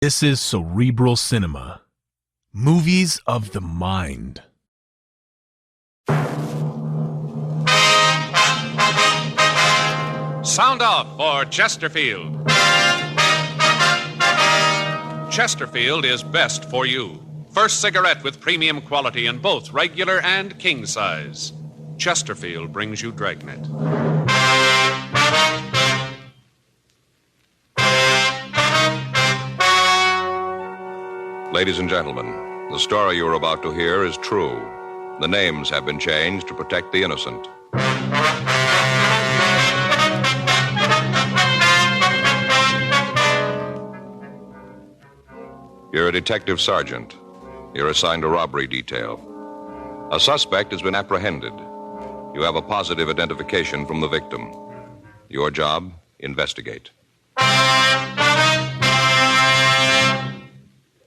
This is Cerebral Cinema. Movies of the mind. Sound off for Chesterfield. Chesterfield is best for you. First cigarette with premium quality in both regular and king size. Chesterfield brings you Dragnet. Ladies and gentlemen, the story you're about to hear is true. The names have been changed to protect the innocent. You're a detective sergeant. You're assigned a robbery detail. A suspect has been apprehended. You have a positive identification from the victim. Your job, investigate.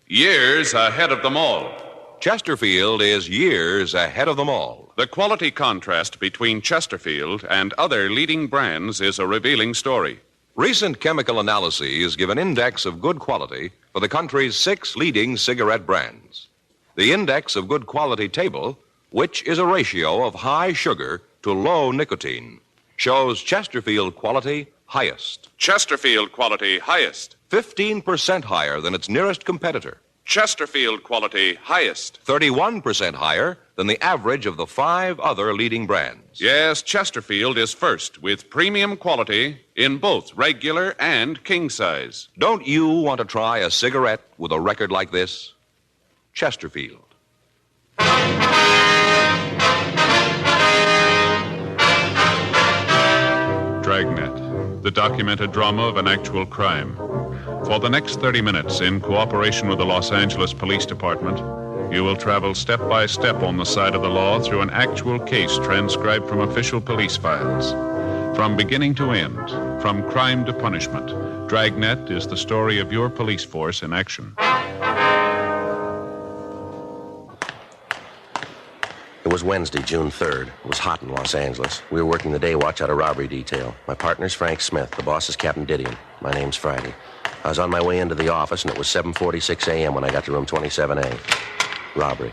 Years ahead of them all. Chesterfield is years ahead of them all. The quality contrast between Chesterfield and other leading brands is a revealing story. Recent chemical analyses give an index of good quality for the country's 6 leading cigarette brands. The index of good quality table, which is a ratio of high sugar to low nicotine, shows Chesterfield quality highest. Chesterfield quality highest. 15% higher than its nearest competitor. Chesterfield quality highest. 31% higher than the average of the 5 other leading brands. Yes, Chesterfield is first with premium quality in both regular and king size. Don't you want to try a cigarette with a record like this? Chesterfield. Dragnet, the documented drama of an actual crime. For the next 30 minutes, in cooperation with the Los Angeles Police Department, you will travel step by step on the side of the law through an actual case transcribed from official police files. From beginning to end, from crime to punishment, Dragnet is the story of your police force in action. It was Wednesday, June 3rd. It was hot in Los Angeles. We were working the day watch out of robbery detail. My partner's Frank Smith. The boss is Captain Didion. My name's Friday. I was on my way into the office, and it was 7:46 a.m. when I got to room 27A. Robbery.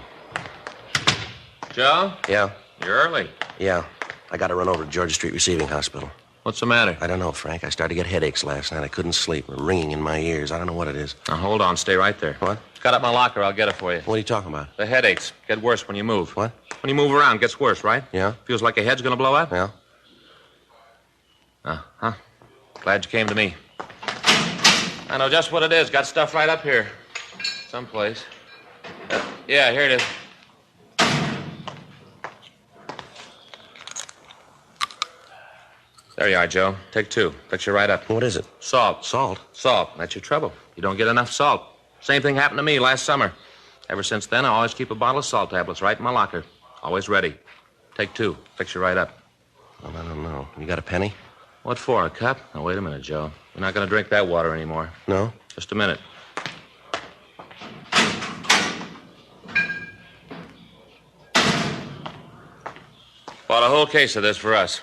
Joe? Yeah? You're early. Yeah. I got to run over to Georgia Street Receiving Hospital. What's the matter? I don't know, Frank. I started to get headaches last night. I couldn't sleep. Ringing in my ears. I don't know what it is. Now, hold on. Stay right there. What? It's got up my locker. I'll get it for you. What are you talking about? The headaches get worse when you move. What? When you move around, it gets worse, right? Yeah? Feels like your head's going to blow up? Yeah? Uh-huh. Glad you came to me. I know just what it is. Got stuff right up here. Someplace. Yeah, here it is. There you are, Joe. Take 2. Fix you right up. What is it? Salt. Salt? Salt. That's your trouble. You don't get enough salt. Same thing happened to me last summer. Ever since then, I always keep a bottle of salt tablets right in my locker. Always ready. Take 2. Fix you right up. Well, I don't know. You got a penny? What for, a cup? Now, wait a minute, Joe. You're not going to drink that water anymore. No? Just a minute. Bought a whole case of this for us.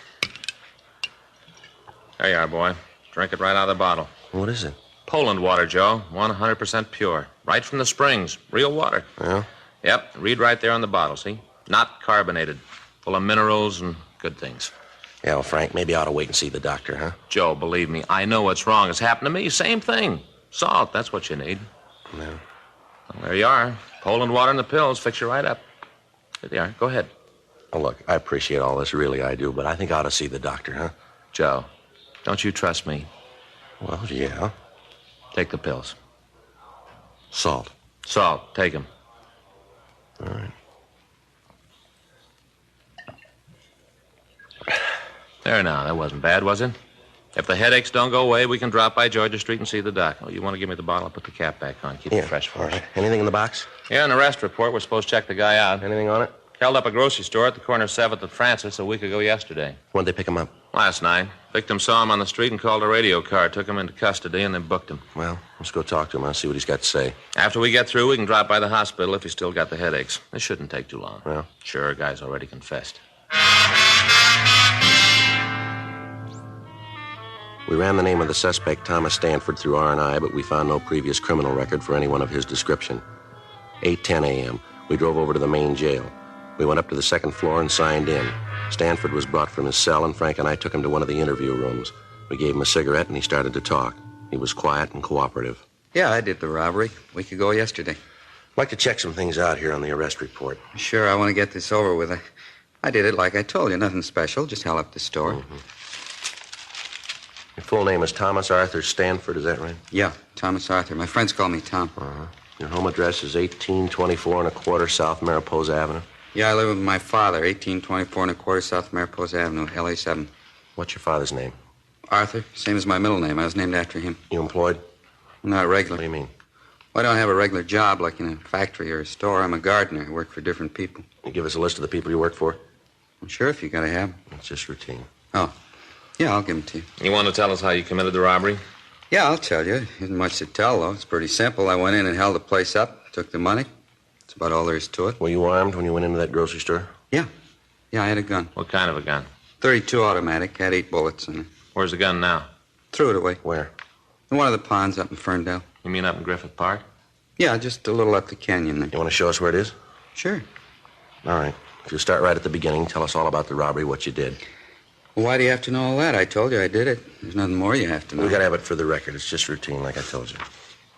There you are, boy. Drink it right out of the bottle. What is it? Poland water, Joe. 100% pure. Right from the springs. Real water. Yeah? Yep. Read right there on the bottle, see? Not carbonated. Full of minerals and good things. Yeah, well, Frank, maybe I ought to wait and see the doctor, huh? Joe, believe me, I know what's wrong. It's happened to me. Same thing. Salt, that's what you need. No. Well, there you are. Poland water and the pills fix you right up. There they are. Go ahead. Oh, look, I appreciate all this, really I do, but I think I ought to see the doctor, huh? Joe, don't you trust me? Well, yeah. Take the pills. Salt. Salt, take them. All right. There now, that wasn't bad, was it? If the headaches don't go away, we can drop by Georgia Street and see the doc. Oh, you want to give me the bottle? I'll put the cap back on. Keep it fresh for all us. right. Anything in the box? Yeah, in the arrest report, we're supposed to check the guy out. Anything on it? Held up a grocery store at the corner of 7th and Francis a week ago yesterday. When'd they pick him up? Last night. Victim saw him on the street and called a radio car, took him into custody, and then booked him. Well, let's go talk to him. I'll see what he's got to say. After we get through, we can drop by the hospital if he's still got the headaches. This shouldn't take too long. Well? Sure, guy's already confessed. We ran the name of the suspect, Thomas Stanford, through R&I, but we found no previous criminal record for anyone of his description. 8:10 a.m. We drove over to the main jail. We went up to the second floor and signed in. Stanford was brought from his cell, and Frank and I took him to one of the interview rooms. We gave him a cigarette, and he started to talk. He was quiet and cooperative. Yeah, I did the robbery a week ago yesterday. I'd like to check some things out here on the arrest report. Sure, I want to get this over with. I did it like I told you, nothing special, just held up the store. Mm-hmm. Your full name is Thomas Arthur Stanford, is that right? Yeah, Thomas Arthur. My friends call me Tom. Your home address is 1824 and a quarter South Mariposa Avenue. Yeah, I live with my father, 1824 and a quarter South Mariposa Avenue, LA 7. What's your father's name? Arthur, same as my middle name. I was named after him. You employed? Not regular. What do you mean? Well, I don't have a regular job like in a factory or a store. I'm a gardener. I work for different people. You give us a list of the people you work for? Well, sure, if you gotta have them. It's just routine. Oh, yeah, I'll give them to you. You want to tell us how you committed the robbery? Yeah, I'll tell you. Isn't much to tell, though. It's pretty simple. I went in and held the place up, took the money. That's about all there is to it. Were you armed when you went into that grocery store? Yeah, I had a gun. What kind of a gun? .32 automatic, had 8 bullets in it. Where's the gun now? Threw it away. Where? In one of the ponds up in Ferndale. You mean up in Griffith Park? Yeah, just a little up the canyon there. You want to show us where it is? Sure. All right. If you start right at the beginning, tell us all about the robbery, what you did. Well, why do you have to know all that? I told you I did it. There's nothing more you have to know. We got to have it for the record. It's just routine, like I told you.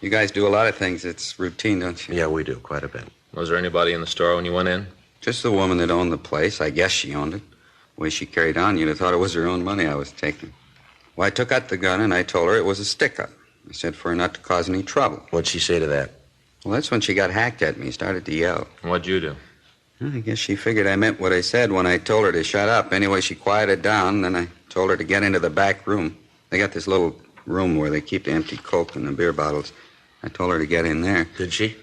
You guys do a lot of things that's routine, don't you? Yeah, we do, quite a bit. Was there anybody in the store when you went in? Just the woman that owned the place. I guess she owned it. The way she carried on, you'd have thought it was her own money I was taking. Well, I took out the gun and I told her it was a stick-up. I said for her not to cause any trouble. What'd she say to that? Well, that's when she got hacked at me, started to yell. What'd you do? Well, I guess she figured I meant what I said when I told her to shut up. Anyway, she quieted down, then I told her to get into the back room. They got this little room where they keep the empty Coke and the beer bottles. I told her to get in there. Did she?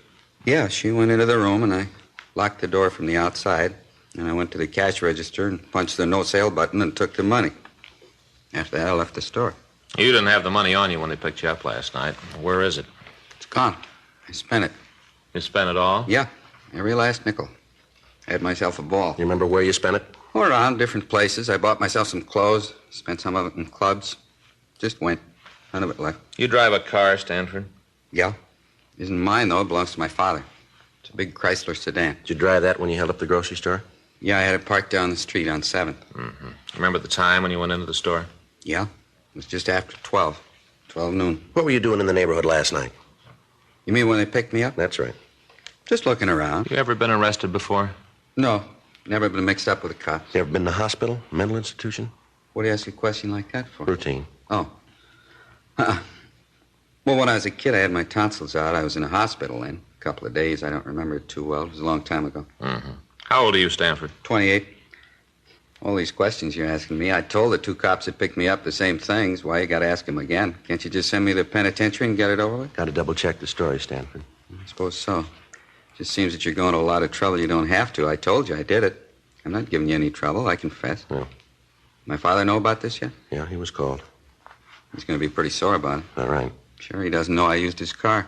Yeah, she went into the room, and I locked the door from the outside. And I went to the cash register and punched the no-sale button and took the money. After that, I left the store. You didn't have the money on you when they picked you up last night. Where is it? It's gone. I spent it. You spent it all? Yeah, every last nickel. I had myself a ball. You remember where you spent it? All around, different places. I bought myself some clothes, spent some of it in clubs. Just went. None of it left. You drive a car, Stanford? Yeah. Isn't mine, though. It belongs to my father. It's a big Chrysler sedan. Did you drive that when you held up the grocery store? Yeah, I had it parked down the street on 7th. Mm-hmm. Remember the time when you went into the store? Yeah. It was just after 12. 12 noon. What were you doing in the neighborhood last night? You mean when they picked me up? That's right. Just looking around. You ever been arrested before? No. Never been mixed up with the cops. You ever been to the hospital, mental institution? What do you ask a question like that for? Routine. Oh. Well, when I was a kid, I had my tonsils out. I was in a hospital then. A couple of days. I don't remember it too well. It was a long time ago. Mm-hmm. How old are you, Stanford? 28. All these questions you're asking me. I told the 2 cops that picked me up the same things. Why you got to ask them again? Can't you just send me to the penitentiary and get it over with? Got to double-check the story, Stanford. I suppose so. Just seems that you're going to a lot of trouble you don't have to. I told you I did it. I'm not giving you any trouble. I confess. No. My father know about this yet? Yeah, he was called. He's going to be pretty sore about it. All right. Sure, he doesn't know I used his car.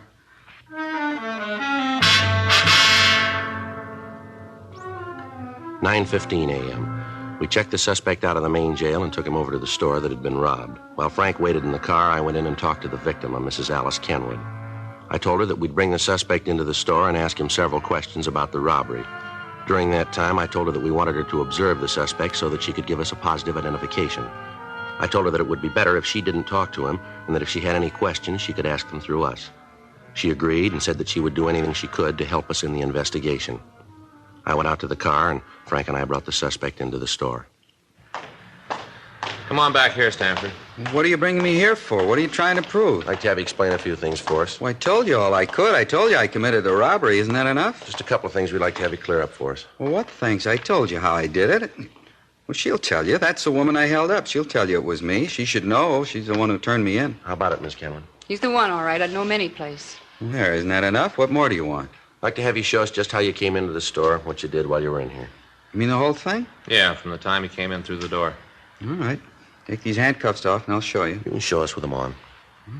"9:15 a.m. We checked the suspect out of the main jail and took him over to the store that had been robbed. While Frank waited in the car, I went in and talked to the victim, a Mrs. Alice Kenwood. I told her that we'd bring the suspect into the store and ask him several questions about the robbery. During that time, I told her that we wanted her to observe the suspect so that she could give us a positive identification. I told her that it would be better if she didn't talk to him and that if she had any questions, she could ask them through us. She agreed and said that she would do anything she could to help us in the investigation. I went out to the car, and Frank and I brought the suspect into the store. Come on back here, Stanford. What are you bringing me here for? What are you trying to prove? I'd like to have you explain a few things for us. Well, I told you all I could. I told you I committed the robbery. Isn't that enough? Just a couple of things we'd like to have you clear up for us. Well, what things? I told you how I did it. Well, she'll tell you. That's the woman I held up. She'll tell you it was me. She should know. She's the one who turned me in. How about it, Miss Kenwood? He's the one, all right. I'd know him any place. There, isn't that enough? What more do you want? I'd like to have you show us just how you came into the store, what you did while you were in here. You mean the whole thing? Yeah, from the time he came in through the door. All right. Take these handcuffs off, and I'll show you. You can show us with them on.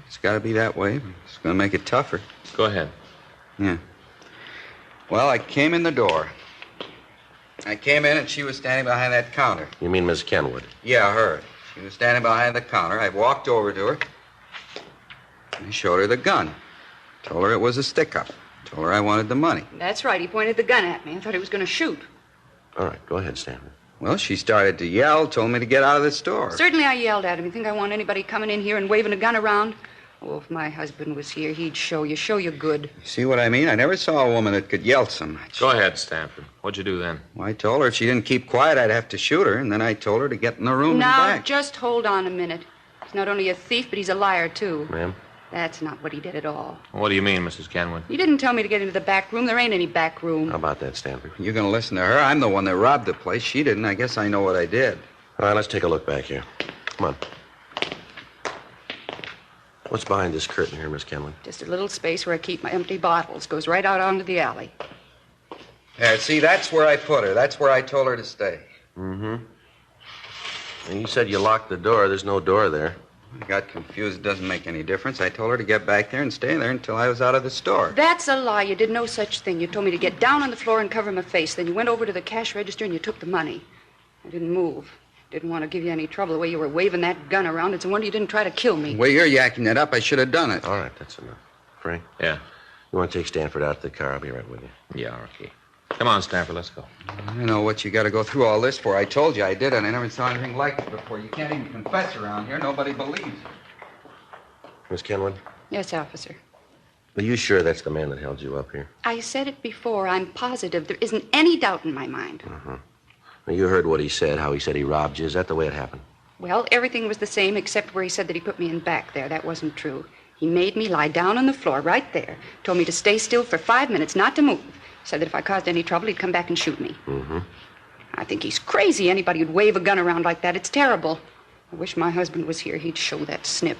It's got to be that way. It's going to make it tougher. Go ahead. Yeah. Well, I came in the door. I came in, and she was standing behind that counter. You mean Miss Kenwood? Yeah, her. She was standing behind the counter. I walked over to her. I showed her the gun. Told her it was a stick-up. Told her I wanted the money. That's right. He pointed the gun at me. I thought he was going to shoot. All right, go ahead, Stanford. Well, she started to yell, told me to get out of the store. Certainly I yelled at him. You think I want anybody coming in here and waving a gun around? Oh, if my husband was here, he'd show you good. See what I mean? I never saw a woman that could yell so much. Go ahead, Stanford. What'd you do then? Well, I told her if she didn't keep quiet, I'd have to shoot her, and then I told her to get in the room Now, and back. just hold on a minute. He's not only a thief, but he's a liar, too. Ma'am? That's not what he did at all. What do you mean, Mrs. Kenwood? He didn't tell me to get into the back room. There ain't any back room. How about that, Stanford? You're going to listen to her? I'm the one that robbed the place. She didn't. I guess I know what I did. All right, let's take a look back here. Come on. What's behind this curtain here, Miss Kenwood? Just a little space where I keep my empty bottles. Goes right out onto the alley. Yeah, see, that's where I put her. That's where I told her to stay. Mm-hmm. And you said you locked the door. There's no door there. I got confused. It doesn't make any difference. I told her to get back there and stay there until I was out of the store. That's a lie. You did no such thing. You told me to get down on the floor and cover my face. Then you went over to the cash register and you took the money. I didn't move. Didn't want to give you any trouble the way you were waving that gun around. It's a wonder you didn't try to kill me. The way you're yakking it up, I should have done it. All right, that's enough. Frank? Yeah. You want to take Stanford out to the car? I'll be right with you. Yeah, okay. Come on, Stanford, let's go. I don't know what you got to go through all this for. I told you I did it. I never saw anything like it before. You can't even confess around here. Nobody believes you. Miss Kenwood? Yes, officer. Are you sure that's the man that held you up here? I said it before. I'm positive. There isn't any doubt in my mind. Now, you heard what he said, how he said he robbed you. Is that the way it happened? Well, everything was the same except where he said that he put me in back there. That wasn't true. He made me lie down on the floor right there. Told me to stay still for 5 minutes, not to move. Said that if I caused any trouble, he'd come back and shoot me. Mm-hmm. I think he's crazy. Anybody who'd wave a gun around like that, it's terrible. I wish my husband was here. He'd show that snip.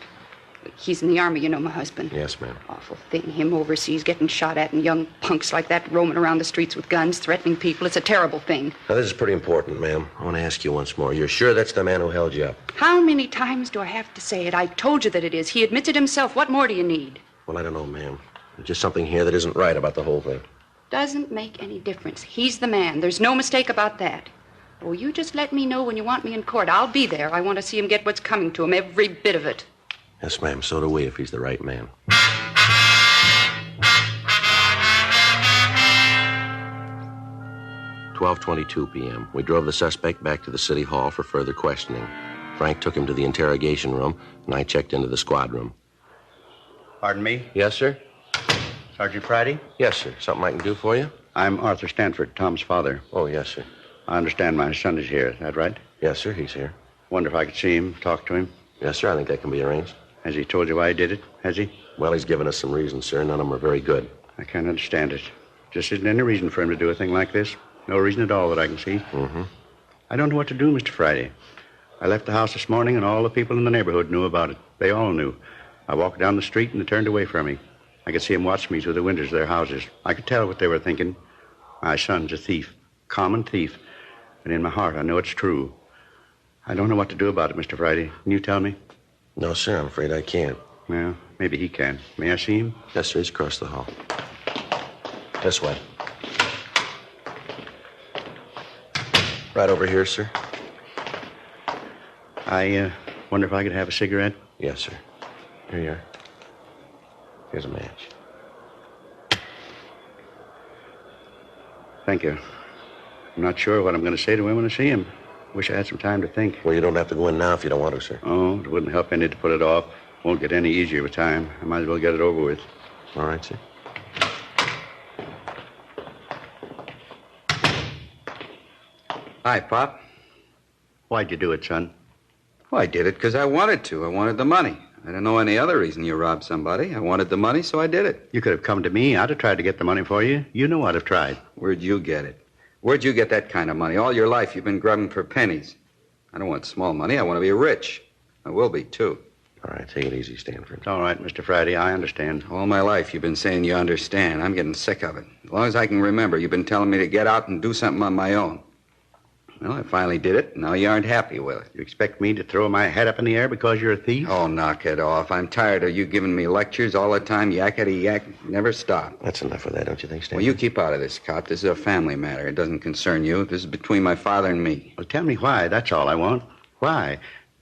He's in the Army, you know, my husband. Yes, ma'am. Awful thing, him overseas getting shot at and young punks like that roaming around the streets with guns, threatening people. It's a terrible thing. Now, this is pretty important, ma'am. I want to ask you once more. You're sure that's the man who held you up? How many times do I have to say it? I told you that it is. He admits it himself. What more do you need? Well, I don't know, ma'am. There's just something here that isn't right about the whole thing. Doesn't make any difference. He's the man. There's no mistake about that. Oh, you just let me know when you want me in court. I'll be there. I want to see him get what's coming to him, every bit of it. Yes, ma'am. So do we, if he's the right man. "12:22 p.m. We drove the suspect back to the city hall for further questioning. Frank took him to the interrogation room, and I checked into the squad room. Pardon me? Yes, sir? Sergeant Friday? Yes, sir. Something I can do for you? I'm Arthur Stanford, Tom's father. Oh, yes, sir. I understand my son is here. Is that right? Yes, sir. He's here. Wonder if I could see him, talk to him. Yes, sir. I think that can be arranged. Has he told you why he did it? Has he? Well, he's given us some reasons, sir. None of them are very good. I can't understand it. Just isn't any reason for him to do a thing like this. No reason at all that I can see. Mm-hmm. I don't know what to do, Mr. Friday. I left the house this morning, and all the people in the neighborhood knew about it. They all knew. I walked down the street, and they turned away from me. I could see them watch me through the windows of their houses. I could tell what they were thinking. My son's a thief. Common thief. And in my heart, I know it's true. I don't know what to do about it, Mr. Friday. Can you tell me? No, sir. I'm afraid I can't. Well, maybe he can. May I see him? Yes, sir. He's across the hall. This way. Right over here, sir. I wonder if I could have a cigarette? Yes, sir. Here you are. Here's a match. Thank you. I'm not sure what I'm going to say to him when I see him. Wish I had some time to think. Well, you don't have to go in now if you don't want to, sir. Oh, it wouldn't help any to put it off. Won't get any easier with time. I might as well get it over with. All right, sir. Hi, Pop. Why'd you do it, son? Well, I did it because I wanted to. I wanted the money. I don't know any other reason you robbed somebody. I wanted the money, so I did it. You could have come to me. I'd have tried to get the money for you. You know I'd have tried. Where'd you get it? Where'd you get that kind of money? All your life you've been grubbing for pennies. I don't want small money. I want to be rich. I will be, too. All right, take it easy, Stanford. It's all right, Mr. Friday. I understand. All my life you've been saying you understand. I'm getting sick of it. As long as I can remember, you've been telling me to get out and do something on my own. Well, I finally did it. Now you aren't happy with it. You expect me to throw my head up in the air because you're a thief? Oh, knock it off. I'm tired of you giving me lectures all the time. Yakety yak. Never stop. That's enough of that, don't you think, Stanford? Well, you keep out of this, cop. This is a family matter. It doesn't concern you. This is between my father and me. Well, tell me why. That's all I want. Why?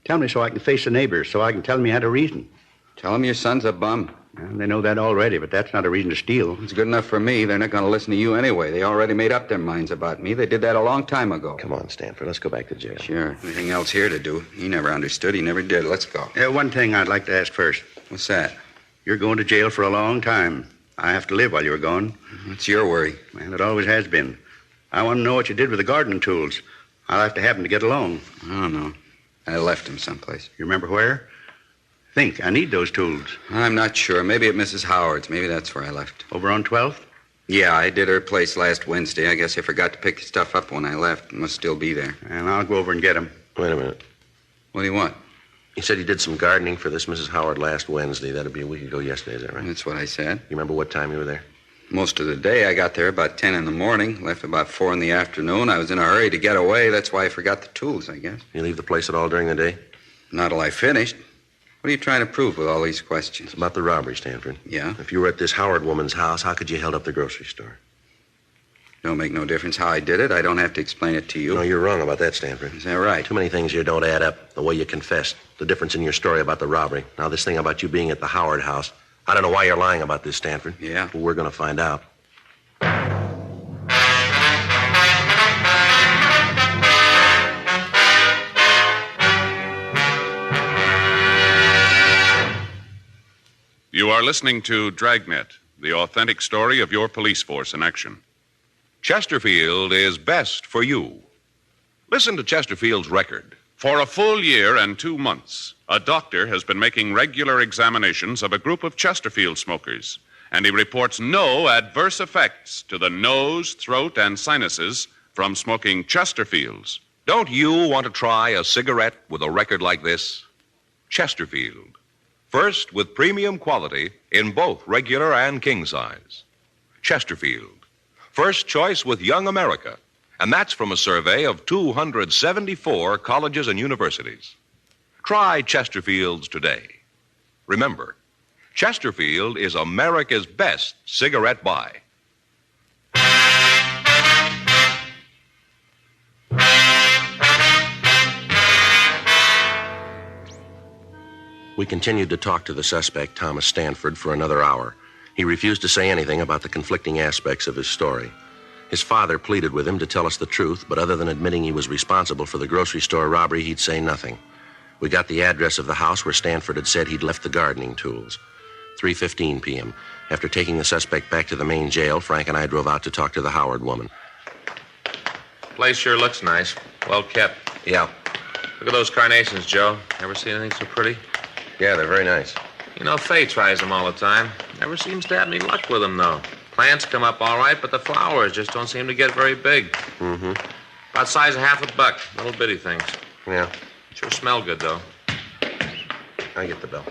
Tell me so I can face the neighbors, so I can tell them you had a reason. Tell them your son's a bum. Well, they know that already, but that's not a reason to steal. It's good enough for me. They're not going to listen to you anyway. They already made up their minds about me. They did that a long time ago. Come on, Stanford. Let's go back to jail. Sure. Anything else here to do? He never understood. He never did. Let's go. One thing I'd like to ask first. What's that? You're going to jail for a long time. I have to live while you were gone. It's your worry. Well, it always has been. I want to know what you did with the gardening tools. I'll have to have them to get along. I don't know. I left them someplace. You remember where? Think. I need those tools. I'm not sure. Maybe at Mrs. Howard's. Maybe that's where I left. Over on 12th? Yeah, I did her place last Wednesday. I guess I forgot to pick the stuff up when I left. It must still be there. And I'll go over and get them. Wait a minute. What do you want? You said you did some gardening for this Mrs. Howard last Wednesday. That'd be a week ago yesterday, is that right? That's what I said. You remember what time you were there? Most of the day. I got there about 10 in the morning, left about 4 in the afternoon. I was in a hurry to get away. That's why I forgot the tools, I guess. You leave the place at all during the day? Not till I finished. What are you trying to prove with all these questions? It's about the robbery, Stanford. Yeah? If you were at this Howard woman's house, how could you held up the grocery store? Don't make no difference how I did it. I don't have to explain it to you. No, you're wrong about that, Stanford. Is that right? Too many things here don't add up. The way you confessed, the difference in your story about the robbery. Now, this thing about you being at the Howard house. I don't know why you're lying about this, Stanford. Yeah? But we're going to find out. You are listening to Dragnet, the authentic story of your police force in action. Chesterfield is best for you. Listen to Chesterfield's record. For a full year and 2 months, a doctor has been making regular examinations of a group of Chesterfield smokers, and he reports no adverse effects to the nose, throat, and sinuses from smoking Chesterfields. Don't you want to try a cigarette with a record like this? Chesterfield. First with premium quality in both regular and king size. Chesterfield. First choice with Young America. And that's from a survey of 274 colleges and universities. Try Chesterfields today. Remember, Chesterfield is America's best cigarette buy. We continued to talk to the suspect, Thomas Stanford, for another hour. He refused to say anything about the conflicting aspects of his story. His father pleaded with him to tell us the truth, but other than admitting he was responsible for the grocery store robbery, he'd say nothing. We got the address of the house where Stanford had said he'd left the gardening tools. 3:15 p.m. After taking the suspect back to the main jail, Frank and I drove out to talk to the Howard woman. Place sure looks nice. Well kept. Yeah. Look at those carnations, Joe. Ever see anything so pretty? Yeah, they're very nice. You know, Faye tries them all the time. Never seems to have any luck with them, though. Plants come up all right, but the flowers just don't seem to get very big. Mm-hmm. About size of $50, little bitty things. Yeah. Sure smell good, though. I get the bill.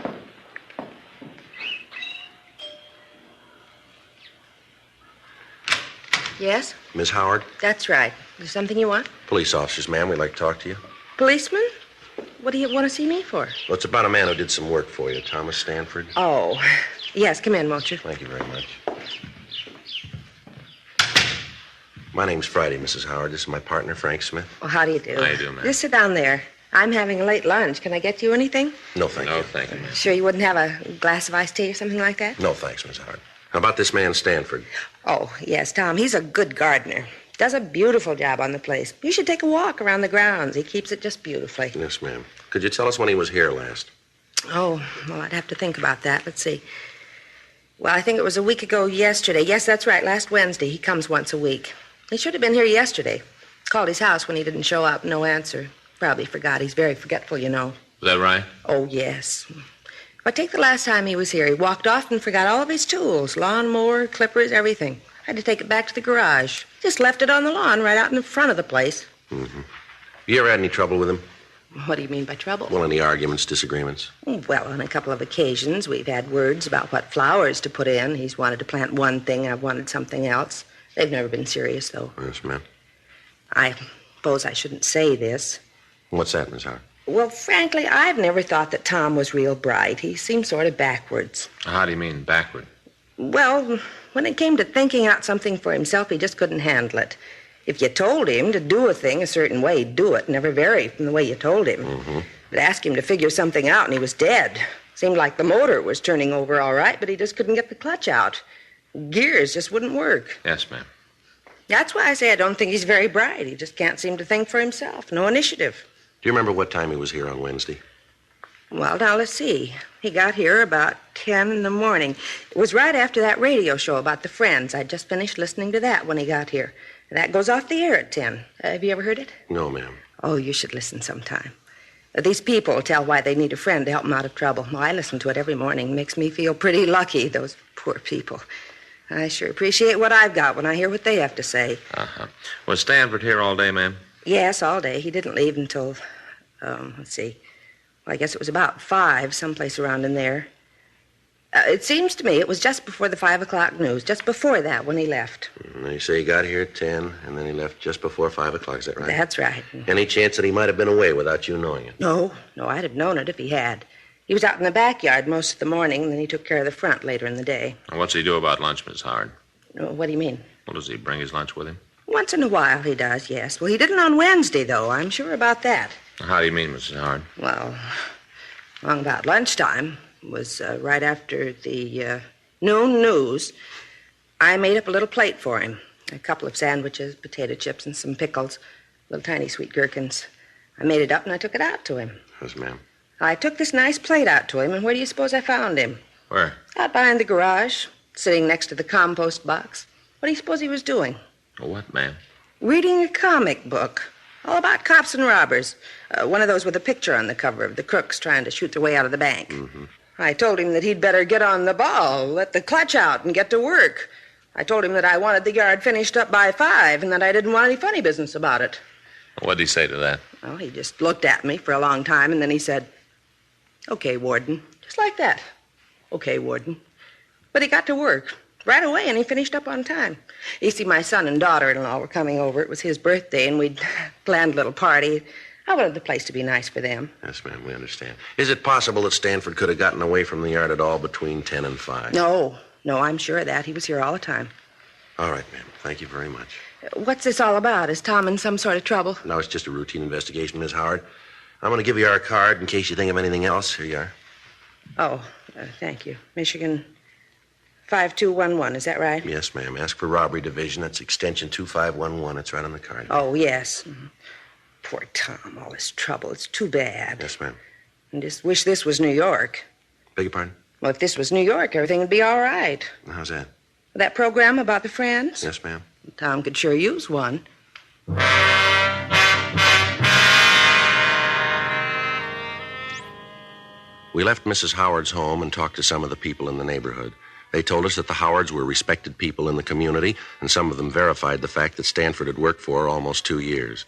Yes? Miss Howard? That's right. Is there something you want? Police officers, ma'am. We'd like to talk to you. Policeman? What do you want to see me for? Well, it's about a man who did some work for you, Thomas Stanford. Oh, yes, come in, won't you? Thank you very much. My name's Friday, Mrs. Howard. This is my partner, Frank Smith. Well, how do you do? How you do, ma'am? Just sit down there. I'm having a late lunch. Can I get you anything? No, thank No, you. thank you, ma'am. Sure you wouldn't have a glass of iced tea or something like that? No, thanks, Miss Howard. How about this man, Stanford? Oh, yes, Tom. He's a good gardener. Does a beautiful job on the place. You should take a walk around the grounds. He keeps it just beautifully. Yes, ma'am. Could you tell us when he was here last? Oh, well, I'd have to think about that. Let's see. Well, I think it was a week ago yesterday. Yes, that's right, last Wednesday. He comes once a week. He should have been here yesterday. Called his house when he didn't show up. No answer. Probably forgot. He's very forgetful, you know. Is that right? Oh, yes. But take the last time he was here. He walked off and forgot all of his tools. Lawnmower, clippers, everything. Had to take it back to the garage. Just left it on the lawn right out in the front of the place. Mm-hmm. You ever had any trouble with him? What do you mean by trouble? Well, any arguments, disagreements? Well, on a couple of occasions, we've had words about what flowers to put in. He's wanted to plant one thing, I've wanted something else. They've never been serious, though. Yes, ma'am. I suppose I shouldn't say this. What's that, Miss Howard? Well, frankly, I've never thought that Tom was real bright. He seemed sort of backwards. How do you mean, backward? Well, when it came to thinking out something for himself, he just couldn't handle it. If you told him to do a thing a certain way, he'd do it, never vary from the way you told him. Mm-hmm. I'd asked him to figure something out, and he was dead. Seemed like the motor was turning over all right, but he just couldn't get the clutch out. Gears just wouldn't work. Yes, ma'am. That's why I say I don't think he's very bright. He just can't seem to think for himself. No initiative. Do you remember what time he was here on Wednesday? Well, now, let's see. He got here about 10 in the morning. It was right after that radio show about the Friends. I'd just finished listening to that when he got here. That goes off the air at 10. Have you ever heard it? No, ma'am. Oh, you should listen sometime. These people tell why they need a friend to help them out of trouble. Well, I listen to it every morning. It makes me feel pretty lucky, those poor people. I sure appreciate what I've got when I hear what they have to say. Uh-huh. Was Stanford here all day, ma'am? Yes, all day. He didn't leave until, let's see. Well, I guess it was about 5, someplace around in there. It seems to me it was just before the 5 o'clock news, just before that when he left. And you say he got here at 10, and then he left just before 5 o'clock, is that right? That's right. Any chance that he might have been away without you knowing it? No, I'd have known it if he had. He was out in the backyard most of the morning, and then he took care of the front later in the day. And what's he do about lunch, Miss Howard? What do you mean? Well, does he bring his lunch with him? Once in a while he does, yes. Well, he didn't on Wednesday, though. I'm sure about that. How do you mean, Mrs. Howard? Well, along about lunchtime, was right after the noon news. I made up a little plate for him. A couple of sandwiches, potato chips, and some pickles. Little tiny sweet gherkins. I made it up and I took it out to him. Yes, ma'am. I took this nice plate out to him, and where do you suppose I found him? Where? Out behind the garage, sitting next to the compost box. What do you suppose he was doing? What, ma'am? Reading a comic book. All about cops and robbers. One of those with a picture on the cover of the crooks trying to shoot their way out of the bank. Mm-hmm. I told him that he'd better get on the ball, let the clutch out, and get to work. I told him that I wanted the yard finished up by 5 and that I didn't want any funny business about it. What'd he say to that? Well, he just looked at me for a long time, and then he said, "Okay, Warden." Just like that. "Okay, Warden." But he got to work right away, and he finished up on time. You see, my son and daughter-in-law were coming over. It was his birthday, and we'd planned a little party. I wanted the place to be nice for them. Yes, ma'am, we understand. Is it possible that Stanford could have gotten away from the yard at all between 10 and 5? No, I'm sure of that. He was here all the time. All right, ma'am. Thank you very much. What's this all about? Is Tom in some sort of trouble? No, it's just a routine investigation, Miss Howard. I'm going to give you our card in case you think of anything else. Here you are. Oh, thank you. Michigan 5211, is that right? Yes, ma'am. Ask for Robbery Division. That's extension 2511. It's right on the card. Oh, yes. Mm-hmm. Poor Tom, all this trouble. It's too bad. Yes, ma'am. I just wish this was New York. Beg your pardon? Well, if this was New York, everything would be all right. How's that? That program about the Friends? Yes, ma'am. Tom could sure use one. We left Mrs. Howard's home and talked to some of the people in the neighborhood. They told us that the Howards were respected people in the community, and some of them verified the fact that Stanford had worked for almost 2 years.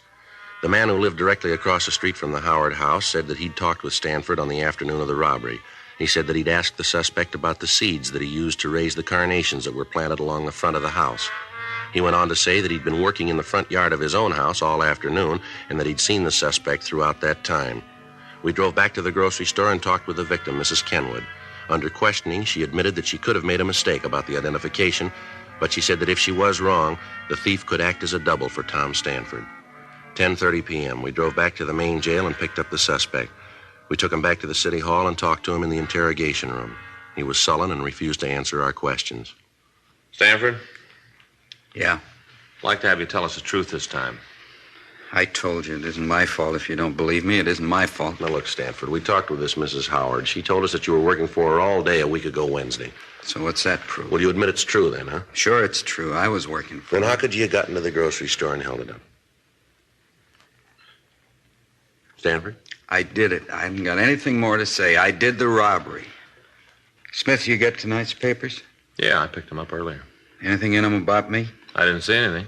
The man who lived directly across the street from the Howard house said that he'd talked with Stanford on the afternoon of the robbery. He said that he'd asked the suspect about the seeds that he used to raise the carnations that were planted along the front of the house. He went on to say that he'd been working in the front yard of his own house all afternoon and that he'd seen the suspect throughout that time. We drove back to the grocery store and talked with the victim, Mrs. Kenwood. Under questioning, she admitted that she could have made a mistake about the identification, but she said that if she was wrong, the thief could act as a double for Tom Stanford. 10:30 p.m., we drove back to the main jail and picked up the suspect. We took him back to the city hall and talked to him in the interrogation room. He was sullen and refused to answer our questions. Stanford? Yeah? I'd like to have you tell us the truth this time. I told you it isn't my fault. If you don't believe me, it isn't my fault. Now, look, Stanford, we talked with this Mrs. Howard. She told us that you were working for her all day a week ago Wednesday. So what's that prove? Well, you admit it's true then, huh? Sure, it's true. I was working for Then her. how could you have gotten to the grocery store and held it up? Stanford? I did it. I haven't got anything more to say. I did the robbery. Smith, you get tonight's papers? Yeah, I picked them up earlier. Anything in them about me? I didn't see anything.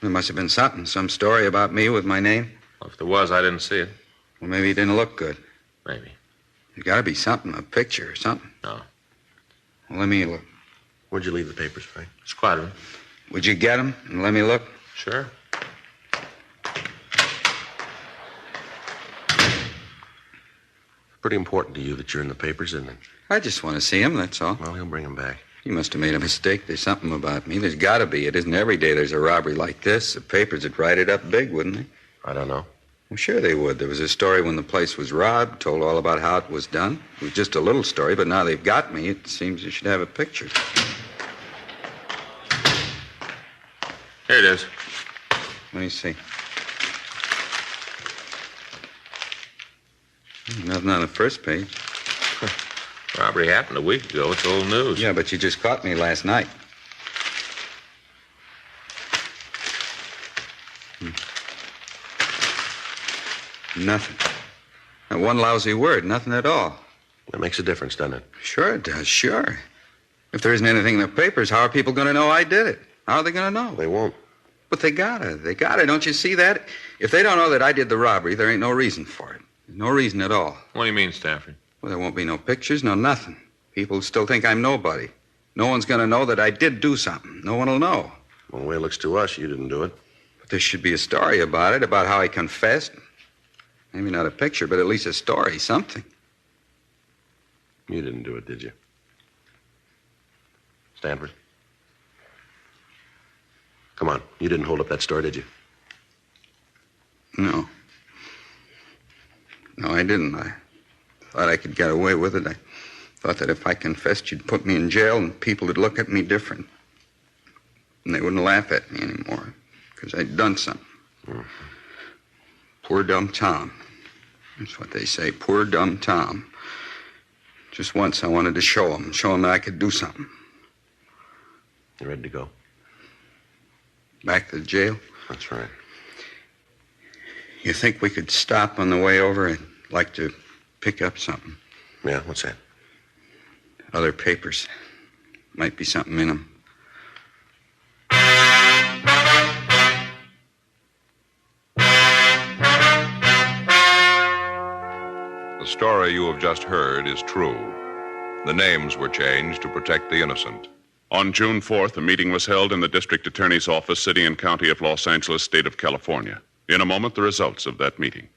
There must have been something. Some story about me with my name? Well, if there was, I didn't see it. Well, maybe it didn't look good. Maybe. There's got to be something, a picture or something. No. Well, let me look. Where'd you leave the papers, Frank? Squad room. Would you get them and let me look? Sure. Pretty important to you that you're in the papers, isn't it? I just want to see him, that's all. Well, he'll bring them back. You must have made a mistake. There's something about me. There's got to be. It isn't every day there's a robbery like this. The papers would write it up big, wouldn't they? I don't know. Well, sure they would. There was a story when the place was robbed, told all about how it was done. It was just a little story, but now they've got me. It seems you should have a picture. Here it is. Let me see. Nothing on the first page. Robbery happened a week ago. It's old news. Yeah, but you just caught me last night. Nothing. Not one lousy word. Nothing at all. That makes a difference, doesn't it? Sure it does, sure. If there isn't anything in the papers, how are people going to know I did it? How are they going to know? They won't. But they gotta. Don't you see that? If they don't know that I did the robbery, there ain't no reason for it. No reason at all. What do you mean, Stanford? Well, there won't be no pictures, no nothing. People still think I'm nobody. No one's going to know that I did do something. No one will know. Well, the way it looks to us, you didn't do it. But there should be a story about it, about how I confessed. Maybe not a picture, but at least a story, something. You didn't do it, did you? Stanford? Come on. You didn't hold up that store, did you? No. No, I didn't. I thought I could get away with it. I thought that if I confessed, you'd put me in jail and people would look at me different. And they wouldn't laugh at me anymore because I'd done something. Mm-hmm. Poor dumb Tom. That's what they say, poor dumb Tom. Just once I wanted to show him that I could do something. You ready to go? Back to the jail? That's right. You think we could stop on the way over? I'd like to pick up something. Yeah, what's that? Other papers. Might be something in them. The story you have just heard is true. The names were changed to protect the innocent. On June 4th, a meeting was held in the district attorney's office, city and county of Los Angeles, state of California. In a moment, the results of that meeting.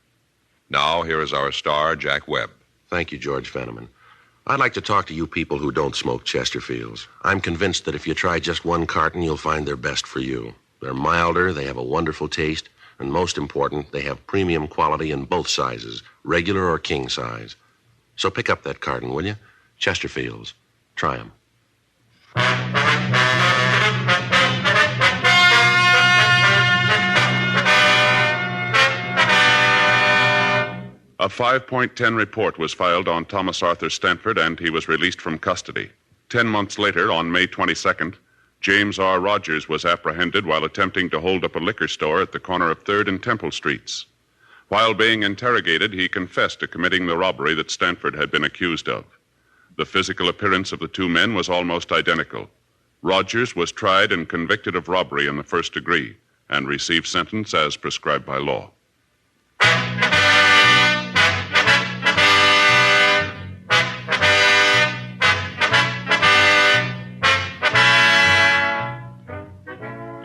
Now, here is our star, Jack Webb. Thank you, George Fenneman. I'd like to talk to you people who don't smoke Chesterfields. I'm convinced that if you try just one carton, you'll find they're best for you. They're milder, they have a wonderful taste, and most important, they have premium quality in both sizes, regular or king size. So pick up that carton, will you? Chesterfields. Try them. A 5.10 report was filed on Thomas Arthur Stanford, and he was released from custody. 10 months later, on May 22nd, James R. Rogers was apprehended while attempting to hold up a liquor store at the corner of 3rd and Temple Streets. While being interrogated, he confessed to committing the robbery that Stanford had been accused of. The physical appearance of the two men was almost identical. Rogers was tried and convicted of robbery in the first degree and received sentence as prescribed by law.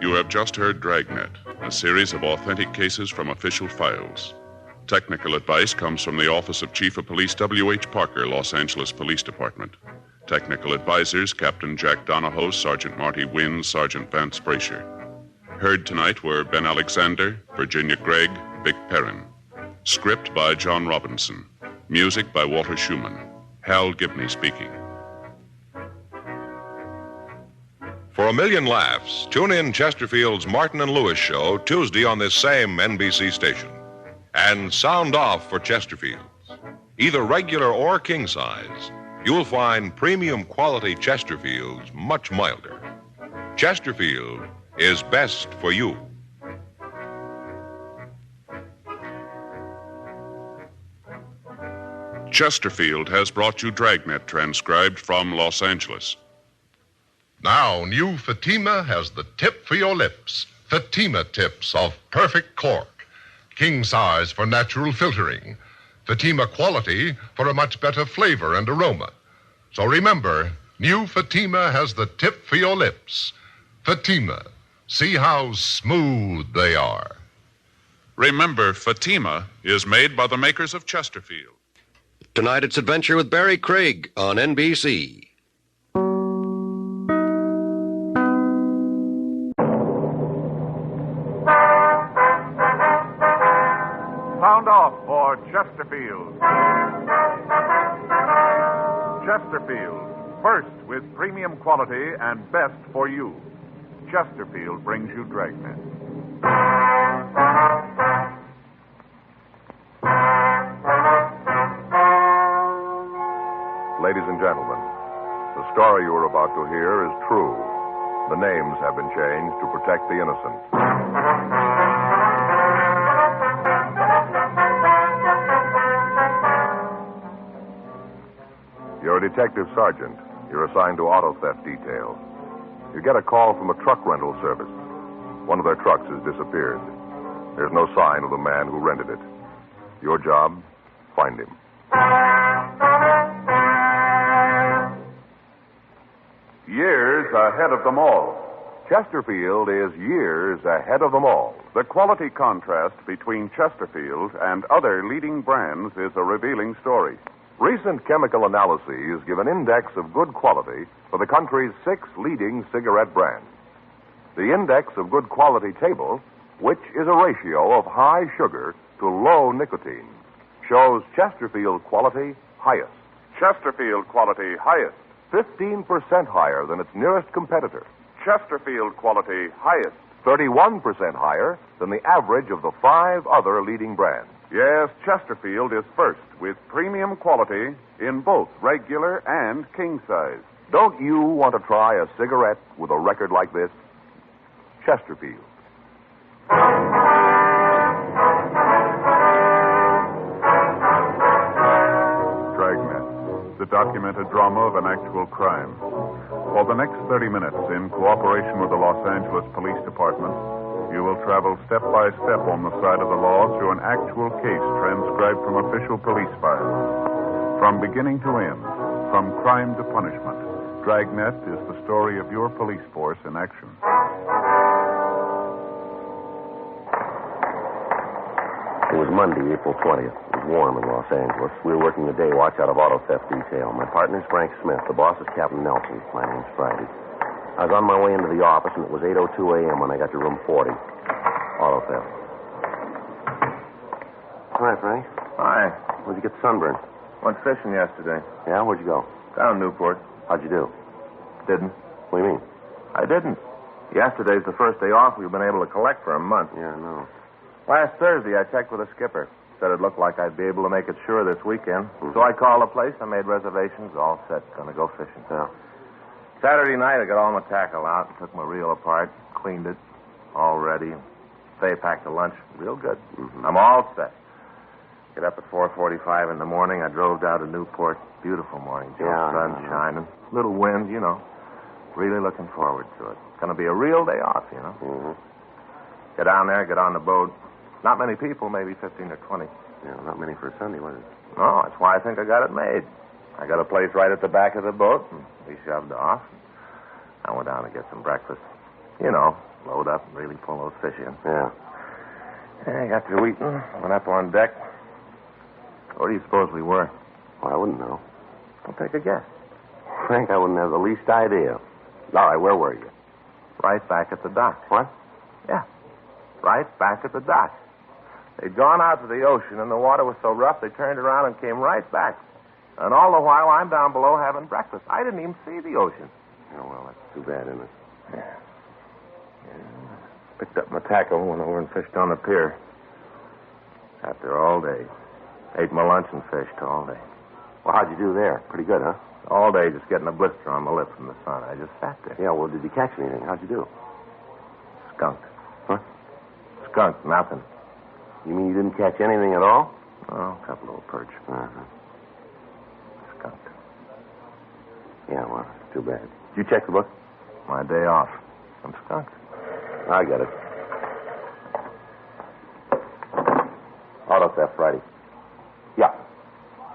You have just heard Dragnet, a series of authentic cases from official files. Technical advice comes from the Office of Chief of Police W.H. Parker, Los Angeles Police Department. Technical advisors, Captain Jack Donahoe, Sergeant Marty Wynn, Sergeant Vance Brasher. Heard tonight were Ben Alexander, Virginia Gregg, Vic Perrin. Script by John Robinson. Music by Walter Schumann. Hal Gibney speaking. For a million laughs, tune in Chesterfield's Martin and Lewis show Tuesday on this same NBC station. And sound off for Chesterfields. Either regular or king size, you'll find premium quality Chesterfields much milder. Chesterfield is best for you. Chesterfield has brought you Dragnet, transcribed from Los Angeles. Now, new Fatima has the tip for your lips. Fatima tips of perfect cork. King size for natural filtering. Fatima quality for a much better flavor and aroma. So remember, new Fatima has the tip for your lips. Fatima. See how smooth they are. Remember, Fatima is made by the makers of Chesterfield. Tonight it's Adventure with Barry Craig on NBC. sound off for Chesterfield. Chesterfield, first with premium quality and best for you. Chesterfield brings you Dragnet. Ladies and gentlemen, the story you are about to hear is true. The names have been changed to protect the innocent. You're a detective sergeant. You're assigned to auto theft detail. You get a call from a truck rental service. One of their trucks has disappeared. There's no sign of the man who rented it. Your job, find him. Years ahead of them all. Chesterfield is years ahead of them all. The quality contrast between Chesterfield and other leading brands is a revealing story. Recent chemical analyses give an index of good quality for the country's 6 leading cigarette brands. The index of good quality table, which is a ratio of high sugar to low nicotine, shows Chesterfield quality highest. Chesterfield quality highest. 15% higher than its nearest competitor. Chesterfield quality highest. 31% higher than the average of the 5 other leading brands. Yes, Chesterfield is first with premium quality in both regular and king size. Don't you want to try a cigarette with a record like this? Chesterfield. Dragnet, the documented drama of an actual crime. For the next 30 minutes, in cooperation with the Los Angeles Police Department, you will travel step by step on the side of the law through an actual case transcribed from official police files. From beginning to end, from crime to punishment, Dragnet is the story of your police force in action. It was Monday, April 20th. It was warm in Los Angeles. We were working the day watch out of auto theft detail. My partner's Frank Smith. The boss is Captain Nelson. My name's Friday. I was on my way into the office, and it was 8:02 a.m. when I got to room 40. Auto theft. Hi, Frank. Hi. Where'd you get sunburned? Went fishing yesterday. Yeah? Where'd you go? Down Newport. How'd you do? Didn't. What do you mean? I didn't. Yesterday's the first day off we've been able to collect for a month. Yeah, I know. Last Thursday, I checked with a skipper. Said it looked like I'd be able to make it sure this weekend. Mm-hmm. So I called the place. I made reservations. All set. Gonna go fishing. Yeah. Saturday night, I got all my tackle out and took my reel apart, cleaned it, all ready. They packed a lunch. Real good. Mm-hmm. I'm all set. Get up at 4:45 in the morning. I drove down to Newport. Beautiful morning. Sun shining. Little wind, you know. Really looking forward to it. Gonna be a real day off, you know. Mm-hmm. Get down there, get on the boat. Not many people, maybe 15 or 20. Yeah, not many for a Sunday, was it? No, that's why I think I got it made. I got a place right at the back of the boat, and we shoved off. I went down to get some breakfast. You know, load up and really pull those fish in. Yeah. I got through eating, went up on deck. Where do you suppose we were? Well, I wouldn't know. Don't take a guess. Frank, I wouldn't have the least idea. All right, where were you? Right back at the dock. What? Yeah, right back at the dock. They'd gone out to the ocean, and the water was so rough they turned around and came right back. And all the while, I'm down below having breakfast. I didn't even see the ocean. Oh, well, that's too bad, isn't it? Yeah. Picked up my tackle, went over and fished on the pier. Sat there all day. Ate my lunch and fished all day. Well, how'd you do there? Pretty good, huh? All day just getting a blister on my lip from the sun. I just sat there. Yeah, well, did you catch anything? How'd you do? Skunked. What? Skunked, nothing. You mean you didn't catch anything at all? Oh, a couple of perch. Uh-huh. Skunked. Yeah, well, too bad. Did you check the book? My day off. I'm skunked. I get it. Auto theft Friday. Yeah.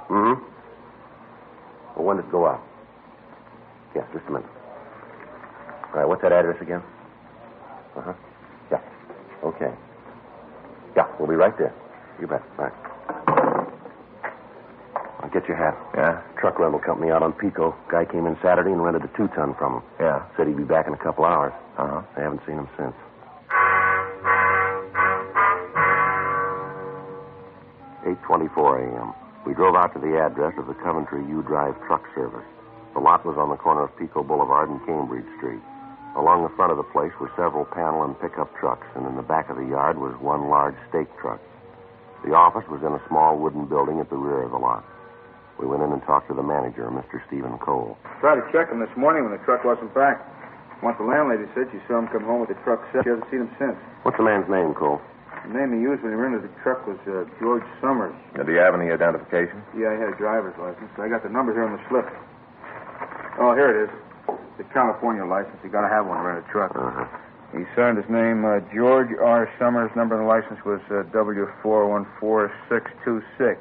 Mm-hmm. Well, when did it go out? Yeah, just a minute. All right, what's that address again? Uh-huh. Yeah. Okay. Yeah, we'll be right there. You bet. Right. I'll get your hat. Yeah? Truck rental company out on Pico. Guy came in Saturday and rented a 2-ton from him. Yeah. Said he'd be back in a couple hours. Uh-huh. I haven't seen him since. 8:24 a.m. We drove out to the address of the Coventry U-Drive truck service. The lot was on the corner of Pico Boulevard and Cambridge Street. Along the front of the place were several panel and pickup trucks, and in the back of the yard was one large stake truck. The office was in a small wooden building at the rear of the lot. We went in and talked to the manager, Mr. Stephen Cole. Tried to check him this morning when the truck wasn't back. Once the landlady said she saw him come home with the truck set. She hasn't seen him since. What's the man's name, Cole? The name he used when he rented the truck was George Summers. Did he have any identification? Yeah, he had a driver's license. I got the numbers here on the slip. Oh, here it is. The California license. You got to have one to rent a truck. He signed his name George R. Summers. Number on the license was W414626.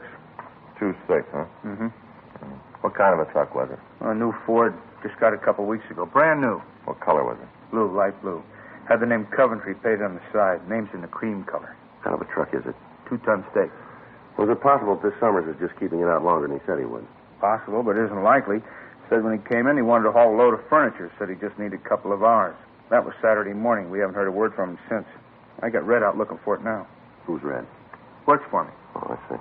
26, huh? Mm-hmm. What kind of a truck was it? A new Ford. Just got it a couple weeks ago. Brand new. What color was it? Blue, light blue. Had the name Coventry painted on the side. Name's in the cream color. What kind of a truck is it? 2-ton stake. Was it possible that this Summers is just keeping it out longer than he said he would? Possible, but isn't likely. Said when he came in, he wanted to haul a load of furniture. Said he just needed a couple of hours. That was Saturday morning. We haven't heard a word from him since. I got Red out looking for it now. Who's Red? Works for me. Oh, I see.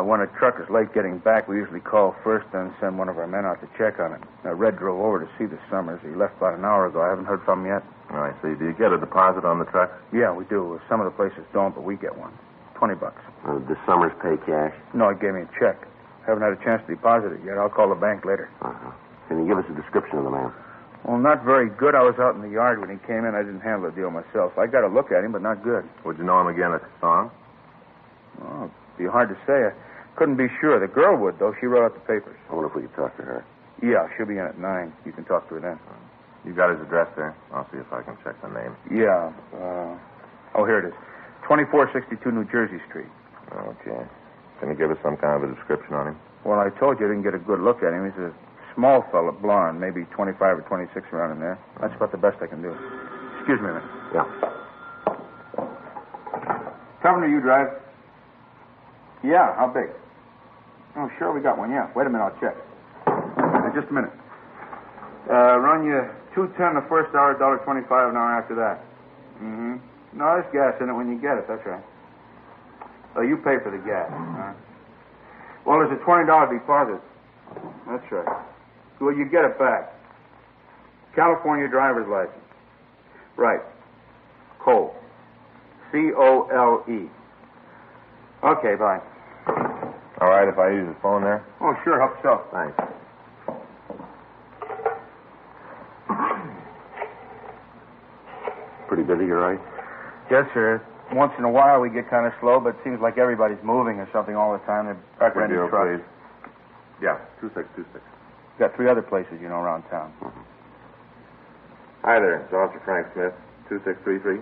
When a truck is late getting back, we usually call first, then send one of our men out to check on it. Red drove over to see the Summers. He left about an hour ago. I haven't heard from him yet. Oh, I see. Do you get a deposit on the truck? Yeah, we do. Some of the places don't, but we get one. $20. Does Summers pay cash? No, he gave me a check. Haven't had a chance to deposit it yet. I'll call the bank later. Can you give us a description of the man? Well, not very good. I was out in the yard when he came in. I didn't handle the deal myself. I got a look at him, but not good. Would you know him again if you saw him? Oh, it'd be hard to say. I couldn't be sure. The girl would, though. She wrote out the papers. I wonder if we could talk to her. Yeah, she'll be in at 9. You can talk to her then. You got his address there? I'll see if I can check the name. Yeah. Here it is. 2462 New Jersey Street. Okay. Can you give us some kind of a description on him? Well, I told you I didn't get a good look at him. He's a small fella, blonde, maybe 25 or 26 around in there. That's about the best I can do. Excuse me a minute. Yeah. Coventry U-Drive. Yeah, how big? Oh, sure, we got one, yeah. Wait a minute, I'll check. Just a minute. Run you $2.10 the first hour, $1.25 an hour after that. Mm-hmm. No, there's gas in it when you get it, that's right. Oh, you pay for the gas. Well, there's a $20 deposit. That's right. Well, you get it back. California driver's license. Right. Cole. C-O-L-E. Okay, bye. All right, if I use the phone there? Oh, sure, help yourself. Thanks. Pretty busy, you right? Yes, sir. Once in a while we get kind of slow, but it seems like everybody's moving or something all the time. They're renting trucks. Please. Yeah, 2626. Got 3 other places, you know, around town. Mm-hmm. Hi there, it's Officer Frank Smith, 2633.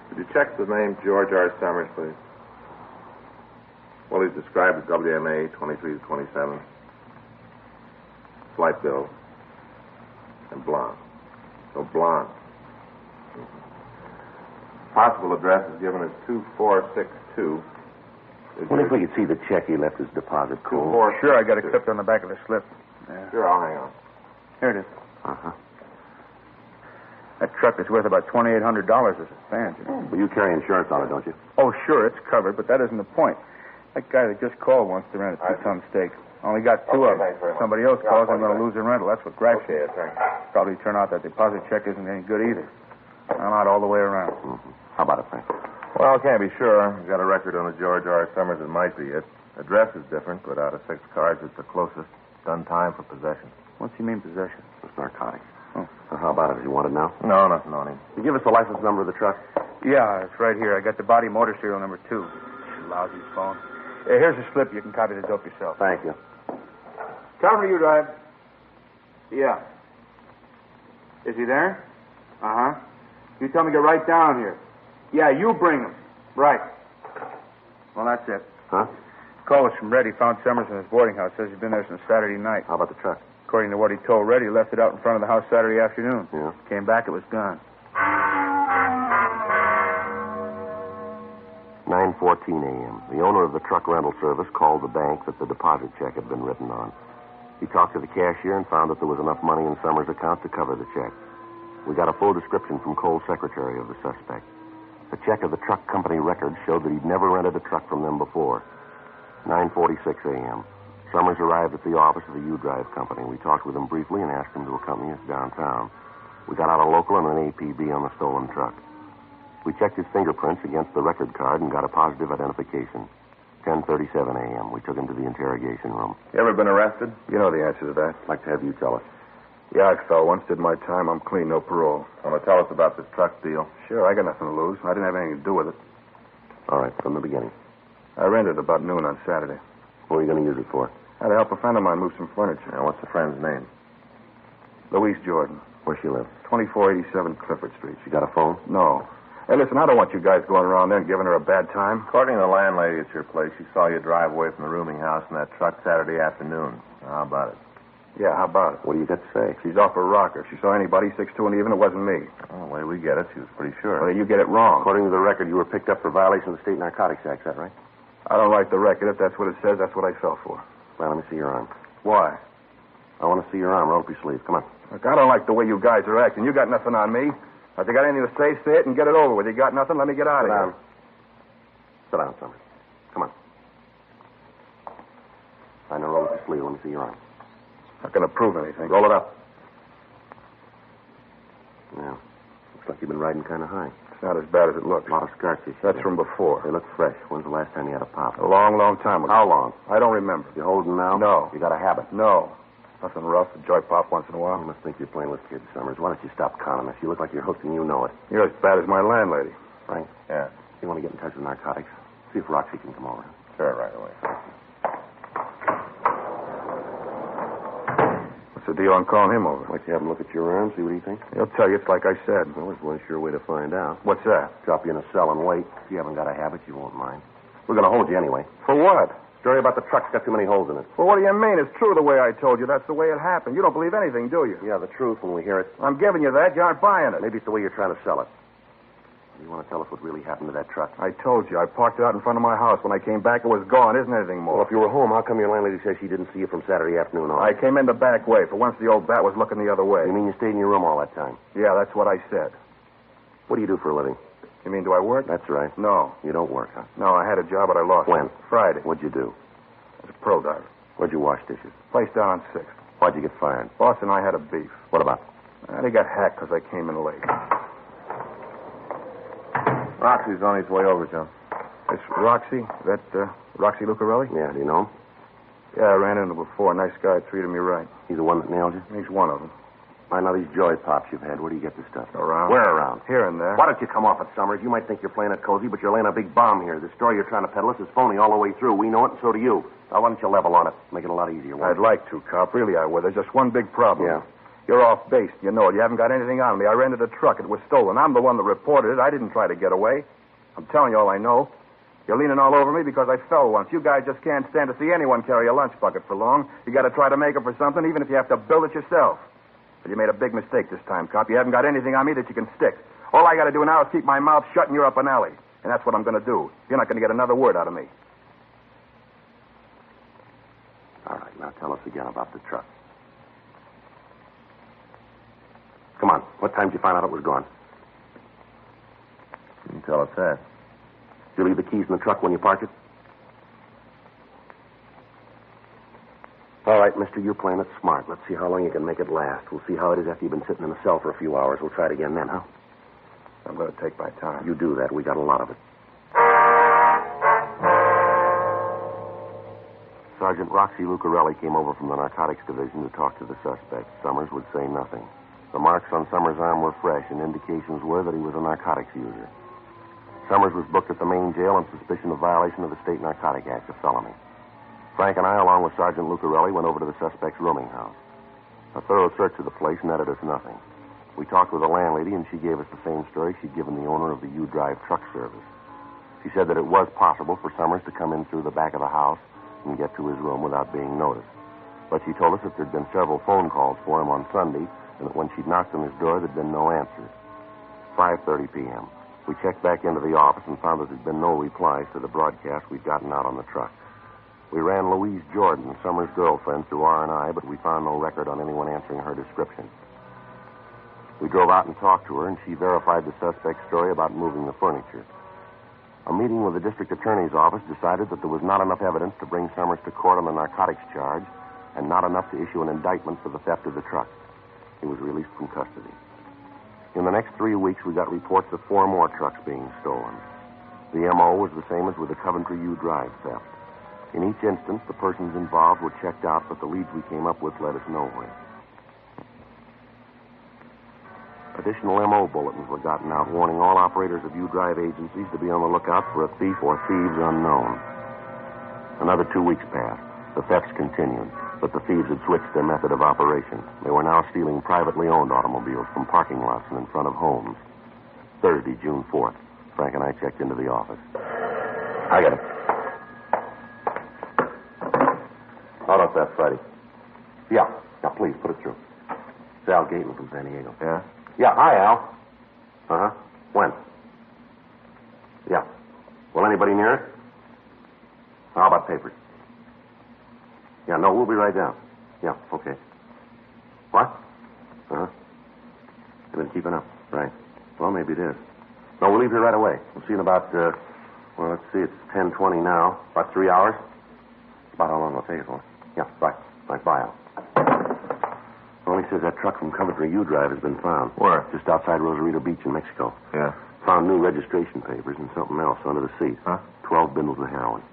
Would you check the name George R. Summers, please? Well, he's described as WMA 23 to 27. Slight build. And blonde. So blonde. Possible address is given as 2462. What if we could see the check he left as deposit, Cole? Sure, I got it clipped on the back of the slip. Yeah. Sure, I'll hang on. Here it is. Uh-huh. That truck is worth about $2,800 as it stands, you know. Well, you carry insurance on it, don't you? Oh, sure, it's covered, but that isn't the point. That guy that just called wants to rent a 2-ton stake. Only got 2 of them. If somebody else calls, I'm going to lose the rental. That's what gripes me. Probably turn out that deposit check isn't any good either. I'm out all the way around. Mm-hmm. How about it, Frank? Well, I can't be sure. We've got a record on the George R. Summers. It might be it. Address is different, but out of 6 cards, it's the closest. Done time for possession. What's he mean, possession? It's narcotics. Oh. So how about it? You want it now? No, nothing on him. You give us the license number of the truck? Yeah, it's right here. I got the body motor serial number 2. Lousy phone. Here's a slip. You can copy the dope yourself. Thank you. Coventry U-Drive. Yeah. Is he there? Uh-huh. You tell me to get right down here. Yeah, you bring him. Right. Well, that's it. Huh? Call was from Red. He found Summers in his boarding house. Says he's been there since Saturday night. How about the truck? According to what he told Red, he left it out in front of the house Saturday afternoon. Yeah. Came back, it was gone. 9:14 a.m. The owner of the truck rental service called the bank that the deposit check had been written on. He talked to the cashier and found that there was enough money in Summers' account to cover the check. We got a full description from Cole's secretary of the suspect. A check of the truck company records showed that he'd never rented a truck from them before. 9:46 a.m. Summers arrived at the office of the U-Drive company. We talked with him briefly and asked him to accompany us downtown. We got out a local and an APB on the stolen truck. We checked his fingerprints against the record card and got a positive identification. 10:37 a.m. We took him to the interrogation room. You ever been arrested? You know the answer to that. I'd like to have you tell us. Yeah, I fell once, did my time. I'm clean, no parole. Want to tell us about this truck deal? Sure, I got nothing to lose. I didn't have anything to do with it. All right, from the beginning. I rented it about noon on Saturday. What are you going to use it for? I had to help a friend of mine move some furniture. Now, what's the friend's name? Louise Jordan. Where she live? 2487 Clifford Street. She got a phone? No. Hey, listen, I don't want you guys going around there and giving her a bad time. According to the landlady at your place, she saw you drive away from the rooming house in that truck Saturday afternoon. How about it? Yeah, how about it? What do you got to say? She's off her rocker. If she saw anybody 6'2" and even, it wasn't me. Oh, the way we get it, she was pretty sure. Well, you get it wrong. According to the record, you were picked up for violation of the State Narcotics Act, is that right? I don't write the record. If that's what it says, that's what I fell for. Well, let me see your arm. Why? I want to see your arm. Roll up your sleeve. Come on. Look, I don't like the way you guys are acting. You got nothing on me. If you got anything to say it and get it over with. You got nothing, let me get out of here. Sit down, Summers. Come on. I know, roll up your sleeve. Let me see your arm. Not going to prove anything. Roll it up. Yeah. Looks like you've been riding kind of high. It's not as bad as it looks. A lot of scar tissue. That's from before. They look fresh. When's the last time you had a pop? A long, long time ago. How long? I don't remember. You holding now? No. You got a habit? No. Nothing rough. A joy pop once in a while. You must think you're playing with kids, Summers. Why don't you stop conning us? You look like you're hooked and you know it. You're as bad as my landlady. Frank? Yeah. You want to get in touch with narcotics? See if Roxy can come over. Sure, right away. What's the deal on calling him over? Why don't you have him look at your arm, see what he thinks? He'll tell you it's like I said. Well, there's one sure way to find out. What's that? Drop you in a cell and wait. If you haven't got a habit, you won't mind. We're going to hold you anyway. For what? Story about the truck's got too many holes in it. Well, what do you mean? It's true the way I told you. That's the way it happened. You don't believe anything, do you? Yeah, the truth when we hear it. I'm giving you that. You aren't buying it. Maybe it's the way you're trying to sell it. You want to tell us what really happened to that truck? I told you. I parked it out in front of my house. When I came back, it was gone. Isn't anything more. Well, if you were home, how come your landlady says she didn't see you from Saturday afternoon on? I came in the back way. For once, the old bat was looking the other way. You mean you stayed in your room all that time? Yeah, that's what I said. What do you do for a living? You mean, do I work? That's right. No. You don't work, huh? No, I had a job, but I lost When? it. Friday. What'd you do? I was a pro diver. Where'd you wash dishes? Place down on 6th. Why'd you get fired? Boss and I had a beef. What about? He got hacked because I came in late. Roxy's on his way over, Joe. It's Roxy? That, Roxy Lucarelli? Yeah, do you know him? Yeah, I ran into him before. Nice guy, treated me right. He's the one that nailed you? He's one of them. I know these joy pops you've had. Where do you get this stuff? Around. Where around? Here and there. Why don't you come off it, Summers? You might think you're playing it cozy, but you're laying a big bomb here. The story you're trying to peddle us is phony all the way through. We know it, and so do you. Now, why don't you level on it? Make it a lot easier. I'd like to, Cop. Really, I would. There's just one big problem. Yeah. You're off base. You know it. You haven't got anything on me. I rented a truck. It was stolen. I'm the one that reported it. I didn't try to get away. I'm telling you all I know. You're leaning all over me because I fell once. You guys just can't stand to see anyone carry a lunch bucket for long. You got to try to make up for something, even if you have to build it yourself. But you made a big mistake this time, Cop. You haven't got anything on me that you can stick. All I got to do now is keep my mouth shut and you're up an alley. And that's what I'm going to do. You're not going to get another word out of me. All right, now tell us again about the truck. Come on. What time did you find out it was gone? You can tell us that. Did you leave the keys in the truck when you parked it? All right, mister, you're playing it smart. Let's see how long you can make it last. We'll see how it is after you've been sitting in the cell for a few hours. We'll try it again then, huh? I'm going to take my time. You do that. We got a lot of it. Sergeant Roxy Lucarelli came over from the narcotics division to talk to the suspect. Summers would say nothing. The marks on Summers' arm were fresh, and indications were that he was a narcotics user. Summers was booked at the main jail on suspicion of violation of the State Narcotic Act, a felony. Frank and I, along with Sergeant Lucarelli, went over to the suspect's rooming house. A thorough search of the place netted us nothing. We talked with the landlady, and she gave us the same story she'd given the owner of the U-Drive truck service. She said that it was possible for Summers to come in through the back of the house and get to his room without being noticed. But she told us that there'd been several phone calls for him on Sunday, and that when she'd knocked on his door, there'd been no answers. 5:30 p.m. We checked back into the office and found that there'd been no replies to the broadcast we'd gotten out on the truck. We ran Louise Jordan, Summers' girlfriend, through R&I, but we found no record on anyone answering her description. We drove out and talked to her, and she verified the suspect's story about moving the furniture. A meeting with the district attorney's office decided that there was not enough evidence to bring Summers to court on the narcotics charge and not enough to issue an indictment for the theft of the truck. He was released from custody. In the next 3 weeks, we got reports of 4 more trucks being stolen. The M.O. was the same as with the Coventry U Drive theft. In each instance, the persons involved were checked out, but the leads we came up with led us nowhere. Additional M.O. bulletins were gotten out warning all operators of U-Drive agencies to be on the lookout for a thief or thieves unknown. Another 2 weeks passed. The thefts continued, but the thieves had switched their method of operation. They were now stealing privately owned automobiles from parking lots and in front of homes. Thursday, June 4th, Frank and I checked into the office. I got it. Hold up that, Friday. Yeah, please, put it through. It's Al Gaten from San Diego. Yeah? Yeah, hi, Al. Uh-huh. When? Yeah. Will anybody near it? How about papers? Yeah, no, we'll be right down. Yeah, okay. What? Uh-huh. You've been keeping up. Right. Well, maybe it is. No, we'll leave here right away. We'll see you in about, let's see, it's 10:20 now. About 3 hours? About how long it'll take us for. Yeah, bye. Bye, Al. Well, he says that truck from Coventry U Drive has been found. Where? Just outside Rosarito Beach in Mexico. Yeah. Found new registration papers and something else under the seat. Huh? 12 bundles of heroin.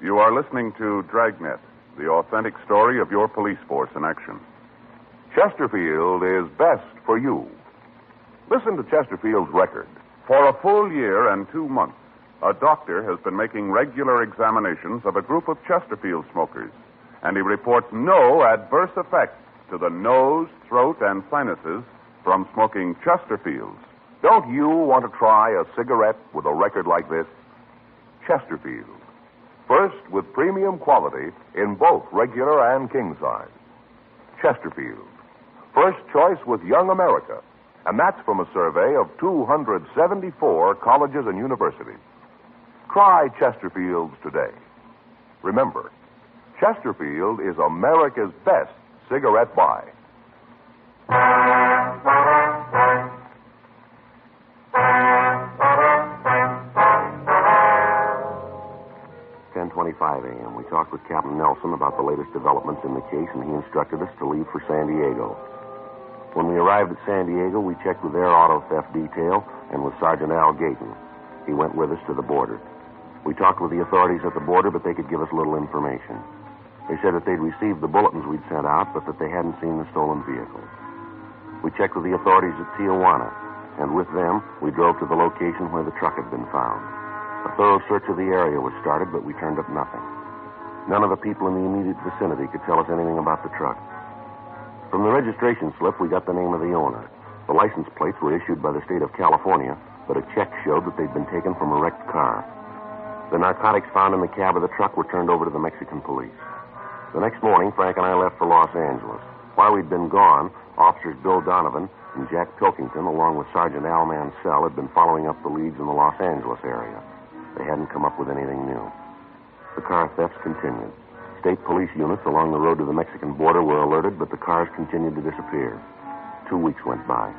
You are listening to Dragnet, the authentic story of your police force in action. Chesterfield is best for you. Listen to Chesterfield's record. For a full year and 2 months, a doctor has been making regular examinations of a group of Chesterfield smokers, and he reports no adverse effects to the nose, throat, and sinuses from smoking Chesterfields. Don't you want to try a cigarette with a record like this? Chesterfield. First with premium quality in both regular and king size. Chesterfield. First choice with Young America. And that's from a survey of 274 colleges and universities. Try Chesterfields today. Remember, Chesterfield is America's best cigarette buy. 10:25 a.m. We talked with Captain Nelson about the latest developments in the case, and he instructed us to leave for San Diego. When we arrived at San Diego, we checked with their auto theft detail and with Sergeant Al Gaten. He went with us to the border. We talked with the authorities at the border, but they could give us little information. They said that they'd received the bulletins we'd sent out, but that they hadn't seen the stolen vehicle. We checked with the authorities at Tijuana, and with them, we drove to the location where the truck had been found. A thorough search of the area was started, but we turned up nothing. None of the people in the immediate vicinity could tell us anything about the truck. From the registration slip, we got the name of the owner. The license plates were issued by the state of California, but a check showed that they'd been taken from a wrecked car. The narcotics found in the cab of the truck were turned over to the Mexican police. The next morning, Frank and I left for Los Angeles. While we'd been gone, officers Bill Donovan and Jack Pilkington, along with Sergeant Al Mansell, had been following up the leads in the Los Angeles area. They hadn't come up with anything new. The car thefts continued. State police units along the road to the Mexican border were alerted, but the cars continued to disappear. 2 weeks went by.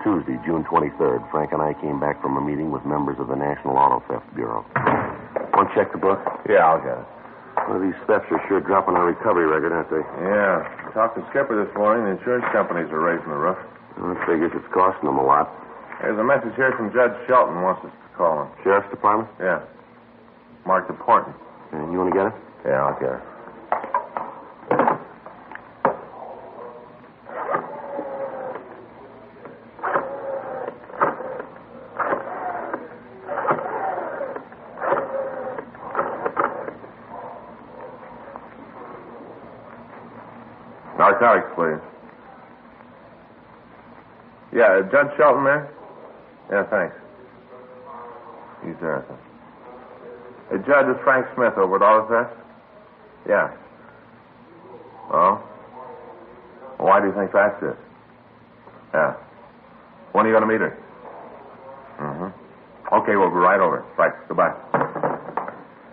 Tuesday, June 23rd, Frank and I came back from a meeting with members of the National Auto Theft Bureau. Want to check the book? Yeah, I'll get it. Well, these thefts are sure dropping our recovery record, aren't they? Yeah. Talked to Skipper this morning. The insurance companies are raising the roof. Well, it figures it's costing them a lot. There's a message here from Judge Shelton. Wants us to call him. Sheriff's Department? Yeah. Marked important. And you want to get it? Yeah, I'll get it. Narcotics, please. Yeah, Judge Shelton there? Yeah, thanks. He's there, I think. Hey, Judge, it's Frank Smith over at Auto Theft? Yeah. Oh? Well, why do you think that's it? Yeah. When are you going to meet her? Mm-hmm. Okay, we'll go right over. Right. Goodbye.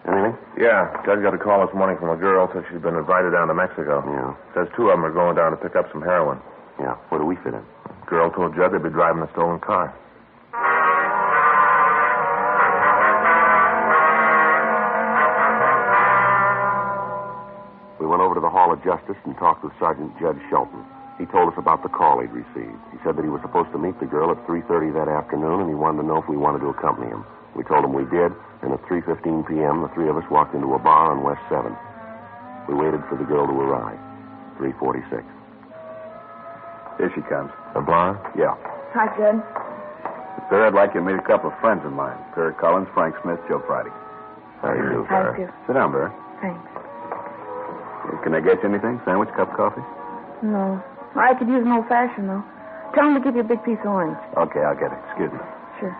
Anything? Yeah, Judge got a call this morning from a girl. Said she's been invited down to Mexico. Yeah. Says 2 of them are going down to pick up some heroin. Yeah. Where do we fit in? Girl told Judge they'd be driving a stolen car. We went over to the Hall of Justice and talked with Sergeant Judge Shelton. He told us about the call he'd received. He said that he was supposed to meet the girl at 3:30 that afternoon, and he wanted to know if we wanted to accompany him. We told him we did, and at 3:15 p.m., the 3 of us walked into a bar on West 7th. We waited for the girl to arrive. 3:46. Here she comes. The blonde? Yeah. Hi, Jed. Sir, I'd like you to meet a couple of friends of mine. Perry Collins, Frank Smith, Joe Friday. How do you do, How Barry? do you? Sit down, Barry. Thanks. Can I get you anything? Sandwich, cup of coffee? No. I could use an old-fashioned, though. Tell him to give you a big piece of orange. Okay, I'll get it. Excuse me. Sure.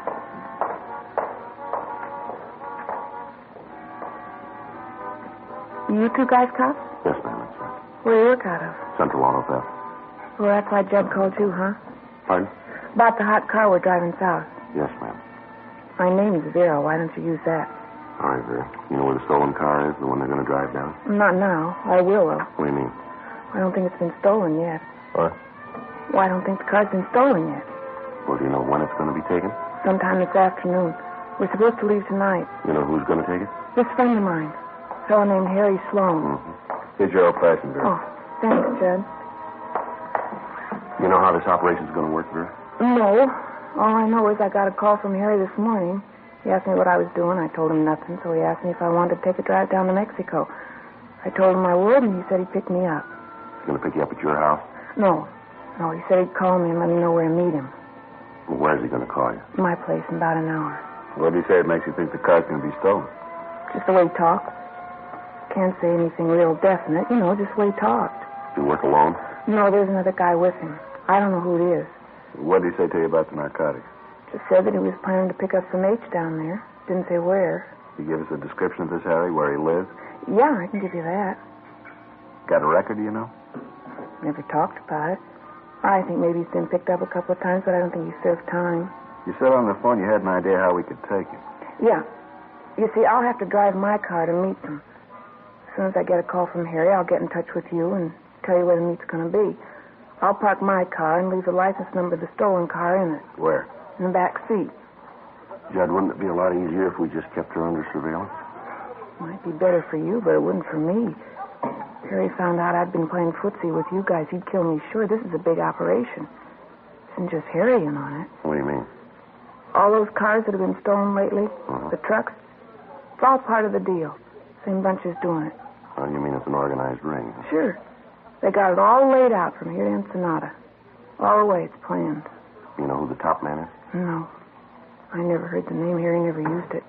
You 2 guys cops? Yes, ma'am, that's right. Where do you work out of? Central Auto Theft. Well, that's why Jed called you, huh? Pardon? About the hot car we're driving south. Yes, ma'am. My name's Vera. Why don't you use that? All right, Vera. You know where the stolen car is, the one they're going to drive down? Not now. I will, though. What do you mean? I don't think it's been stolen yet. What? Well, I don't think the car's been stolen yet. Well, do you know when it's going to be taken? Sometime this afternoon. We're supposed to leave tonight. You know who's going to take it? This friend of mine. A fellow named Harry Sloan. Here's your old-fashioned, Vera. Oh, thanks, Jed. You know how this operation's going to work, Vera? No. All I know is I got a call from Harry this morning. He asked me what I was doing. I told him nothing, so he asked me if I wanted to take a drive down to Mexico. I told him I would, and he said he'd pick me up. He's going to pick you up at your house? No. No, he said he'd call me and let me know where to meet him. Well, where's he going to call you? My place in about an hour. What did he say it makes you think the car's going to be stolen? Just the way he talked. Can't say anything real definite, just the way he talked. Do you work alone? No, there's another guy with him. I don't know who it is. What did he say to you about the narcotics? Just said that he was planning to pick up some H down there. Didn't say where. He give us a description of this Harry, where he lives? Yeah, I can give you that. Got a record, do you know? Never talked about it. I think maybe he's been picked up a couple of times, but I don't think he served time. You said on the phone you had an idea how we could take him. Yeah. You see, I'll have to drive my car to meet them. As soon as I get a call from Harry, I'll get in touch with you and tell you where the meet's going to be. I'll park my car and leave the license number of the stolen car in it. Where? In the back seat. Judd, wouldn't it be a lot easier if we just kept her under surveillance? Might be better for you, but it wouldn't for me. Harry found out I'd been playing footsie with you guys. He'd kill me sure. This is a big operation. Isn't just Harry in on it. What do you mean? All those cars that have been stolen lately, the trucks, it's all part of the deal. Same bunch is doing it. Oh, you mean it's an organized ring? Huh? Sure. They got it all laid out from here to Ensenada. All the way it's planned. You know who the top man is? No. I never heard the name. Harry never used it.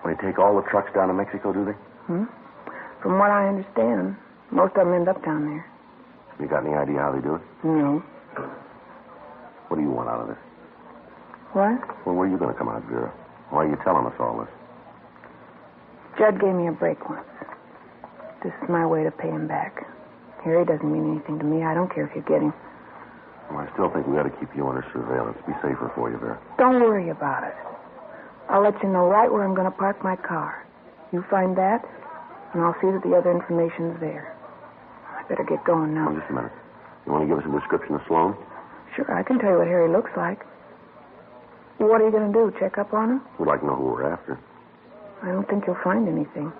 Well, they take all the trucks down to Mexico, do they? From what I understand, most of them end up down there. You got any idea how they do it? No. What do you want out of this? What? Well, where are you going to come out, Vera? Why are you telling us all this? Judd gave me a break once. This is my way to pay him back. Harry doesn't mean anything to me. I don't care if you get him. Well, I still think we got to keep you under surveillance. Be safer for you, Vera. Don't worry about it. I'll let you know right where I'm going to park my car. You find that, and I'll see that the other information's there. I better get going now. Just a minute. You want to give us a description of Sloan? Sure, I can tell you what Harry looks like. What are you going to do, check up on him? We'd like to know who we're after. I don't think you'll find anything.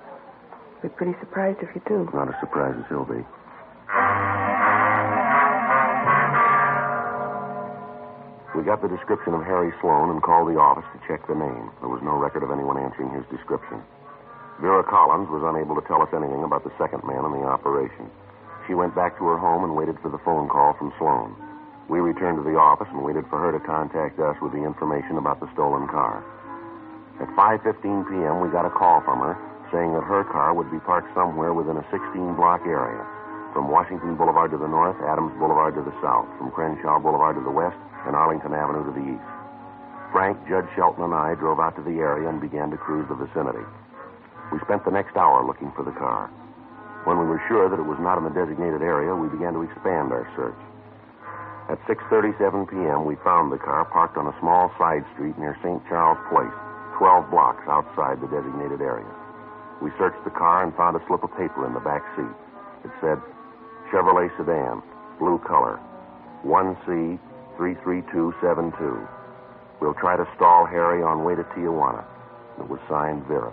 Be pretty surprised if you do. Not as surprised as he'll be. We got the description of Harry Sloan and called the office to check the name. There was no record of anyone answering his description. Vera Collins was unable to tell us anything about the second man in the operation. She went back to her home and waited for the phone call from Sloan. We returned to the office and waited for her to contact us with the information about the stolen car. At 5:15 p.m., we got a call from her saying that her car would be parked somewhere within a 16-block area. From Washington Boulevard to the north, Adams Boulevard to the south, from Crenshaw Boulevard to the west, and Arlington Avenue to the east. Frank, Judge Shelton, and I drove out to the area and began to cruise the vicinity. We spent the next hour looking for the car. When we were sure that it was not in the designated area, we began to expand our search. At 6:37 p.m., we found the car parked on a small side street near St. Charles Place, 12 blocks outside the designated area. We searched the car and found a slip of paper in the back seat. It said, Chevrolet sedan, blue color, 1C 33272. We'll try to stall Harry on way to Tijuana. It was signed Vera.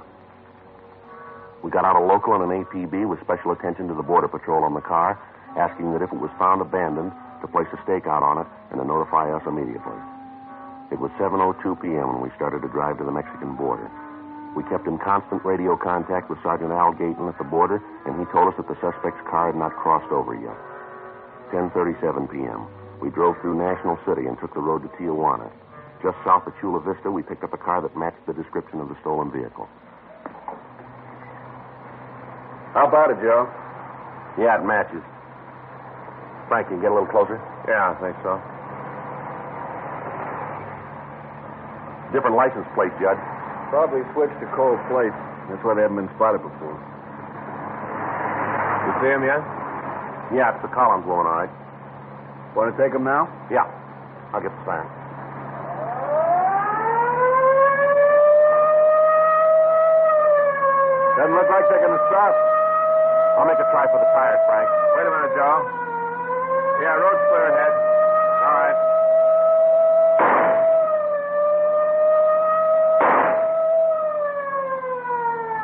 We got out a local and an APB with special attention to the Border Patrol on the car, asking that if it was found abandoned, to place a stakeout on it and to notify us immediately. It was 7:02 p.m. when we started to drive to the Mexican border. We kept in constant radio contact with Sergeant Al Gayton at the border, and he told us that the suspect's car had not crossed over yet. 10:37 p.m. We drove through National City and took the road to Tijuana. Just south of Chula Vista, we picked up a car that matched the description of the stolen vehicle. How about it, Joe? Yeah, it matches. Frank, can you get a little closer? Yeah, I think so. Different license plate, Judge. Probably switched to cold plates. That's why they haven't been spotted before. You see him yet? Yeah, it's the columns blowing all right. Want to take him now? Yeah. I'll get the siren. Doesn't look like they're going to stop. I'll make a try for the tires, Frank. Wait a minute, Joe. Yeah, road's clear ahead. All right.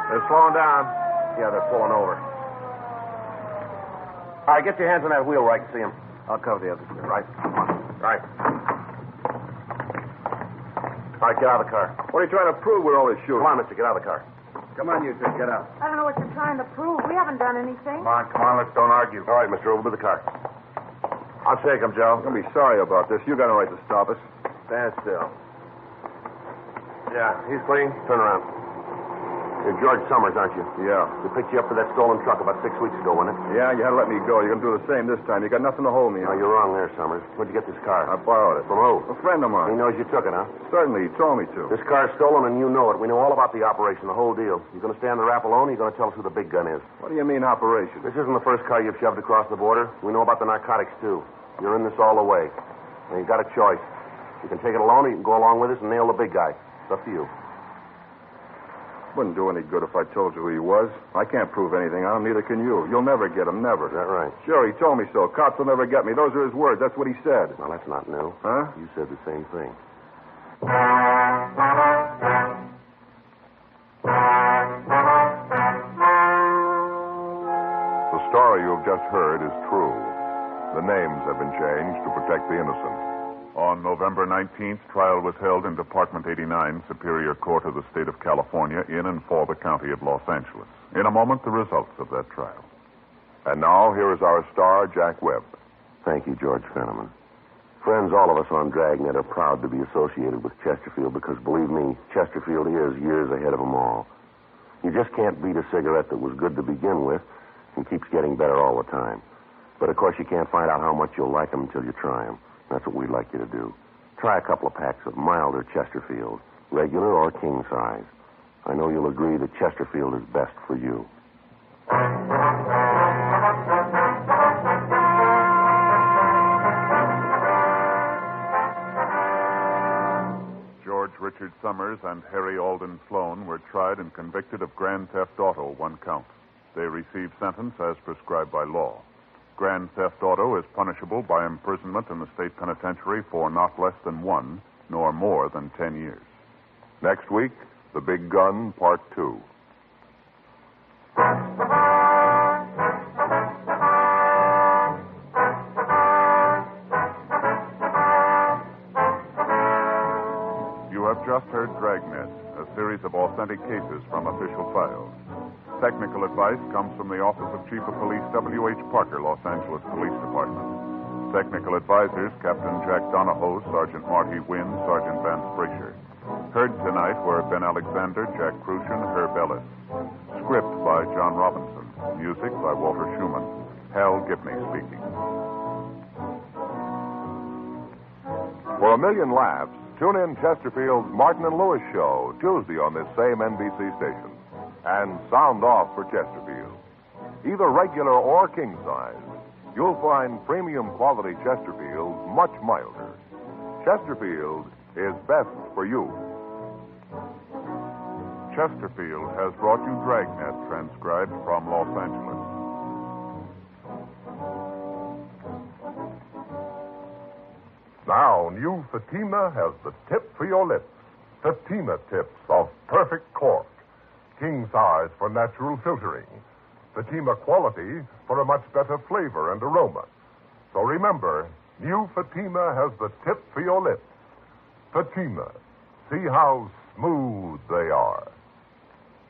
They're slowing down. Yeah, they're pulling over. All right, get your hands on that wheel where I can see them. I'll cover the other two. Right. Right. All right, get out of the car. What are you trying to prove with all this shooting? Come on, mister, get out of the car. Come on, you two, get out. I don't know what you're trying to prove. We haven't done anything. Come on, let's don't argue. All right, mister, over to the car. I'll shake him, Joe. You're going to be sorry about this. You got no right to stop us. Stand still. Yeah, he's clean. Turn around. You're George Summers, aren't you? Yeah. We picked you up for that stolen truck about 6 weeks ago, wasn't it? Yeah, you had to let me go. You're going to do the same this time. You got nothing to hold me No, on. you're wrong there, Summers. Where'd you get this car? I borrowed it. From who? A friend of He mine. knows you took it, huh? Certainly, he told me to. This car's stolen, and you know it. We know all about the operation, the whole deal. You going to stay on the rap alone, or you going to tell us who the big gun is? What do you mean, operation? This isn't the first car you've shoved across the border. We know about the narcotics, too. You're in this all the way. And you've got a choice. You can take it alone, or you can go along with us and nail the big guy. It's up to you. Wouldn't do any good if I told you who he was. I can't prove anything on him, neither can you. You'll never get him, never. Is that right? Sure, he told me so. Cops will never get me. Those are his words. That's what he said. Well, that's not new. Huh? You said the same thing. The story you've just heard is true. The names have been changed to protect the innocent. On November 19th, trial was held in Department 89, Superior Court of the State of California, in and for the County of Los Angeles. In a moment, the results of that trial. And now, here is our star, Jack Webb. Thank you, George Fenneman. Friends, all of us on Dragnet are proud to be associated with Chesterfield because, believe me, Chesterfield is years ahead of them all. You just can't beat a cigarette that was good to begin with and keeps getting better all the time. But, of course, you can't find out how much you'll like them until you try them. That's what we'd like you to do. Try a couple of packs of milder Chesterfield, regular or king size. I know you'll agree that Chesterfield is best for you. George Richard Summers and Harry Alden Sloan were tried and convicted of grand theft auto, 1 count. They received sentence as prescribed by law. Grand theft auto is punishable by imprisonment in the state penitentiary for not less than 1, nor more than 10 years. Next week, The Big Gun, Part 2. You have just heard Dragnet, a series of authentic cases from official files. Technical advice comes from the Office of Chief of Police W.H. Parker, Los Angeles Police Department. Technical advisors, Captain Jack Donahoe, Sergeant Marty Wynn, Sergeant Vance Brasher. Heard tonight were Ben Alexander, Jack Crucian, Herb Ellis. Script by John Robinson. Music by Walter Schumann. Hal Gibney speaking. For a million laughs, tune in Chesterfield's Martin and Lewis show, Tuesday on this same NBC station. And sound off for Chesterfield. Either regular or king size, you'll find premium quality Chesterfield much milder. Chesterfield is best for you. Chesterfield has brought you Dragnet, transcribed from Los Angeles. Now, new Fatima has the tip for your lips. Fatima tips of perfect cork. King size for natural filtering. Fatima quality for a much better flavor and aroma. So remember, new Fatima has the tip for your lips. Fatima. See how smooth they are.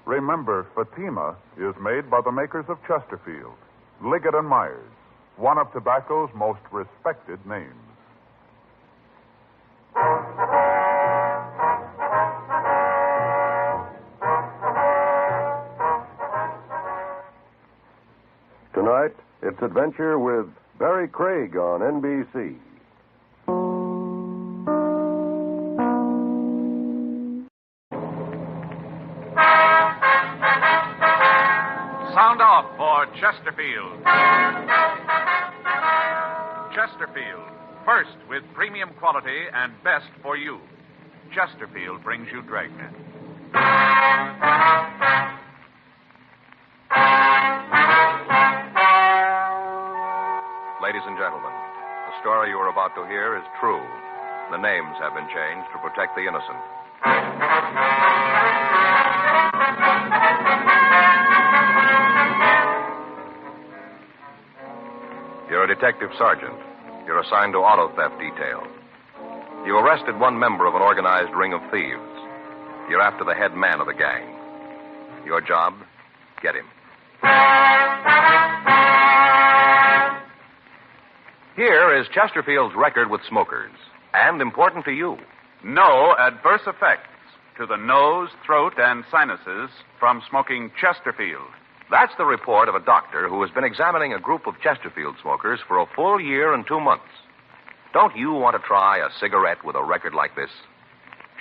Remember, Fatima is made by the makers of Chesterfield, Liggett and Myers, one of tobacco's most respected names. Tonight, it's adventure with Barry Craig on NBC. Sound off for Chesterfield. Chesterfield, first with premium quality and best for you. Chesterfield brings you Dragnet. Ladies and gentlemen, the story you are about to hear is true. The names have been changed to protect the innocent. You're a detective sergeant. You're assigned to auto theft detail. You arrested one member of an organized ring of thieves. You're after the head man of the gang. Your job, get him. Here is Chesterfield's record with smokers, and important to you. No adverse effects to the nose, throat, and sinuses from smoking Chesterfield. That's the report of a doctor who has been examining a group of Chesterfield smokers for a full year and 2 months. Don't you want to try a cigarette with a record like this?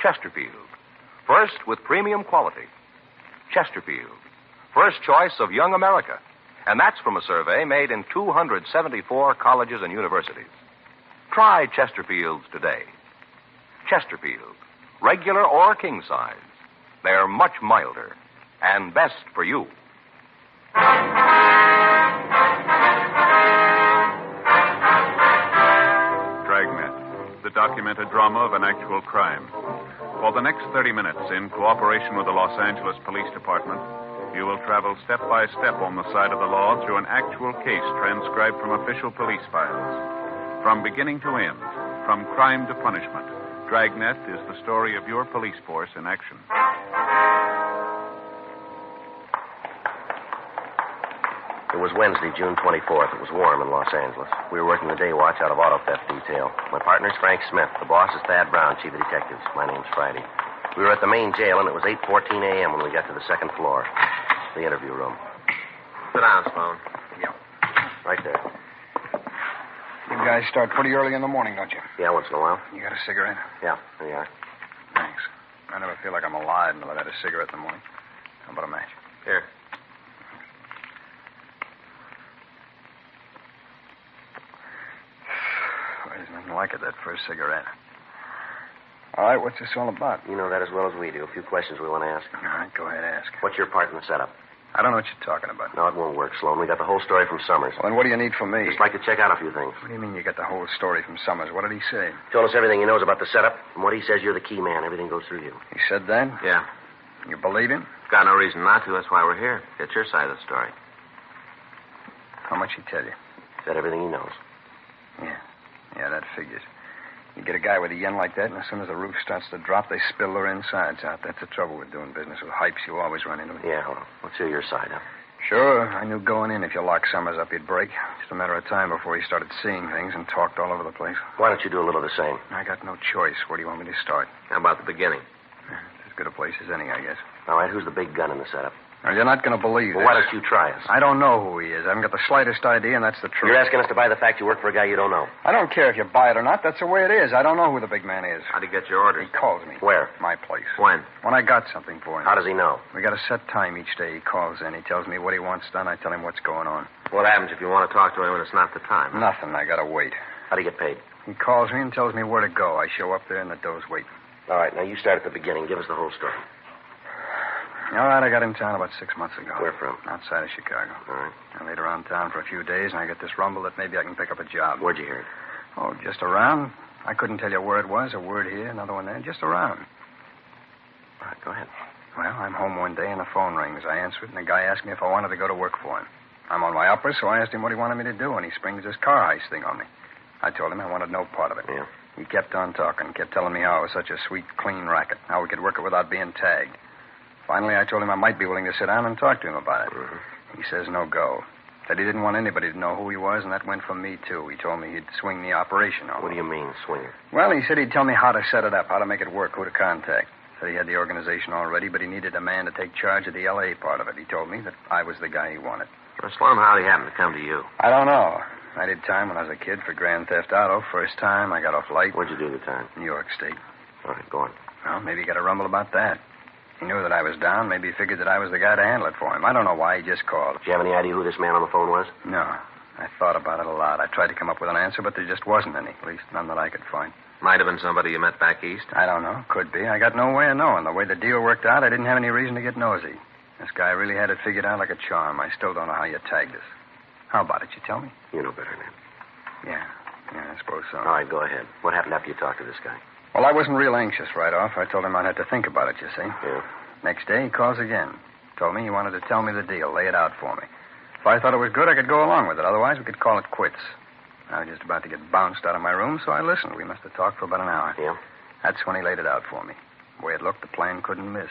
Chesterfield. First with premium quality. Chesterfield. First choice of young America. And that's from a survey made in 274 colleges and universities. Try Chesterfields today. Chesterfield. Regular or king size. They're much milder and best for you. Dragnet, the documented drama of an actual crime. For the next 30 minutes, in cooperation with the Los Angeles Police Department, you will travel step by step on the side of the law through an actual case transcribed from official police files. From beginning to end, from crime to punishment, Dragnet is the story of your police force in action. It was Wednesday, June 24th. It was warm in Los Angeles. We were working the day watch out of auto theft detail. My partner's Frank Smith. The boss is Thad Brown, chief of detectives. My name's Friday. We were at the main jail, and it was 8:14 a.m. when we got to the second floor, the interview room. Sit down, Sloan. Yeah. Right there. You guys start pretty early in the morning, don't you? Yeah, once in a while. You got a cigarette? Yeah, there you are. Thanks. I never feel like I'm alive until I've had a cigarette in the morning. How about a match? Here. There's nothing like it, that first cigarette. All right, what's this all about? You know that as well as we do. A few questions we want to ask. All right, go ahead, ask. What's your part in the setup? I don't know what you're talking about. No, it won't work, Sloan. We got the whole story from Summers. Well, then what do you need from me? Just like to check out a few things. What do you mean you got the whole story from Summers? What did he say? Told us everything he knows about the setup. From what he says, you're the key man. Everything goes through you. He said that? Yeah. You believe him? Got no reason not to. That's why we're here. Get your side of the story. How much he tell you? Said everything he knows. Yeah, that figures. You get a guy with a yen like that, and as soon as the roof starts to drop, they spill their insides out. That's the trouble with doing business with hypes. You always run into it. Yeah, well, let's hear your side, huh? Sure. I knew going in if you locked Summers up, he'd break. Just a matter of time before he started seeing things and talked all over the place. Why don't you do a little of the same? I got no choice. Where do you want me to start? How about the beginning? It's as good a place as any, I guess. All right, who's the big gun in the setup? Now, you're not going to believe Well, this. why don't you try us? I don't know who he is. I haven't got the slightest idea, and that's the truth. You're asking us to buy the fact you work for a guy you don't know. I don't care if you buy it or not. That's the way it is. I don't know who the big man is. How'd he get your orders? He calls me. Where? My place. When? When I got something for him. How does he know? We got a set time each day. He calls in. He tells me what he wants done. I tell him what's going on. What happens if you want to talk to him when it's not the time? Nothing. I got to wait. How do you get paid? He calls me and tells me where to go. I show up there, and the doe's waiting. All right, now you start at the beginning. Give us the whole story. All right, I got in town about 6 months ago. Where from? Outside of Chicago. All right. I laid around town for a few days, and I get this rumble that maybe I can pick up a job. Where'd you hear it? Oh, just around. I couldn't tell you where it was, a word here, another one there, just around. All right, go ahead. Well, I'm home one day, and the phone rings. I answer it, and the guy asked me if I wanted to go to work for him. I'm on my uppers, so I asked him what he wanted me to do, and he springs this car heist thing on me. I told him I wanted no part of it. Yeah. He kept on talking, kept telling me how it was such a sweet, clean racket, how we could work it without being tagged. Finally, I told him I might be willing to sit down and talk to him about it. Mm-hmm. He says no go. Said he didn't want anybody to know who he was, and that went for me, too. He told me he'd swing the operation on. What do you mean, swing it? Well, he said he'd tell me how to set it up, how to make it work, who to contact. Said he had the organization already, but he needed a man to take charge of the L.A. part of it. He told me that I was the guy he wanted. Well, Slum, how'd he happen to come to you? I don't know. I did time when I was a kid for grand theft auto. First time, I got off light. Where'd you do the time? New York State. All right, go on. Well, maybe he got a rumble about that. He knew that I was down. Maybe he figured that I was the guy to handle it for him. I don't know why. He just called. Do you have any idea who this man on the phone was? No. I thought about it a lot. I tried to come up with an answer, but there just wasn't any. At least none that I could find. Might have been somebody you met back east. I don't know. Could be. I got no way of knowing. The way the deal worked out, I didn't have any reason to get nosy. This guy really had it figured out like a charm. I still don't know how you tagged us. How about it? You tell me? You know better than that. Yeah, I suppose so. All right, go ahead. What happened after you talked to this guy? Well, I wasn't real anxious right off. I told him I'd have to think about it, you see. Yeah. Next day, he calls again. Told me he wanted to tell me the deal, lay it out for me. If I thought it was good, I could go along with it. Otherwise, we could call it quits. I was just about to get bounced out of my room, so I listened. We must have talked for about an hour. Yeah? That's when he laid it out for me. The way it looked, the plan couldn't miss.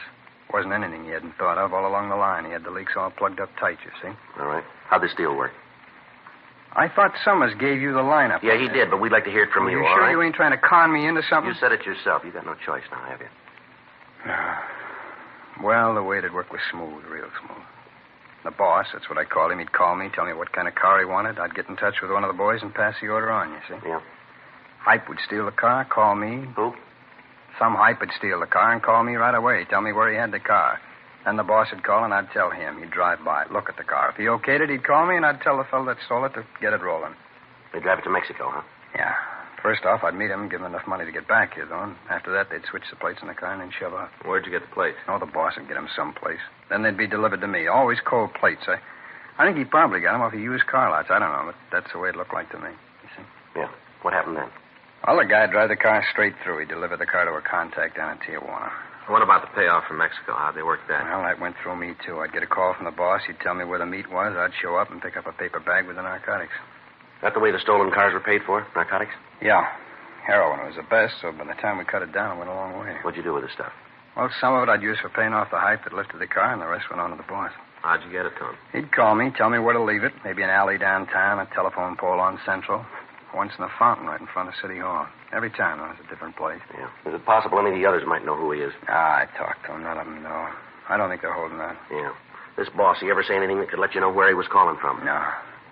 Wasn't anything he hadn't thought of all along the line. He had the leaks all plugged up tight, you see. All right. How'd this deal work? I thought Summers gave you the lineup. Yeah, he did, but we'd like to hear it from you, You all sure right? you ain't trying to con me into something? You said it yourself. You got no choice now, have you? Well, the way it'd work was smooth, real smooth. The boss, that's what I called him. He'd call me, tell me what kind of car he wanted. I'd get in touch with one of the boys and pass the order on, you see. Yeah. Hype would steal the car, call me. Who? Some hype would steal the car and call me right away, tell me where he had the car. Then the boss would call, and I'd tell him. He'd drive by, look at the car. If he okayed it, he'd call me, and I'd tell the fellow that stole it to get it rolling. They drive it to Mexico, huh? Yeah. First off, I'd meet him and give him enough money to get back here, though. And after that, they'd switch the plates in the car and then shove off. Where'd you get the plates? Oh, the boss would get them someplace. Then they'd be delivered to me. Always cold plates. I think he probably got them off of used car lots. I don't know, but that's the way it looked like to me. You see? Yeah. What happened then? Well, the guy'd drive the car straight through. He'd deliver the car to a contact down in Tijuana. What about the payoff from Mexico? How'd they work that? Well, that went through me, too. I'd get a call from the boss. He'd tell me where the meat was. I'd show up and pick up a paper bag with the narcotics. That the way the stolen cars were paid for? Narcotics? Yeah. Heroin was the best, so by the time we cut it down, it went a long way. What'd you do with the stuff? Well, some of it I'd use for paying off the hype that lifted the car, and the rest went on to the boss. How'd you get it to him? He'd call me, tell me where to leave it. Maybe an alley downtown, a telephone pole on Central. Once in a fountain right in front of City Hall. Every time it was a different place. Yeah. Is it possible any of the others might know who he is? I talked to him. None of them know. I don't think they're holding out. Yeah. This boss, he ever say anything that could let you know where he was calling from? No.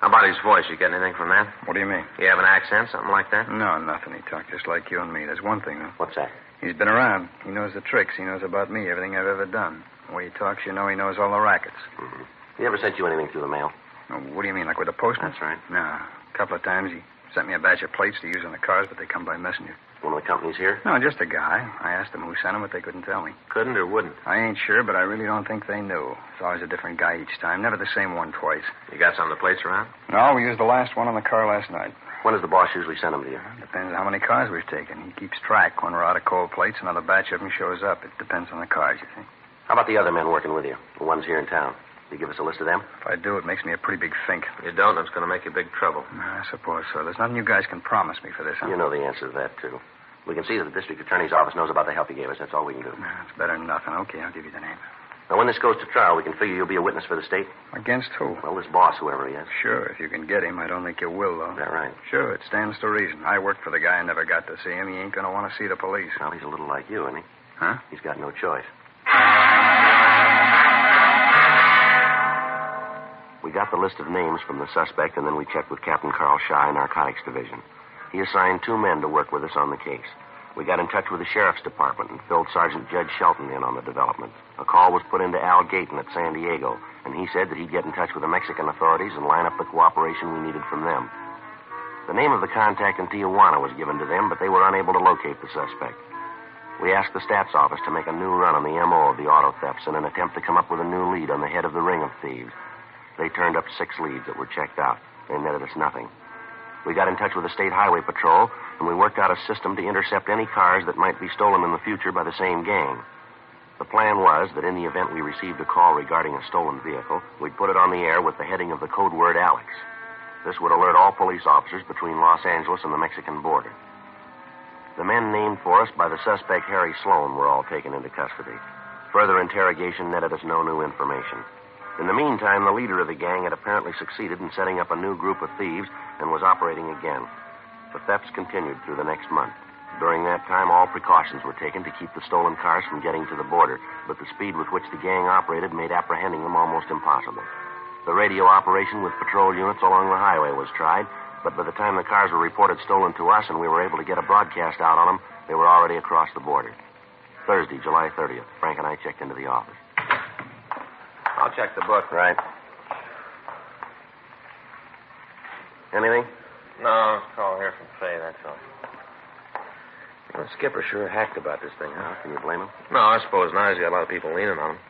How about his voice? You get anything from that? What do you mean? You have an accent, something like that? No, nothing. He talked just like you and me. There's one thing, though. What's that? He's been around. He knows the tricks. He knows about me, everything I've ever done. The way he talks, you know he knows all the rackets. Mm-hmm. He ever sent you anything through the mail? Oh, what do you mean, like with the postman? That's right. No. A couple of times he sent me a batch of plates to use on the cars, but they come by messenger. One of the companies here? No, just a guy. I asked them who sent them, but they couldn't tell me. Couldn't or wouldn't? I ain't sure, but I really don't think they knew. It's always a different guy each time. Never the same one twice. You got some of the plates around? No, we used the last one on the car last night. When does the boss usually send them to you? Depends on how many cars we've taken. He keeps track. When we're out of cold plates, another batch of them shows up. It depends on the cars, you see. How about the other men working with you? The ones here in town? You give us a list of them? If I do, it makes me a pretty big fink. You don't, it's going to make you big trouble. I suppose so. There's nothing you guys can promise me for this, huh? You know the answer to that, too. We can see that the district attorney's office knows about the help you gave us. That's all we can do. It's better than nothing. Okay, I'll give you the name. Now, when this goes to trial, we can figure you'll be a witness for the state? Against who? Well, this boss, whoever he is. Sure, if you can get him. I don't think you will, though. Is that right? Sure, it stands to reason. I worked for the guy and never got to see him. He ain't going to want to see the police. Well, he's a little like you, isn't he? Huh? He's got no choice. We got the list of names from the suspect, and then we checked with Captain Carl Shy, Narcotics Division. He assigned 2 men to work with us on the case. We got in touch with the Sheriff's Department and filled Sergeant Judge Shelton in on the development. A call was put into Al Gayton at San Diego, and he said that he'd get in touch with the Mexican authorities and line up the cooperation we needed from them. The name of the contact in Tijuana was given to them, but they were unable to locate the suspect. We asked the stats office to make a new run on the M.O. of the auto thefts in an attempt to come up with a new lead on the head of the ring of thieves. They turned up 6 leads that were checked out. They netted us nothing. We got in touch with the State Highway Patrol, and we worked out a system to intercept any cars that might be stolen in the future by the same gang. The plan was that in the event we received a call regarding a stolen vehicle, we'd put it on the air with the heading of the code word Alex. This would alert all police officers between Los Angeles and the Mexican border. The men named for us by the suspect Harry Sloan were all taken into custody. Further interrogation netted us no new information. In the meantime, the leader of the gang had apparently succeeded in setting up a new group of thieves and was operating again. The thefts continued through the next month. During that time, all precautions were taken to keep the stolen cars from getting to the border, but the speed with which the gang operated made apprehending them almost impossible. The radio operation with patrol units along the highway was tried, but by the time the cars were reported stolen to us and we were able to get a broadcast out on them, they were already across the border. Thursday, July 30th, Frank and I checked into the office. I'll check the book. Right. Anything? No, call here from Faye, that's all. Well, Skipper sure hacked about this thing, huh? Can you blame him? No, I suppose not. He's got a lot of people leaning on him.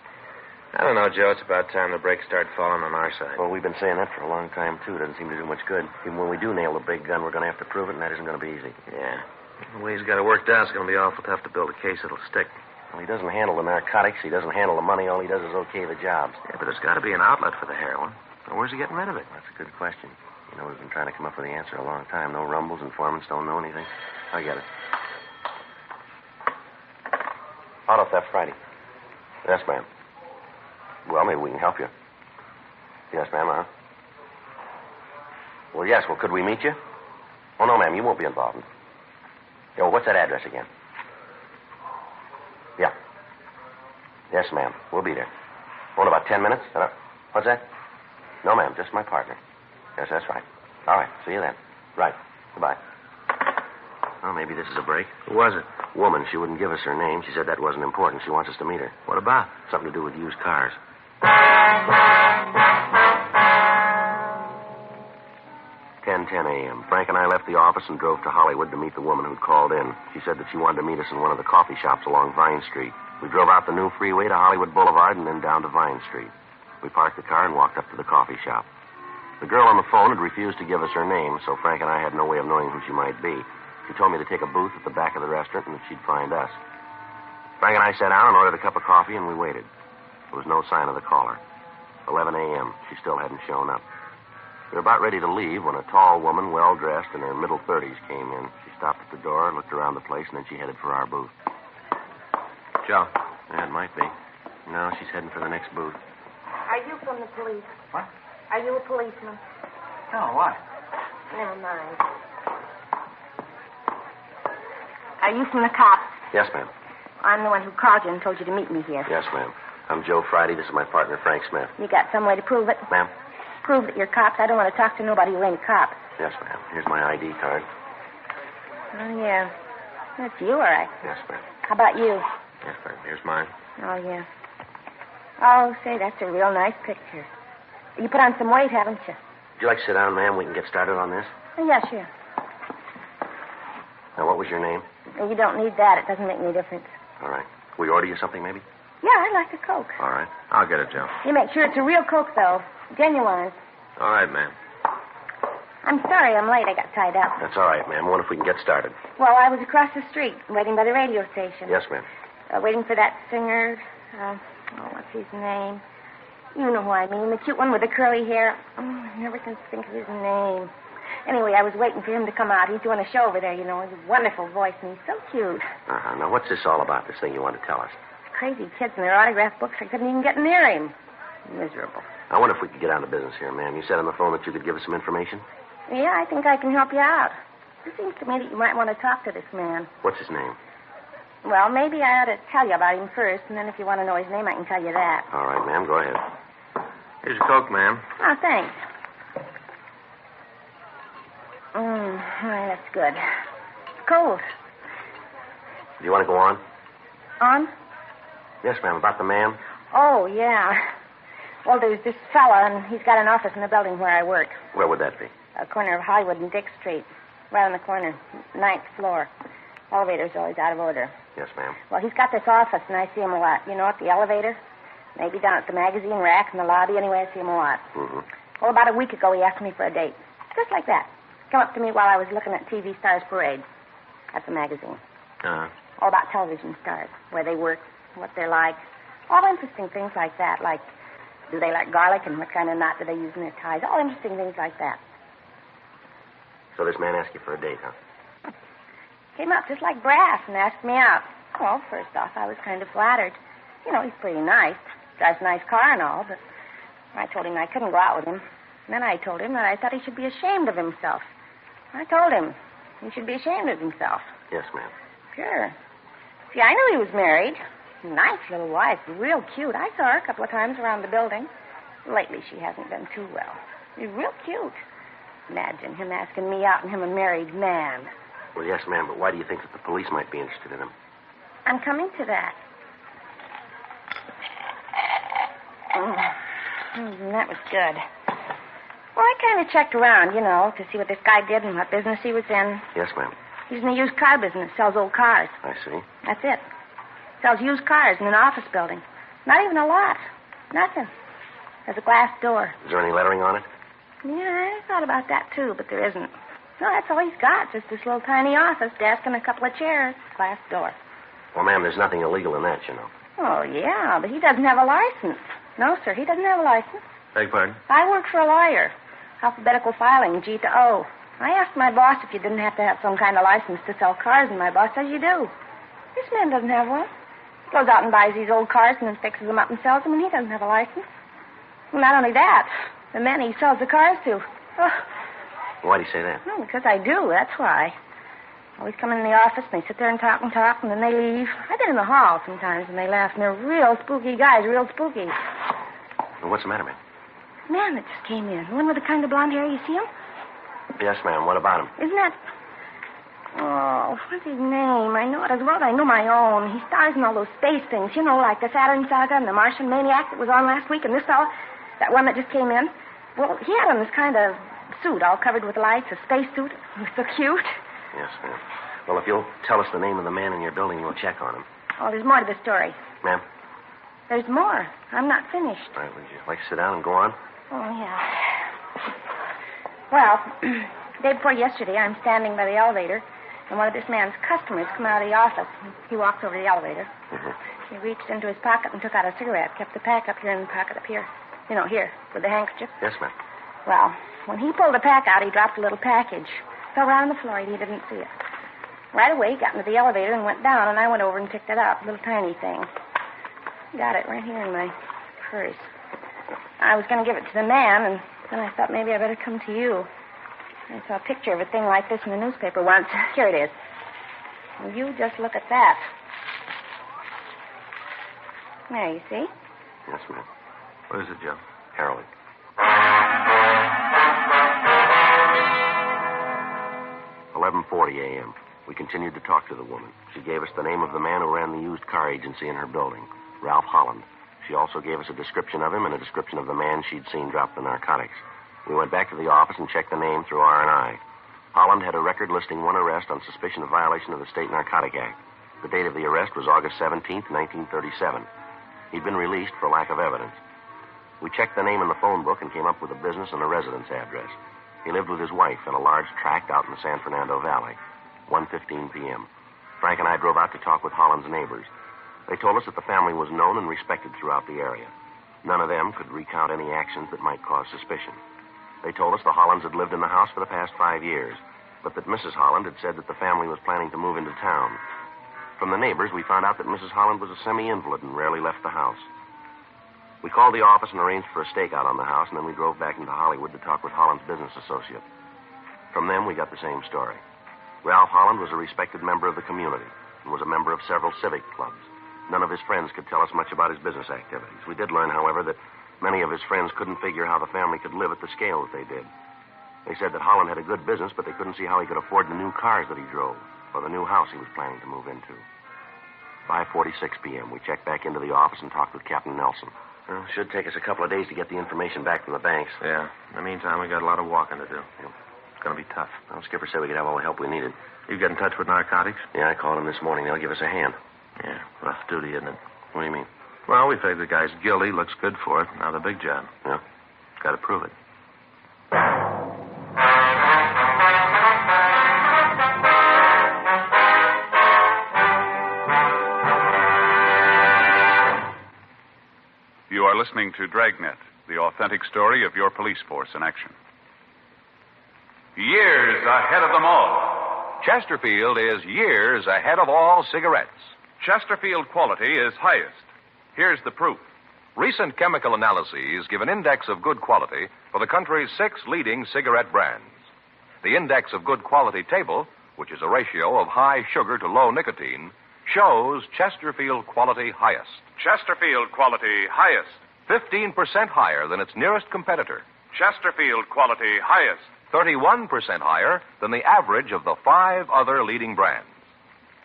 I don't know, Joe. It's about time the brakes start falling on our side. Well, we've been saying that for a long time, too. It doesn't seem to do much good. Even when we do nail the big gun, we're going to have to prove it, and that isn't going to be easy. Yeah. The way he's got it worked out, it's going to be awful tough to build a case that'll stick. Well, he doesn't handle the narcotics. He doesn't handle the money. All he does is okay the jobs. Yeah, but there's got to be an outlet for the heroin. Or where's he getting rid of it? That's a good question. You know, we've been trying to come up with the answer a long time. No rumbles, informants don't know anything. I get it. Auto theft Friday. Yes, ma'am. Well, maybe we can help you. Yes, ma'am, huh? Well, yes. Well, could we meet you? Oh, no, ma'am. You won't be involved. Yeah, well, what's that address again? Yeah. Yes, ma'am. We'll be there. Oh, in about 10 minutes? What's that? No, ma'am. Just my partner. Yes, that's right. All right. See you then. Right. Goodbye. Well, maybe this is a break. Who was it? Woman. She wouldn't give us her name. She said that wasn't important. She wants us to meet her. What about? Something to do with used cars. 10:10 a.m. Frank and I left the office and drove to Hollywood to meet the woman who'd called in. She said that she wanted to meet us in one of the coffee shops along Vine Street. We drove out the new freeway to Hollywood Boulevard and then down to Vine Street. We parked the car and walked up to the coffee shop. The girl on the phone had refused to give us her name, so Frank and I had no way of knowing who she might be. She told me to take a booth at the back of the restaurant and that she'd find us. Frank and I sat down and ordered a cup of coffee, and we waited. There was no sign of the caller. 11 a.m. She still hadn't shown up. We were about ready to leave when a tall woman, well-dressed, in her middle 30s, came in. She stopped at the door, looked around the place, and then she headed for our booth. Joe. Yeah, it might be. No, she's heading for the next booth. Are you from the police? What? Are you a policeman? No, why? Never mind. Are you from the cops? Yes, ma'am. I'm the one who called you and told you to meet me here. Yes, ma'am. I'm Joe Friday. This is my partner, Frank Smith. You got some way to prove it? Ma'am? Prove that you're cops. I don't want to talk to nobody who ain't cops. Yes, ma'am. Here's my ID card. Oh, yeah. That's you, all right. Yes, ma'am. How about you? Yes, ma'am. Here's mine. Oh, yeah. Oh, say, that's a real nice picture. You put on some weight, haven't you? Would you like to sit down, ma'am? We can get started on this. Oh, yeah, sure. Now, what was your name? You don't need that. It doesn't make any difference. All right. Can we order you something, maybe? Yeah, I'd like a Coke. All right. I'll get it, Joe. You make sure it's a real Coke, though. Genuine. All right, ma'am. I'm sorry I'm late. I got tied up. That's all right, ma'am. I wonder if we can get started. Well, I was across the street, waiting by the radio station. Yes, ma'am. Waiting for that singer. What's his name? You know who I mean. The cute one with the curly hair. Oh, I never can think of his name. Anyway, I was waiting for him to come out. He's doing a show over there, you know. He has a wonderful voice, and he's so cute. Now, what's this all about, this thing you want to tell us? Crazy kids and their autograph books. I couldn't even get near him. Miserable. I wonder if we could get down to business here, ma'am. You said on the phone that you could give us some information? Yeah, I think I can help you out. It seems to me that you might want to talk to this man. What's his name? Well, maybe I ought to tell you about him first, and then if you want to know his name, I can tell you that. All right, ma'am. Go ahead. Here's your Coke, ma'am. Oh, thanks. That's good. It's cold. Do you want to go on? On? Yes, ma'am. About the man? Oh, yeah. Well, there's this fella, and he's got an office in the building where I work. Where would that be? A corner of Hollywood and Dick Street. Right on the corner. 9th floor. Elevator's always out of order. Yes, ma'am. Well, he's got this office, and I see him a lot. You know, at the elevator? Maybe down at the magazine rack in the lobby. Anyway, I see him a lot. Mm-hmm. Well, about a week ago, he asked me for a date. Just like that. Come up to me while I was looking at TV Stars Parade. That's a magazine. Uh-huh. All about television stars, where they work, what they're like. All interesting things like that, like do they like garlic and what kind of knot do they use in their ties. All interesting things like that. So this man asked you for a date, huh? Came up just like brass and asked me out. Well, first off, I was kind of flattered. You know, he's pretty nice. Drives a nice car and all, but I told him I couldn't go out with him. And then I told him that I thought he should be ashamed of himself. I told him he should be ashamed of himself. Yes, ma'am. Sure. See, I knew he was married. Nice little wife, real cute. I saw her a couple of times around the building. Lately, she hasn't been too well. She's real cute. Imagine him asking me out and him a married man. Well, yes, ma'am, but why do you think that the police might be interested in him? I'm coming to that. That was good. Well, I kind of checked around, you know, to see what this guy did and what business he was in. Yes, ma'am. He's in the used car business, sells old cars. I see. That's it. Sells used cars in an office building. Not even a lot. Nothing. There's a glass door. Is there any lettering on it? Yeah, I thought about that, too, but there isn't. No, that's all he's got. Just this little tiny office, desk, and a couple of chairs. Glass door. Well, ma'am, there's nothing illegal in that, you know. Oh, yeah, but he doesn't have a license. No, sir, he doesn't have a license. Beg pardon? I work for a lawyer. Alphabetical filing, G to O. I asked my boss if you didn't have to have some kind of license to sell cars, and my boss says you do. This man doesn't have one. He goes out and buys these old cars and then fixes them up and sells them, and he doesn't have a license. Well, not only that, the men he sells the cars to. Oh. Why do you say that? Well, because I do, that's why. Always come in the office, and they sit there and talk, and then they leave. I've been in the hall sometimes, and they laugh, and they're real spooky guys, real spooky. Well, what's the matter, ma'am? Man that just came in. The one with the kind of blonde hair, you see him? Yes, ma'am. What about him? Isn't that... Oh, what's his name? I know it as well as I know my own. He stars in all those space things, you know, like the Saturn Saga and the Martian Maniac that was on last week, and this fella, that one that just came in. Well, he had on this kind of suit all covered with lights, a space suit. He was so cute. Yes, ma'am. Well, if you'll tell us the name of the man in your building, we'll check on him. Oh, there's more to the story. Ma'am? There's more. I'm not finished. All right, would you like to sit down and go on? Oh, yeah. Well, day before yesterday, I'm standing by the elevator, and one of this man's customers come out of the office. He walked over to the elevator. Mm-hmm. He reached into his pocket and took out a cigarette, kept the pack up here in the pocket up here. You know, here, with the handkerchief. Yes, ma'am. Well, when he pulled the pack out, he dropped a little package. Fell right on the floor, and he didn't see it. Right away, he got into the elevator and went down, and I went over and picked it up, a little tiny thing. Got it right here in my purse. I was going to give it to the man, and then I thought maybe I better come to you. I saw a picture of a thing like this in the newspaper once. Here it is. Well, you just look at that. There, you see? Yes, ma'am. What is it, Joe? Harold. 11:40 a.m. We continued to talk to the woman. She gave us the name of the man who ran the used car agency in her building, Ralph Holland. She also gave us a description of him and a description of the man she'd seen drop the narcotics. We went back to the office and checked the name through R&I. Holland had a record listing one arrest on suspicion of violation of the State Narcotic Act. The date of the arrest was August 17th, 1937. He'd been released for lack of evidence. We checked the name in the phone book and came up with a business and a residence address. He lived with his wife in a large tract out in the San Fernando Valley. 1:15 p.m. Frank and I drove out to talk with Holland's neighbors. They told us that the family was known and respected throughout the area. None of them could recount any actions that might cause suspicion. They told us the Hollands had lived in the house for the past 5 years, but that Mrs. Holland had said that the family was planning to move into town. From the neighbors, we found out that Mrs. Holland was a semi-invalid and rarely left the house. We called the office and arranged for a stakeout on the house, and then we drove back into Hollywood to talk with Holland's business associate. From them, we got the same story. Ralph Holland was a respected member of the community and was a member of several civic clubs. None of his friends could tell us much about his business activities. We did learn, however, that many of his friends couldn't figure how the family could live at the scale that they did. They said that Holland had a good business, but they couldn't see how he could afford the new cars that he drove or the new house he was planning to move into. 5:46 p.m., we checked back into the office and talked with Captain Nelson. Well, it should take us a couple of days to get the information back from the banks. Yeah. In the meantime, we got a lot of walking to do. Yeah. going to be tough. Well, Skipper said we could have all the help we needed. You get in touch with narcotics? Yeah, I called him this morning. They'll give us a hand. Yeah, rough duty, isn't it? What do you mean? Well, we figured the guy's guilty. Looks good for it. Now the big job. Yeah? Got to prove it. You are listening to Dragnet, the authentic story of your police force in action. Years ahead of them all. Chesterfield is years ahead of all cigarettes. Chesterfield quality is highest. Here's the proof. Recent chemical analyses give an index of good quality for the country's 6 leading cigarette brands. The index of good quality table, which is a ratio of high sugar to low nicotine, shows Chesterfield quality highest. Chesterfield quality highest. 15% higher than its nearest competitor. Chesterfield quality highest. 31% higher than the average of the 5 other leading brands.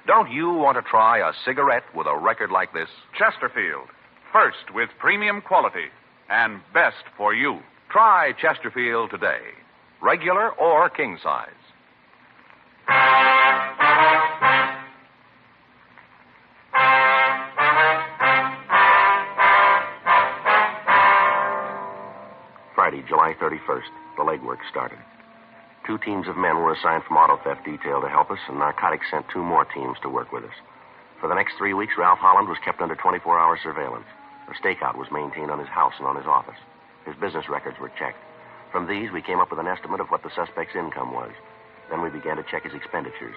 Don't you want to try a cigarette with a record like this? Chesterfield. First with premium quality and best for you. Try Chesterfield today. Regular or king size. Friday, July 31st, the legwork started. 2 teams of men were assigned from auto theft detail to help us, and narcotics sent 2 more teams to work with us. For the next 3 weeks, Ralph Holland was kept under 24-hour surveillance. A stakeout was maintained on his house and on his office. His business records were checked. From these, we came up with an estimate of what the suspect's income was. Then we began to check his expenditures.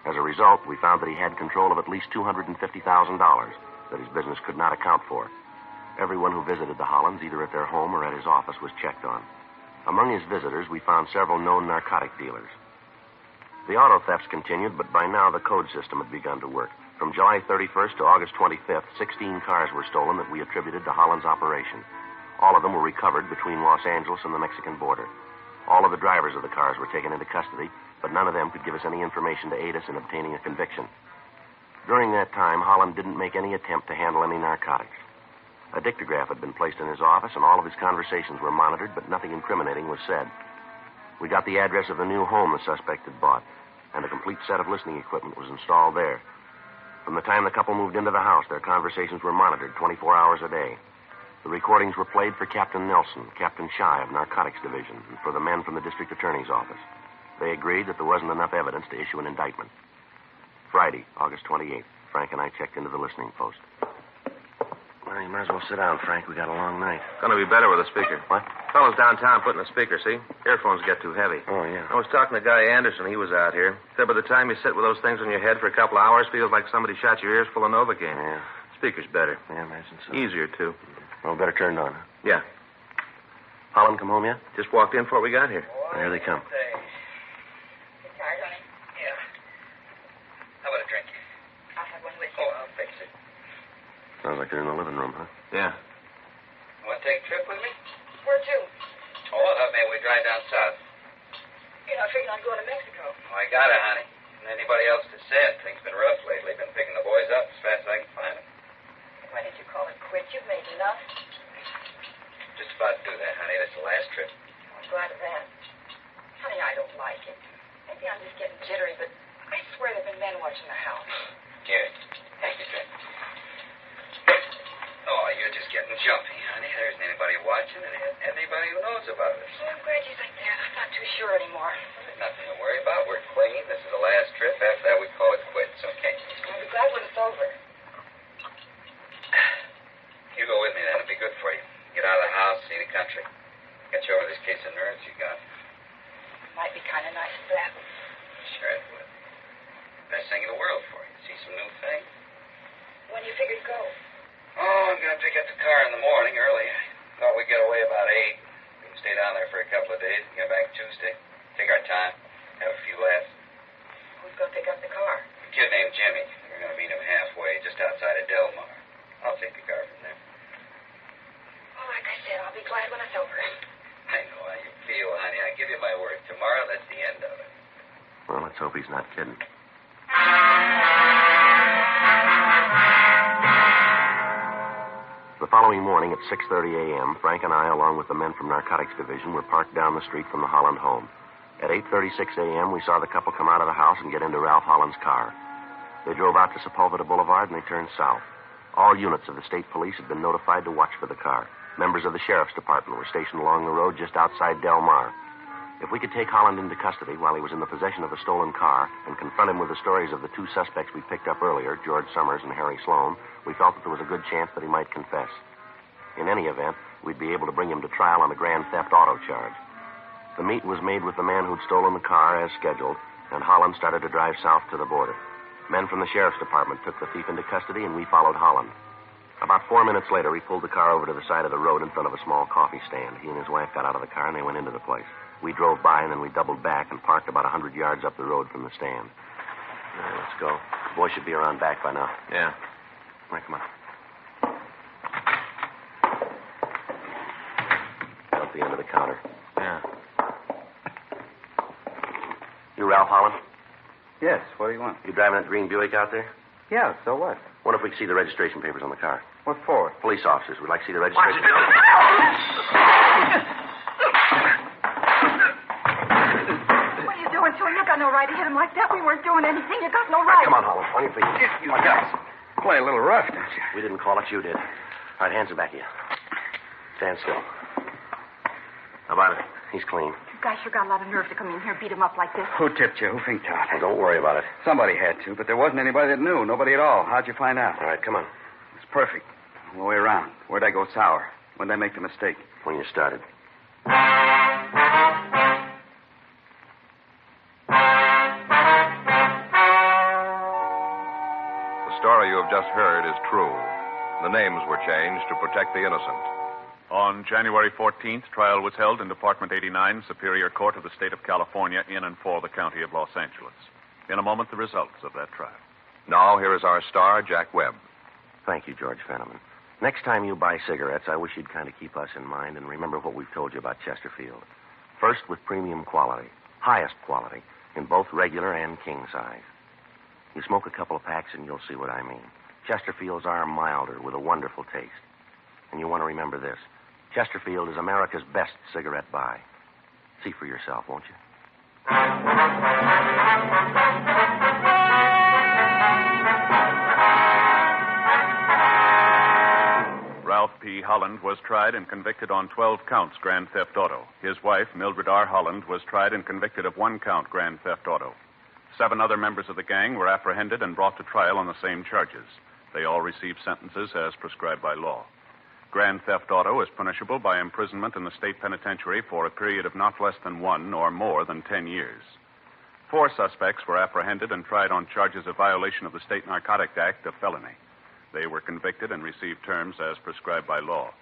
As a result, we found that he had control of at least $250,000 that his business could not account for. Everyone who visited the Hollands, either at their home or at his office, was checked on. Among his visitors, we found several known narcotic dealers. The auto thefts continued, but by now the code system had begun to work. From July 31st to August 25th, 16 cars were stolen that we attributed to Holland's operation. All of them were recovered between Los Angeles and the Mexican border. All of the drivers of the cars were taken into custody, but none of them could give us any information to aid us in obtaining a conviction. During that time, Holland didn't make any attempt to handle any narcotics. A dictograph had been placed in his office, and all of his conversations were monitored, but nothing incriminating was said. We got the address of the new home the suspect had bought, and a complete set of listening equipment was installed there. From the time the couple moved into the house, their conversations were monitored 24 hours a day. The recordings were played for Captain Nelson, Captain Shy of Narcotics Division, and for the men from the district attorney's office. They agreed that there wasn't enough evidence to issue an indictment. Friday, August 28th, Frank and I checked into the listening post. Well, you might as well sit down, Frank. We got a long night. Gonna be better with a speaker. What? Fellas downtown putting a speaker, see? Earphones get too heavy. Oh, yeah. I was talking to Guy Anderson. He was out here. Said by the time you sit with those things on your head for a couple of hours, feels like somebody shot your ears full of Novocaine. Yeah. Speaker's better. Yeah, I imagine so. Easier, too. Well, better turned on, huh? Yeah. Holland come home yet? Just walked in before we got here. Here they come. Yeah. How about a drink? I'll have one with you. Oh, I'll fix it. Sounds like they're in the living room, huh? Yeah. Want to take a trip with me? Where to? Oh, I thought maybe we'd drive down south. You're not figuring on going to Mexico. Oh, I got it, honey. And anybody else to send. Things been rough lately. Been picking the boys up as fast as I can find them. Why didn't you call it quits? You've made enough. Just about to do that, honey. That's the last trip. I'm glad of that. Honey, I don't like it. Maybe I'm just getting jittery, but I swear there have been men watching the house. Here. Take your drink. Oh, you're just getting jumpy, honey. There isn't anybody watching and anybody who knows about us. Well, I'm glad you think that. I'm not too sure anymore. There's nothing to worry about. We're clean. This is the last trip. After that, we call it quits, okay? I'll be glad when it's over. You go with me, then. It'll be good for you. Get out of the house, see the country. Get you over this case of nerves you got. Might be kind of nice of that. Sure it would. Best thing in the world for you. See some new things. When do you figure to go? Oh, I'm going to pick up the car in the morning early. I thought we'd get away about 8. We can stay down there for a couple of days and get back Tuesday. Take our time. Have a few laughs. Who's going to pick up the car? A kid named Jimmy. We're going to meet him halfway, just outside of Del Mar. I'll take the car from there. Well, like I said, I'll be glad when it's over. I know how you feel, honey. I give you my word. Tomorrow, that's the end of it. Well, let's hope he's not kidding. The following morning at 6:30 a.m., Frank and I, along with the men from Narcotics Division, were parked down the street from the Holland home. At 8:36 a.m., we saw the couple come out of the house and get into Ralph Holland's car. They drove out to Sepulveda Boulevard and they turned south. All units of the state police had been notified to watch for the car. Members of the sheriff's department were stationed along the road just outside Del Mar. If we could take Holland into custody while he was in the possession of a stolen car and confront him with the stories of the two suspects we picked up earlier, George Summers and Harry Sloan, we felt that there was a good chance that he might confess. In any event, we'd be able to bring him to trial on a grand theft auto charge. The meet was made with the man who'd stolen the car as scheduled, and Holland started to drive south to the border. Men from the sheriff's department took the thief into custody, and we followed Holland. About 4 minutes later, we pulled the car over to the side of the road in front of a small coffee stand. He and his wife got out of the car, and they went into the place. We drove by, and then we doubled back and parked about 100 yards up the road from the stand. All right, let's go. The boy should be around back by now. Yeah. All right, come on. Out the end of the counter. Yeah. You Ralph Holland? Yes, what do you want? You driving that green Buick out there? Yeah, so what? Wonder if we could see the registration papers on the car. What for? Police officers. We'd like to see the registration. What are you doing to him? You got no right to hit him like that. We weren't doing anything. You got no right. Come on, Holland. On your feet. You guys play a little rough, don't you? We didn't call it. You did. All right, hands are back of you. Stand still. How about it? He's clean. You guys sure got a lot of nerve to come in here and beat him up like this. Who tipped you? Who finked out? Well, don't worry about it. Somebody had to, but there wasn't anybody that knew. Nobody at all. How'd you find out? All right, come on. It's perfect. All the way around. Where'd I go sour? When'd I make the mistake? When you started. The story you have just heard is true. The names were changed to protect the innocent. On January 14th, trial was held in Department 89, Superior Court of the State of California, in and for the County of Los Angeles. In a moment, the results of that trial. Now, here is our star, Jack Webb. Thank you, George Fenneman. Next time you buy cigarettes, I wish you'd kind of keep us in mind and remember what we've told you about Chesterfield. First, with premium quality, highest quality, in both regular and king size. You smoke a couple of packs and you'll see what I mean. Chesterfields are milder with a wonderful taste. And you want to remember this. Chesterfield is America's best cigarette buy. See for yourself, won't you? Ralph P. Holland was tried and convicted on 12 counts grand theft auto. His wife, Mildred R. Holland, was tried and convicted of 1 count grand theft auto. 7 other members of the gang were apprehended and brought to trial on the same charges. They all received sentences as prescribed by law. Grand theft auto is punishable by imprisonment in the state penitentiary for a period of not less than 1 nor more than 10 years. 4 suspects were apprehended and tried on charges of violation of the State Narcotic Act of felony. They were convicted and received terms as prescribed by law.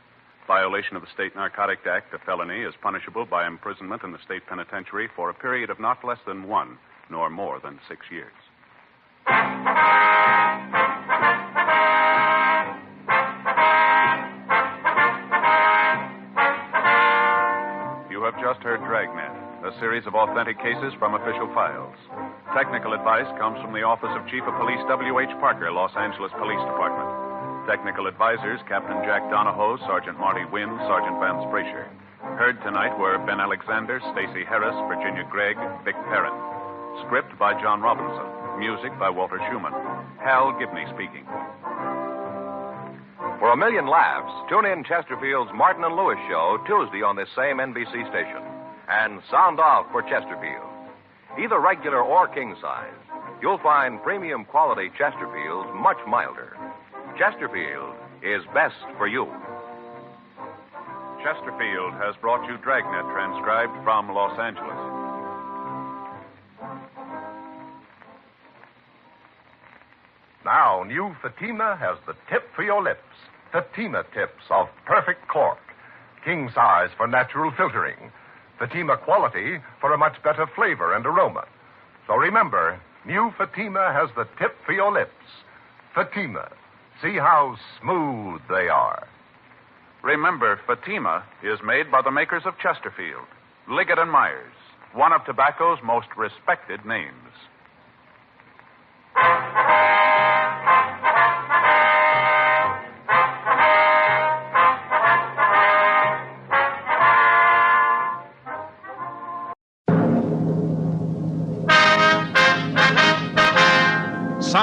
Violation of the State Narcotic Act of felony is punishable by imprisonment in the state penitentiary for a period of not less than 1 nor more than 6 years. You have just heard Dragnet, a series of authentic cases from official files. Technical advice comes from the Office of Chief of Police W.H. Parker, Los Angeles Police Department. Technical advisors, Captain Jack Donahoe, Sergeant Marty Wynn, Sergeant Vance Frazier. Heard tonight were Ben Alexander, Stacey Harris, Virginia Gregg, Vic Perrin. Script by John Robinson. Music by Walter Schumann. Hal Gibney speaking. For a million laughs, tune in Chesterfield's Martin and Lewis show Tuesday on this same NBC station. And sound off for Chesterfield. Either regular or king size, you'll find premium quality Chesterfields much milder. Chesterfield is best for you. Chesterfield has brought you Dragnet, transcribed from Los Angeles. Now, new Fatima has the tip for your lips. Fatima tips of perfect cork. King size for natural filtering. Fatima quality for a much better flavor and aroma. So remember, new Fatima has the tip for your lips. Fatima. See how smooth they are. Remember, Fatima is made by the makers of Chesterfield, Liggett and Myers, one of tobacco's most respected names.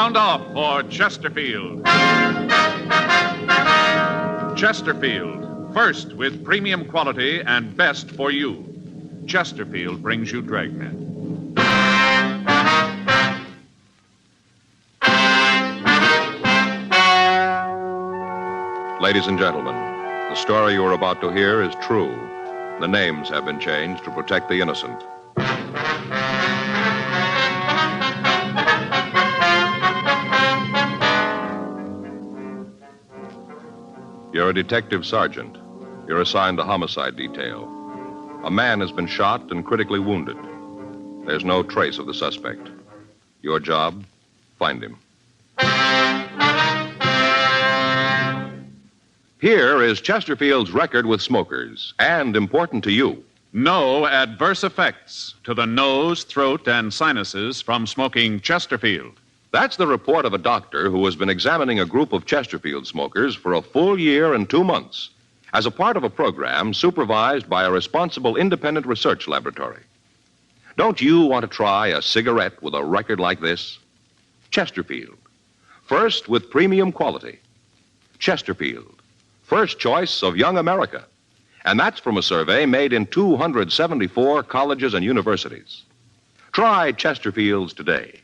Sound off for Chesterfield. Chesterfield, first with premium quality and best for you. Chesterfield brings you Dragnet. Ladies and gentlemen, the story you are about to hear is true. The names have been changed to protect the innocent. You're a detective sergeant. You're assigned the homicide detail. A man has been shot and critically wounded. There's no trace of the suspect. Your job, find him. Here is Chesterfield's record with smokers, and important to you. No adverse effects to the nose, throat, and sinuses from smoking Chesterfield. That's the report of a doctor who has been examining a group of Chesterfield smokers for a full year and 2 months as a part of a program supervised by a responsible independent research laboratory. Don't you want to try a cigarette with a record like this? Chesterfield, first with premium quality. Chesterfield, first choice of young America. And that's from a survey made in 274 colleges and universities. Try Chesterfields today.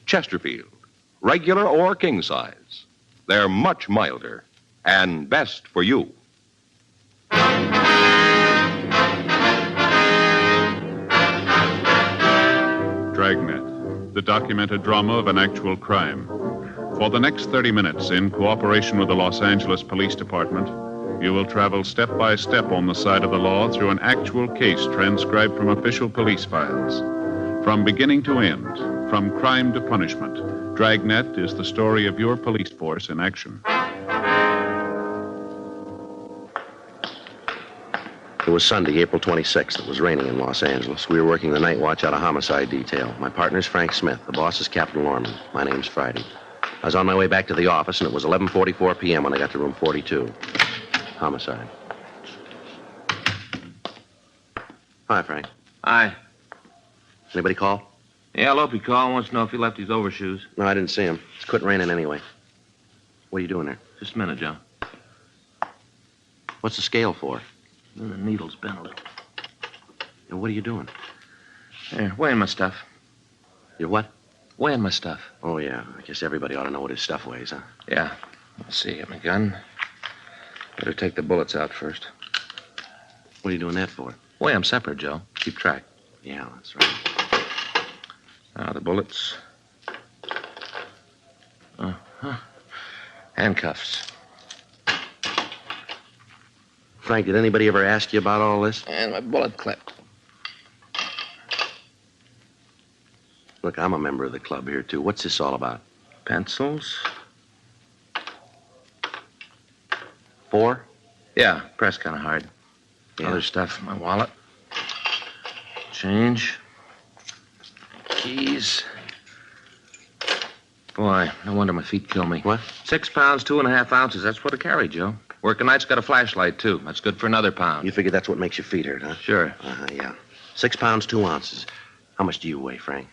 Chesterfield, regular or king size. They're much milder and best for you. Dragnet, the documented drama of an actual crime. For the next 30 minutes, in cooperation with the Los Angeles Police Department, you will travel step by step on the side of the law through an actual case transcribed from official police files. From beginning to end, from crime to punishment, Dragnet is the story of your police force in action. It was Sunday, April 26th. It was raining in Los Angeles. We were working the night watch out of homicide detail. My partner's Frank Smith. The boss is Captain Lorman. My name's Friday. I was on my way back to the office, and it was 11:44 p.m. when I got to room 42. Homicide. Hi, Frank. Hi. Anybody call? Yeah, Lopey called. Wants to know if he left his overshoes. No, I didn't see him. It's quit raining anyway. What are you doing there? Just a minute, Joe. What's the scale for? The needle's bent a little. And what are you doing? Here, weighing my stuff. Your what? Weighing my stuff. Oh, yeah. I guess everybody ought to know what his stuff weighs, huh? Yeah. Let's see. Get my gun. Better take the bullets out first. What are you doing that for? Weigh them separate, Joe. Keep track. Yeah, that's right. Now, the bullets. Uh-huh. Handcuffs. Frank, did anybody ever ask you about all this? And my bullet clip. Look, I'm a member of the club here, too. What's this all about? Pencils. 4? Yeah, press kind of hard. Yeah. Other stuff, my wallet. Change. Keys. Boy, no wonder my feet kill me. What? 6 pounds, 2.5 ounces. That's what I carry, Joe. Working night's got a flashlight, too. That's good for another pound. You figure that's what makes your feet hurt, huh? Sure. Yeah. 6 pounds, 2 ounces. How much do you weigh, Frank?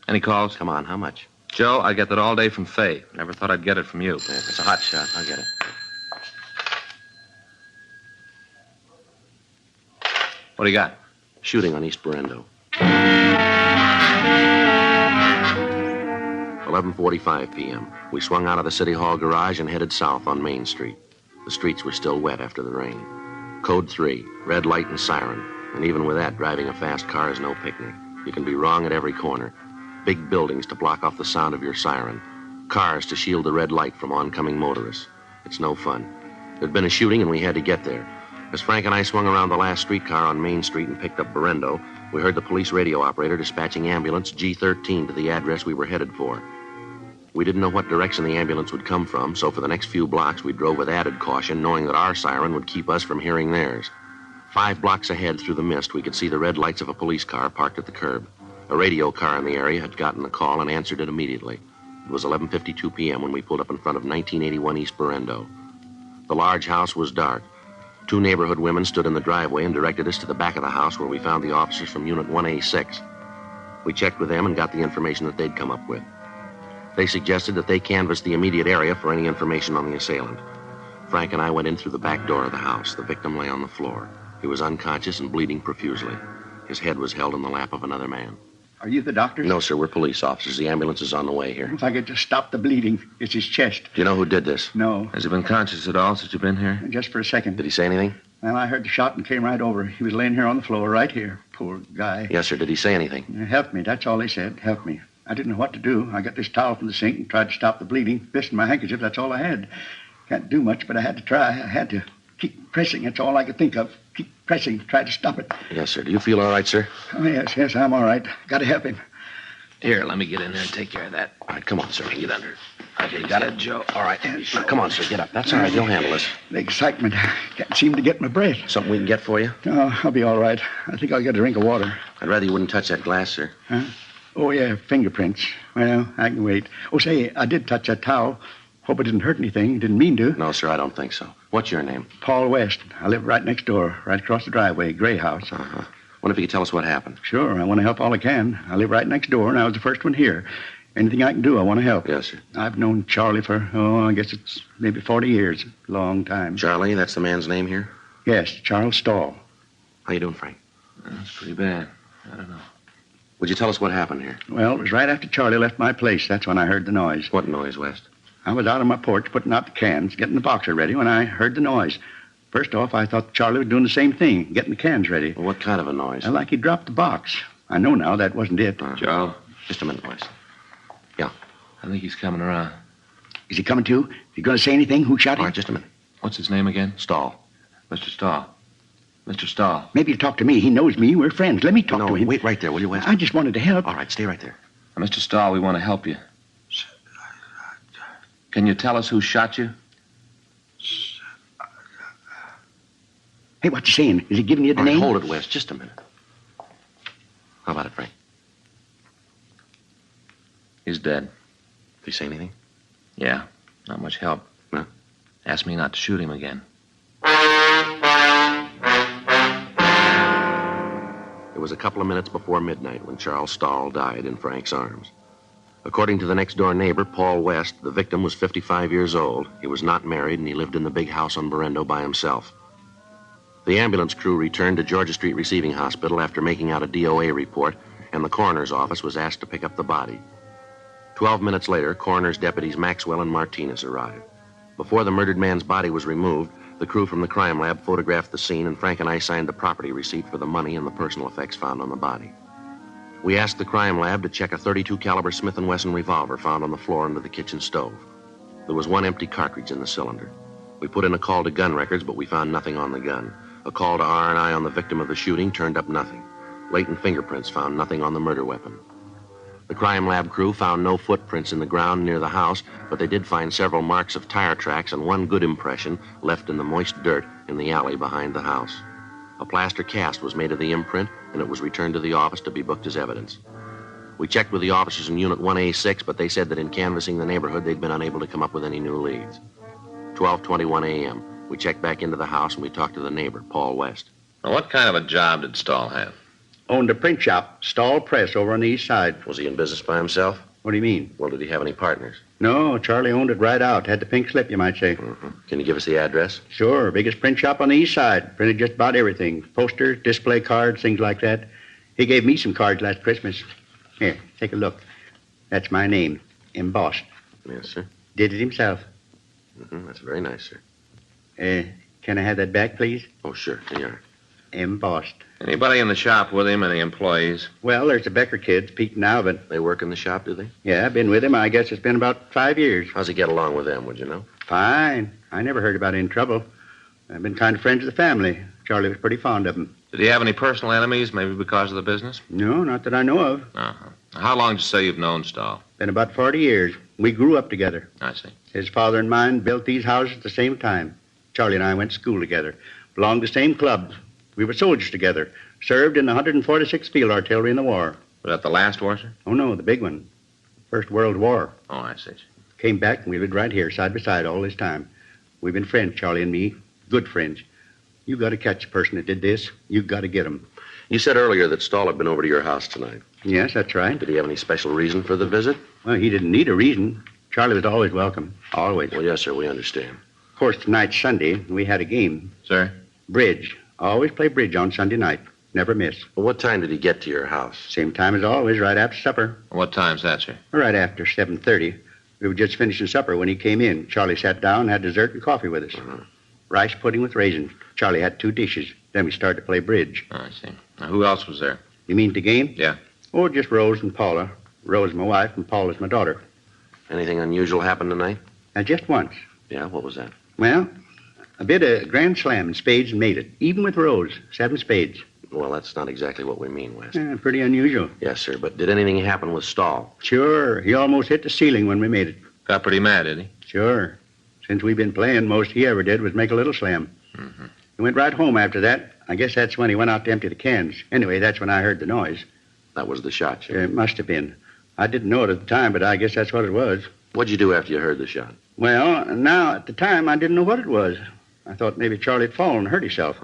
Any calls? Come on, how much? Joe, I get that all day from Fay. Never thought I'd get it from you. Yeah, it's a hot shot. I'll get it. What do you got? Shooting on East Berendo. 11:45 p.m. We swung out of the City Hall garage and headed south on Main Street. The streets were still wet after the rain. Code 3, red light and siren. And even with that, driving a fast car is no picnic. You can be wrong at every corner. Big buildings to block off the sound of your siren. Cars to shield the red light from oncoming motorists. It's no fun. There'd been a shooting and we had to get there. As Frank and I swung around the last streetcar on Main Street and picked up Berendo, we heard the police radio operator dispatching ambulance G13 to the address we were headed for. We didn't know what direction the ambulance would come from, so for the next few blocks we drove with added caution, knowing that our siren would keep us from hearing theirs. 5 blocks ahead through the mist, we could see the red lights of a police car parked at the curb. A radio car in the area had gotten the call and answered it immediately. It was 11:52 p.m. when we pulled up in front of 1981 East Berendo. The large house was dark. 2 neighborhood women stood in the driveway and directed us to the back of the house where we found the officers from Unit 1A6. We checked with them and got the information that they'd come up with. They suggested that they canvass the immediate area for any information on the assailant. Frank and I went in through the back door of the house. The victim lay on the floor. He was unconscious and bleeding profusely. His head was held in the lap of another man. Are you the doctor? No, sir, we're police officers. The ambulance is on the way here. If I could just stop the bleeding. It's his chest. Do you know who did this? No. Has he been conscious at all since you've been here? Just for a second. Did he say anything? Well, I heard the shot and came right over. He was laying here on the floor, right here. Poor guy. Yes, sir. Did he say anything? Help me. That's all they said. Help me. I didn't know what to do. I got this towel from the sink and tried to stop the bleeding. This and my handkerchief, that's all I had. Can't do much, but I had to try. I had to keep pressing. That's all I could think of. Keep pressing, try to stop it. Yes, sir. Do you feel all right, sir? Oh, yes, I'm all right. Got to help him. Here, let me get in there and take care of that. All right, come on, sir. Get under. Okay, you got it, Joe. All right. Now, come on, sir. Get up. That's all right. You'll handle this. The excitement. I can't seem to get my breath. Something we can get for you? No, I'll be all right. I think I'll get a drink of water. I'd rather you wouldn't touch that glass, sir. Huh? Oh, yeah, fingerprints. Well, I can wait. Oh, say, I did touch that towel. Hope it didn't hurt anything. Didn't mean to. No, sir, I don't think so. What's your name? Paul West. I live right next door, right across the driveway, gray house. Uh-huh. Wonder if you could tell us what happened. Sure, I want to help all I can. I live right next door, and I was the first one here. Anything I can do, I want to help. Yes, sir. I've known Charlie for, I guess it's maybe 40 years. Long time. Charlie, that's the man's name here? Yes, Charles Stahl. How you doing, Frank? That's pretty bad. I don't know. Would you tell us what happened here? Well, it was right after Charlie left my place. That's when I heard the noise. What noise, West? I was out on my porch putting out the cans, getting the boxer ready when I heard the noise. First off, I thought Charlie was doing the same thing, getting the cans ready. Well, what kind of a noise? Like he dropped the box. I know now that wasn't it. Joe? Just a minute, West. Yeah. I think he's coming around. Is he coming too? Is he going to say anything? Who shot him? All right, just a minute. What's his name again? Stahl. Mr. Stahl. Mr. Stahl. Maybe he'll talk to me. He knows me. We're friends. Let me talk to him. Wait right there, will you, West? I just wanted to help. All right, stay right there. Mr. Stahl, we want to help you. Can you tell us who shot you? Hey, what's he saying? Is he giving you the name? Hold it, West. Just a minute. How about it, Frank? He's dead. Did he say anything? Yeah, not much help. No? Asked me not to shoot him again. It was a couple of minutes before midnight when Charles Stahl died in Frank's arms. According to the next-door neighbor, Paul West, the victim was 55 years old. He was not married, and he lived in the big house on Berendo by himself. The ambulance crew returned to Georgia Street Receiving Hospital after making out a DOA report, and the coroner's office was asked to pick up the body. 12 minutes later, coroner's deputies Maxwell and Martinez arrived. Before the murdered man's body was removed, the crew from the crime lab photographed the scene, and Frank and I signed the property receipt for the money and the personal effects found on the body. We asked the crime lab to check a .32 caliber Smith & Wesson revolver found on the floor under the kitchen stove. There was one empty cartridge in the cylinder. We put in a call to gun records, but we found nothing on the gun. A call to R&I on the victim of the shooting turned up nothing. Latent fingerprints found nothing on the murder weapon. The crime lab crew found no footprints in the ground near the house, but they did find several marks of tire tracks and one good impression left in the moist dirt in the alley behind the house. A plaster cast was made of the imprint, and it was returned to the office to be booked as evidence. We checked with the officers in Unit 1A6, but they said that in canvassing the neighborhood, they'd been unable to come up with any new leads. 12:21 a.m. We checked back into the house, and we talked to the neighbor, Paul West. Now, what kind of a job did Stahl have? Owned a print shop, Stahl Press, over on the east side. Was he in business by himself? What do you mean? Well, did he have any partners? No, Charlie owned it right out. Had the pink slip, you might say. Mm-hmm. Can you give us the address? Sure. Biggest print shop on the east side. Printed just about everything. Posters, display cards, things like that. He gave me some cards last Christmas. Here, take a look. That's my name, embossed. Yes, sir. Did it himself. Mm-hmm. That's very nice, sir. Can I have that back, please? Oh, sure. Here you are. Embossed. Anybody in the shop with him? Any employees? Well, there's the Becker kids, Pete and Alvin. They work in the shop, do they? Yeah, I've been with him. I guess it's been about 5 years. How's he get along with them, would you know? Fine. I never heard about any trouble. I've been kind of friends with the family. Charlie was pretty fond of them. Did he have any personal enemies, maybe because of the business? No, not that I know of. Uh-huh. How long did you say you've known Stahl? Been about 40 years. We grew up together. I see. His father and mine built these houses at the same time. Charlie and I went to school together. Belonged to the same clubs. We were soldiers together. Served in the 146th Field Artillery in the war. Was that the last war, sir? Oh, no, the big one. First World War. Oh, I see. Came back and we lived right here, side by side, all this time. We've been friends, Charlie and me. Good friends. You got to catch the person that did this. You got to get him. You said earlier that Stahl had been over to your house tonight. Yes, that's right. Did he have any special reason for the visit? Well, he didn't need a reason. Charlie was always welcome. Always. Well, yes, sir, we understand. Of course, tonight's Sunday. We had a game. Sir? Bridge. Always play bridge on Sunday night. Never miss. Well, what time did he get to your house? Same time as always, right after supper. What time's that, sir? Right after 7:30. We were just finishing supper when he came in. Charlie sat down, had dessert and coffee with us. Rice pudding with raisins. Charlie had 2 dishes. Then we started to play bridge. Oh, I see. Now, who else was there? You mean the game? Yeah. Oh, just Rose and Paula. Rose is my wife and Paula's my daughter. Anything unusual happened tonight? Just once. Yeah, what was that? Well, a bit of grand slam in spades and made it. Even with Rose. 7 spades. Well, that's not exactly what we mean, West. Pretty unusual. Yes, sir, but did anything happen with Stahl? Sure. He almost hit the ceiling when we made it. Got pretty mad, did he? Sure. Since we've been playing, most he ever did was make a little slam. Mm-hmm. He went right home after that. I guess that's when he went out to empty the cans. Anyway, that's when I heard the noise. That was the shot, sir? It must have been. I didn't know it at the time, but I guess that's what it was. What'd you do after you heard the shot? Well, now, at the time, I didn't know what it was. I thought maybe Charlie had fallen and hurt himself.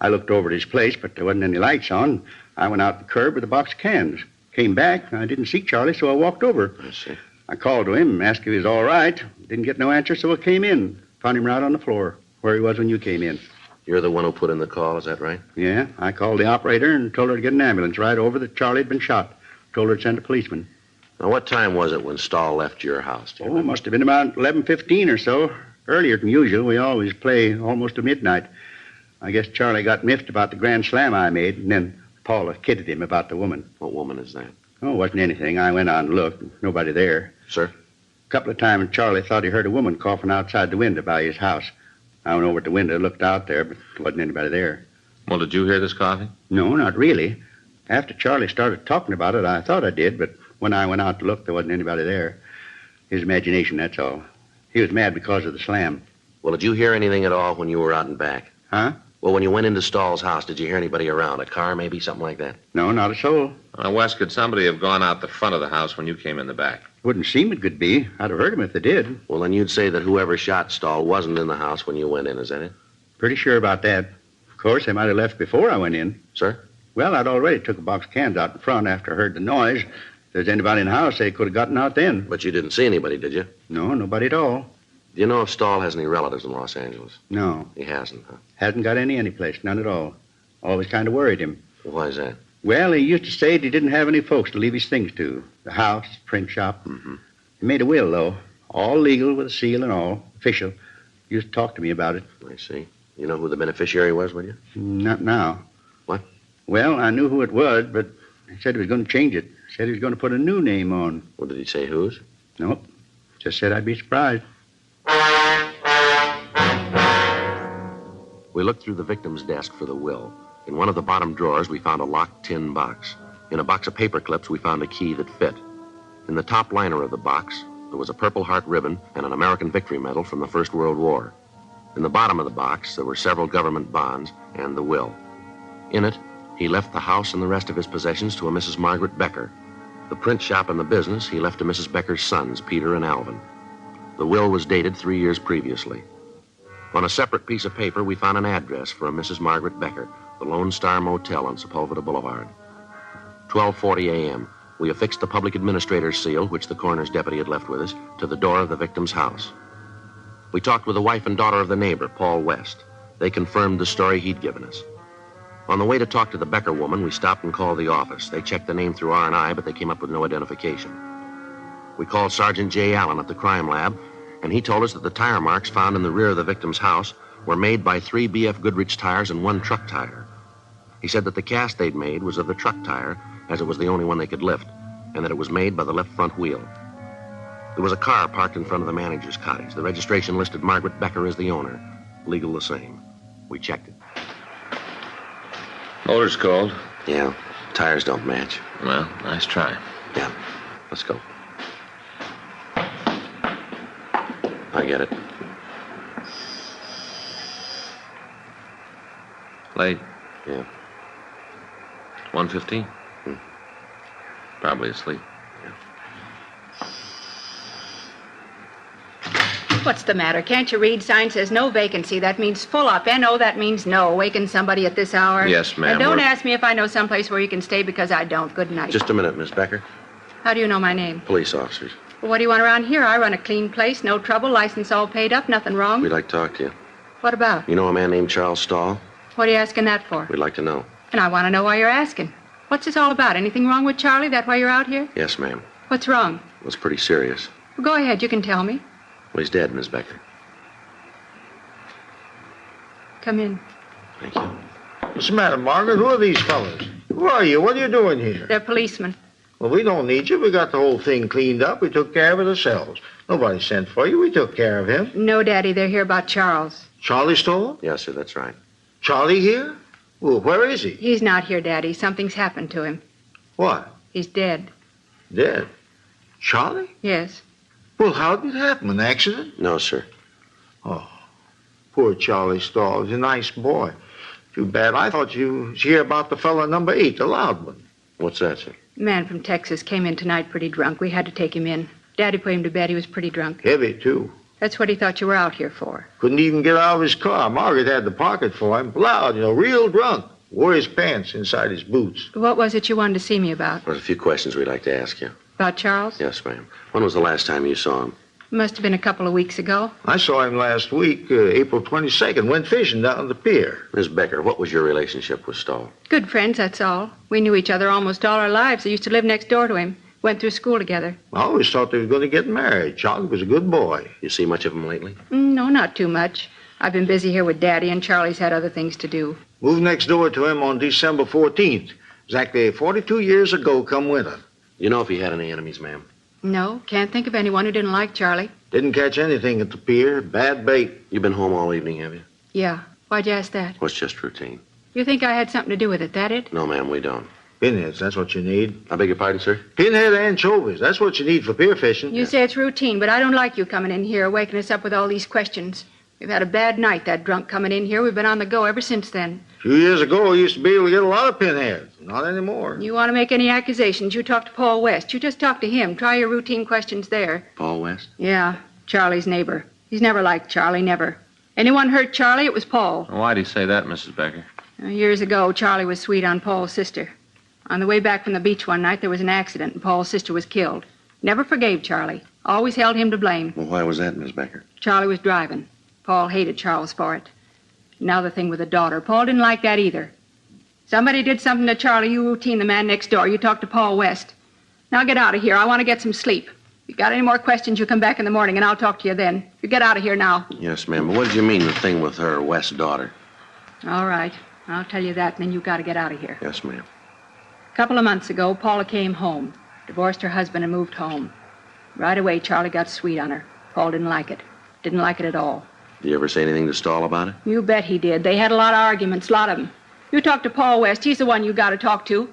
I looked over at his place, but there wasn't any lights on. I went out the curb with a box of cans. Came back. I didn't see Charlie, so I walked over. I see. I called to him, asked if he was all right. Didn't get no answer, so I came in. Found him right on the floor, where he was when you came in. You're the one who put in the call, is that right? Yeah, I called the operator and told her to get an ambulance right over that Charlie had been shot. Told her to send a policeman. Now, what time was it when Stahl left your house? Oh, it must have been about 11:15 or so. Earlier than usual. We always play almost to midnight. I guess Charlie got miffed about the grand slam I made, and then Paula kidded him about the woman. What woman is that? Oh, it wasn't anything. I went out and looked. Nobody there. Sir? A couple of times Charlie thought he heard a woman coughing outside the window by his house. I went over to the window, looked out there, but there wasn't anybody there. Well, did you hear this coughing? No, not really. After Charlie started talking about it, I thought I did, but when I went out to look, there wasn't anybody there. His imagination, that's all. He was mad because of the slam. Well, did you hear anything at all when you were out and back? Huh? Well, when you went into Stahl's house, did you hear anybody around? A car, maybe? Something like that? No, not a soul. Wes, could somebody have gone out the front of the house when you came in the back? Wouldn't seem it could be. I'd have heard him if they did. Well, then you'd say that whoever shot Stahl wasn't in the house when you went in, is that it? Pretty sure about that. Of course, they might have left before I went in. Sir? Well, I'd already took a box of cans out in front after I heard the noise. If there's anybody in the house, they could have gotten out then. But you didn't see anybody, did you? No, nobody at all. Do you know if Stahl has any relatives in Los Angeles? No. He hasn't, huh? Hasn't got any place, none at all. Always kind of worried him. Why is that? Well, he used to say he didn't have any folks to leave his things to. The house, print shop. Mm-hmm. He made a will, though. All legal with a seal and all. Official. He used to talk to me about it. I see. You know who the beneficiary was, will you? Not now. What? Well, I knew who it was, but he said he was going to change it. Said he was going to put a new name on. Well, did he say whose? Nope. Just said I'd be surprised. We looked through the victim's desk for the will. In one of the bottom drawers, we found a locked tin box. In a box of paper clips, we found a key that fit. In the top liner of the box, there was a Purple Heart ribbon and an American Victory Medal from the First World War. In the bottom of the box, there were several government bonds and the will. In it, he left the house and the rest of his possessions to a Mrs. Margaret Becker. The print shop and the business he left to Mrs. Becker's sons, Peter and Alvin. The will was dated 3 years previously. On a separate piece of paper, we found an address for a Mrs. Margaret Becker, the Lone Star Motel on Sepulveda Boulevard. 12:40 a.m., we affixed the public administrator's seal, which the coroner's deputy had left with us, to the door of the victim's house. We talked with the wife and daughter of the neighbor, Paul West. They confirmed the story he'd given us. On the way to talk to the Becker woman, we stopped and called the office. They checked the name through R&I, but they came up with no identification. We called Sergeant J. Allen at the crime lab, and he told us that the tire marks found in the rear of the victim's house were made by 3 B.F. Goodrich tires and 1 truck tire. He said that the cast they'd made was of the truck tire, as it was the only one they could lift, and that it was made by the left front wheel. There was a car parked in front of the manager's cottage. The registration listed Margaret Becker as the owner. Legal the same. We checked it. Motor's cold. Yeah, tires don't match. Well, nice try. Yeah, let's go. I get it. Late? Yeah. 1:15? Probably asleep. Yeah. What's the matter? Can't you read? Sign says no vacancy. That means full up. N-O, that means no. Waking somebody at this hour? Yes, ma'am. And don't we're- ask me if I know someplace where you can stay because I don't. Good night. Just a minute, Miss Becker. How do you know my name? Police officers. Well, what do you want around here? I run a clean place. No trouble. License all paid up. Nothing wrong. We'd like to talk to you. What about? You know a man named Charles Stahl? What are you asking that for? We'd like to know. And I want to know why you're asking. What's this all about? Anything wrong with Charlie? That why you're out here? Yes, ma'am. What's wrong? It was pretty serious. Well, go ahead. You can tell me. Well, he's dead, Miss Becker. Come in. Thank you. What's the matter, Margaret? Who are these fellas? Who are you? What are you doing here? They're policemen. Well, we don't need you. We got the whole thing cleaned up. We took care of it ourselves. Nobody sent for you. We took care of him. No, Daddy. They're here about Charles. Charlie Stahl? Yes, sir, that's right. Charlie here? Well, where is he? He's not here, Daddy. Something's happened to him. What? He's dead. Dead? Charlie? Yes. Well, how did it happen? An accident? No, sir. Oh, poor Charlie Stahl. He's a nice boy. Too bad. I thought you was here about the fellow number 8, the loud one. What's that, sir? Man from Texas came in tonight pretty drunk. We had to take him in. Daddy put him to bed. He was pretty drunk. Heavy, too. That's what he thought you were out here for. Couldn't even get out of his car. Margaret had to park it for him. Loud, real drunk. Wore his pants inside his boots. What was it you wanted to see me about? There's a few questions we'd like to ask you. About Charles? Yes, ma'am. When was the last time you saw him? Must have been a couple of weeks ago. I saw him last week, April 22nd. Went fishing down at the pier. Miss Becker, what was your relationship with Stahl? Good friends, that's all. We knew each other almost all our lives. I used to live next door to him. Went through school together. I always thought they were going to get married. Charlie was a good boy. You see much of him lately? No, not too much. I've been busy here with Daddy, and Charlie's had other things to do. Moved next door to him on December 14th. Exactly 42 years ago come winter. You know if he had any enemies, ma'am? No, can't think of anyone who didn't like Charlie. Didn't catch anything at the pier. Bad bait. You've been home all evening, have you? Yeah. Why'd you ask that? Well, it's just routine. You think I had something to do with it, that it? No, ma'am, we don't. Pinheads, that's what you need. I beg your pardon, sir? Pinhead anchovies. That's what you need for pier fishing. You say it's routine, but I don't like you coming in here, waking us up with all these questions. We've had a bad night, that drunk coming in here. We've been on the go ever since then. A few years ago, we used to be able to get a lot of pinheads. Not anymore. You want to make any accusations, you talk to Paul West. You just talk to him. Try your routine questions there. Paul West? Yeah, Charlie's neighbor. He's never liked Charlie, never. Anyone hurt Charlie, it was Paul. Why'd he say that, Mrs. Becker? Years ago, Charlie was sweet on Paul's sister. On the way back from the beach one night, there was an accident, and Paul's sister was killed. Never forgave Charlie. Always held him to blame. Well, why was that, Miss Becker? Charlie was driving. Paul hated Charles for it. Now the thing with the daughter. Paul didn't like that either. Somebody did something to Charlie. You routine the man next door. You talk to Paul West. Now get out of here. I want to get some sleep. If you got any more questions, you come back in the morning, and I'll talk to you then. You get out of here now. Yes, ma'am. But what did you mean, the thing with her West's daughter? All right. I'll tell you that, and then you got to get out of here. Yes, ma'am. A couple of months ago, Paula came home. Divorced her husband and moved home. Right away, Charlie got sweet on her. Paul didn't like it. Didn't like it at all. Did you ever say anything to Stahl about it? You bet he did. They had a lot of arguments, a lot of them. You talk to Paul West. He's the one you got to talk to.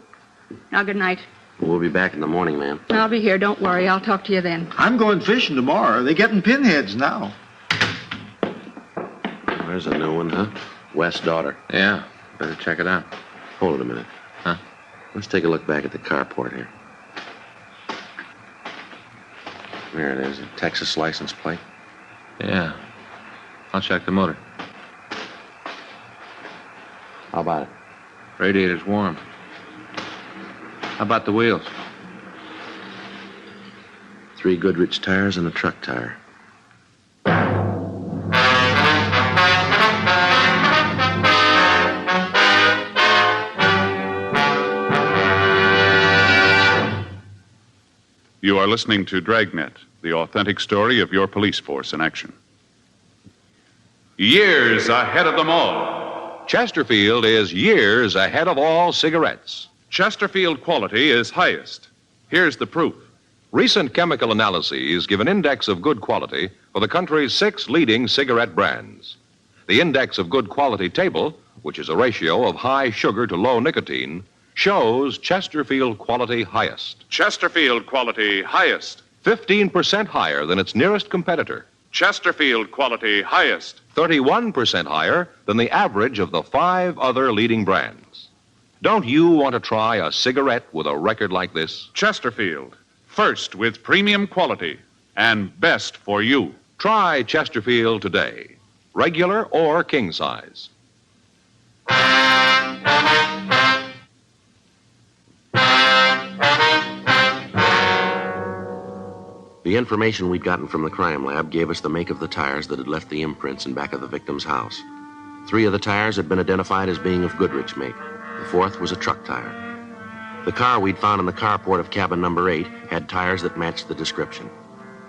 Now, good night. We'll be back in the morning, ma'am. I'll be here. Don't worry. I'll talk to you then. I'm going fishing tomorrow. They're getting pinheads now. There's a new one, huh? West's daughter. Yeah. Better check it out. Hold it a minute. Huh? Let's take a look back at the carport here. There it is, a Texas license plate. Yeah. I'll check the motor. How about it? Radiator's warm. How about the wheels? 3 Goodrich tires and a truck tire. You are listening to Dragnet, the authentic story of your police force in action. Years ahead of them all. Chesterfield is years ahead of all cigarettes. Chesterfield quality is highest. Here's the proof. Recent chemical analyses give an index of good quality for the country's 6 leading cigarette brands. The index of good quality table, which is a ratio of high sugar to low nicotine, shows Chesterfield quality highest. Chesterfield quality highest. 15% higher than its nearest competitor. Chesterfield quality highest. 31% higher than the average of the 5 other leading brands. Don't you want to try a cigarette with a record like this? Chesterfield, first with premium quality and best for you. Try Chesterfield today, regular or king size. The information we'd gotten from the crime lab gave us the make of the tires that had left the imprints in back of the victim's house. 3 of the tires had been identified as being of Goodrich make. The 4th was a truck tire. The car we'd found in the carport of cabin number 8 had tires that matched the description.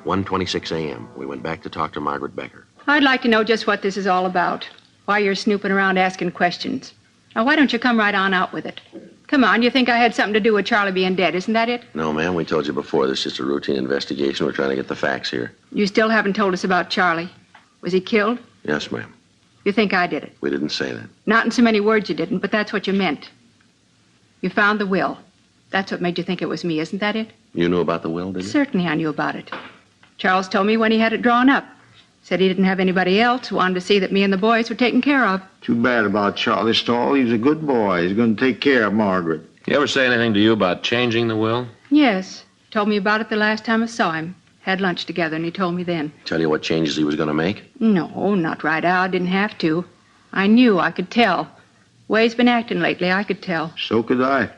1:26 a.m. We went back to talk to Margaret Becker. I'd like to know just what this is all about. Why you're snooping around asking questions. Now, why don't you come right on out with it? Come on, you think I had something to do with Charlie being dead, isn't that it? No, ma'am, we told you before. This is just a routine investigation. We're trying to get the facts here. You still haven't told us about Charlie. Was he killed? Yes, ma'am. You think I did it? We didn't say that. Not in so many words you didn't, but that's what you meant. You found the will. That's what made you think it was me, isn't that it? You knew about the will, did you? Certainly I knew about it. Charles told me when he had it drawn up. Said he didn't have anybody else, wanted to see that me and the boys were taken care of. Too bad about Charlie Stahl. He was a good boy. He's going to take care of Margaret. He ever say anything to you about changing the will? Yes. Told me about it the last time I saw him. Had lunch together, and he told me then. Tell you what changes he was going to make? No, not right out. Didn't have to. I knew. I could tell. Way he's been acting lately, I could tell. So could I.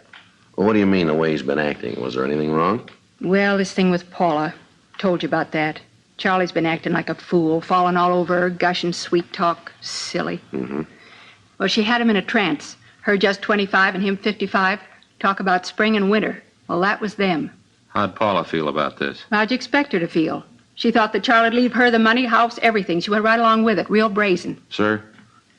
Well, what do you mean, the way he's been acting? Was there anything wrong? Well, this thing with Paula. Told you about that. Charlie's been acting like a fool, falling all over her, gushing sweet talk. Silly. Mm-hmm. Well, she had him in a trance. Her just 25 and him 55. Talk about spring and winter. Well, that was them. How'd Paula feel about this? How'd you expect her to feel? She thought that Charlie'd leave her the money, house, everything. She went right along with it, real brazen. Sir?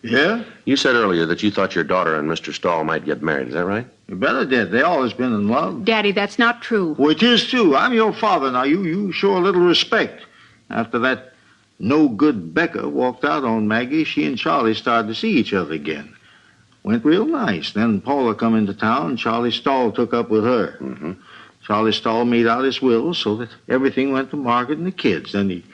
Yeah? You said earlier that you thought your daughter and Mr. Stahl might get married. Is that right? You better did. They always been in love. Daddy, that's not true. Well, it is, too. I'm your father now. You show a little respect. After that no-good Becker walked out on Maggie, she and Charlie started to see each other again. Went real nice. Then Paula come into town, and Charlie Stahl took up with her. Mm-hmm. Charlie Stahl made out his will so that everything went to Margaret and the kids. Then he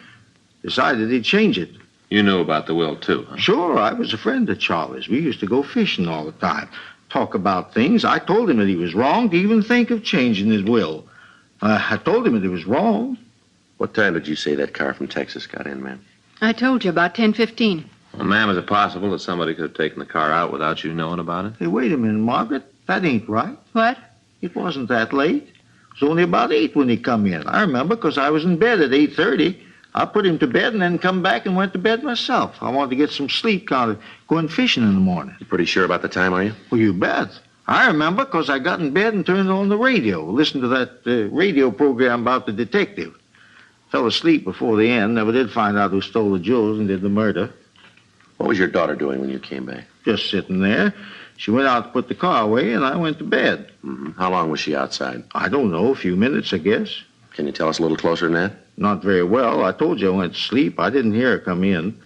decided he'd change it. You knew about the will, too, huh? Sure, I was a friend of Charlie's. We used to go fishing all the time, talk about things. I told him that he was wrong to even think of changing his will. I told him that it was wrong. What time did you say that car from Texas got in, ma'am? I told you, about 10:15. Well, ma'am, is it possible that somebody could have taken the car out without you knowing about it? Hey, wait a minute, Margaret. That ain't right. What? It wasn't that late. It was only about 8 when he come in. I remember because I was in bed at 8:30. I put him to bed and then come back and went to bed myself. I wanted to get some sleep, kind of going fishing in the morning. You pretty sure about the time, are you? Well, you bet. I remember because I got in bed and turned on the radio, listened to that radio program about the detective. Fell asleep before the end, never did find out who stole the jewels and did the murder. What was your daughter doing when you came back? Just sitting there. She went out to put the car away, and I went to bed. Mm-hmm. How long was she outside? I don't know, a few minutes, I guess. Can you tell us a little closer than that? Not very well. I told you I went to sleep. I didn't hear her come in.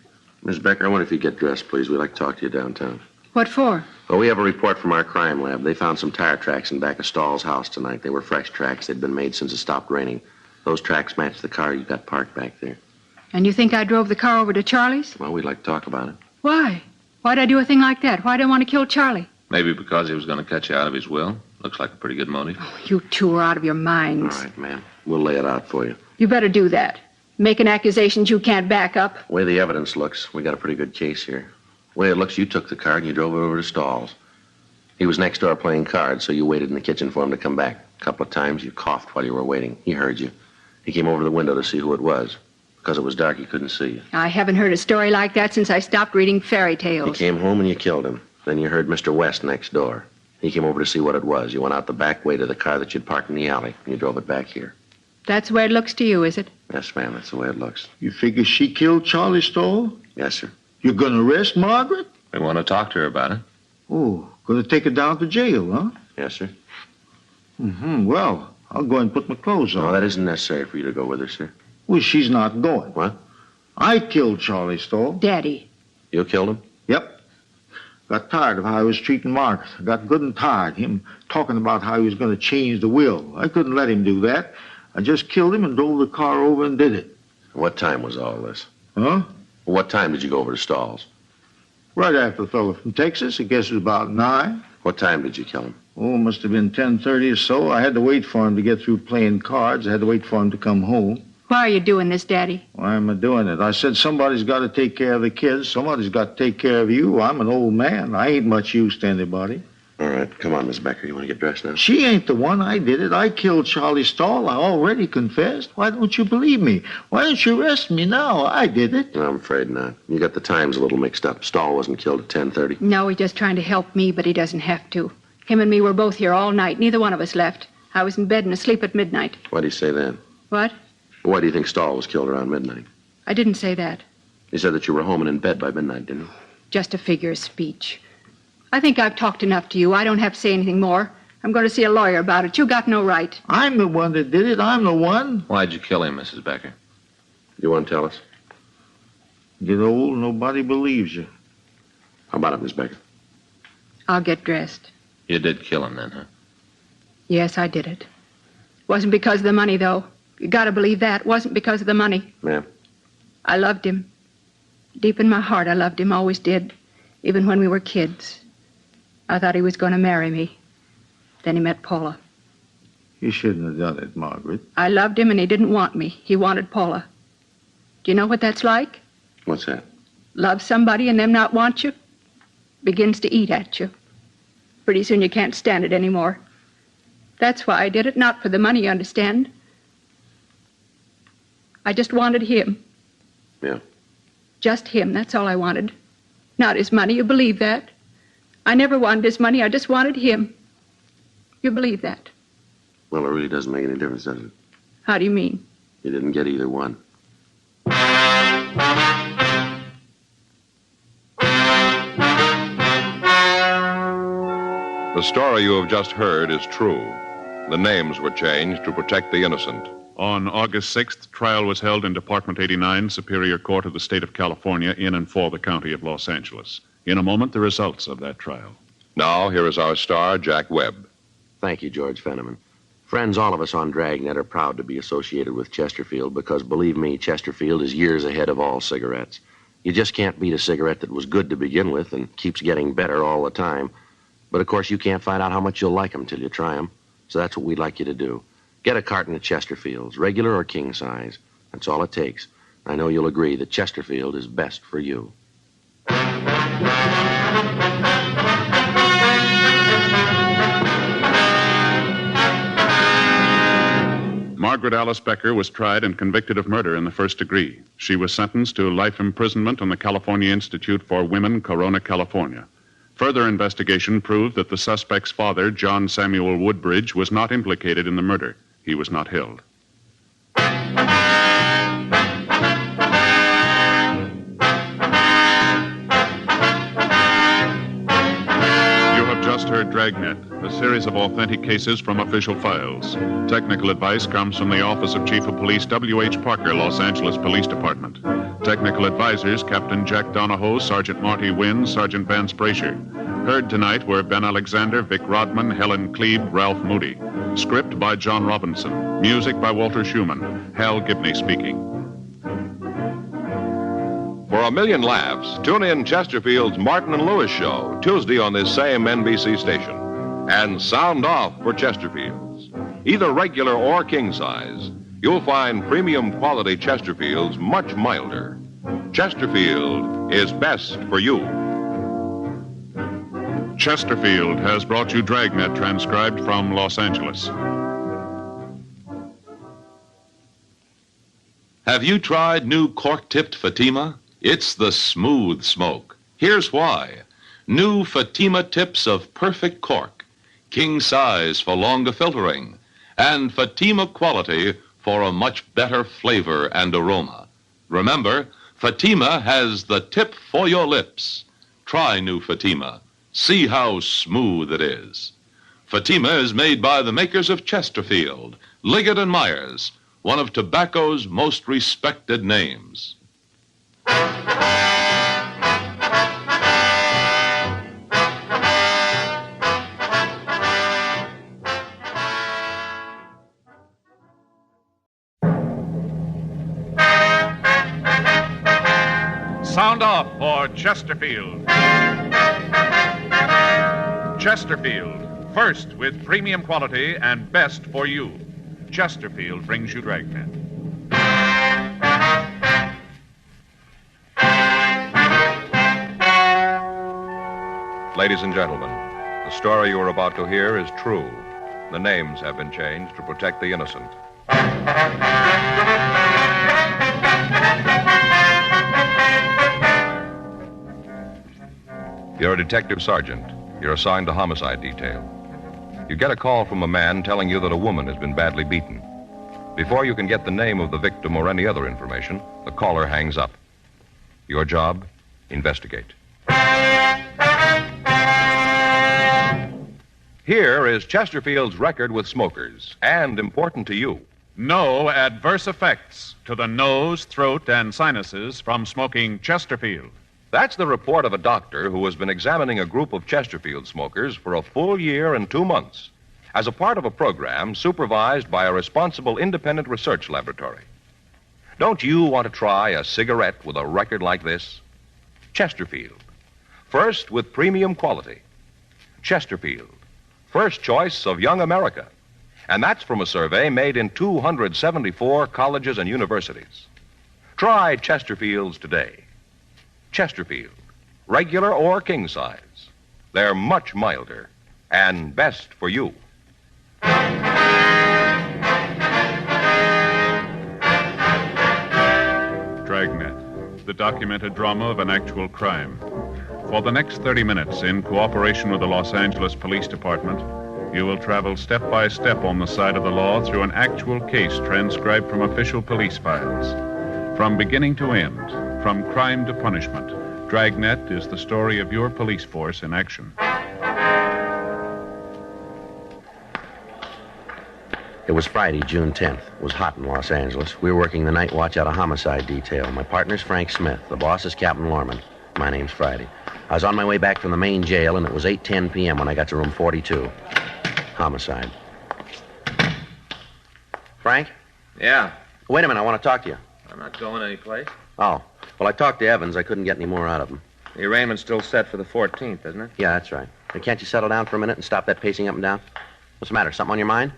Miss Becker, I wonder if you'd get dressed, please. We'd like to talk to you downtown. What for? Well, we have a report from our crime lab. They found some tire tracks in back of Stahl's house tonight. They were fresh tracks. They'd been made since it stopped raining. Those tracks matched the car you got parked back there. And you think I drove the car over to Charlie's? Well, we'd like to talk about it. Why? Why'd I do a thing like that? Why'd I want to kill Charlie? Maybe because he was going to cut you out of his will. Looks like a pretty good motive. Oh, you two are out of your minds. All right, ma'am. We'll lay it out for you. You better do that. Making accusations you can't back up. The way the evidence looks, we got a pretty good case here. The way it looks, you took the car and you drove it over to Stahl's. He was next door playing cards, so you waited in the kitchen for him to come back. A couple of times you coughed while you were waiting. He heard you. He came over to the window to see who it was. Because it was dark, he couldn't see you. I haven't heard a story like that since I stopped reading fairy He tales. came home and you killed him. Then you heard Mr. West next door. He came over to see what it was. You went out the back way to the car that you'd parked in the alley, and you drove it back here. That's the way it looks to you, is it? Yes, ma'am, that's the way it looks. You figure she killed Charlie Stahl? Yes, sir. You're going to arrest Margaret? We want to talk to her about it. Oh, going to take her down to jail, huh? Yes, sir. Mm-hmm. Well, I'll go and put my clothes on. No, that isn't necessary for you to go with her, sir. Well, she's not going. What? I killed Charlie Stahl. Daddy. You killed him? Yep. Got tired of how he was treating Margaret. I got good and tired. Him talking about how he was going to change the will. I couldn't let him do that. I just killed him and drove the car over and did it. What time was all this? Huh? What time did you go over to Stahl's? Right after the fellow from Texas. I guess it was about 9. What time did you kill him? Oh, it must have been 10:30 or so. I had to wait for him to get through playing cards. I had to wait for him to come home. Why are you doing this, Daddy? Why am I doing it? I said somebody's got to take care of the kids. Somebody's got to take care of you. I'm an old man. I ain't much use to anybody. All right, come on, Miss Becker. You want to get dressed now? She ain't the one. I did it. I killed Charlie Stahl. I already confessed. Why don't you believe me? Why don't you arrest me now? I did it. No, I'm afraid not. You got the times a little mixed up. Stahl wasn't killed at 10:30. No, he's just trying to help me, but he doesn't have to. Him and me were both here all night. Neither one of us left. I was in bed and asleep at midnight. Why do you say that? What? Why do you think Stahl was killed around midnight? I didn't say that. You said that you were home and in bed by midnight, didn't you? Just a figure of speech. I think I've talked enough to you. I don't have to say anything more. I'm going to see a lawyer about it. You got no right. I'm the one that did it. I'm the one. Why'd you kill him, Mrs. Becker? You want to tell us? Get old, nobody believes you. How about it, Miss Becker? I'll get dressed. You did kill him then, huh? Yes, I did it. Wasn't because of the money, though. You got to believe that. Wasn't because of the money. Ma'am? I loved him. Deep in my heart, I loved him. Always did. Even when we were kids. I thought he was going to marry me. Then he met Paula. You shouldn't have done it, Margaret. I loved him and he didn't want me. He wanted Paula. Do you know what that's like? What's that? Love somebody and them not want you? Begins to eat at you. Pretty soon you can't stand it anymore. That's why I did it. Not for the money, you understand. I just wanted him. Yeah. Just him. That's all I wanted. Not his money. You believe that? I never wanted his money. I just wanted him. You believe that? Well, it really doesn't make any difference, does it? How do you mean? You didn't get either one. The story you have just heard is true. The names were changed to protect the innocent. On August 6th, trial was held in Department 89, Superior Court of the State of California, in and for the County of Los Angeles. In a moment, the results of that trial. Now, here is our star, Jack Webb. Thank you, George Fenneman. Friends, all of us on Dragnet are proud to be associated with Chesterfield because, believe me, Chesterfield is years ahead of all cigarettes. You just can't beat a cigarette that was good to begin with and keeps getting better all the time. But, of course, you can't find out how much you'll like them till you try them. So that's what we'd like you to do. Get a carton of Chesterfields, regular or king size. That's all it takes. I know you'll agree that Chesterfield is best for you. Margaret Alice Becker was tried and convicted of murder in the first degree. She was sentenced to life imprisonment on the California Institute for Women, Corona, California. Further investigation proved that the suspect's father, John Samuel Woodbridge, was not implicated in the murder. He was not held. Just heard Dragnet, a series of authentic cases from official files. Technical advice comes from the Office of Chief of Police W.H. Parker, Los Angeles Police Department. Technical advisors, Captain Jack Donahoe, Sergeant Marty Wynn, Sergeant Vance Brasher. Heard tonight were Ben Alexander, Vic Rodman, Helen Klebe, Ralph Moody. Script by John Robinson. Music by Walter Schumann. Hal Gibney speaking. For a million laughs, tune in Chesterfield's Martin and Lewis Show, Tuesday on this same NBC station. And sound off for Chesterfield's. Either regular or king size, you'll find premium quality Chesterfield's much milder. Chesterfield is best for you. Chesterfield has brought you Dragnet, transcribed from Los Angeles. Have you tried new cork-tipped Fatima? It's the smooth smoke. Here's why. New Fatima tips of perfect cork, king size for longer filtering, and Fatima quality for a much better flavor and aroma. Remember, Fatima has the tip for your lips. Try new Fatima. See how smooth it is. Fatima is made by the makers of Chesterfield, Liggett & Myers, one of tobacco's most respected names. Sound off for Chesterfield. Chesterfield, first with premium quality and best for you. Chesterfield brings you Dragnet. Ladies and gentlemen, the story you are about to hear is true. The names have been changed to protect the innocent. You're a detective sergeant. You're assigned to homicide detail. You get a call from a man telling you that a woman has been badly beaten. Before you can get the name of the victim or any other information, the caller hangs up. Your job? Investigate. Here is Chesterfield's record with smokers, and important to you. No adverse effects to the nose, throat, and sinuses from smoking Chesterfield. That's the report of a doctor who has been examining a group of Chesterfield smokers for a full year and 2 months as a part of a program supervised by a responsible independent research laboratory. Don't you want to try a cigarette with a record like this? Chesterfield. First with premium quality. Chesterfield. First choice of young America. And that's from a survey made in 274 colleges and universities. Try Chesterfields today. Chesterfield, regular or king size. They're much milder and best for you. Dragnet, the documented drama of an actual crime. For the next 30 minutes, in cooperation with the Los Angeles Police Department, you will travel step by step on the side of the law through an actual case transcribed from official police files. From beginning to end, from crime to punishment, Dragnet is the story of your police force in action. It was Friday, June 10th. It was hot in Los Angeles. We were working the night watch out of homicide detail. My partner's Frank Smith. The boss is Captain Lorman. My name's Friday. I was on my way back from the main jail, and it was 8:10 p.m. when I got to room 42. Homicide. Frank? Yeah. Wait a minute, I want to talk to you. I'm not going anyplace. Oh. Well, I talked to Evans. I couldn't get any more out of him. The arraignment's still set for the 14th, isn't it? Yeah, that's right. Hey, can't you settle down for a minute and stop that pacing up and down? What's the matter? Something on your mind?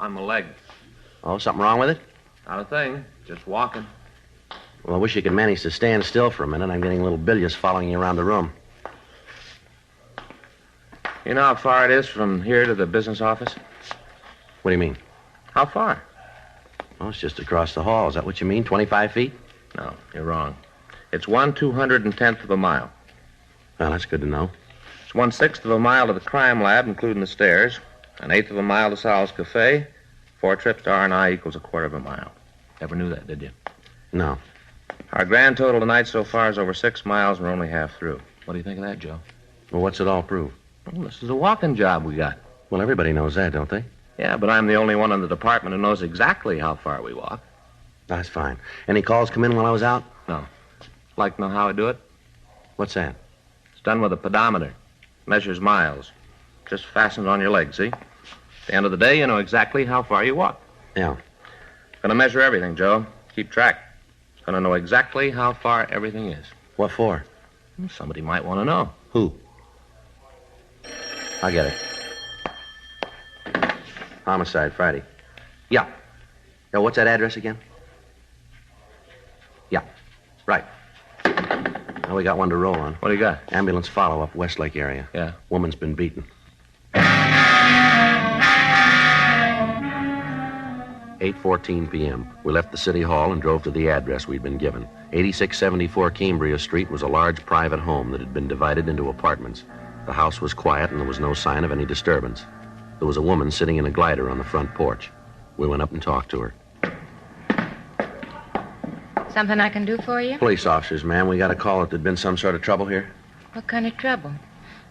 On my leg. Oh, something wrong with it? Not a thing. Just walking. Well, I wish you could manage to stand still for a minute. I'm getting a little bilious following you around the room. You know how far it is from here to the business office? What do you mean? How far? Well, it's just across the hall. Is that what you mean, 25 feet? No, you're wrong. It's 1/210th of a mile. Well, that's good to know. It's 1/6 of a mile to the crime lab, including the stairs. 1/8 of a mile to Sal's Cafe. 4 trips to R&I equals 1/4 of a mile. Never knew that, did you? No. Our grand total tonight so far is over 6 miles, and we're only half through. What do you think of that, Joe? Well, what's it all prove? Well, this is a walking job we got. Well, everybody knows that, don't they? Yeah, but I'm the only one in the department who knows exactly how far we walk. That's fine. Any calls come in while I was out? No. Like to know how I do it? What's that? It's done with a pedometer. Measures miles. Just fastens on your leg, see? At the end of the day, you know exactly how far you walk. Yeah. Gonna measure everything, Joe. Keep track. Gonna know exactly how far everything is. What for? Somebody might want to know. Who? I get it. Homicide, Friday. Yeah. Now, what's that address again? Yeah. Right. Now we got one to roll on. What do you got? Ambulance follow-up, Westlake area. Yeah. Woman's been beaten. 8:14 p.m. We left the city hall and drove to the address we'd been given. 8674 Cambria Street was a large private home that had been divided into apartments. The house was quiet and there was no sign of any disturbance. There was a woman sitting in a glider on the front porch. We went up and talked to her. Something I can do for you? Police officers, ma'am. We got a call that there'd been some sort of trouble here. What kind of trouble?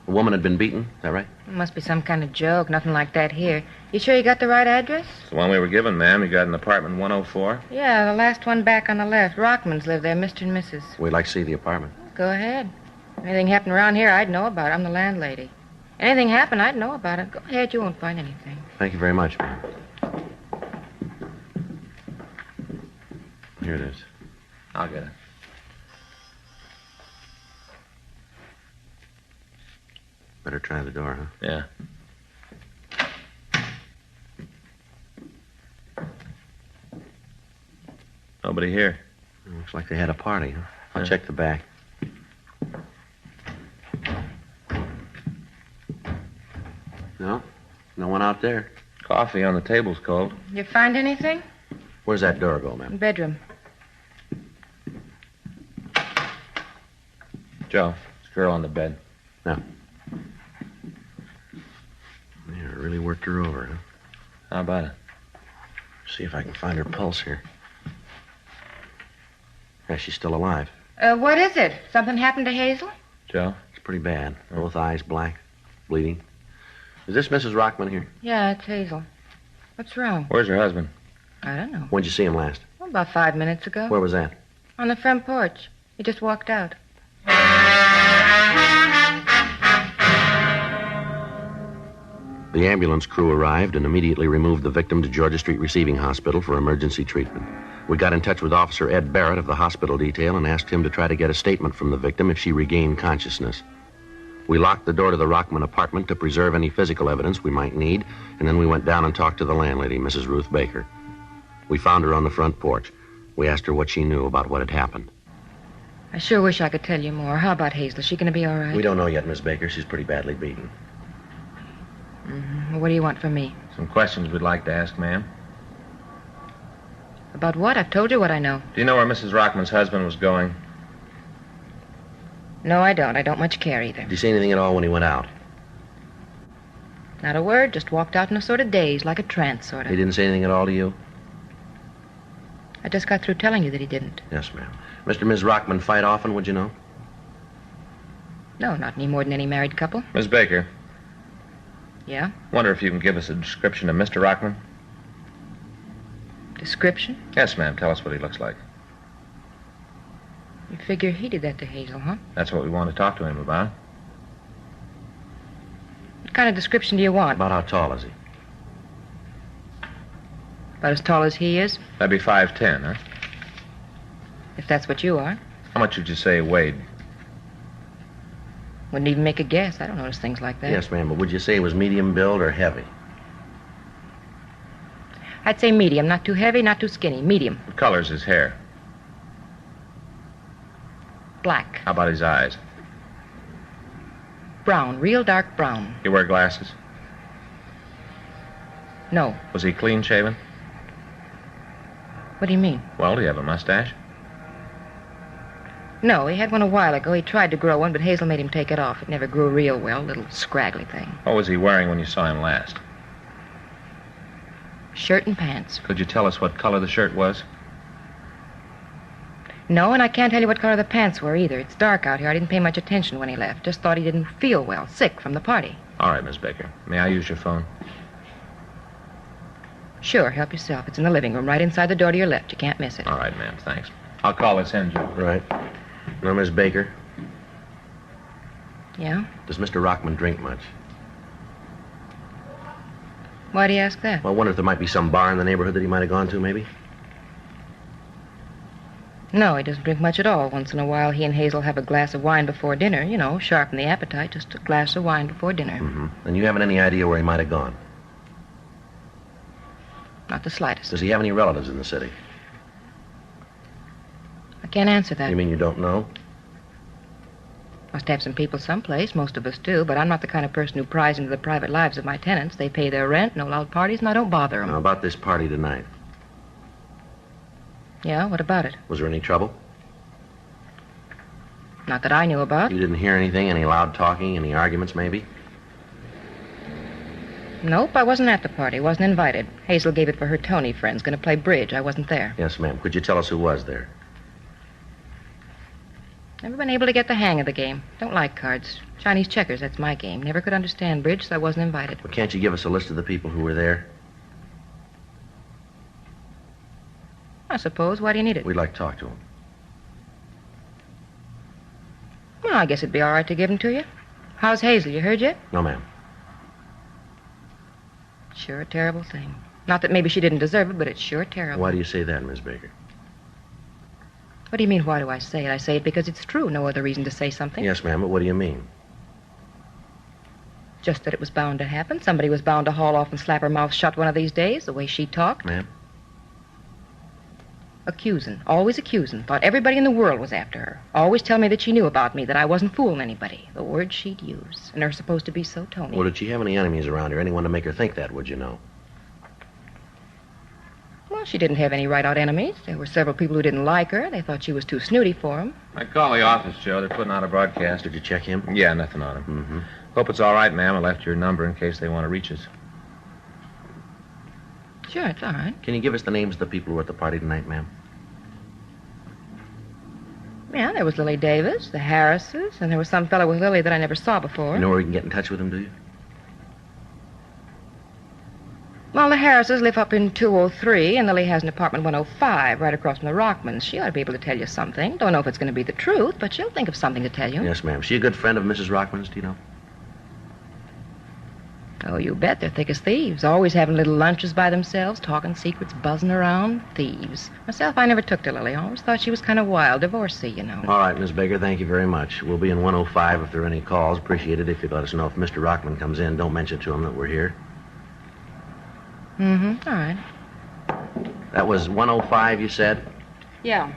A woman had been beaten. Is that right? It must be some kind of joke. Nothing like that here. You sure you got the right address? It's the one we were given, ma'am. You got an apartment 104? Yeah, the last one back on the left. Rockmans live there, Mr. and Mrs. We'd like to see the apartment. Go ahead. If anything happened around here, I'd know about it. I'm the landlady. Anything happened, I'd know about it. Go ahead, you won't find anything. Thank you very much, ma'am. Here it is. I'll get it. Better try the door, huh? Yeah. Nobody here. Looks like they had a party, huh? I'll check the back. No? No one out there. Coffee on the table's cold. You find anything? Where's that door go, ma'am? Bedroom. Joe, this girl on the bed. No. Yeah, really worked her over, huh? How about it? See if I can find her pulse here. Yeah, she's still alive. What is it? Something happened to Hazel? Joe? It's pretty bad. Both eyes black, bleeding. Is this Mrs. Rockman here? Yeah, it's Hazel. What's wrong? Where's her husband? I don't know. When'd you see him last? Well, about 5 minutes ago. Where was that? On the front porch. He just walked out. The ambulance crew arrived and immediately removed the victim to Georgia Street Receiving Hospital for emergency treatment. We got in touch with Officer Ed Barrett of the hospital detail and asked him to try to get a statement from the victim if she regained consciousness. We locked the door to the Rockman apartment to preserve any physical evidence we might need, and then we went down and talked to the landlady, Mrs. Ruth Baker. We found her on the front porch. We asked her what she knew about what had happened. I sure wish I could tell you more. How about Hazel? Is she going to be all right? We don't know yet, Miss Baker. She's pretty badly beaten. Mm-hmm. Well, what do you want from me? Some questions we'd like to ask, ma'am. About what? I've told you what I know. Do you know where Mrs. Rockman's husband was going? No, I don't. I don't much care either. Did you see anything at all when he went out? Not a word. Just walked out in a sort of daze, like a trance, sort of. He didn't say anything at all to you? I just got through telling you that he didn't. Yes, ma'am. Mr. and Ms. Rockman fight often, would you know? No, not any more than any married couple. Miss Baker. Yeah? Wonder if you can give us a description of Mr. Rockman? Description? Yes, ma'am. Tell us what he looks like. You figure he did that to Hazel, huh? That's what we want to talk to him about. What kind of description do you want? About how tall is he? About as tall as he is? That'd be 5'10", huh? If that's what you are. How much would you say he weighed? Wouldn't even make a guess. I don't notice things like that. Yes, ma'am, but would you say he was medium build or heavy? I'd say medium. Not too heavy, not too skinny. Medium. What color's his hair? Black. How about his eyes? Brown. Real dark brown. He wear glasses? No. Was he clean shaven? What do you mean? Well, do you have a mustache? No, he had one a while ago. He tried to grow one, but Hazel made him take it off. It never grew real well, little scraggly thing. What was he wearing when you saw him last? Shirt and pants. Could you tell us what color the shirt was? No, and I can't tell you what color the pants were either. It's dark out here. I didn't pay much attention when he left. Just thought he didn't feel well, sick from the party. All right, Miss Baker. May I use your phone? Sure, help yourself. It's in the living room, right inside the door to your left. You can't miss it. All right, ma'am. Thanks. I'll call this in, Joe. Right. Now, Miss Baker, Yeah? does Mr. Rockman drink much? Why do you ask that? Well, I wonder if there might be some bar in the neighborhood that he might have gone to, maybe? No, he doesn't drink much at all. Once in a while, he and Hazel have a glass of wine before dinner. You know, sharpen the appetite. Just a glass of wine before dinner. Mm-hmm. And you haven't any idea where he might have gone? Not the slightest. Does he have any relatives in the city? I can't answer that. You mean you don't know? Must have some people someplace. Most of us do. But I'm not the kind of person who pries into the private lives of my tenants. They pay their rent, no loud parties, and I don't bother them. Now, about this party tonight. Yeah, what about it? Was there any trouble? Not that I knew about. You didn't hear anything? Any loud talking? Any arguments, maybe? Nope, I wasn't at the party. Wasn't invited. Hazel gave it for her Tony friends. Going to play bridge. I wasn't there. Yes, ma'am. Could you tell us who was there? Never been able to get the hang of the game. Don't like cards. Chinese checkers, that's my game. Never could understand bridge, so I wasn't invited. Well, can't you give us a list of the people who were there? I suppose. Why do you need it? We'd like to talk to them. Well, I guess it'd be all right to give them to you. How's Hazel? You heard yet? No, ma'am. Sure a terrible thing. Not that maybe she didn't deserve it, but it's sure terrible. Why do you say that, Miss Baker? What do you mean, why do I say it? I say it because it's true. No other reason to say something. Yes, ma'am, but what do you mean? Just that it was bound to happen. Somebody was bound to haul off and slap her mouth shut one of these days, the way she talked. Ma'am? Accusing. Always accusing. Thought everybody in the world was after her. Always tell me that she knew about me, that I wasn't fooling anybody. The words she'd use. And they're supposed to be so Tony. Well, did she have any enemies around her? Anyone to make her think that, would you know? Well, she didn't have any right-out enemies. There were several people who didn't like her. They thought she was too snooty for them. I called the office, Joe. They're putting out a broadcast. Did you check him? Yeah, nothing on him. Mm-hmm. Hope it's all right, ma'am. I left your number in case they want to reach us. Sure, it's all right. Can you give us the names of the people who were at the party tonight, ma'am? Yeah, there was Lily Davis, the Harrises, and there was some fellow with Lily that I never saw before. You know where we can get in touch with him, do you? Well, the Harrises live up in 203, and Lily has an apartment 105 right across from the Rockmans. She ought to be able to tell you something. Don't know if it's going to be the truth, but she'll think of something to tell you. Yes, ma'am. She a good friend of Mrs. Rockman's, do you know? Oh, you bet. They're thick as thieves. Always having little lunches by themselves, talking secrets, buzzing around. Thieves. Myself, I never took to Lily. I always thought she was kind of wild. Divorcee, you know. All right, Miss Baker, thank you very much. We'll be in 105 if there are any calls. Appreciate it if you'd let us know if Mr. Rockman comes in. Don't mention to him that we're here. Mm-hmm. All right. That was 105, you said? Yeah.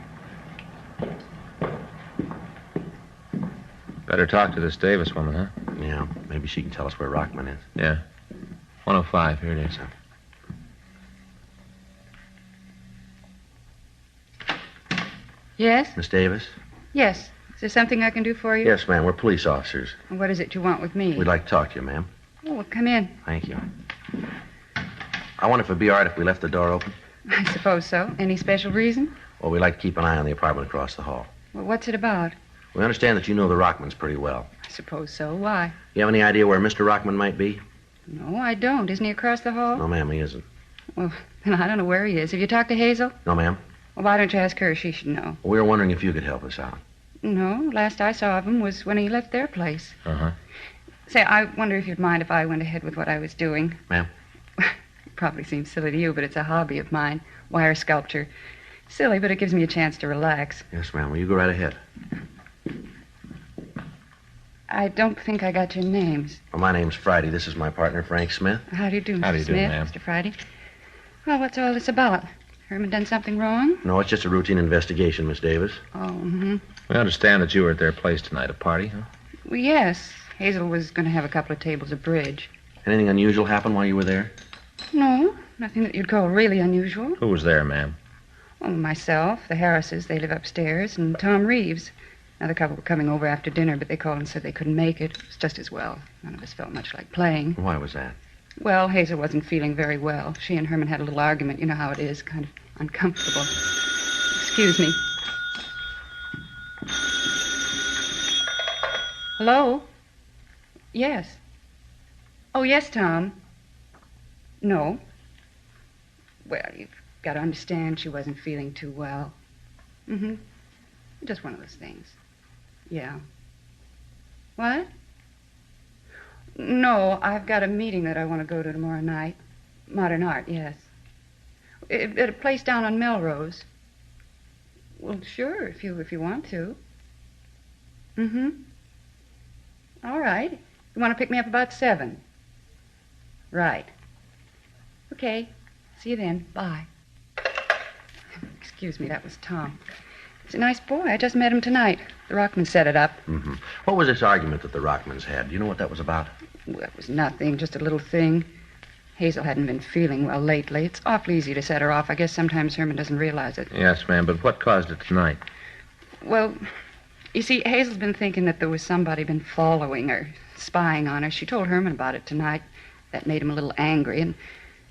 Better talk to this Davis woman, huh? Yeah, maybe she can tell us where Rockman is. Yeah. 105, here it is. Yes? Miss Davis? Yes. Is there something I can do for you? Yes, ma'am. We're police officers. What is it you want with me? We'd like to talk to you, ma'am. Oh, well, come in. Thank you. I wonder if it'd be all right if we left the door open. I suppose so. Any special reason? Well, we like to keep an eye on the apartment across the hall. Well, what's it about? We understand that you know the Rockmans pretty well. I suppose so. Why? You have any idea where Mr. Rockman might be? No, I don't. Isn't he across the hall? No, ma'am, he isn't. Well, then I don't know where he is. Have you talked to Hazel? No, ma'am. Well, why don't you ask her? She should know. We were wondering if you could help us out. No, last I saw of him was when he left their place. Uh-huh. Say, I wonder if you'd mind if I went ahead with what I was doing. Ma'am? It probably seems silly to you, but it's a hobby of mine. Wire sculpture. Silly, but it gives me a chance to relax. Yes, ma'am. Well, you go right ahead. I don't think I got your names. Well, my name's Friday. This is my partner, Frank Smith. How do you do, Mr. How do you do, Smith, ma'am? Mr. Friday? Well, what's all this about? Herman done something wrong? No, it's just a routine investigation, Miss Davis. Oh, mm-hmm. We understand that you were at their place tonight, a party, huh? Well, yes. Hazel was going to have a couple of tables of bridge. Anything unusual happen while you were there? No, nothing that you'd call really unusual. Who was there, ma'am? Oh, myself, the Harrises, they live upstairs, and Tom Reeves. Another couple were coming over after dinner, but they called and said they couldn't make it. It was just as well. None of us felt much like playing. Why was that? Well, Hazel wasn't feeling very well. She and Herman had a little argument. You know how it is, kind of uncomfortable. Excuse me. Hello? Yes. Oh, yes, Tom. No. Well, you've got to understand she wasn't feeling too well. Mm-hmm. Just one of those things. Yeah. What? No, I've got a meeting that I want to go to tomorrow night. Modern art, yes. At a place down on Melrose. Well, sure, if you want to. Mm-hmm. All right. You want to pick me up about 7? Right. Okay. See you then. Bye. Excuse me, that was Tom. He's a nice boy. I just met him tonight. The Rockmans set it up. Mm-hmm. What was this argument that the Rockmans had? Do you know what that was about? Well, it was nothing, just a little thing. Hazel hadn't been feeling well lately. It's awfully easy to set her off. I guess sometimes Herman doesn't realize it. Yes, ma'am, but what caused it tonight? Well, you see, Hazel's been thinking that there was somebody been following her, spying on her. She told Herman about it tonight. That made him a little angry. And,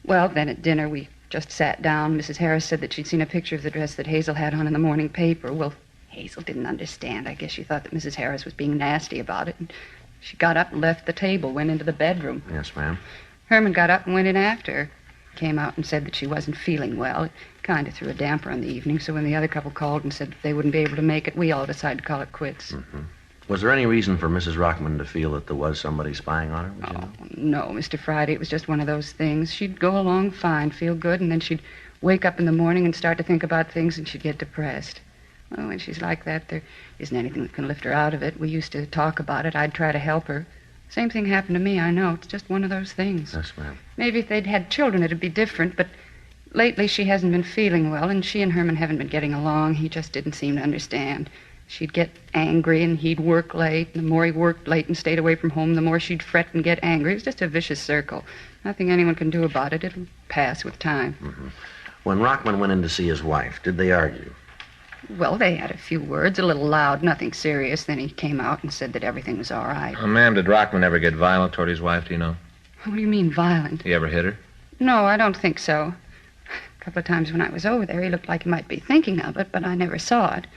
well, then at dinner we just sat down. Mrs. Harris said that she'd seen a picture of the dress that Hazel had on in the morning paper. Well, Hazel didn't understand. I guess she thought that Mrs. Harris was being nasty about it. And she got up and left the table, went into the bedroom. Yes, ma'am. Herman got up and went in after her. Came out and said that she wasn't feeling well. It kind of threw a damper on the evening, so when the other couple called and said that they wouldn't be able to make it, we all decided to call it quits. Mm-hmm. Was there any reason for Mrs. Rockman to feel that there was somebody spying on her? Would you know? No, Mr. Friday. It was just one of those things. She'd go along fine, feel good, and then she'd wake up in the morning and start to think about things, and she'd get depressed. Well, when she's like that, there isn't anything that can lift her out of it. We used to talk about it. I'd try to help her. Same thing happened to me, I know. It's just one of those things. Yes, ma'am. Maybe if they'd had children, it'd be different, but Lately, she hasn't been feeling well, and she and Herman haven't been getting along. He just didn't seem to understand. She'd get angry, and he'd work late. And the more he worked late and stayed away from home, the more she'd fret and get angry. It was just a vicious circle. Nothing anyone can do about it. It'll pass with time. Mm-hmm. When Rockman went in to see his wife, did they argue? Well, they had a few words, a little loud, nothing serious. Then he came out and said that everything was all right. Ma'am, did Rockman ever get violent toward his wife, do you know? What do you mean, violent? He ever hit her? No, I don't think so. A couple of times when I was over there, he looked like he might be thinking of it, but I never saw it.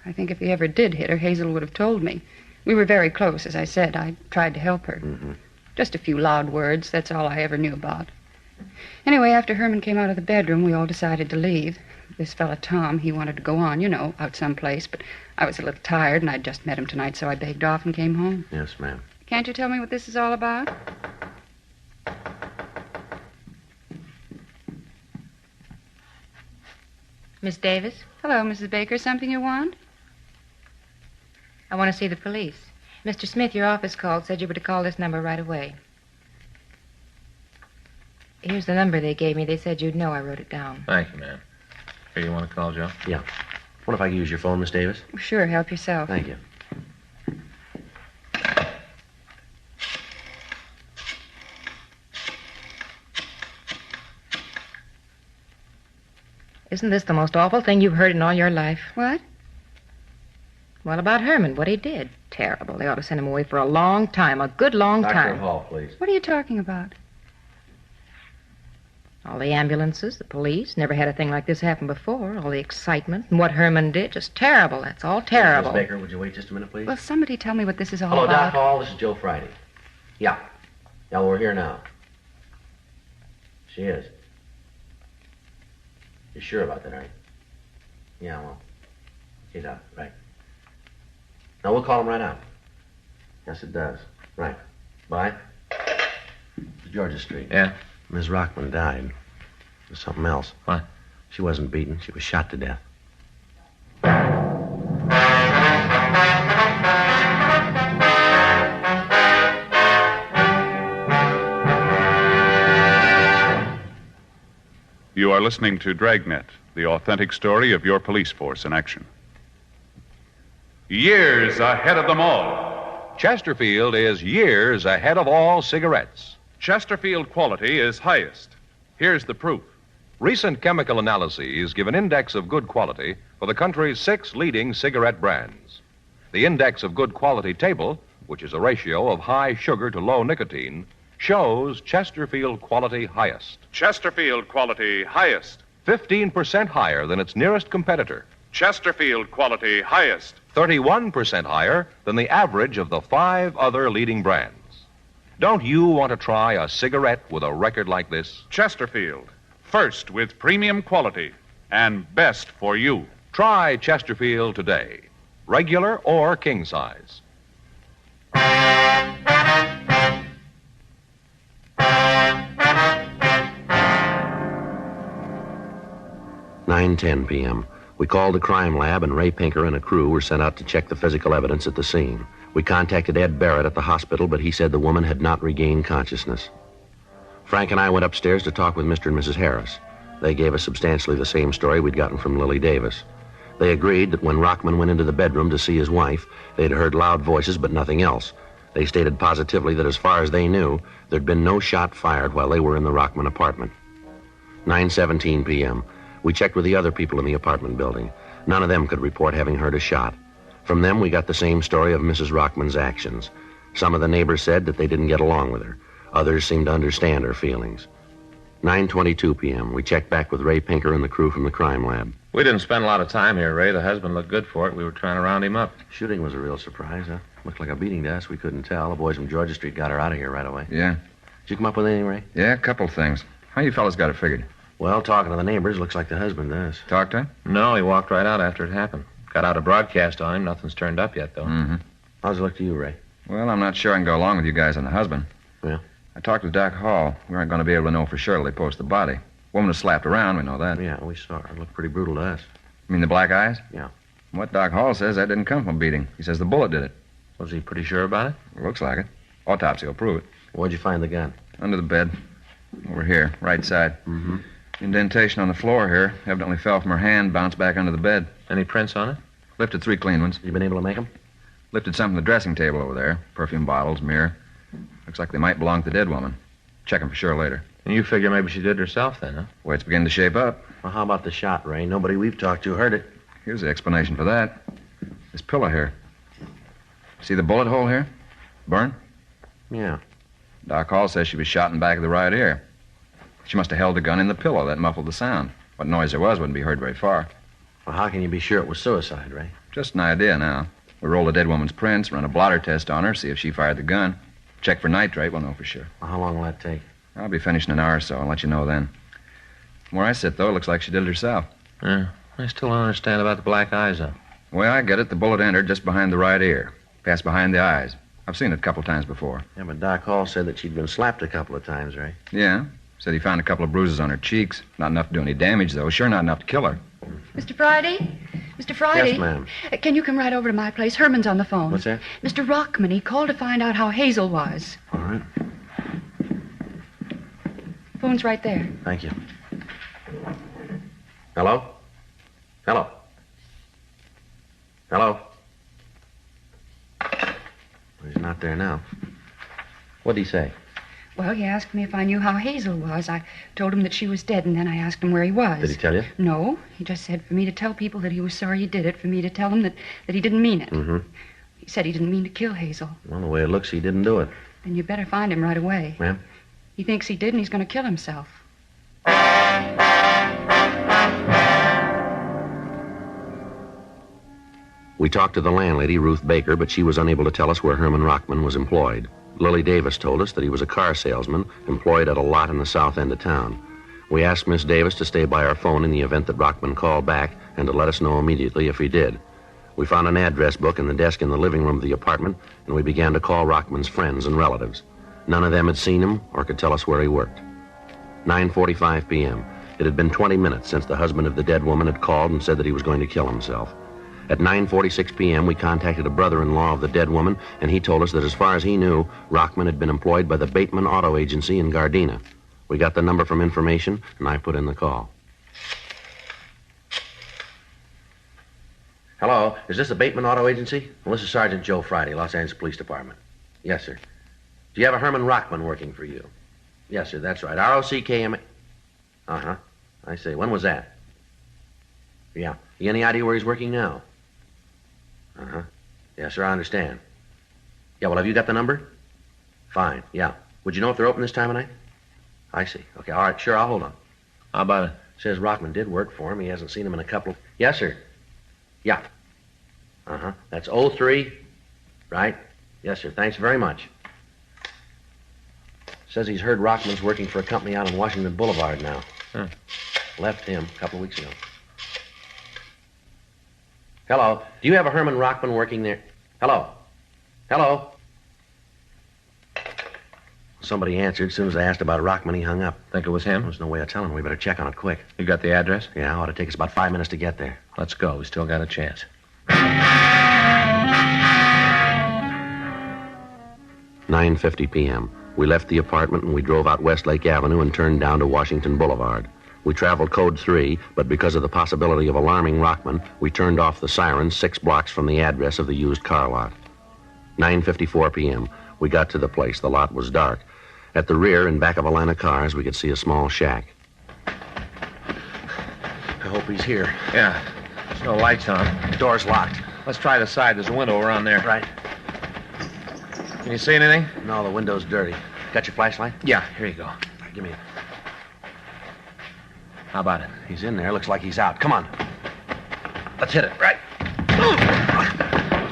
I think if he ever did hit her, Hazel would have told me. We were very close, as I said. I tried to help her. Mm-hmm. Just a few loud words. That's all I ever knew about. Anyway, after Herman came out of the bedroom, we all decided to leave. This fella, Tom, he wanted to go on, out someplace, but I was a little tired, and I'd just met him tonight, so I begged off and came home. Yes, ma'am. Can't you tell me what this is all about? Miss Davis? Hello, Mrs. Baker. Something you want? I want to see the police. Mr. Smith, your office called, said you were to call this number right away. Here's the number they gave me. They said you'd know. I wrote it down. Thank you, ma'am. Here, you want to call, Joe? Yeah. What if I use your phone, Miss Davis? Sure, help yourself. Thank you. Isn't this the most awful thing you've heard in all your life? What? Well, about Herman, what he did. Terrible. They ought to send him away for a long time, a good long time. Dr. Hall, please. What are you talking about? All the ambulances, the police, never had a thing like this happen before. All the excitement and what Herman did, just terrible. That's all terrible. Miss Baker, would you wait just a minute, please? Well, somebody tell me what this is all Hello, about. Doc Hall. This is Joe Friday. Yeah. Yeah, we're here now. She is. You're sure about that, aren't you? Yeah, well, he's out, right. No, we'll call him right out. Yes, it does. Right. Bye. Georgia Street. Yeah? Ms. Rockman died. It was something else. What? She wasn't beaten. She was shot to death. You are listening to Dragnet, the authentic story of your police force in action. Years ahead of them all. Chesterfield is years ahead of all cigarettes. Chesterfield quality is highest. Here's the proof. Recent chemical analyses give an index of good quality for the country's 6 leading cigarette brands. The index of good quality table, which is a ratio of high sugar to low nicotine, shows Chesterfield quality highest. Chesterfield quality highest. 15% higher than its nearest competitor. Chesterfield quality highest. 31% higher than the average of the 5 other leading brands. Don't you want to try a cigarette with a record like this? Chesterfield, first with premium quality and best for you. Try Chesterfield today, regular or king size. 9:10 p.m. We called the crime lab, and Ray Pinker and a crew were sent out to check the physical evidence at the scene. We contacted Ed Barrett at the hospital, but he said the woman had not regained consciousness. Frank and I went upstairs to talk with Mr. and Mrs. Harris. They gave us substantially the same story we'd gotten from Lily Davis. They agreed that when Rockman went into the bedroom to see his wife, they'd heard loud voices but nothing else. They stated positively that as far as they knew, there'd been no shot fired while they were in the Rockman apartment. 9:17 p.m. We checked with the other people in the apartment building. None of them could report having heard a shot. From them, we got the same story of Mrs. Rockman's actions. Some of the neighbors said that they didn't get along with her. Others seemed to understand her feelings. 9:22 p.m. We checked back with Ray Pinker and the crew from the crime lab. We didn't spend a lot of time here, Ray. The husband looked good for it. We were trying to round him up. Shooting was a real surprise, huh? Looked like a beating to us. We couldn't tell. The boys from Georgia Street got her out of here right away. Yeah. Did you come up with anything, Ray? Yeah, a couple things. How you fellas got it figured? Well, talking to the neighbors, looks like the husband does. Talked to him? No, he walked right out after it happened. Got out a broadcast on him. Nothing's turned up yet, though. Mm-hmm. How's it look to you, Ray? Well, I'm not sure I can go along with you guys on the husband. Yeah? I talked with Doc Hall. We aren't going to be able to know for sure till they post the body. Woman was slapped around, we know that. Yeah, we saw her. It looked pretty brutal to us. You mean the black eyes? Yeah. What Doc Hall says, that didn't come from a beating. He says the bullet did it. Was he pretty sure about it? Looks like it. Autopsy will prove it. Where'd you find the gun? Under the bed. Over here, right side. Mm-hmm. Indentation on the floor here. Evidently fell from her hand, bounced back under the bed. Any prints on it? Lifted 3 clean ones. You been able to make them? Lifted some from the dressing table over there. Perfume bottles, mirror. Looks like they might belong to the dead woman. Check them for sure later. And you figure maybe she did it herself then, huh? Well, it's beginning to shape up. Well, how about the shot, Ray? Nobody we've talked to heard it. Here's the explanation for that. This pillow here. See the bullet hole here? Burn? Yeah. Doc Hall says she was shot in the back of the right ear. She must have held the gun in the pillow. That muffled the sound. What noise there was wouldn't be heard very far. Well, how can you be sure it was suicide, Ray? Just an idea now. We roll the dead woman's prints, run a blotter test on her, see if she fired the gun. Check for nitrate, we'll know for sure. Well, how long will that take? I'll be finished in an hour or so. I'll let you know then. From where I sit, though, it looks like she did it herself. Yeah. I still don't understand about the black eyes, though. The way I get it, the bullet entered just behind the right ear. Passed behind the eyes. I've seen it a couple of times before. Yeah, but Doc Hall said that she'd been slapped a couple of times, Ray. Yeah. Said he found a couple of bruises on her cheeks. Not enough to do any damage, though. Sure not enough to kill her. Mr. Friday? Mr. Friday? Yes, ma'am. Can you come right over to my place? Herman's on the phone. What's that? Mr. Rockman, he called to find out how Hazel was. All right. Phone's right there. Thank you. Hello? Hello? Hello? Well, he's not there now. What'd he say? Well, he asked me if I knew how Hazel was. I told him that she was dead, and then I asked him where he was. Did he tell you? No. He just said for me to tell people that he was sorry he did it, for me to tell them that he didn't mean it. Mm-hmm. He said he didn't mean to kill Hazel. Well, the way it looks, he didn't do it. Then you better find him right away. Ma'am? He thinks he did, and he's going to kill himself. We talked to the landlady, Ruth Baker, but she was unable to tell us where Herman Rockman was employed. Lily Davis told us that he was a car salesman employed at a lot in the south end of town. We asked Miss Davis to stay by our phone in the event that Rockman called back and to let us know immediately if he did. We found an address book in the desk in the living room of the apartment, and we began to call Rockman's friends and relatives. None of them had seen him or could tell us where he worked. 9:45 p.m. It had been 20 minutes since the husband of the dead woman had called and said that he was going to kill himself. At 9:46 p.m., we contacted a brother-in-law of the dead woman, and he told us that as far as he knew, Rockman had been employed by the Bateman Auto Agency in Gardena. We got the number from information, and I put in the call. Hello, is this the Bateman Auto Agency? Well, this is Sergeant Joe Friday, Los Angeles Police Department. Yes, sir. Do you have a Herman Rockman working for you? Yes, sir, that's right. R-O-C-K-M... Uh-huh. I see. When was that? Yeah. You any idea where he's working now? Uh-huh. Yes, sir, I understand. Yeah, well, have you got the number? Fine, yeah. Would you know if they're open this time of night? I see. Okay, all right, sure, I'll hold on. How about it? Says Rockman did work for him. He hasn't seen him in a couple of... Yes, sir. Yeah. Uh-huh. That's 03, right? Yes, sir. Thanks very much. Says he's heard Rockman's working for a company out on Washington Boulevard now. Huh. Left him a couple of weeks ago. Hello. Do you have a Herman Rockman working there? Hello. Hello. Somebody answered. As soon as I asked about Rockman, he hung up. Think it was him? There's no way of telling. We better check on it quick. You got the address? Yeah, it ought to take us about 5 minutes to get there. Let's go. We still got a chance. 9:50 p.m. We left the apartment and we drove out Westlake Avenue and turned down to Washington Boulevard. We traveled Code 3, but because of the possibility of alarming Rockman, we turned off the sirens 6 blocks from the address of the used car lot. 9:54 p.m. We got to the place. The lot was dark. At the rear, in back of a line of cars, we could see a small shack. I hope he's here. Yeah. There's no lights on. The door's locked. Let's try the side. There's a window around there. Right. Can you see anything? No, the window's dirty. Got your flashlight? Yeah, here you go. Give me it. How about it? He's in there. Looks like he's out. Come on. Let's hit it. Right.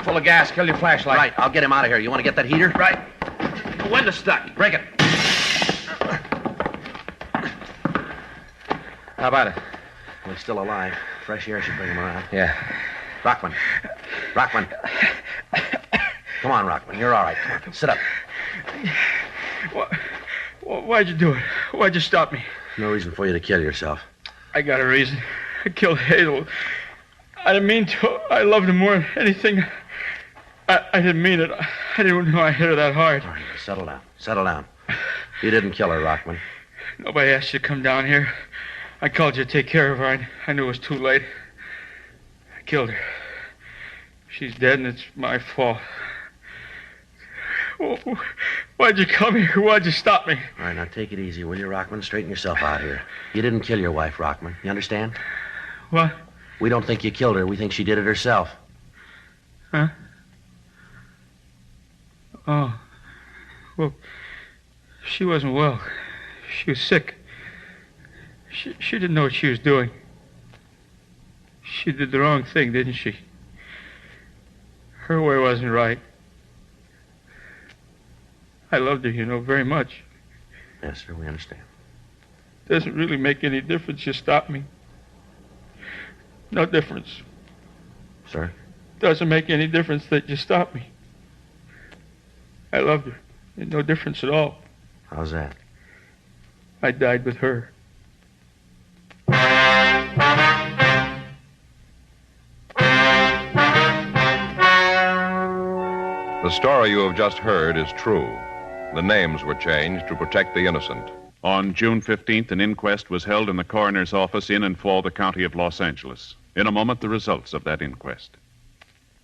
Full of gas. Kill your flashlight. Right. I'll get him out of here. You want to get that heater? Right. The window's stuck. Break it. How about it? Well, he's still alive. Fresh air should bring him around. Yeah. Rockman. Rockman. Come on, Rockman. You're all right. Come on. Sit up. Why'd you do it? Why'd you stop me? No reason for you to kill yourself. I got a reason. I killed Hazel. I didn't mean to. I loved her more than anything. I didn't mean it. I didn't know I hit her that hard. All right, settle down. Settle down. You didn't kill her, Rockman. Nobody asked you to come down here. I called you to take care of her. I knew it was too late. I killed her. She's dead, and it's my fault. Why'd you come here? Why'd you stop me? All right, now take it easy, will you, Rockman? Straighten yourself out here. You didn't kill your wife, Rockman. You understand? What? We don't think you killed her. We think she did it herself. Huh? Oh. Well, she wasn't well. She was sick. She didn't know what she was doing. She did the wrong thing, didn't she? Her way wasn't right. I loved her, very much. Yes, sir, we understand. Doesn't really make any difference you stop me. No difference. Sir? Doesn't make any difference that you stop me. I loved her. No difference at all. How's that? I died with her. The story you have just heard is true. The names were changed to protect the innocent. On June 15th, an inquest was held in the coroner's office in and for the county of Los Angeles. In a moment, the results of that inquest.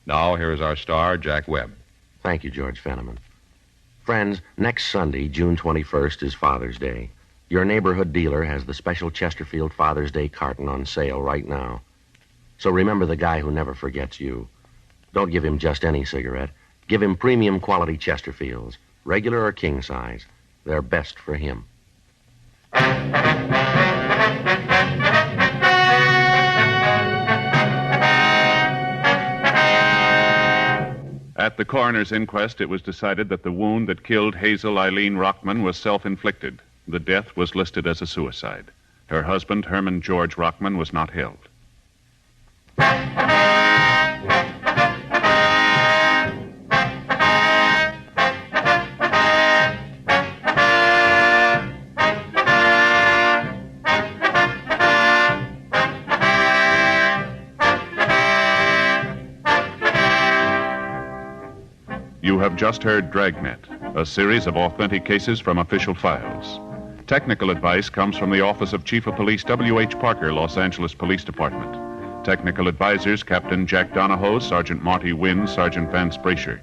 Now, here is our star, Jack Webb. Thank you, George Fenneman. Friends, next Sunday, June 21st, is Father's Day. Your neighborhood dealer has the special Chesterfield Father's Day carton on sale right now. So remember the guy who never forgets you. Don't give him just any cigarette. Give him premium quality Chesterfields, regular or king size. They're best for him. At the coroner's inquest, it was decided that the wound that killed Hazel Eileen Rockman was self-inflicted. The death was listed as a suicide. Her husband, Herman George Rockman, was not held. You have just heard Dragnet, a series of authentic cases from official files. Technical advice comes from the Office of Chief of Police W.H. Parker, Los Angeles Police Department. Technical advisors Captain Jack Donahoe, Sergeant Marty Wynn, Sergeant Vance Brasher.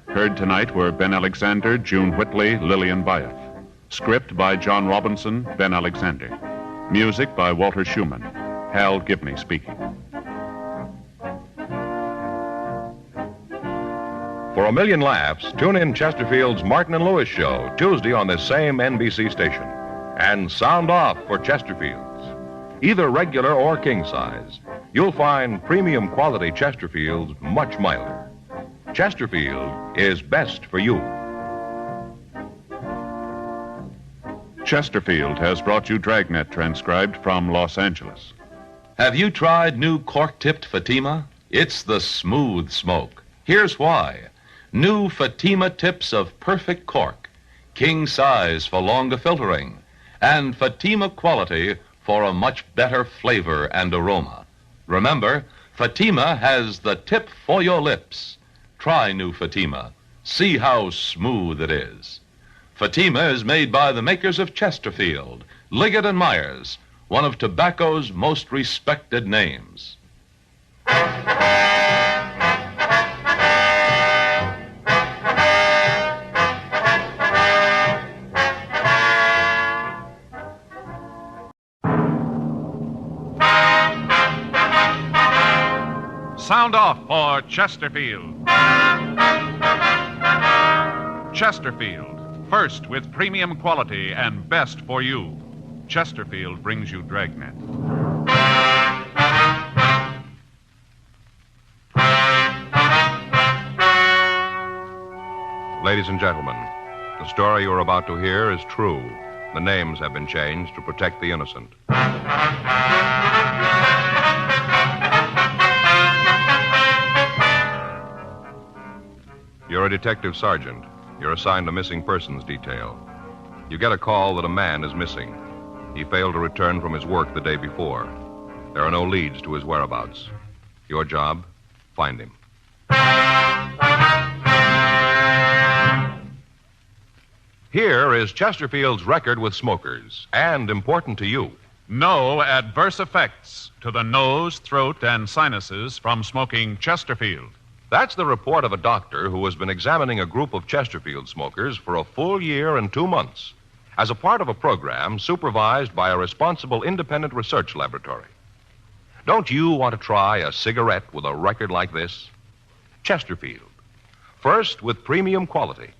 Heard tonight were Ben Alexander, June Whitley, Lillian Byeth. Script by John Robinson, Ben Alexander. Music by Walter Schumann. Hal Gibney speaking. For a million laughs, tune in Chesterfield's Martin and Lewis show, Tuesday on this same NBC station. And sound off for Chesterfield's. Either regular or king size, you'll find premium quality Chesterfield's much milder. Chesterfield is best for you. Chesterfield has brought you Dragnet, transcribed from Los Angeles. Have you tried new cork-tipped Fatima? It's the smooth smoke. Here's why. New Fatima tips of perfect cork, king size for longer filtering, and Fatima quality for a much better flavor and aroma. Remember, Fatima has the tip for your lips. Try new Fatima. See how smooth it is. Fatima is made by the makers of Chesterfield, Liggett and Myers, one of tobacco's most respected names. Sound off for Chesterfield. Chesterfield, first with premium quality and best for you. Chesterfield brings you Dragnet. Ladies and gentlemen, the story you're about to hear is true. The names have been changed to protect the innocent. You're a detective sergeant. You're assigned a missing persons detail. You get a call that a man is missing. He failed to return from his work the day before. There are no leads to his whereabouts. Your job, find him. Here is Chesterfield's record with smokers, and important to you. No adverse effects to the nose, throat, and sinuses from smoking Chesterfield. That's the report of a doctor who has been examining a group of Chesterfield smokers for a full year and 2 months as a part of a program supervised by a responsible independent research laboratory. Don't you want to try a cigarette with a record like this? Chesterfield. First with premium quality.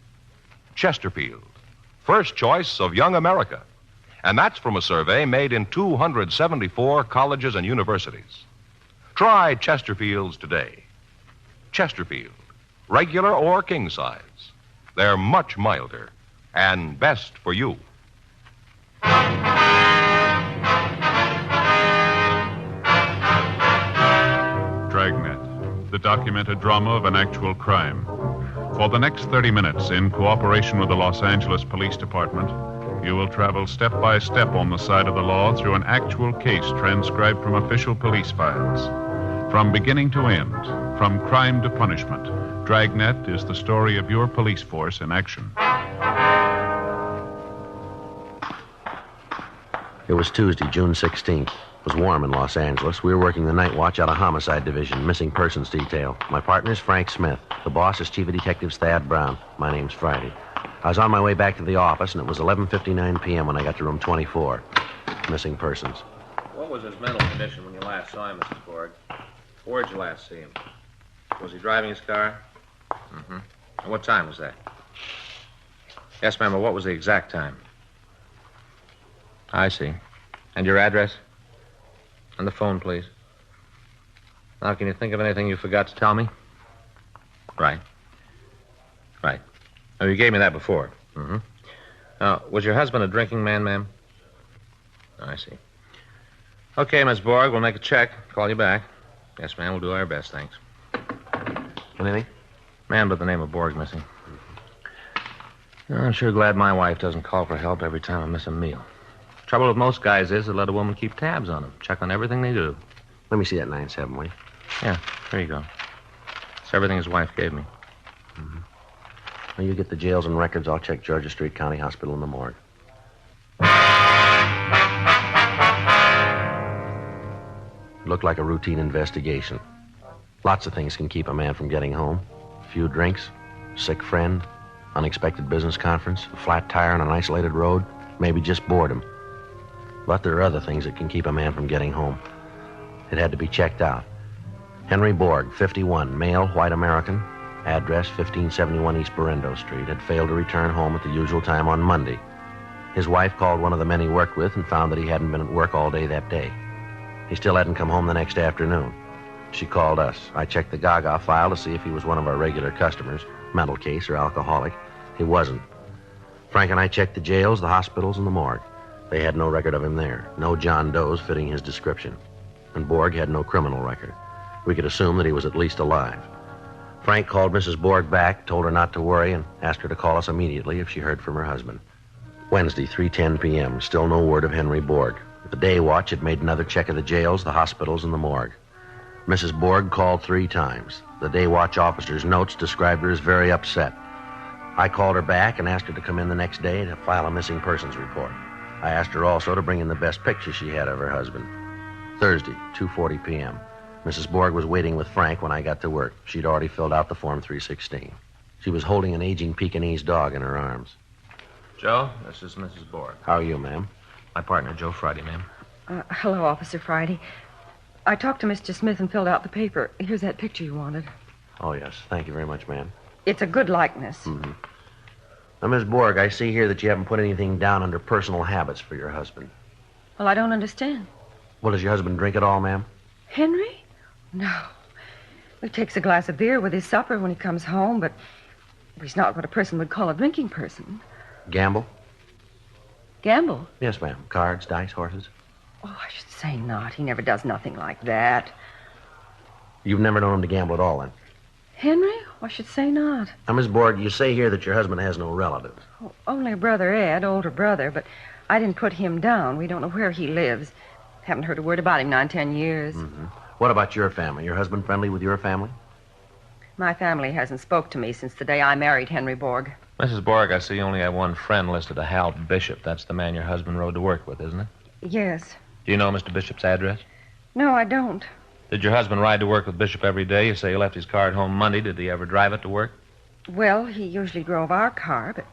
Chesterfield. First choice of young America. And that's from a survey made in 274 colleges and universities. Try Chesterfields today. Chesterfield, regular or king size. They're much milder and best for you. Dragnet, the documented drama of an actual crime. For the next 30 minutes, in cooperation with the Los Angeles Police Department, you will travel step by step on the side of the law through an actual case transcribed from official police files. From beginning to end, from crime to punishment, Dragnet is the story of your police force in action. It was Tuesday, June 16th. It was warm in Los Angeles. We were working the night watch out of Homicide Division, Missing Persons Detail. My partner's Frank Smith. The boss is Chief of Detectives Thad Brown. My name's Friday. I was on my way back to the office, and it was 11:59 p.m. when I got to room 24. Missing Persons. What was his mental condition when you last saw him, Mrs. Borg? Where'd you last see him? Was he driving his car? Mm-hmm. And what time was that? Yes, ma'am, but what was the exact time? I see. And your address? And the phone, please. Now, can you think of anything you forgot to tell me? Right. Right. Oh, you gave me that before. Mm-hmm. Now, was your husband a drinking man, ma'am? I see. Okay, Miss Borg, we'll make a check. Call you back. Yes, ma'am, we'll do our best, thanks. Anything? Man by the name of Borg missing. I'm sure glad my wife doesn't call for help every time I miss a meal. Trouble with most guys is they let a woman keep tabs on them, check on everything they do. Let me see that 9-7, will you? Yeah, here you go. It's everything his wife gave me. Mm-hmm. Well, you get the jails and records. I'll check Georgia Street County Hospital and the morgue. It looked like a routine investigation. Lots of things can keep a man from getting home. A few drinks, sick friend, unexpected business conference, a flat tire on an isolated road, maybe just boredom. But there are other things that can keep a man from getting home. It had to be checked out. Henry Borg, 51, male, white American, address 1571 East Berendo Street, had failed to return home at the usual time on Monday. His wife called one of the men he worked with and found that he hadn't been at work all day that day. He still hadn't come home the next afternoon. She called us. I checked the Gaga file to see if he was one of our regular customers, mental case or alcoholic. He wasn't. Frank and I checked the jails, the hospitals, and the morgue. They had no record of him there. No John Does fitting his description. And Borg had no criminal record. We could assume that he was at least alive. Frank called Mrs. Borg back, told her not to worry, and asked her to call us immediately if she heard from her husband. Wednesday, 3:10 p.m., still no word of Henry Borg. The day watch had made another check of the jails, the hospitals, and the morgue. Mrs. Borg called 3 times. The day watch officer's notes described her as very upset. I called her back and asked her to come in the next day to file a missing persons report. I asked her also to bring in the best picture she had of her husband. Thursday, 2:40 p.m. Mrs. Borg was waiting with Frank when I got to work. She'd already filled out the Form 316. She was holding an aging Pekingese dog in her arms. Joe, this is Mrs. Borg. How are you, ma'am? My partner, Joe Friday, ma'am. Hello, Officer Friday. I talked to Mr. Smith and filled out the paper. Here's that picture you wanted. Oh, yes. Thank you very much, ma'am. It's a good likeness. Mm-hmm. Now, Miss Borg, I see here that you haven't put anything down under personal habits for your husband. Well, I don't understand. Well, does your husband drink at all, ma'am? Henry? No. He takes a glass of beer with his supper when he comes home, but he's not what a person would call a drinking person. Gamble? Gamble? Yes, ma'am. Cards, dice, horses? Oh, I should say not. He never does nothing like that. You've never known him to gamble at all, then? Henry? I should say not. Now, Miss Borg, you say here that your husband has no relatives. Oh, only brother Ed, older brother, but I didn't put him down. We don't know where he lives. Haven't heard a word about him 9-10 years. Mm-hmm. What about your family? Your husband friendly with your family? My family hasn't spoke to me since the day I married Henry Borg. Mrs. Borg, I see you only have one friend listed, a Hal Bishop. That's the man your husband rode to work with, isn't it? Yes. Do you know Mr. Bishop's address? No, I don't. Did your husband ride to work with Bishop every day? You say he left his car at home Monday. Did he ever drive it to work? Well, he usually drove our car, but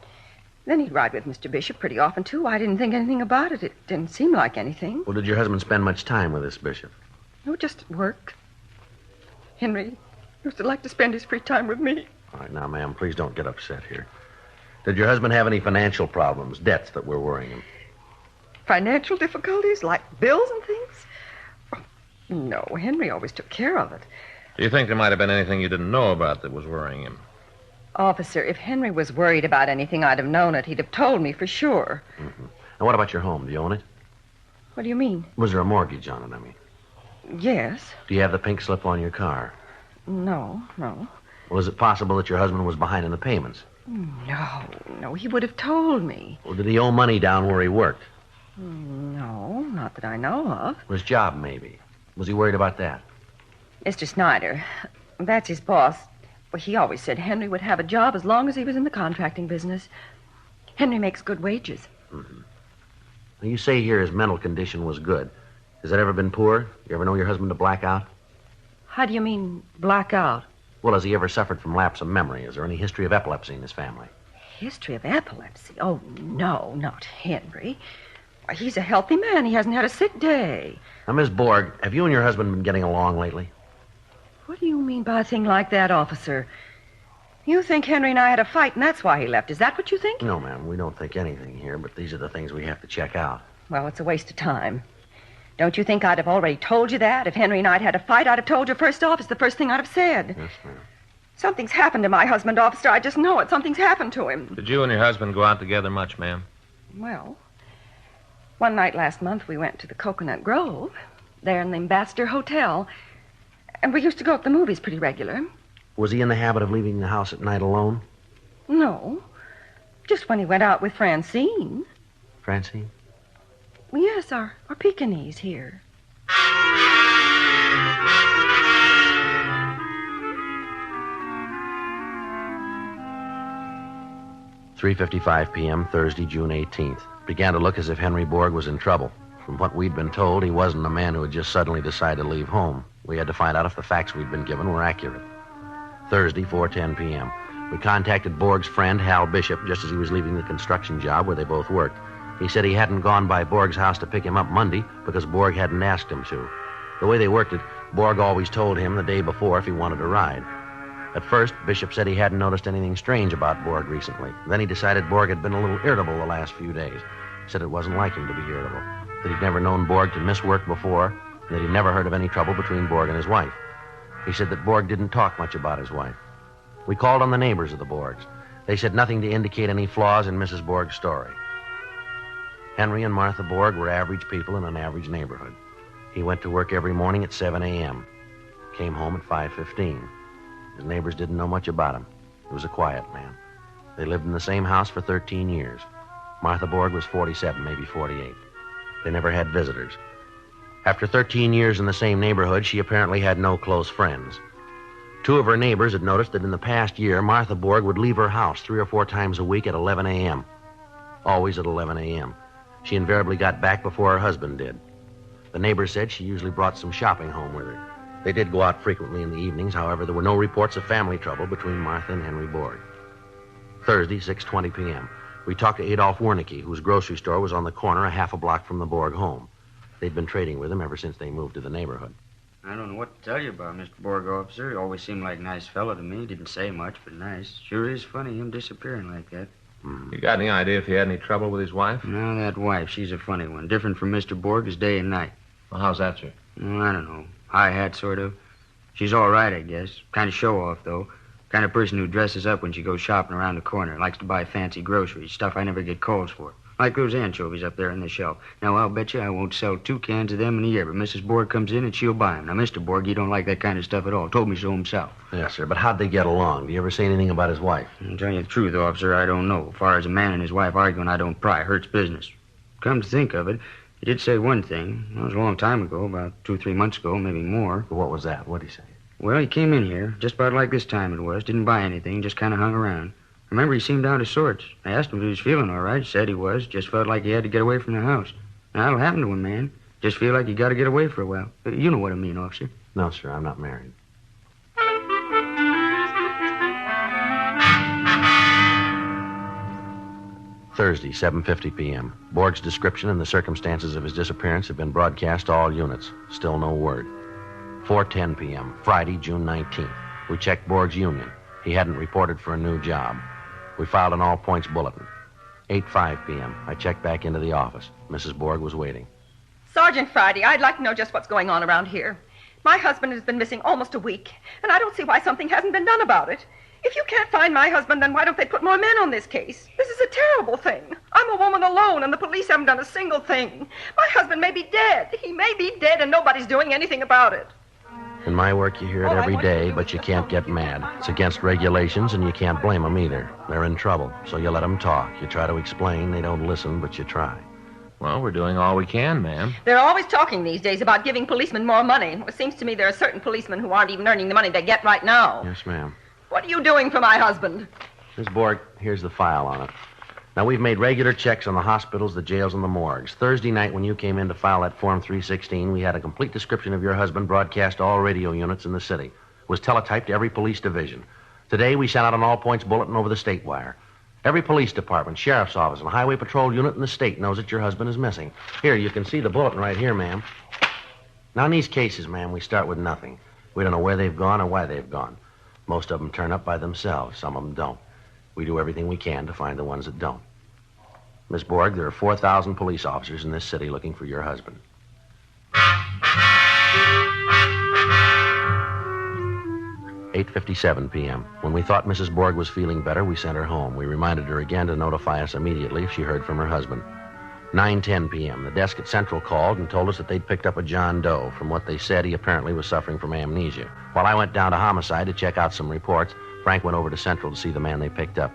then he'd ride with Mr. Bishop pretty often, too. I didn't think anything about it. It didn't seem like anything. Well, did your husband spend much time with this Bishop? No, just work. Henry used to like to spend his free time with me. All right, now, ma'am, please don't get upset here. Did your husband have any financial problems, debts that were worrying him? Financial difficulties, like bills and things? Oh, no, Henry always took care of it. Do you think there might have been anything you didn't know about that was worrying him? Officer, if Henry was worried about anything, I'd have known it. He'd have told me for sure. Mm-hmm. Now, what about your home? Do you own it? What do you mean? Was there a mortgage on it, I mean? Yes. Do you have the pink slip on your car? No. Well, is it possible that your husband was behind in the payments? No, he would have told me. Well, did he owe money down where he worked? No, not that I know of. His job, maybe. Was he worried about that? Mr. Snyder, that's his boss. Well, he always said Henry would have a job as long as he was in the contracting business. Henry makes good wages. Mm-hmm. Now, you say here his mental condition was good. Has that ever been poor? You ever know your husband to black out? How do you mean, black out? Well, has he ever suffered from lapse of memory? Is there any history of epilepsy in his family? History of epilepsy? Oh, no, not Henry. Why, he's a healthy man. He hasn't had a sick day. Now, Miss Borg, have you and your husband been getting along lately? What do you mean by a thing like that, officer? You think Henry and I had a fight, and that's why he left. Is that what you think? No, ma'am. We don't think anything here, but these are the things we have to check out. Well, it's a waste of time. Don't you think I'd have already told you that? If Henry and I'd had a fight, I'd have told you first off. It's the first thing I'd have said. Yes, ma'am. Something's happened to my husband, officer. I just know it. Something's happened to him. Did you and your husband go out together much, ma'am? Well, one night last month we went to the Coconut Grove, there in the Ambassador Hotel, and we used to go to the movies pretty regular. Was he in the habit of leaving the house at night alone? No, just when he went out with Francine. Francine? Well, yes, our Pekingese here. "3:55 p.m., Thursday, June 18th. Began to look as if Henry Borg was in trouble. From what we'd been told, he wasn't a man who had just suddenly decided to leave home. We had to find out if the facts we'd been given were accurate. Thursday, 4:10 p.m. We contacted Borg's friend, Hal Bishop, just as he was leaving the construction job where they both worked. He said he hadn't gone by Borg's house to pick him up Monday because Borg hadn't asked him to. The way they worked it, Borg always told him the day before if he wanted to ride. At first, Bishop said he hadn't noticed anything strange about Borg recently. Then he decided Borg had been a little irritable the last few days. He said it wasn't like him to be irritable, that he'd never known Borg to miss work before, and that he'd never heard of any trouble between Borg and his wife. He said that Borg didn't talk much about his wife. We called on the neighbors of the Borgs. They said nothing to indicate any flaws in Mrs. Borg's story. Henry and Martha Borg were average people in an average neighborhood. He went to work every morning at 7 a.m., came home at 5:15. His neighbors didn't know much about him. He was a quiet man. They lived in the same house for 13 years. Martha Borg was 47, maybe 48. They never had visitors. After 13 years in the same neighborhood, she apparently had no close friends. Two of her neighbors had noticed that in the past year, Martha Borg would leave her house 3 or 4 times a week at 11 a.m. Always at 11 a.m. She invariably got back before her husband did. The neighbors said she usually brought some shopping home with her. They did go out frequently in the evenings. However, there were no reports of family trouble between Martha and Henry Borg. Thursday, 6:20 p.m. We talked to Adolph Wernicke, whose grocery store was on the corner a half a block from the Borg home. They'd been trading with him ever since they moved to the neighborhood. I don't know what to tell you about Mr. Borg, officer. He always seemed like a nice fellow to me. Didn't say much, but nice. Sure is funny, him disappearing like that. You got any idea if he had any trouble with his wife? No, that wife, she's a funny one. Different from Mr. Borg as day and night. Well, how's that, sir? Oh, I don't know. High hat, sort of. She's all right, I guess. Kind of show-off, though. Kind of person who dresses up when she goes shopping around the corner. Likes to buy fancy groceries, stuff I never get calls for. Like those anchovies up there on the shelf. Now, I'll bet you I won't sell 2 cans of them in a year, but Mrs. Borg comes in and she'll buy them. Now, Mr. Borg, he don't like that kind of stuff at all. Told me so himself. Yes, sir, but how'd they get along? Do you ever say anything about his wife? I'll tell you the truth, officer, I don't know. As far as a man and his wife arguing, I don't pry. Hurts business. Come to think of it, he did say one thing. That was a long time ago, about 2 or 3 months ago, maybe more. What was that? What'd he say? Well, he came in here, just about like this time it was. Didn't buy anything, just kind of hung around. Remember, he seemed out of sorts. I asked him if he was feeling all right. Said he was. Just felt like he had to get away from the house. Now, that'll happen to a man. Just feel like you got to get away for a while. You know what I mean, officer. No, sir, I'm not married. Thursday, 7:50 p.m. Borg's description and the circumstances of his disappearance have been broadcast to all units. Still no word. 4:10 p.m., Friday, June 19th. We checked Borg's union. He hadn't reported for a new job. We filed an all-points bulletin. 8:05 p.m., I checked back into the office. Mrs. Borg was waiting. Sergeant Friday, I'd like to know just what's going on around here. My husband has been missing almost a week, and I don't see why something hasn't been done about it. If you can't find my husband, then why don't they put more men on this case? This is a terrible thing. I'm a woman alone, and the police haven't done a single thing. My husband may be dead. He may be dead, and nobody's doing anything about it. In my work, you hear it every day, but you can't get mad. It's against regulations, and you can't blame them either. They're in trouble, so you let them talk. You try to explain. They don't listen, but you try. Well, we're doing all we can, ma'am. They're always talking these days about giving policemen more money. It seems to me there are certain policemen who aren't even earning the money they get right now. Yes, ma'am. What are you doing for my husband? Ms. Borg, here's the file on it. Now, we've made regular checks on the hospitals, the jails, and the morgues. Thursday night, when you came in to file that Form 316, we had a complete description of your husband broadcast to all radio units in the city. It was teletyped to every police division. Today, we sent out an all-points bulletin over the state wire. Every police department, sheriff's office, and highway patrol unit in the state knows that your husband is missing. Here, you can see the bulletin right here, ma'am. Now, in these cases, ma'am, we start with nothing. We don't know where they've gone or why they've gone. Most of them turn up by themselves. Some of them don't. We do everything we can to find the ones that don't. Miss Borg, there are 4,000 police officers in this city looking for your husband. 8:57 p.m. When we thought Mrs. Borg was feeling better, we sent her home. We reminded her again to notify us immediately if she heard from her husband. 9:10 p.m. The desk at Central called and told us that they'd picked up a John Doe. From what they said, he apparently was suffering from amnesia. While I went down to Homicide to check out some reports, Frank went over to Central to see the man they picked up.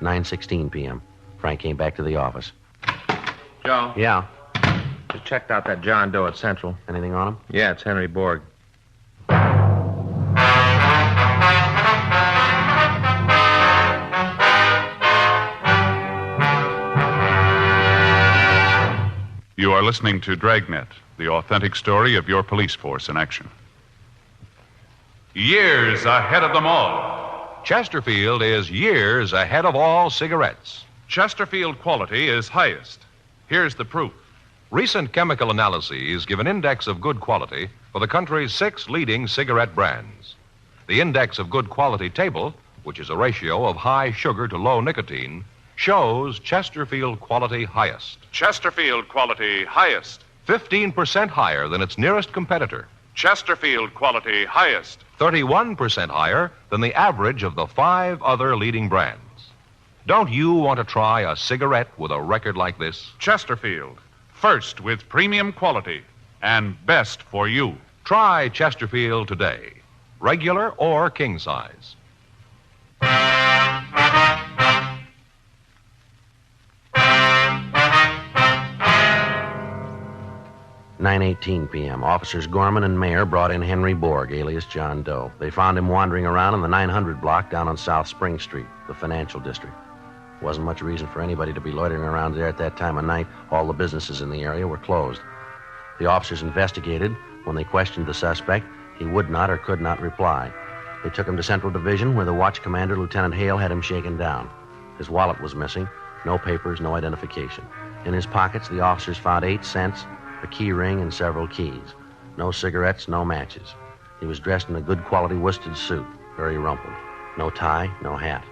9:16 p.m. Frank came back to the office. Joe? Yeah? Just checked out that John Doe at Central. Anything on him? Yeah, it's Henry Borg. You are listening to Dragnet, the authentic story of your police force in action. Years ahead of them all. Chesterfield is years ahead of all cigarettes. Chesterfield quality is highest. Here's the proof. Recent chemical analyses give an index of good quality for the country's 6 leading cigarette brands. The index of good quality table, which is a ratio of high sugar to low nicotine, shows Chesterfield quality highest. Chesterfield quality highest. 15% higher than its nearest competitor. Chesterfield quality highest. 31% higher than the average of the 5 other leading brands. Don't you want to try a cigarette with a record like this? Chesterfield, first with premium quality and best for you. Try Chesterfield today, regular or king size. 9:18 p.m. Officers Gorman and Mayer brought in Henry Borg, alias John Doe. They found him wandering around in the 900 block down on South Spring Street, the financial district. Wasn't much reason for anybody to be loitering around there at that time of night. All the businesses in the area were closed. The officers investigated. When they questioned the suspect, he would not or could not reply. They took him to Central Division, where the watch commander, Lieutenant Hale, had him shaken down. His wallet was missing. No papers, no identification. In his pockets, the officers found 8 cents, a key ring, and several keys. No cigarettes, no matches. He was dressed in a good quality worsted suit, very rumpled. No tie, no hat.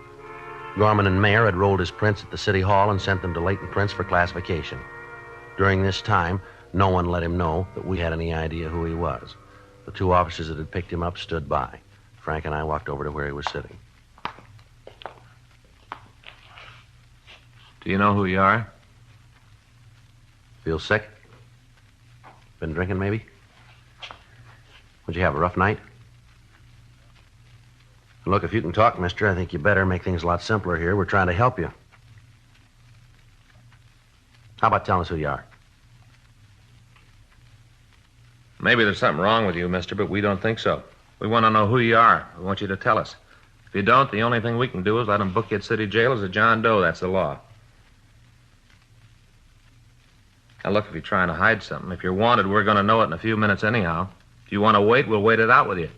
Gorman and Mayer had rolled his prints at the city hall and sent them to latent prints for classification. During this time, no one let him know that we had any idea who he was. The 2 officers that had picked him up stood by. Frank and I walked over to where he was sitting. Do you know who you are? Feel sick? Been drinking, maybe? Would you have a rough night? Look, if you can talk, mister, I think you better make things a lot simpler here. We're trying to help you. How about telling us who you are? Maybe there's something wrong with you, mister, but we don't think so. We want to know who you are. We want you to tell us. If you don't, the only thing we can do is let them book you at city jail as a John Doe. That's the law. Now, look, if you're trying to hide something, if you're wanted, we're going to know it in a few minutes anyhow. If you want to wait, we'll wait it out with you.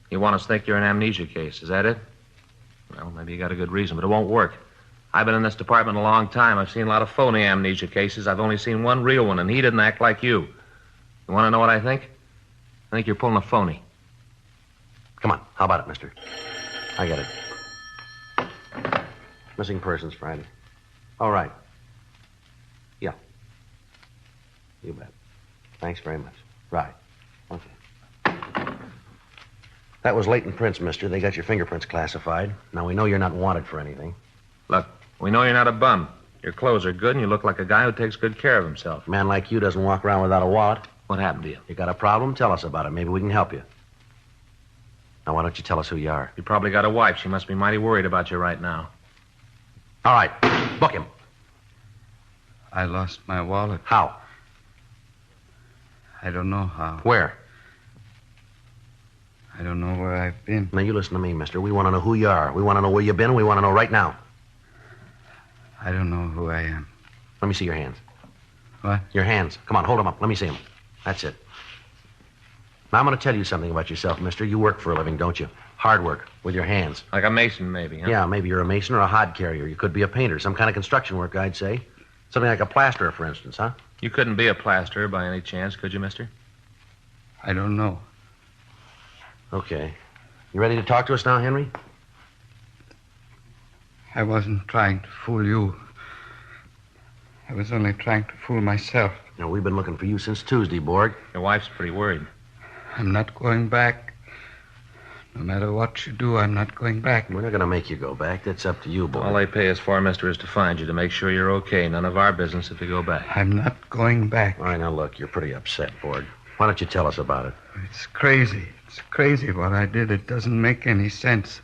You want us to think you're an amnesia case, is that it? Well, maybe you got a good reason, but it won't work. I've been in this department a long time. I've seen a lot of phony amnesia cases. I've only seen one real one, and he didn't act like you. You want to know what I think? I think you're pulling a phony. Come on, how about it, mister? I get it. Missing persons, Friday. All right. Yeah. You bet. Thanks very much. Right. Okay. That was Leighton Prince, mister. They got your fingerprints classified. Now, we know you're not wanted for anything. Look, we know you're not a bum. Your clothes are good, and you look like a guy who takes good care of himself. A man like you doesn't walk around without a wallet. What happened to you? You got a problem? Tell us about it. Maybe we can help you. Now, why don't you tell us who you are? You probably got a wife. She must be mighty worried about you right now. All right. Book him. I lost my wallet. How? I don't know how. Where? I don't know where I've been. Now, you listen to me, mister. We want to know who you are. We want to know where you've been, and we want to know right now. I don't know who I am. Let me see your hands. What? Your hands. Come on, hold them up. Let me see them. That's it. Now, I'm going to tell you something about yourself, mister. You work for a living, don't you? Hard work, with your hands. Like a mason, maybe, huh? Yeah, maybe you're a mason or a hod carrier. You could be a painter, some kind of construction work, I'd say. Something like a plasterer, for instance, huh? You couldn't be a plasterer by any chance, could you, mister? I don't know. Okay. You ready to talk to us now, Henry? I wasn't trying to fool you. I was only trying to fool myself. Now, we've been looking for you since Tuesday, Borg. Your wife's pretty worried. I'm not going back. No matter what you do, I'm not going back. We're not going to make you go back. That's up to you, Borg. All they pay us for, mister, is to find you, to make sure you're okay. None of our business if you go back. I'm not going back. All right, now, look, you're pretty upset, Borg. Why don't you tell us about it? It's crazy. It's crazy what I did. It doesn't make any sense.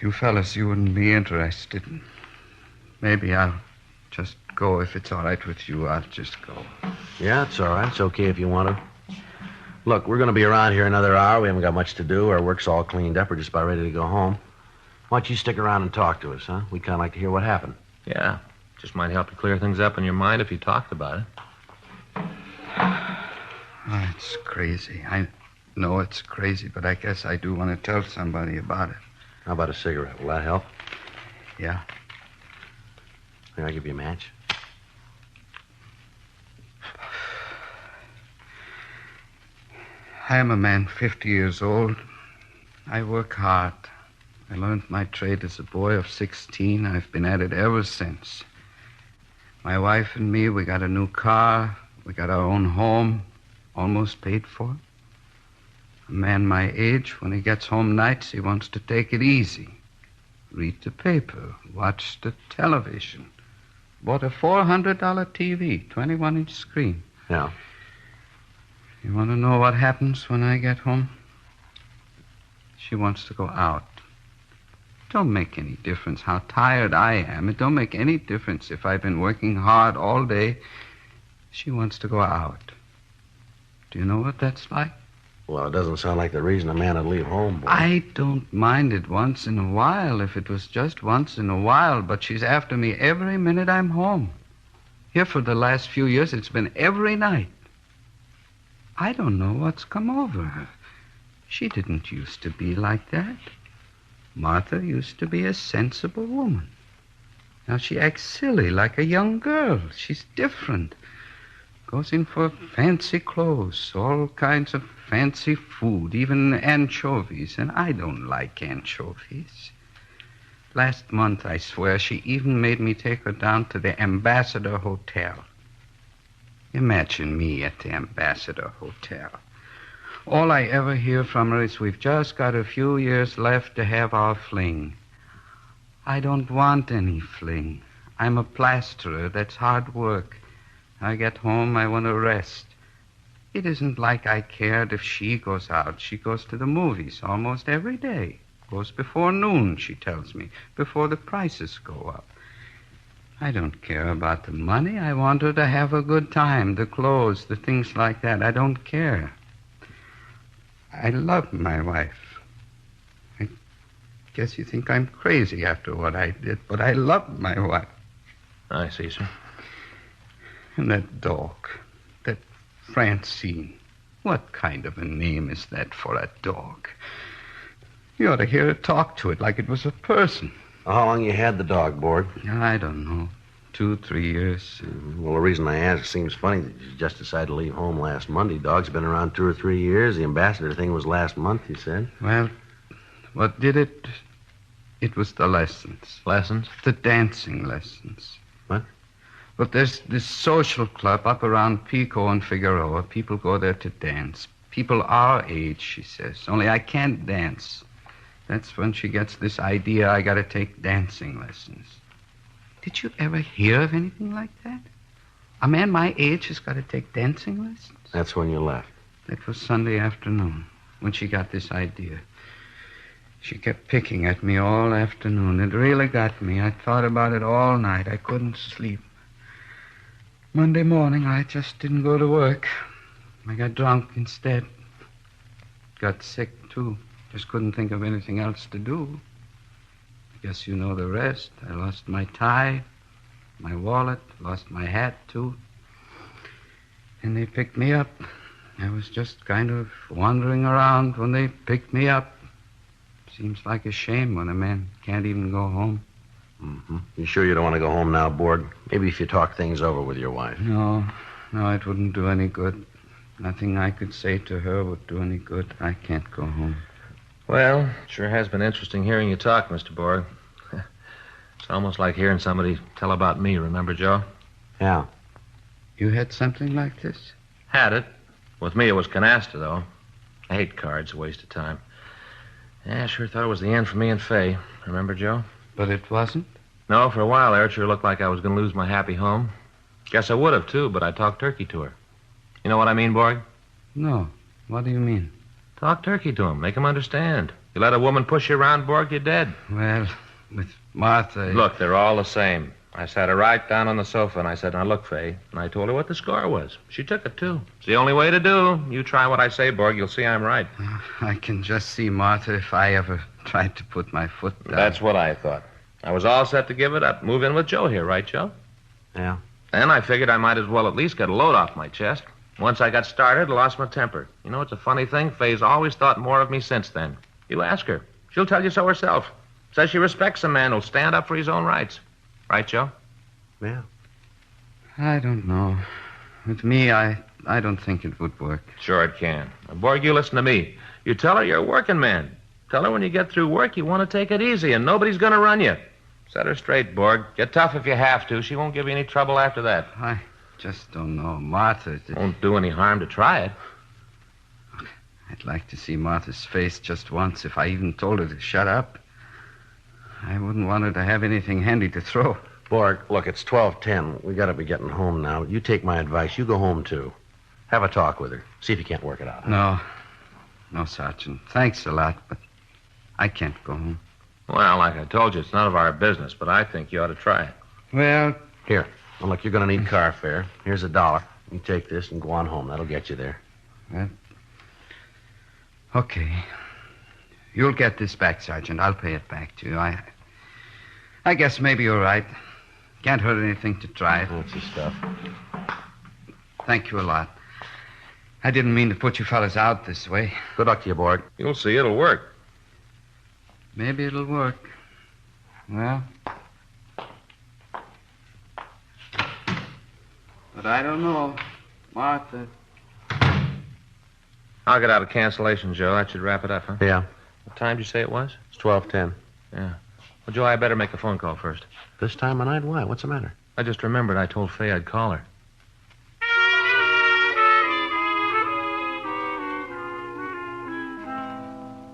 You fellas, you wouldn't be interested. Maybe I'll just go. If it's all right with you, I'll just go. Yeah, it's all right. It's okay if you want to. Look, we're going to be around here another hour. We haven't got much to do. Our work's all cleaned up. We're just about ready to go home. Why don't you stick around and talk to us, huh? We'd kind of like to hear what happened. Yeah. Just might help you clear things up in your mind if you talked about it. Oh, it's crazy. I know it's crazy, but I guess I do want to tell somebody about it. How about a cigarette? Will that help? Yeah. Here, I'll give you a match. I am a man 50 years old. I work hard. I learned my trade as a boy of 16. I've been at it ever since. My wife and me, we got a new car. We got our own home, almost paid for. A man my age, when he gets home nights, he wants to take it easy. Read the paper, watch the television. Bought a $400 TV, 21-inch screen. Yeah. You want to know what happens when I get home? She wants to go out. It don't make any difference how tired I am. It don't make any difference if I've been working hard all day. She wants to go out. Do you know what that's like? Well, it doesn't sound like the reason a man would leave home, boy. I don't mind it once in a while, if it was just once in a while, but she's after me every minute I'm home. Here for the last few years, it's been every night. I don't know what's come over her. She didn't used to be like that. Martha used to be a sensible woman. Now she acts silly like a young girl. She's different. Goes in for fancy clothes, all kinds of fancy food, even anchovies, and I don't like anchovies. Last month, I swear, she even made me take her down to the Ambassador Hotel. Imagine me at the Ambassador Hotel. All I ever hear from her is we've just got a few years left to have our fling. I don't want any fling. I'm a plasterer. That's hard work. I get home, I want to rest. It isn't like I cared if she goes out. She goes to the movies almost every day. Goes before noon, she tells me, before the prices go up. I don't care about the money. I want her to have a good time, the clothes, the things like that. I don't care. I love my wife. I guess you think I'm crazy after what I did, but I love my wife. I see, sir. And that dog, that Francine. What kind of a name is that for a dog? You ought to hear her talk to it like it was a person. How long you had the dog, Borg? I don't know. 2, 3 years. Well, the reason I ask, it seems funny that you just decided to leave home last Monday. Dog's been around 2 or 3 years. The ambassador thing was last month, you said. Well, what did it? It was the lessons. Lessons? The dancing lessons. What? But there's this social club up around Pico and Figueroa. People go there to dance. People our age, she says. Only I can't dance. That's when she gets this idea I gotta take dancing lessons. Did you ever hear of anything like that? A man my age has got to take dancing lessons? That's when you left. That was Sunday afternoon, when she got this idea. She kept picking at me all afternoon. It really got me. I thought about it all night. I couldn't sleep. Monday morning, I just didn't go to work. I got drunk instead. Got sick, too. Just couldn't think of anything else to do. I guess you know the rest. I lost my tie, my wallet, lost my hat, too. And they picked me up. I was just kind of wandering around when they picked me up. Seems like a shame when a man can't even go home. Mm-hmm. You sure you don't want to go home now, Borg? Maybe if you talk things over with your wife. No, it wouldn't do any good. Nothing I could say to her would do any good. I can't go home. Well, it sure has been interesting hearing you talk, Mr. Borg. It's almost like hearing somebody tell about me, remember, Joe? Yeah. You had something like this? Had it. With me, it was canasta, though. I hate cards, a waste of time. Yeah, I sure thought it was the end for me and Fay. Remember, Joe? But it wasn't? No, for a while there, it sure looked like I was going to lose my happy home. Guess I would have, too, but I talked turkey to her. You know what I mean, Borg? No. What do you mean? Talk turkey to him. Make him understand. You let a woman push you around, Borg, you're dead. Well, with Martha... Look, they're all the same. I sat her right down on the sofa, and I said, now, look, Fay. And I told her what the score was. She took it, too. It's the only way to do. You try what I say, Borg. You'll see I'm right. I can just see Martha if I ever tried to put my foot down. That's what I thought. I was all set to give it up. Move in with Joe here, right, Joe? Yeah. Then I figured I might as well at least get a load off my chest. Once I got started, I lost my temper. You know, it's a funny thing. Fay's always thought more of me since then. You ask her. She'll tell you so herself. Says she respects a man who'll stand up for his own rights. Right, Joe? Yeah. I don't know. With me, I don't think it would work. Sure it can. Now, Borg, you listen to me. You tell her you're a working man. Tell her when you get through work, you want to take it easy, and nobody's going to run you. Set her straight, Borg. Get tough if you have to. She won't give you any trouble after that. I just don't know. Martha... Won't do any harm to try it. I'd like to see Martha's face just once if I even told her to shut up. I wouldn't want her to have anything handy to throw. Borg, look, it's 12:10. We got to be getting home now. You take my advice. You go home, too. Have a talk with her. See if you can't work it out. No, Sergeant. Thanks a lot, but I can't go home. Well, like I told you, it's none of our business, but I think you ought to try it. Well... Here. Well, look, you're going to need car fare. Here's $1. You take this and go on home. That'll get you there. Well, okay. You'll get this back, Sergeant. I'll pay it back to you. I guess maybe you're right. Can't hurt anything to try it. That's the stuff. Thank you a lot. I didn't mean to put you fellas out this way. Good luck to you, Borg. You'll see it'll work. Maybe it'll work. Well... But I don't know. Martha... I'll get out of cancellation, Joe. That should wrap it up, huh? Yeah. What time did you say it was? It's 12:10. Yeah. Well, Joe, I better make a phone call first. This time of night? Why? What's the matter? I just remembered I told Fay I'd call her.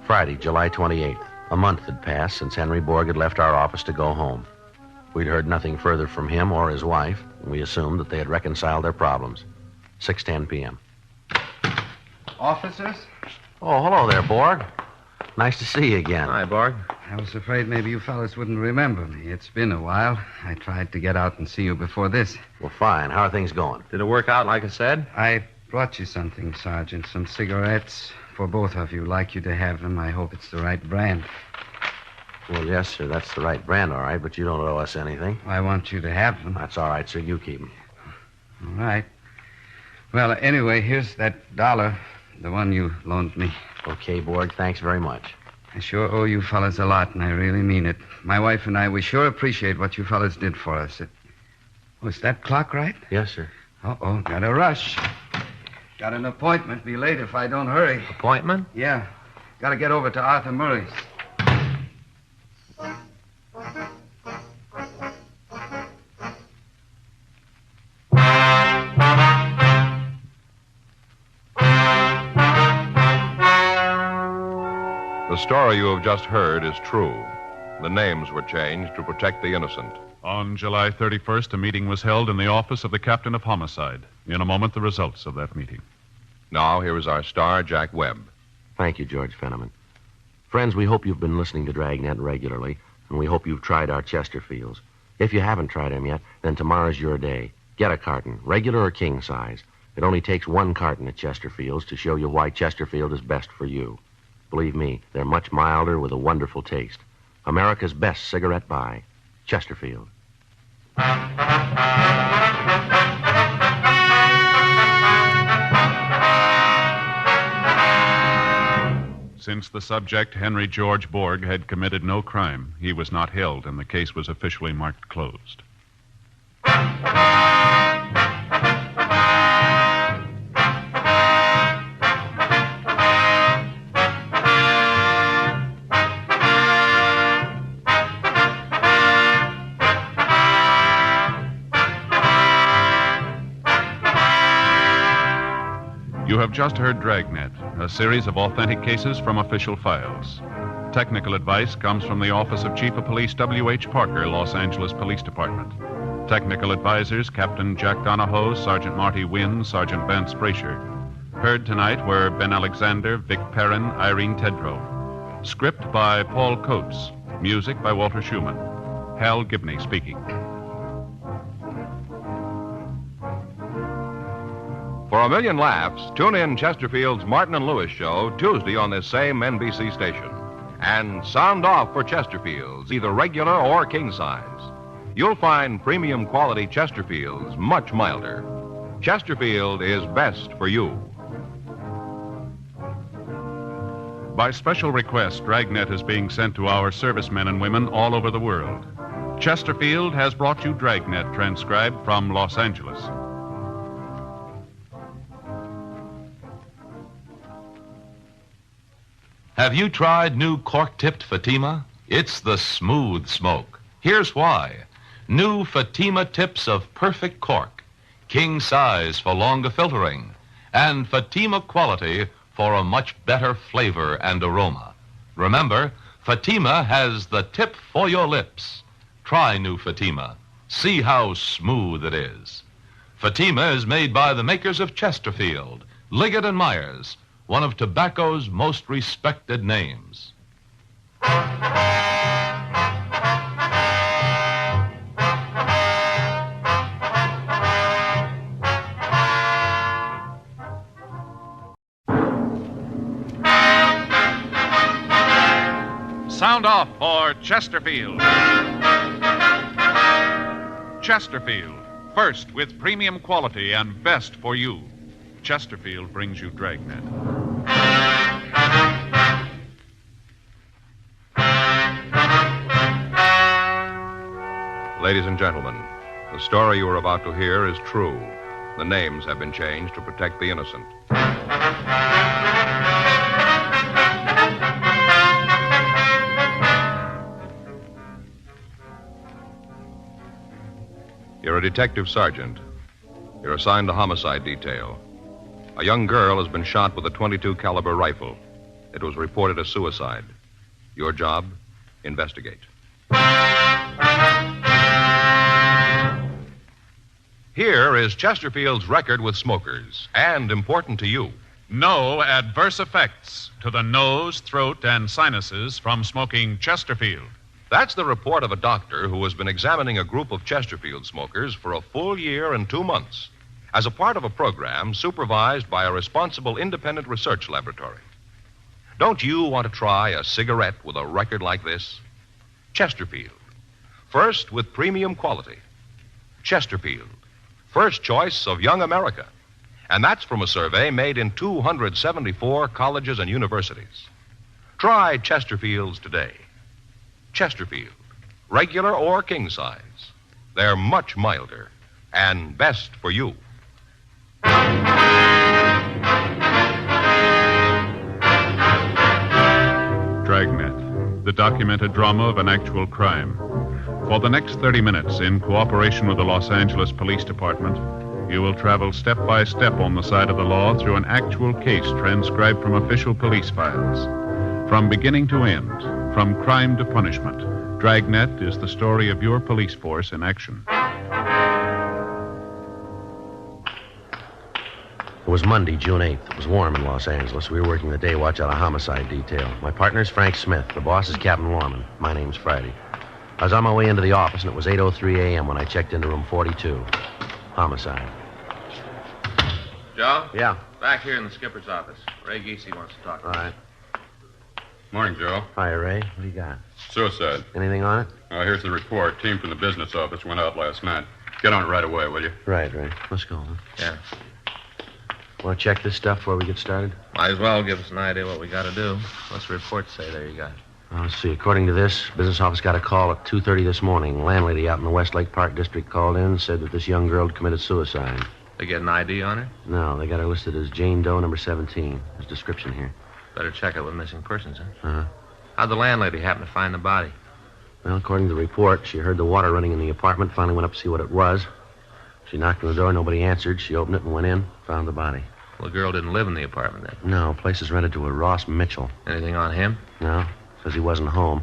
Friday, July 28th. A month had passed since Henry Borg had left our office to go home. We'd heard nothing further from him or his wife, and we assumed that they had reconciled their problems. 6:10 p.m. Officers? Oh, hello there, Borg. Nice to see you again. Hi, Borg. I was afraid maybe you fellas wouldn't remember me. It's been a while. I tried to get out and see you before this. Well, fine. How are things going? Did it work out like I said? I brought you something, Sergeant. Some cigarettes for both of you. Like you to have them. I hope it's the right brand. Well, yes, sir. That's the right brand, all right, but you don't owe us anything. I want you to have them. That's all right, sir. You keep them. All right. Well, anyway, here's that $1, the one you loaned me. Okay, Borg, thanks very much. I sure owe you fellas a lot, and I really mean it. My wife and I, we sure appreciate what you fellas did for us. Oh, is that clock right? Yes, sir. Uh-oh, gotta rush. Got an appointment. Be late if I don't hurry. Appointment? Yeah. Gotta get over to Arthur Murray's. The story you have just heard is true. The names were changed to protect the innocent. On July 31st, a meeting was held in the office of the captain of homicide. In a moment, the results of that meeting. Now, here is our star, Jack Webb. Thank you, George Fenneman. Friends, we hope you've been listening to Dragnet regularly, and we hope you've tried our Chesterfields. If you haven't tried them yet, then tomorrow's your day. Get a carton, regular or king size. It only takes one carton at Chesterfield's to show you why Chesterfield is best for you. Believe me, they're much milder with a wonderful taste. America's best cigarette buy, Chesterfield. Since the subject, Henry George Borg, had committed no crime, he was not held, and the case was officially marked closed. You have just heard Dragnet, a series of authentic cases from official files. Technical advice comes from the Office of Chief of Police W.H. Parker, Los Angeles Police Department. Technical advisors Captain Jack Donahoe, Sergeant Marty Wynn, Sergeant Vance Brasher. Heard tonight were Ben Alexander, Vic Perrin, Irene Tedrow. Script by Paul Coates. Music by Walter Schumann. Hal Gibney speaking. For a million laughs, tune in Chesterfield's Martin and Lewis show Tuesday on this same NBC station. And sound off for Chesterfield's, either regular or king size. You'll find premium quality Chesterfield's much milder. Chesterfield is best for you. By special request, Dragnet is being sent to our servicemen and women all over the world. Chesterfield has brought you Dragnet, transcribed from Los Angeles. Have you tried new cork-tipped Fatima? It's the smooth smoke. Here's why. New Fatima tips of perfect cork, king size for longer filtering, and Fatima quality for a much better flavor and aroma. Remember, Fatima has the tip for your lips. Try new Fatima. See how smooth it is. Fatima is made by the makers of Chesterfield, Liggett and Myers, one of tobacco's most respected names. Sound off for Chesterfield. Chesterfield, first with premium quality and best for you. Chesterfield brings you Dragnet. Ladies and gentlemen, the story you are about to hear is true. The names have been changed to protect the innocent. You're a detective sergeant. You're assigned to homicide detail. A young girl has been shot with a .22 caliber rifle. It was reported as suicide. Your job, investigate. Here is Chesterfield's record with smokers, and important to you. No adverse effects to the nose, throat, and sinuses from smoking Chesterfield. That's the report of a doctor who has been examining a group of Chesterfield smokers for a full year and 2 months as a part of a program supervised by a responsible independent research laboratory. Don't you want to try a cigarette with a record like this? Chesterfield. First with premium quality. Chesterfield. first choice of young America. And that's from a survey made in 274 colleges and universities. Try Chesterfields today. Chesterfield, regular or king size. They're much milder and best for you. Dragnet, the documented drama of an actual crime. For the next 30 minutes, in cooperation with the Los Angeles Police Department, you will travel step by step on the side of the law through an actual case transcribed from official police files. From beginning to end, from crime to punishment, Dragnet is the story of your police force in action. It was Monday, June 8th. It was warm in Los Angeles. We were working the day watch out of homicide detail. My partner's Frank Smith. The boss is Captain Lorman. My name's Friday. I was on my way into the office, and it was 8:03 a.m. when I checked into room 42. Homicide. Joe? Yeah. Back here in the skipper's office. Ray Geesey wants to talk to All right. Morning, Joe. Hi, Ray. What do you got? Suicide. Anything on it? Here's the report. Team from the business office went out last night. Get on it right away, will you? Right. Let's go. Huh? Yeah. Want to check this stuff before we get started? Might as well give us an idea what we got to do. What's the report say there you got? Let's see. According to this, business office got a call at 2:30 this morning. Landlady out in the Westlake Park district called in and said that this young girl had committed suicide. They get an ID on her? No, they got her listed as Jane Doe, number 17. There's a description here. Better check it with missing persons, huh? Uh-huh. How'd the landlady happen to find the body? Well, according to the report, she heard the water running in the apartment, finally went up to see what it was. She knocked on the door, nobody answered. She opened it and went in, found the body. Well, the girl didn't live in the apartment then? No, place is rented to a Ross Mitchell. Anything on him? No, says he wasn't home.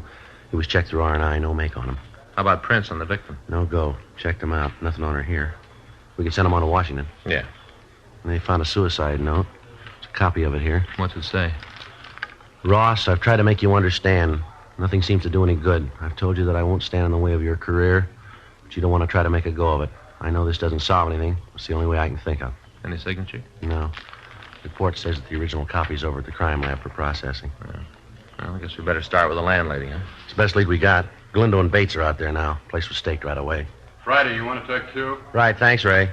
He was checked through R&I, no make on him. How about prints on the victim? No go. Checked him out. Nothing on her here. We could send him on to Washington. Yeah. And they found a suicide note. There's a copy of it here. What's it say? Ross, I've tried to make you understand. Nothing seems to do any good. I've told you that I won't stand in the way of your career, but you don't want to try to make a go of it. I know this doesn't solve anything. It's the only way I can think of. Any signature? No. The report says that the original copy's over at the crime lab for processing. Yeah. Well, I guess we better start with the landlady, huh? It's the best lead we got. Galindo and Bates are out there now. Place was staked right away. Friday, you want to take two? Right, thanks, Ray.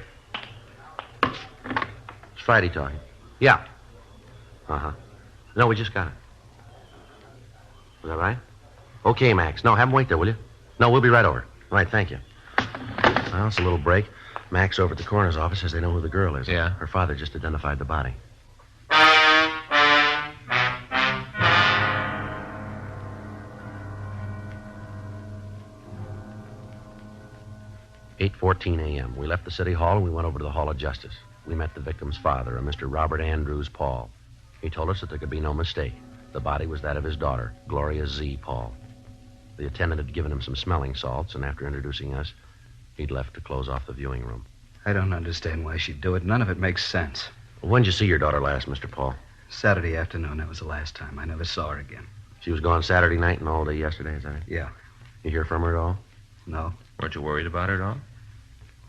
It's Friday talking. Yeah. Uh-huh. No, we just got it. Was that right? Okay, Max. No, have him wait there, will you? No, we'll be right over. Right, thank you. Well, it's a little break. Max over at the coroner's office says they know who the girl is. Yeah? Her father just identified the body. "8:14 a.m. We left the city hall and we went over to the Hall of Justice. We met the victim's father, a Mr. Robert Andrews Paul. He told us that there could be no mistake. The body was that of his daughter, Gloria Z. Paul. The attendant had given him some smelling salts, and after introducing us, he'd left to close off the viewing room. I don't understand why she'd do it. None of it makes sense. When'd you see your daughter last, Mr. Paul? Saturday afternoon. That was the last time. I never saw her again. She was gone Saturday night and all day yesterday, is that it? Yeah. You hear from her at all? No. Weren't you worried about her at all?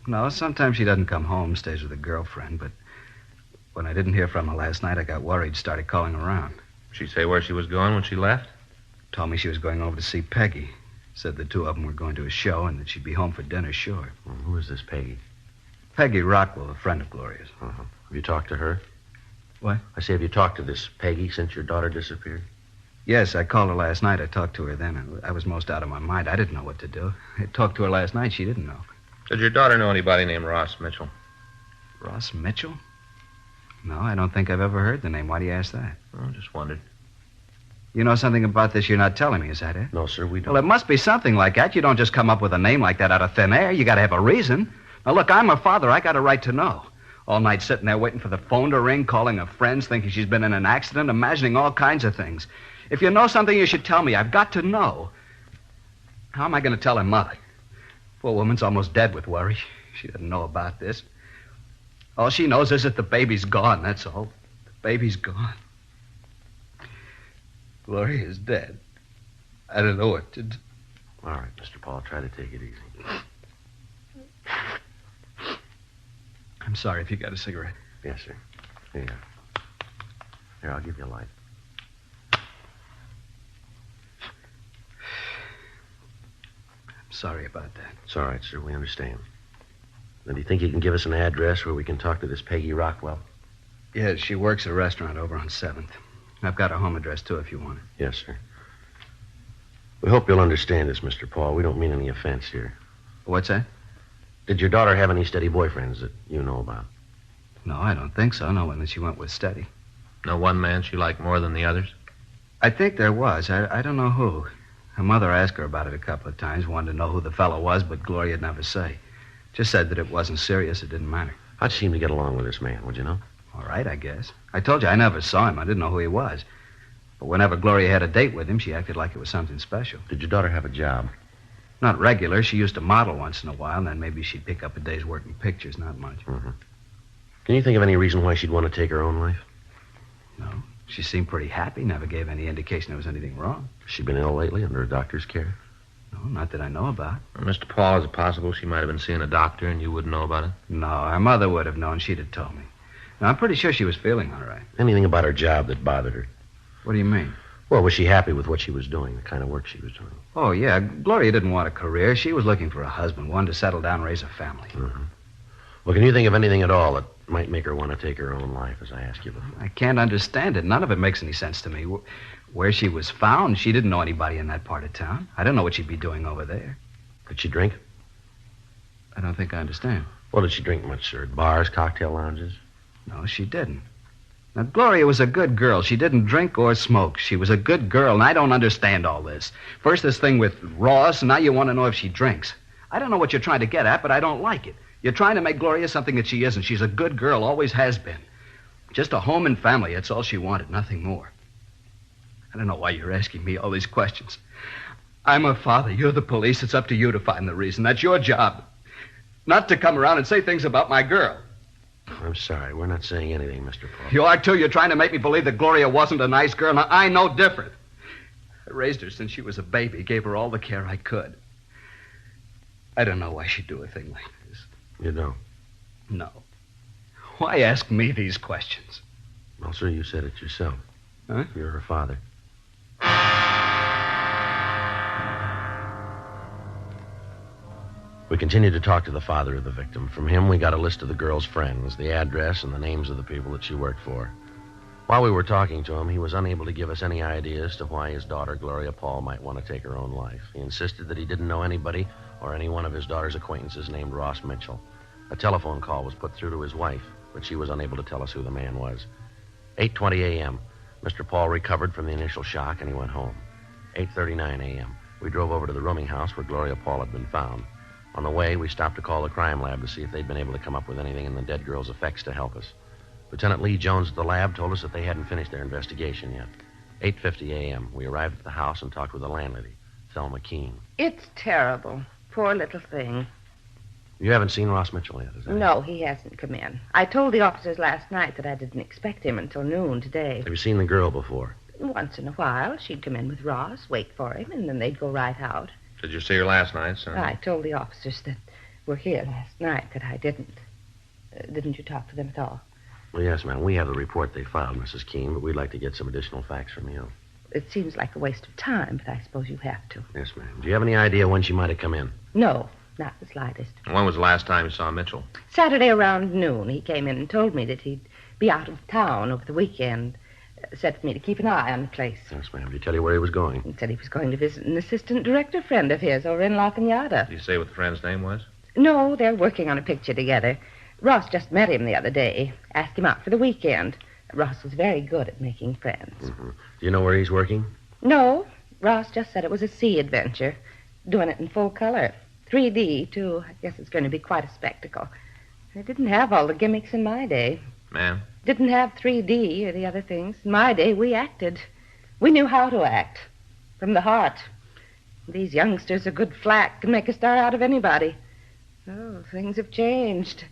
No, sometimes she doesn't come home, stays with a girlfriend, but when I didn't hear from her last night, I got worried, started calling around. She say where she was going when she left? Told me she was going over to see Peggy. Said the two of them were going to a show and that she'd be home for dinner, sure. Well, who is this Peggy? Peggy Rockwell, a friend of Gloria's. Uh-huh. Have you talked to her? What? I say, have you talked to this Peggy since your daughter disappeared? Yes, I called her last night. I talked to her then. I was most out of my mind. I didn't know what to do. I talked to her last night. She didn't know. Did your daughter know anybody named Ross Mitchell? Ross Mitchell? No, I don't think I've ever heard the name. Why do you ask that? Oh, just wondered. You know something about this you're not telling me, is that it? No, sir, we don't. Well, it must be something like that. You don't just come up with a name like that out of thin air. You got to have a reason. Now, look, I'm her father. I got a right to know. All night sitting there waiting for the phone to ring, calling her friends, thinking she's been in an accident, imagining all kinds of things. If you know something, you should tell me. I've got to know. How am I going to tell her mother? Poor woman's almost dead with worry. She doesn't know about this. All she knows is that the baby's gone, that's all. The baby's gone. Gloria is dead. I don't know what to do. All right, Mr. Paul, try to take it easy. I'm sorry if you got a cigarette. Yes, sir. Here you go. Here, I'll give you a light. I'm sorry about that. It's all right, sir. We understand. Do you think you can give us an address where we can talk to this Peggy Rockwell? Yeah, she works a restaurant over on 7th. I've got her home address, too, if you want it. Yes, sir. We hope you'll understand us, Mr. Paul. We don't mean any offense here. What's that? Did your daughter have any steady boyfriends that you know about? No, I don't think so. No one that she went with steady. No one man she liked more than the others? I think there was. I don't know who. Her mother asked her about it a couple of times, wanted to know who the fellow was, but Gloria'd never say. Just said that it wasn't serious, it didn't matter. How'd she seem to get along with this man, would you know? All right, I guess. I told you I never saw him. I didn't know who he was. But whenever Gloria had a date with him, she acted like it was something special. Did your daughter have a job? Not regular. She used to model once in a while, and then maybe she'd pick up a day's work in pictures, not much. Mm-hmm. Can you think of any reason why she'd want to take her own life? No. She seemed pretty happy, never gave any indication there was anything wrong. Has she been ill lately, under a doctor's care? No, not that I know about. Well, Mr. Paul, is it possible she might have been seeing a doctor and you wouldn't know about it? No, her mother would have known. She'd have told me. Now, I'm pretty sure she was feeling all right. Anything about her job that bothered her? What do you mean? Well, was she happy with what she was doing, the kind of work she was doing? Oh, yeah. Gloria didn't want a career. She was looking for a husband, one to settle down and raise a family. Mm-hmm. Well, can you think of anything at all that might make her want to take her own life, as I asked you before? I can't understand it. None of it makes any sense to me. Where she was found, she didn't know anybody in that part of town. I don't know what she'd be doing over there. Did she drink? I don't think I understand. Well, did she drink much, sir? Bars, cocktail lounges? No, she didn't. Now, Gloria was a good girl. She didn't drink or smoke. She was a good girl, and I don't understand all this. First, this thing with Ross, and now you want to know if she drinks. I don't know what you're trying to get at, but I don't like it. You're trying to make Gloria something that she isn't. She's a good girl, always has been. Just a home and family, that's all she wanted, nothing more. I don't know why you're asking me all these questions. I'm her father. You're the police. It's up to you to find the reason. That's your job. Not to come around and say things about my girl. I'm sorry. We're not saying anything, Mr. Paul. You are, too. You're trying to make me believe that Gloria wasn't a nice girl. Now, I know different. I raised her since she was a baby, gave her all the care I could. I don't know why she'd do a thing like this. You don't? No. Why ask me these questions? Well, sir, you said it yourself. Huh? You're her father. We continued to talk to the father of the victim. From him, we got a list of the girl's friends, the address, and the names of the people that she worked for. While we were talking to him, he was unable to give us any idea as to why his daughter, Gloria Paul, might want to take her own life. He insisted that he didn't know anybody or any one of his daughter's acquaintances named Ross Mitchell. A telephone call was put through to his wife, but she was unable to tell us who the man was. 8:20 a.m., Mr. Paul recovered from the initial shock, and he went home. 8:39 a.m., we drove over to the rooming house where Gloria Paul had been found. On the way, we stopped to call the crime lab to see if they'd been able to come up with anything in the dead girl's effects to help us. Lieutenant Lee Jones at the lab told us that they hadn't finished their investigation yet. 8:50 a.m., we arrived at the house and talked with the landlady, Thelma Keene. It's terrible. Poor little thing. You haven't seen Ross Mitchell yet, is that? No, he hasn't come in. I told the officers last night that I didn't expect him until noon today. Have you seen the girl before? Once in a while, she'd come in with Ross, wait for him, and then they'd go right out. Did you see her last night, sir? I told the officers that were here last night that I didn't. Didn't you talk to them at all? Well, yes, ma'am. We have the report they filed, Mrs. Keene, but we'd like to get some additional facts from you. It seems like a waste of time, but I suppose you have to. Yes, ma'am. Do you have any idea when she might have come in? No, not the slightest. When was the last time you saw Mitchell? Saturday around noon. He came in and told me that he'd be out of town over the weekend. Said for me to keep an eye on the place. Yes, ma'am. Did he tell you where he was going? He said he was going to visit an assistant director friend of his over in La Cañada. Did you say what the friend's name was? No, they're working on a picture together. Ross just met him the other day. Asked him out for the weekend. Ross was very good at making friends. Mm-hmm. Do you know where he's working? No. Ross just said it was a sea adventure. Doing it in full color. 3D, too. I guess it's going to be quite a spectacle. They didn't have all the gimmicks in my day. Ma'am? Didn't have 3D or the other things. In my day, we acted. We knew how to act. From the heart. These youngsters are good flack. Can make a star out of anybody. Oh, things have changed.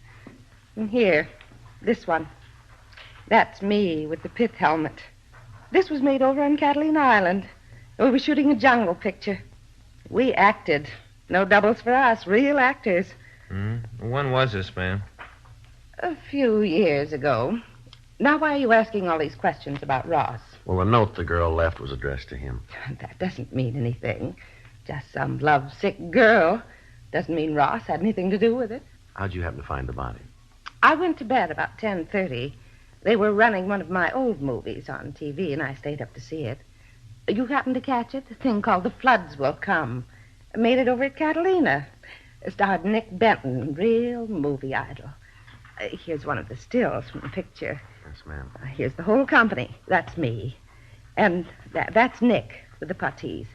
And here, this one. That's me with the pith helmet. This was made over on Catalina Island. We were shooting a jungle picture. We acted. No doubles for us. Real actors. When was this, ma'am? A few years ago. Now, why are you asking all these questions about Ross? Well, the note the girl left was addressed to him. That doesn't mean anything. Just some lovesick girl. Doesn't mean Ross had anything to do with it. How'd you happen to find the body? I went to bed about 10:30. They were running one of my old movies on TV, and I stayed up to see it. You happened to catch it? A thing called The Floods Will Come. Made it over at Catalina. It starred Nick Benton, real movie idol. Here's one of the stills from the picture. Yes, ma'am. Here's the whole company. That's me. And that's Nick with the puttees.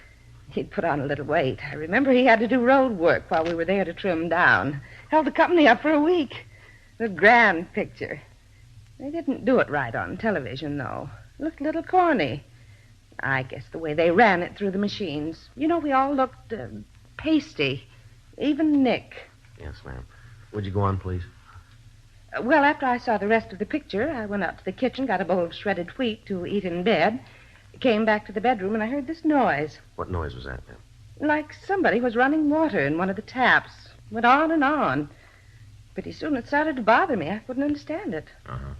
He'd put on a little weight. I remember he had to do road work while we were there to trim down. Held the company up for a week. A grand picture. They didn't do it right on television, though. Looked a little corny. I guess the way they ran it through the machines. You know, we all looked pasty. Even Nick. Yes, ma'am. Would you go on, please? Well, after I saw the rest of the picture, I went out to the kitchen, got a bowl of shredded wheat to eat in bed, came back to the bedroom, and I heard this noise. What noise was that, ma'am? Like somebody was running water in one of the taps. Went on and on. Pretty soon it started to bother me. I couldn't understand it. Uh-huh.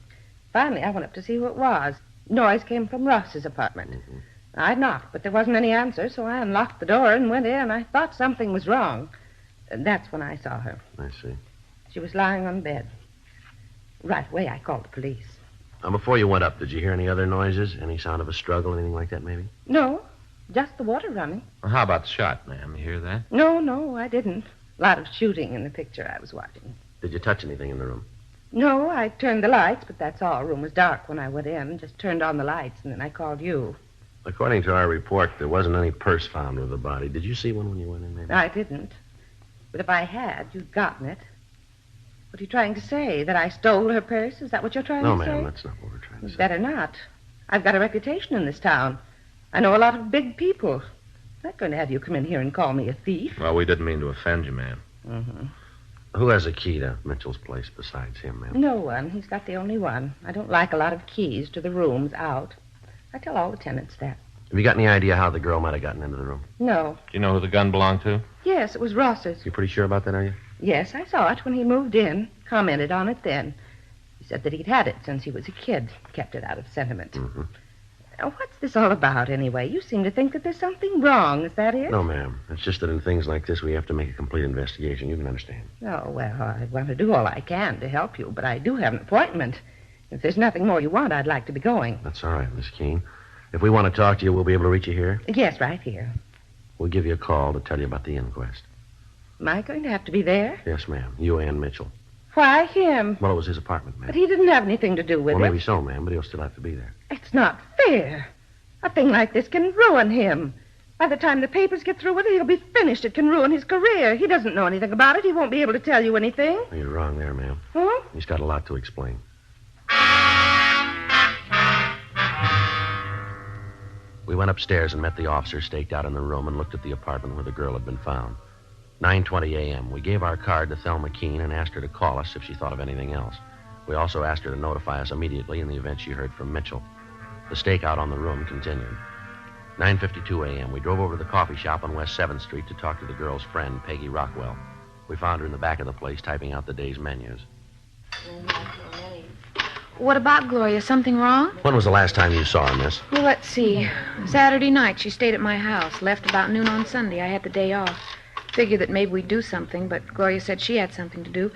Finally, I went up to see who it was. Noise came from Ross's apartment. Mm-hmm. I knocked, but there wasn't any answer, so I unlocked the door and went in. I thought something was wrong. And that's when I saw her. I see. She was lying on bed. Right away, I called the police. Now, before you went up, did you hear any other noises? Any sound of a struggle, anything like that, maybe? No, just the water running. Well, how about the shot, ma'am? You hear that? No, I didn't. A lot of shooting in the picture I was watching. Did you touch anything in the room? No, I turned the lights, but that's all. The room was dark when I went in. Just turned on the lights, and then I called you. According to our report, there wasn't any purse found with the body. Did you see one when you went in, maybe? I didn't. But if I had, you'd gotten it. What are you trying to say? That I stole her purse? Is that what you're trying No, to say? No, ma'am, that's not what we're trying to say. Better not. I've got a reputation in this town. I know a lot of big people. I'm not going to have you come in here and call me a thief. Well, we didn't mean to offend you, ma'am. Mm-hmm. Who has a key to Mitchell's place besides him, ma'am? No one. He's got the only one. I don't like a lot of keys to the rooms out. I tell all the tenants that. Have you got any idea how the girl might have gotten into the room? No. Do you know who the gun belonged to? Yes, it was Ross's. You pretty sure about that, are you? Yes, I saw it when he moved in. Commented on it then. He said that he'd had it since he was a kid. Kept it out of sentiment. Mm-hmm. What's this all about, anyway? You seem to think that there's something wrong. Is that it? No, ma'am. It's just that in things like this, we have to make a complete investigation. You can understand. Oh, well, I want to do all I can to help you, but I do have an appointment. If there's nothing more you want, I'd like to be going. That's all right, Miss Keene. If we want to talk to you, we'll be able to reach you here? Yes, right here. We'll give you a call to tell you about the inquest. Am I going to have to be there? Yes, ma'am. You and Mitchell. Why him? Well, it was his apartment, ma'am. But he didn't have anything to do with it. Well, maybe so, ma'am, but he'll still have to be there. It's not fair. A thing like this can ruin him. By the time the papers get through with it, he'll be finished. It can ruin his career. He doesn't know anything about it. He won't be able to tell you anything. Well, you're wrong there, ma'am. Huh? He's got a lot to explain. We went upstairs and met the officer staked out in the room and looked at the apartment where the girl had been found. 9:20 a.m. We gave our card to Thelma Keene and asked her to call us if she thought of anything else. We also asked her to notify us immediately in the event she heard from Mitchell. The stakeout on the room continued. 9:52 a.m. We drove over to the coffee shop on West 7th Street to talk to the girl's friend, Peggy Rockwell. We found her in the back of the place typing out the day's menus. What about Gloria? Something wrong? When was the last time you saw her, miss? Well, let's see. Saturday night, she stayed at my house. Left about noon on Sunday. I had the day off. Figured that maybe we'd do something, but Gloria said she had something to do.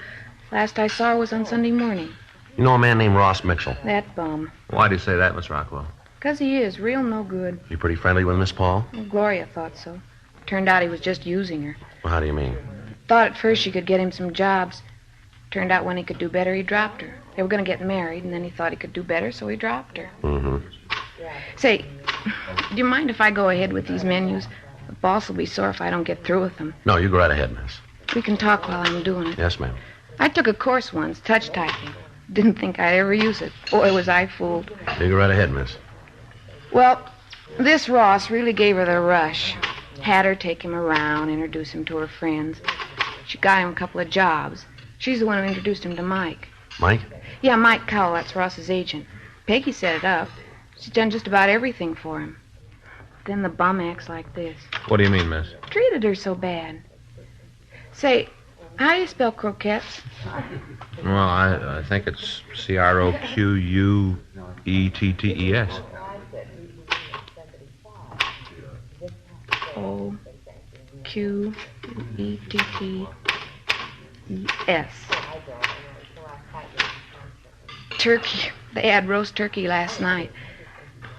Last I saw her was on Sunday morning. You know a man named Ross Mitchell? That bum. Why do you say that, Miss Rockwell? 'Cause he is. Real no good. You pretty friendly with Miss Paul? Well, Gloria thought so. Turned out he was just using her. Well, how do you mean? Thought at first she could get him some jobs. Turned out when he could do better, he dropped her. They were going to get married, and then he thought he could do better, so he dropped her. Mm-hmm. Say, do you mind if I go ahead with these menus? The boss will be sore if I don't get through with them. No, you go right ahead, miss. We can talk while I'm doing it. Yes, ma'am. I took a course once, touch typing. Didn't think I'd ever use it. Boy, was I fooled. You go right ahead, miss. Well, this Ross really gave her the rush. Had her take him around, introduce him to her friends. She got him a couple of jobs. She's the one who introduced him to Mike. Mike? Yeah, Mike Cowell, that's Ross's agent. Peggy set it up. She's done just about everything for him. Then the bum acts like this. What do you mean, miss? Treated her so bad. Say, how do you spell croquettes? Well, I think it's Croquettes. O-Q-E-T-T-E-S. turkey. They had roast turkey last night.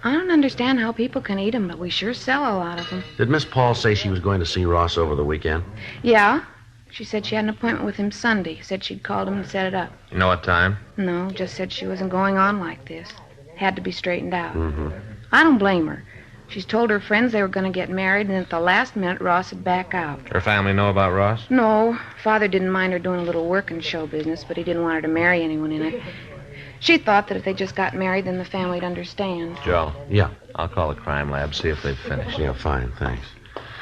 I don't understand how people can eat them, but we sure sell a lot of them. Did Miss Paul say she was going to see Ross over the weekend? Yeah. She said she had an appointment with him Sunday. Said she'd called him and set it up. You know what time? No, just said she wasn't going on like this. Had to be straightened out. Mm-hmm. I don't blame her. She's told her friends they were going to get married, and at the last minute, Ross would back out. Her family know about Ross? No. Father didn't mind her doing a little work in show business, but he didn't want her to marry anyone in it. She thought that if they just got married, then the family'd understand. Joe. Yeah. I'll call the crime lab, see if they've finished. Yeah, fine, thanks.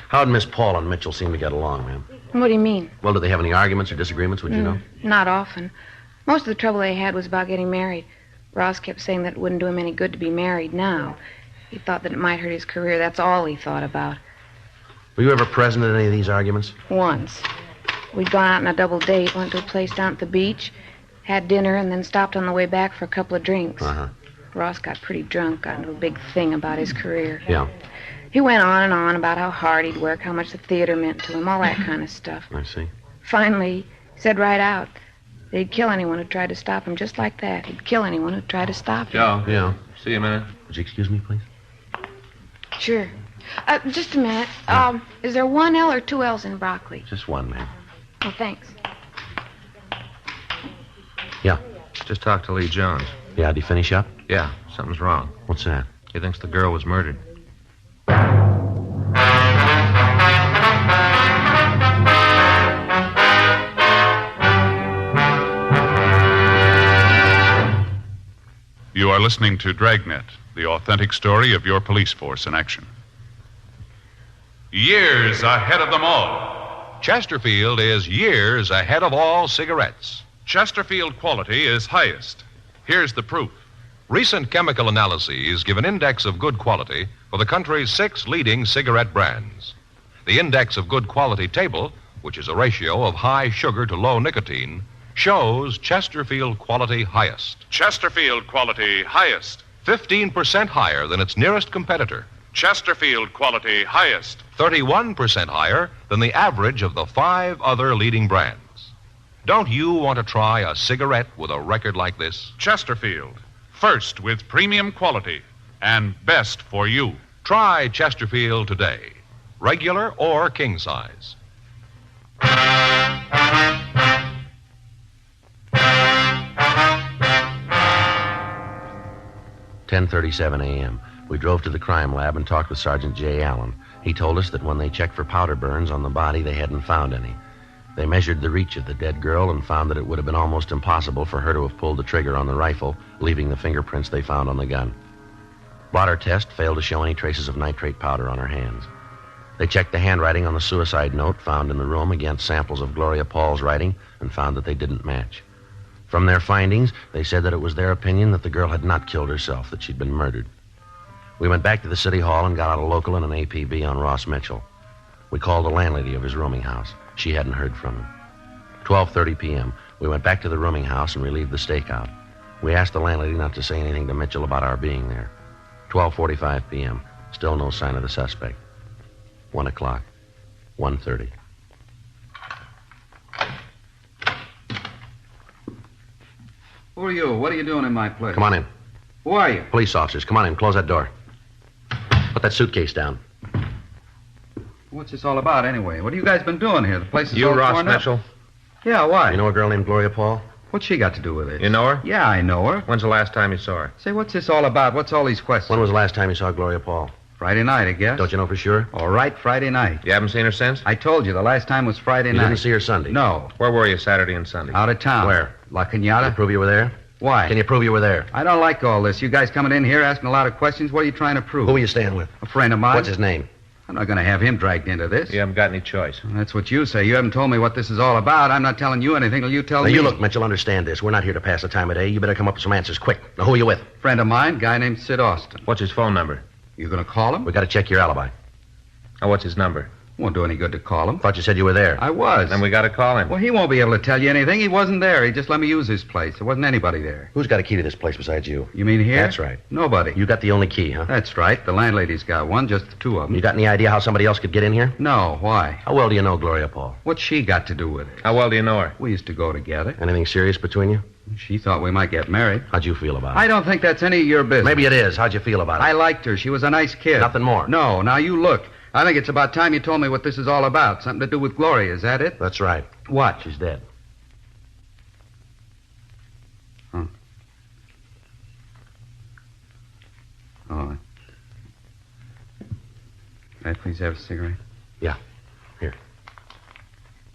How'd Miss Paul and Mitchell seem to get along, ma'am? What do you mean? Well, did they have any arguments or disagreements, would you know? Not often. Most of the trouble they had was about getting married. Ross kept saying that it wouldn't do him any good to be married now. He thought that it might hurt his career. That's all he thought about. Were you ever present at any of these arguments? Once. We'd gone out on a double date, went to a place down at the beach, had dinner, and then stopped on the way back for a couple of drinks. Uh-huh. Ross got pretty drunk, got into a big thing about his career. Yeah. He went on and on about how hard he'd work, how much the theater meant to him, all that kind of stuff. I see. Finally, he said right out that he'd kill anyone who tried to stop him, just like that. He'd kill anyone who tried to stop him. Joe. Yeah. See you a minute. Would you excuse me, please? Sure. Just a minute. Is there one L or two L's in broccoli? Just one, ma'am. Oh, thanks. Yeah. Just talk to Lee Jones. Yeah, did he finish up? Yeah, something's wrong. What's that? He thinks the girl was murdered. You are listening to Dragnet, the authentic story of your police force in action. Years ahead of them all. Chesterfield is years ahead of all cigarettes. Chesterfield quality is highest. Here's the proof. Recent chemical analyses give an index of good quality for the country's 6 leading cigarette brands. The index of good quality table, which is a ratio of high sugar to low nicotine, shows Chesterfield quality highest. Chesterfield quality highest. 15% higher than its nearest competitor. Chesterfield quality highest. 31% higher than the average of the 5 other leading brands. Don't you want to try a cigarette with a record like this? Chesterfield. First with premium quality and best for you. Try Chesterfield today. Regular or king size. 10:37 a.m. We drove to the crime lab and talked with Sergeant J. Allen. He told us that when they checked for powder burns on the body, they hadn't found any. They measured the reach of the dead girl and found that it would have been almost impossible for her to have pulled the trigger on the rifle, leaving the fingerprints they found on the gun. Blotter test failed to show any traces of nitrate powder on her hands. They checked the handwriting on the suicide note found in the room against samples of Gloria Paul's writing and found that they didn't match. From their findings, they said that it was their opinion that the girl had not killed herself, that she'd been murdered. We went back to the city hall and got out a local and an APB on Ross Mitchell. We called the landlady of his rooming house. She hadn't heard from him. 12:30 p.m., we went back to the rooming house and relieved the stakeout. We asked the landlady not to say anything to Mitchell about our being there. 12:45 p.m., still no sign of the suspect. 1 o'clock, 1:30. Who are you? What are you doing in my place? Come on in. Who are you? Police officers, come on in. Close that door. Put that suitcase down. What's this all about, anyway? What have you guys been doing here? The place is You all Ross torn up. Mitchell? Yeah, why? You know a girl named Gloria Paul? What's she got to do with it? You know her? Yeah, I know her. When's the last time you saw her? Say, what's this all about? What's all these questions? When was the last time you saw Gloria Paul? Friday night, I guess. Don't you know for sure? All right, Friday night. You haven't seen her since? I told you, the last time was Friday You night. didn't see her Sunday? No. Where were you Saturday and Sunday? Out of town. Where? La Can Cañada. you prove you were there? Why? Can you prove you were there? I don't like all this. You guys coming in here asking a lot of questions. What are you trying to prove? Who were you staying with? A friend of mine. What's his name? I'm not going to have him dragged into this. You haven't got any choice. That's what you say. You haven't told me what this is all about. I'm not telling you anything till you tell Now, me. you look, Mitchell, understand this. We're not here to pass the time of day. You better come up with some answers quick. Now, who are you with? Friend of mine, guy named Sid Austin. What's his phone number? You going to call him? We got to check your alibi. Oh, what's his number? Won't do any good to call him. Thought you said you were there. I was. Then we got to call him. Well, he won't be able to tell you anything. He wasn't there. He just let me use his place. There wasn't anybody there. Who's got a key to this place besides you? You mean here? That's right. Nobody. You got the only key, huh? That's right. The landlady's got one, just the two of them. You got any idea how somebody else could get in here? No, why? How well do you know Gloria Paul? What's she got to do with it? How well do you know her? We used to go together. Anything serious between you? She thought we might get married. How'd you feel about it? I don't think that's any of your business. Maybe it is. How'd you feel about it? I liked her. She was a nice kid. Nothing more? No. Now, you look. I think it's about time you told me what this is all about. Something to do with Gloria. Is that it? That's right. What? She's dead. Oh. May I please have a cigarette? Yeah. Here.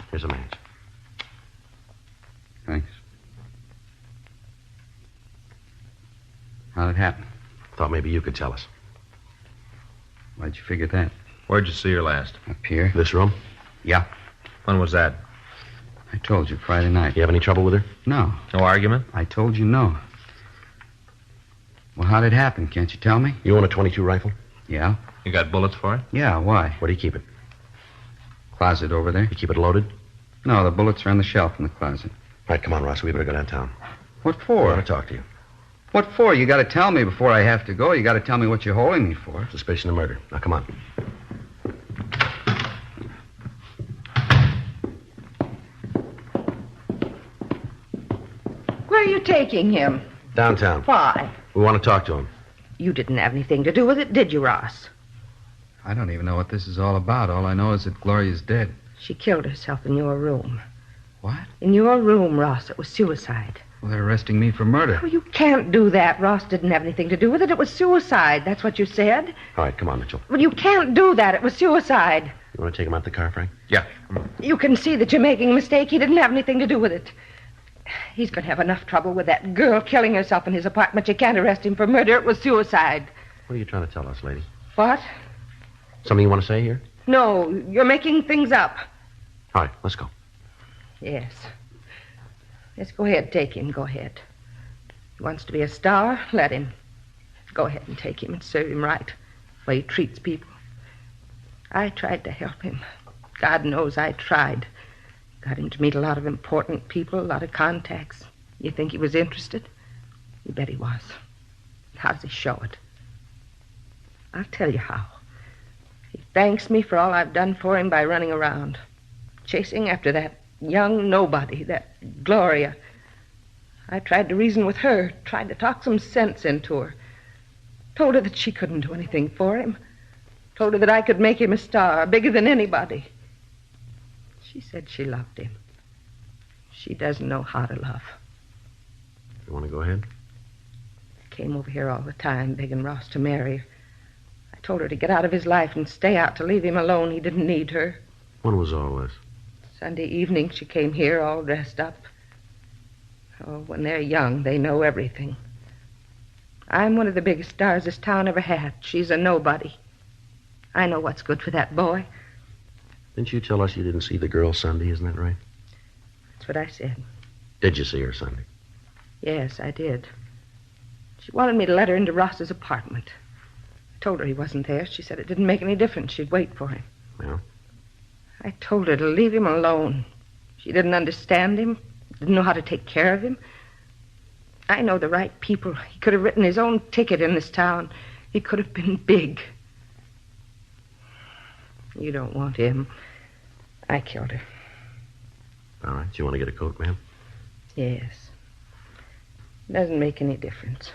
Here's a match. Thanks. How'd it happen? Thought maybe you could tell us. Why'd you figure that? Where'd you see her last? Up here. This room? Yeah. When was that? I told you, Friday night. You have any trouble with her? No. No argument? I told you no. Well, how'd it happen? Can't you tell me? You own a .22 rifle? Yeah. You got bullets for it? Yeah, why? Where do you keep it? Closet over there. You keep it loaded? No, the bullets are on the shelf in the closet. All right, come on, Ross. We better go downtown. What I for? want to talk to you. What for? You got to tell me before I have to go. You got to tell me what you're holding me for. Suspicion of murder. Now, come on. Where are you taking him? Downtown. Why? We want to talk to him. You didn't have anything to do with it, did you, Ross? I don't even know what this is all about. All I know is that Gloria's dead. She killed herself in your room. What? In your room, Ross. It was suicide. Well, they're arresting me for murder. Oh, you can't do that. Ross didn't have anything to do with it. It was suicide. That's what you said. All right, come on, Mitchell. Well, you can't do that. It was suicide. You want to take him out the car, Frank? Yeah, come on. You can see that you're making a mistake. He didn't have anything to do with it. He's going to have enough trouble with that girl killing herself in his apartment. You can't arrest him for murder. It was suicide. What are you trying to tell us, lady? What? Something you want to say here? No, you're making things up. All right, let's go. Yes. Yes, go ahead. Take him. Go ahead. He wants to be a star. Let him. Go ahead and take him and serve him right. The way he treats people. I tried to help him. God knows I tried. Got him to meet a lot of important people, a lot of contacts. You think he was interested? You bet he was. How does he show it? I'll tell you how. He thanks me for all I've done for him by running around, chasing after that young nobody, that Gloria. I tried to reason with her, tried to talk some sense into her. Told her that she couldn't do anything for him. Told her that I could make him a star, bigger than anybody. She said she loved him. She doesn't know how to love. You want to go ahead? Came over here all the time, begging Ross to marry her. I told her to get out of his life and stay out, to leave him alone. He didn't need her. When was all this? Sunday evening, she came here all dressed up. Oh, when they're young, they know everything. I'm one of the biggest stars this town ever had. She's a nobody. I know what's good for that boy. Didn't you tell us you didn't see the girl Sunday, isn't that right? That's what I said. Did you see her Sunday? Yes, I did. She wanted me to let her into Ross's apartment. I told her he wasn't there. She said it didn't make any difference. She'd wait for him. Yeah? I told her to leave him alone. She didn't understand him, didn't know how to take care of him. I know the right people. He could have written his own ticket in this town. He could have been big. You don't want him. I killed her. All right. You want to get a coat, ma'am? Yes. Doesn't make any difference.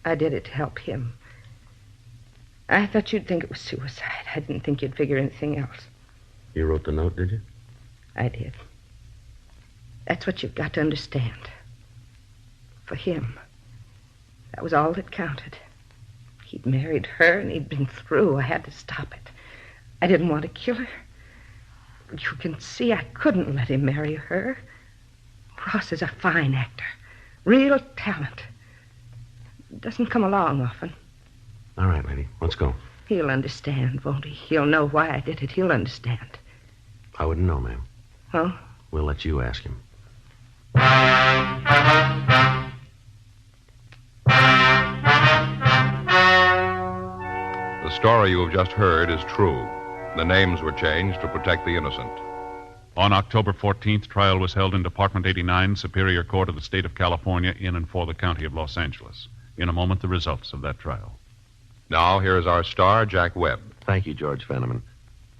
I did it to help him. I thought you'd think it was suicide. I didn't think you'd figure anything else. You wrote the note, did you? I did. That's what you've got to understand. For him, that was all that counted. He'd married her and he'd been through. I had to stop it. I didn't want to kill her. But you can see I couldn't let him marry her. Ross is a fine actor. Real talent. Doesn't come along often. All right, lady. Let's go. He'll understand, won't he? He'll know why I did it. He'll understand. I wouldn't know, ma'am. Huh? We'll let you ask him. The story you have just heard is true. The names were changed to protect the innocent. On October 14th, trial was held in Department 89, Superior Court of the State of California, in and for the County of Los Angeles. In a moment, the results of that trial. Now, here is our star, Jack Webb. Thank you, George Fenneman.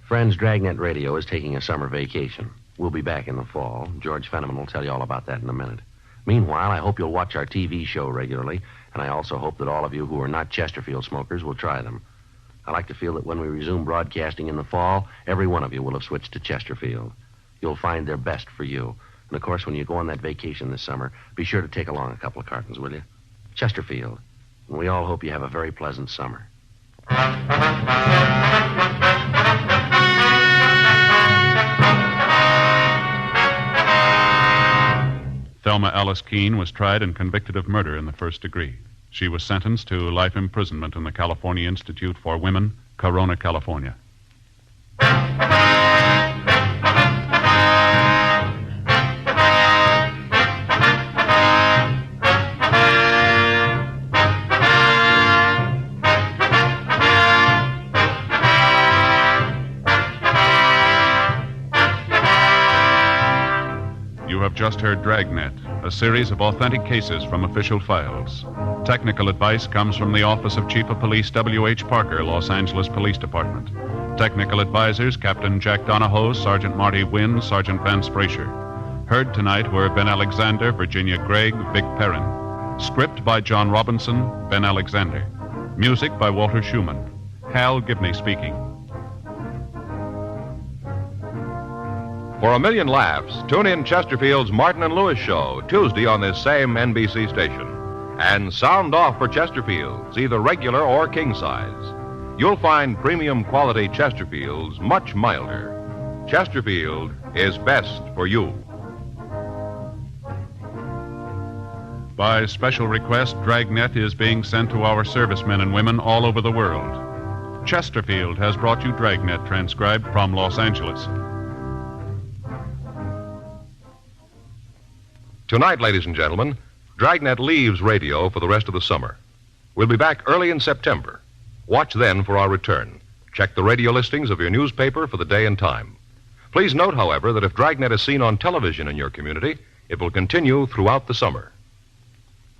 Friends, Dragnet Radio is taking a summer vacation. We'll be back in the fall. George Fenneman will tell you all about that in a minute. Meanwhile, I hope you'll watch our TV show regularly, and I also hope that all of you who are not Chesterfield smokers will try them. I like to feel that when we resume broadcasting in the fall, every one of you will have switched to Chesterfield. You'll find they're best for you. And, of course, when you go on that vacation this summer, be sure to take along a couple of cartons, will you? Chesterfield. And we all hope you have a very pleasant summer. Thelma Alice Keene was tried and convicted of murder in the first degree. She was sentenced to life imprisonment in the California Institute for Women, Corona, California. You have just heard Dragnet, a series of authentic cases from official files. Technical advice comes from the Office of Chief of Police W.H. Parker, Los Angeles Police Department. Technical advisors, Captain Jack Donahoe, Sergeant Marty Wynn, Sergeant Vance Frazier. Heard tonight were Ben Alexander, Virginia Gregg, Vic Perrin. Script by John Robinson, Ben Alexander. Music by Walter Schumann. Hal Gibney speaking. For a million laughs, tune in Chesterfield's Martin and Lewis show Tuesday on this same NBC station. And sound off for Chesterfields, either regular or king size. You'll find premium quality Chesterfields much milder. Chesterfield is best for you. By special request, Dragnet is being sent to our servicemen and women all over the world. Chesterfield has brought you Dragnet, transcribed from Los Angeles. Tonight, ladies and gentlemen, Dragnet leaves radio for the rest of the summer. We'll be back early in September. Watch then for our return. Check the radio listings of your newspaper for the day and time. Please note, however, that if Dragnet is seen on television in your community, it will continue throughout the summer.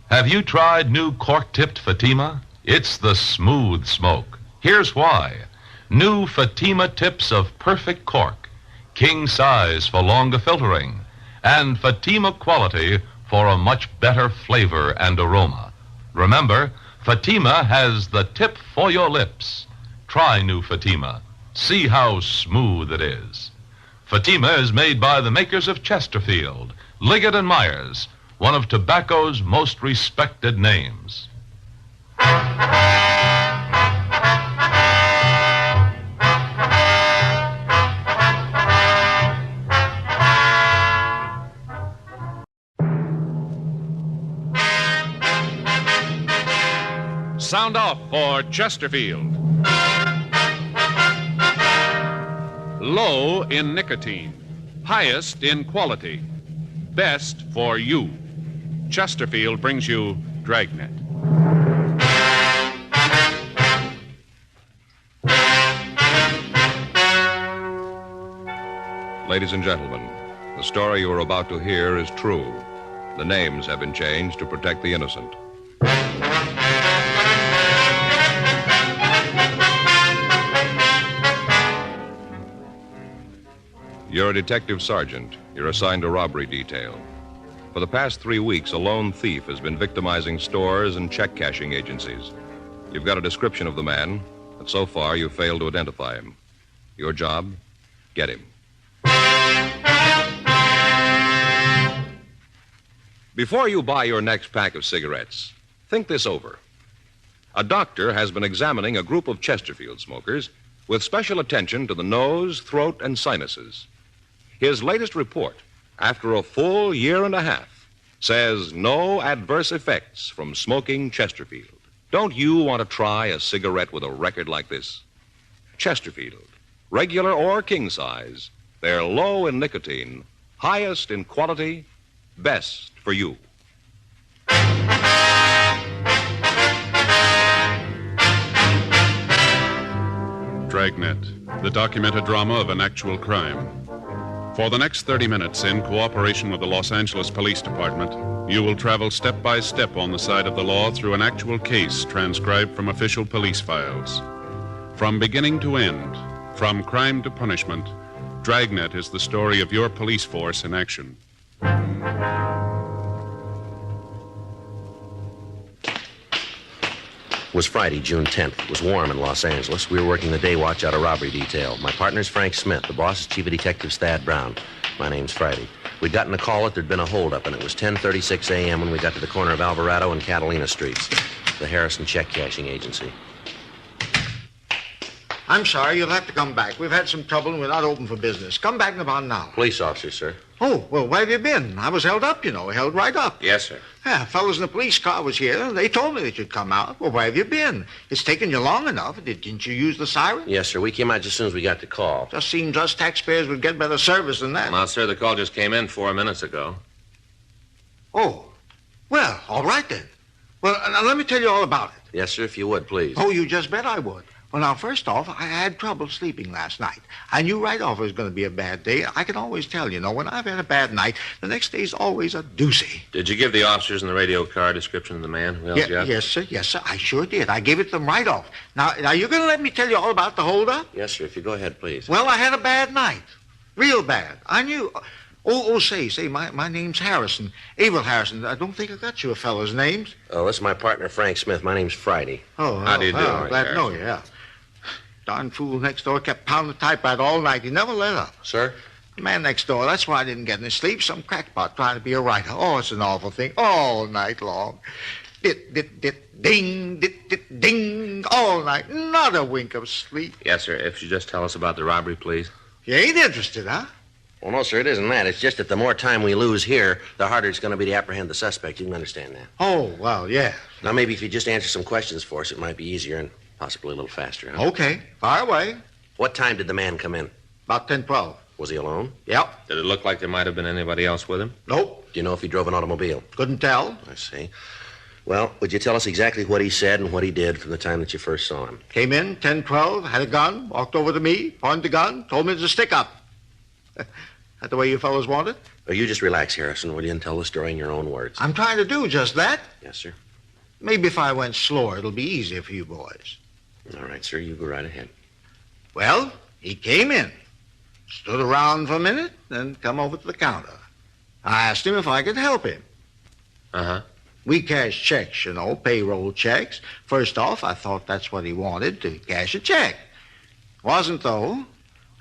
Have you tried new cork-tipped Fatima? It's the smooth smoke. Here's why. New Fatima tips of perfect cork, king size for longer filtering, and Fatima quality for a much better flavor and aroma. Remember, Fatima has the tip for your lips. Try new Fatima. See how smooth it is. Fatima is made by the makers of Chesterfield, Liggett and Myers, one of tobacco's most respected names. Sound off for Chesterfield. Low in nicotine, highest in quality, best for you. Chesterfield brings you Dragnet. Ladies and gentlemen, the story you are about to hear is true. The names have been changed to protect the innocent. You're a detective sergeant. You're assigned to robbery detail. For the past 3 weeks, a lone thief has been victimizing stores and check cashing agencies. You've got a description of the man, but so far you've failed to identify him. Your job? Get him. Before you buy your next pack of cigarettes, think this over. A doctor has been examining a group of Chesterfield smokers with special attention to the nose, throat, and sinuses. His latest report, after a full year and a half, says no adverse effects from smoking Chesterfield. Don't you want to try a cigarette with a record like this? Chesterfield, regular or king size, they're low in nicotine, highest in quality, best for you. Dragnet, the documented drama of an actual crime. For the next 30 minutes, in cooperation with the Los Angeles Police Department, you will travel step by step on the side of the law through an actual case transcribed from official police files. From beginning to end, from crime to punishment, Dragnet is the story of your police force in action. It was Friday, June 10th. It was warm in Los Angeles. We were working the day watch out of robbery detail. My partner's Frank Smith. The boss is Chief of Detectives Thad Brown. My name's Friday. We'd gotten a call that there'd been a holdup, and it was 10:36 a.m. when we got to the corner of Alvarado and Catalina Streets, the Harrison check cashing agency. I'm sorry, you'll have to come back. We've had some trouble and we're not open for business. Come back in about an hour. Police officer, sir. Oh, well, where have you been? I was held up, you know, held right up. Yes, sir. Yeah, fellows in the police car was here. They told me that you'd come out. Well, where have you been? It's taken you long enough. Didn't you use the siren? Yes, sir. We came out just as soon as we got the call. Just seems us taxpayers would get better service than that. Well, sir, the call just came in 4 minutes ago. Oh, well, all right then. Well, now let me tell you all about it. Yes, sir, if you would, please. Oh, you just bet I would. Well, now, first off, I had trouble sleeping last night. I knew right off it was going to be a bad day. I can always tell, you know, when I've had a bad night, the next day's always a doozy. Did you give the officers in the radio car a description of the man who held you up? Yes, sir, I sure did. I gave it to them right off. Now, you're going to let me tell you all about the holdup? Yes, sir, if you go ahead, please. Well, I had a bad night. Real bad. I knew... Say, my name's Harrison. Abel Harrison. I don't think I got you a fellow's names. Oh, this is my partner, Frank Smith. My name's Friday. How do you do? Glad to know you, yeah. Darn fool next door kept pounding the typewriter all night. He never let up. Sir? The man next door, that's why I didn't get any sleep. Some crackpot trying to be a writer. Oh, it's an awful thing. All night long. Dit, dit, dit, ding, dit, dit, ding. All night. Not a wink of sleep. Yes, sir. If you just tell us about the robbery, please. You ain't interested, huh? Well, no, sir, it isn't that. It's just that the more time we lose here, the harder it's going to be to apprehend the suspect. You can understand that. Oh, well, yeah. Now, maybe if you just answer some questions for us, it might be easier and possibly a little faster, huh? Okay. Fire away. What time did the man come in? About 10:12. Was he alone? Yep. Did it look like there might have been anybody else with him? Nope. Do you know if he drove an automobile? Couldn't tell. I see. Well, would you tell us exactly what he said and what he did from the time that you first saw him? Came in, 10:12, had a gun, walked over to me, pointed the gun, told me it was a stick-up. That the way you fellows want it? Oh, you just relax, Harrison, will you, and tell the story in your own words. I'm trying to do just that. Yes, sir. Maybe if I went slower, it'll be easier for you boys. All right, sir, you go right ahead. Well, he came in, stood around for a minute, then come over to the counter. I asked him if I could help him. Uh-huh. We cash checks, you know, payroll checks. First off, I thought that's what he wanted, to cash a check. Wasn't, though.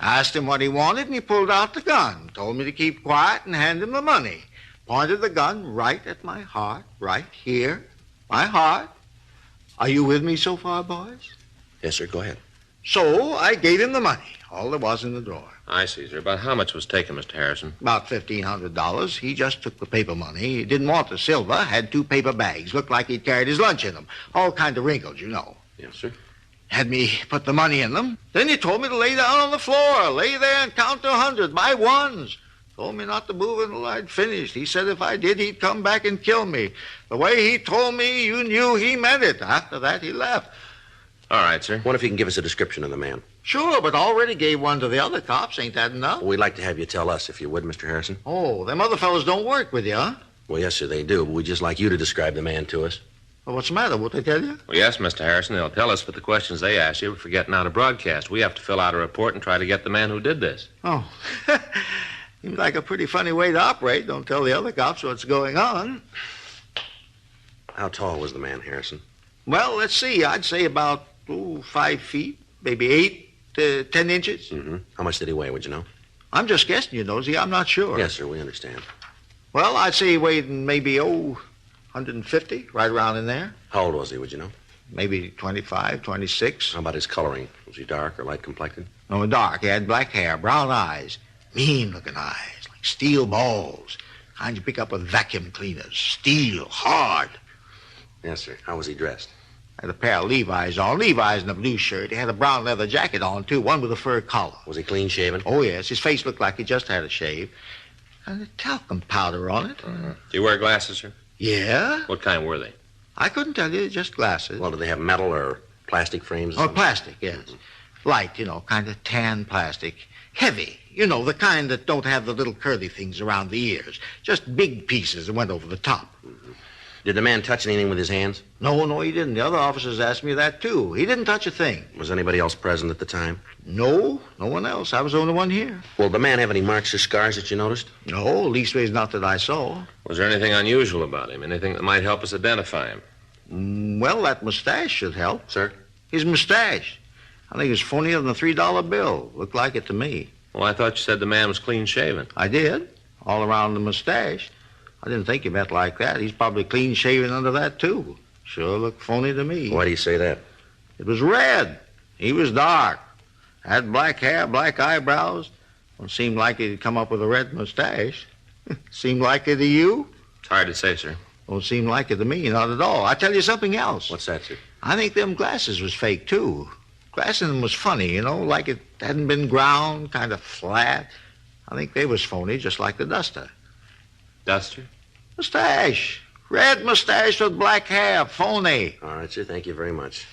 I asked him what he wanted, and he pulled out the gun, told me to keep quiet and hand him the money. Pointed the gun right at my heart, right here. My heart. Are you with me so far, boys? Yes, sir, go ahead. So I gave him the money, all there was in the drawer. I see, sir. About how much was taken, Mr. Harrison? About $1,500. He just took the paper money. He didn't want the silver. Had 2 paper bags. Looked like he'd carried his lunch in them. All kind of wrinkles, you know. Yes, sir. Had me put the money in them. Then he told me to lay down on the floor. Lay there and count to 100 by ones. Told me not to move until I'd finished. He said if I did, he'd come back and kill me. The way he told me, you knew he meant it. After that, he left. All right, sir. Wonder if you can give us a description of the man. Sure, but already gave one to the other cops. Ain't that enough? Well, we'd like to have you tell us, if you would, Mr. Harrison. Oh, them other fellows don't work with you, huh? Well, yes, sir, they do, but we'd just like you to describe the man to us. Well, what's the matter? Won't they tell you? Well, yes, Mr. Harrison, they'll tell us, but the questions they ask you are for getting out a broadcast. We have to fill out a report and try to get the man who did this. Oh. Seems like a pretty funny way to operate. Don't tell the other cops what's going on. How tall was the man, Harrison? Well, let's see. I'd say about 5 feet, maybe 8 to 10 inches. Mm-hmm. How much did he weigh, would you know? I'm just guessing, you Nosy. I'm not sure. Yes, sir, we understand. Well, I'd say he weighed maybe, 150, right around in there. How old was he, would you know? Maybe 25, 26. How about his coloring? Was he dark or light complected? No, dark. He had black hair, brown eyes, mean-looking eyes, like steel balls. Kind you pick up with vacuum cleaners. Steel, hard. Yes, sir. How was he dressed? Had a pair of Levi's on. Levi's in a blue shirt. He had a brown leather jacket on, too, one with a fur collar. Was he clean-shaven? Oh, yes. His face looked like he just had a shave. And a talcum powder on it. Do you wear glasses, sir? Yeah. What kind were they? I couldn't tell you, just glasses. Well, did they have metal or plastic frames? Oh, plastic, yes. Mm-hmm. Light, kind of tan plastic. Heavy, the kind that don't have the little curly things around the ears. Just big pieces that went over the top. Mm-hmm. Did the man touch anything with his hands? No, he didn't. The other officers asked me that, too. He didn't touch a thing. Was anybody else present at the time? No one else. I was the only one here. Well, did the man have any marks or scars that you noticed? No, leastways not that I saw. Was there anything unusual about him? Anything that might help us identify him? Well, that mustache should help. Sir? His mustache. I think it's phonier than a $3 bill. Looked like it to me. Well, I thought you said the man was clean shaven. I did. All around the mustache. I didn't think he meant like that. He's probably clean shaven under that, too. Sure looked phony to me. Why do you say that? It was red. He was dark. Had black hair, black eyebrows. Don't seem like he'd come up with a red mustache. Seem like it to you? It's hard to say, sir. Don't seem like it to me, not at all. I'll tell you something else. What's that, sir? I think them glasses was fake, too. Glass in them was funny, you know, like it hadn't been ground, kind of flat. I think they was phony, just like the duster. Duster? Mustache. Red mustache with black hair. Phony. All right, sir. Thank you very much.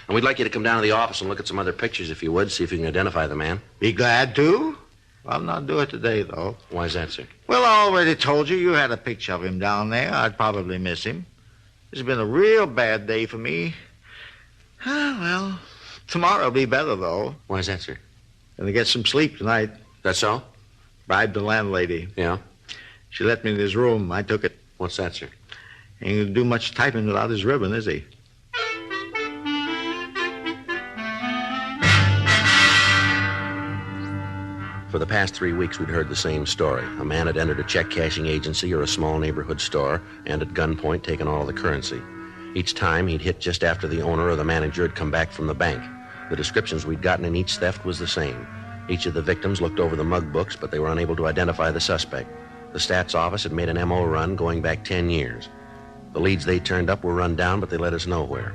And we'd like you to come down to the office and look at some other pictures, if you would, see if you can identify the man. Be glad to. I'll not do it today, though. Why's that, sir? Well, I already told you had a picture of him down there. I'd probably miss him. It's been a real bad day for me. Well, tomorrow'll be better, though. Why's that, sir? Gonna get some sleep tonight. That's all? Bribed the landlady. Yeah? She let me in his room. I took it. What's that, sir? Ain't gonna do much typing without his ribbon, is he? For the past 3 weeks, we'd heard the same story. A man had entered a check-cashing agency or a small neighborhood store and at gunpoint taken all the currency. Each time, he'd hit just after the owner or the manager had come back from the bank. The descriptions we'd gotten in each theft was the same. Each of the victims looked over the mug books, but they were unable to identify the suspect. The stats office had made an MO run going back 10 years. The leads they turned up were run down, but they led us nowhere.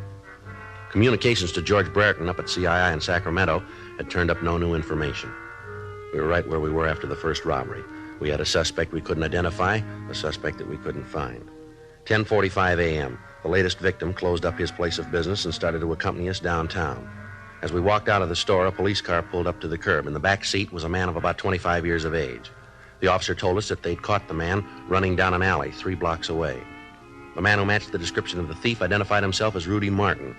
Communications to George Brereton up at CII in Sacramento had turned up no new information. We were right where we were after the first robbery. We had a suspect we couldn't identify, a suspect that we couldn't find. 10:45 a.m., the latest victim closed up his place of business and started to accompany us downtown. As we walked out of the store, a police car pulled up to the curb. In the back seat was a man of about 25 years of age. The officer told us that they'd caught the man running down an alley 3 blocks away. The man who matched the description of the thief identified himself as Rudy Martin.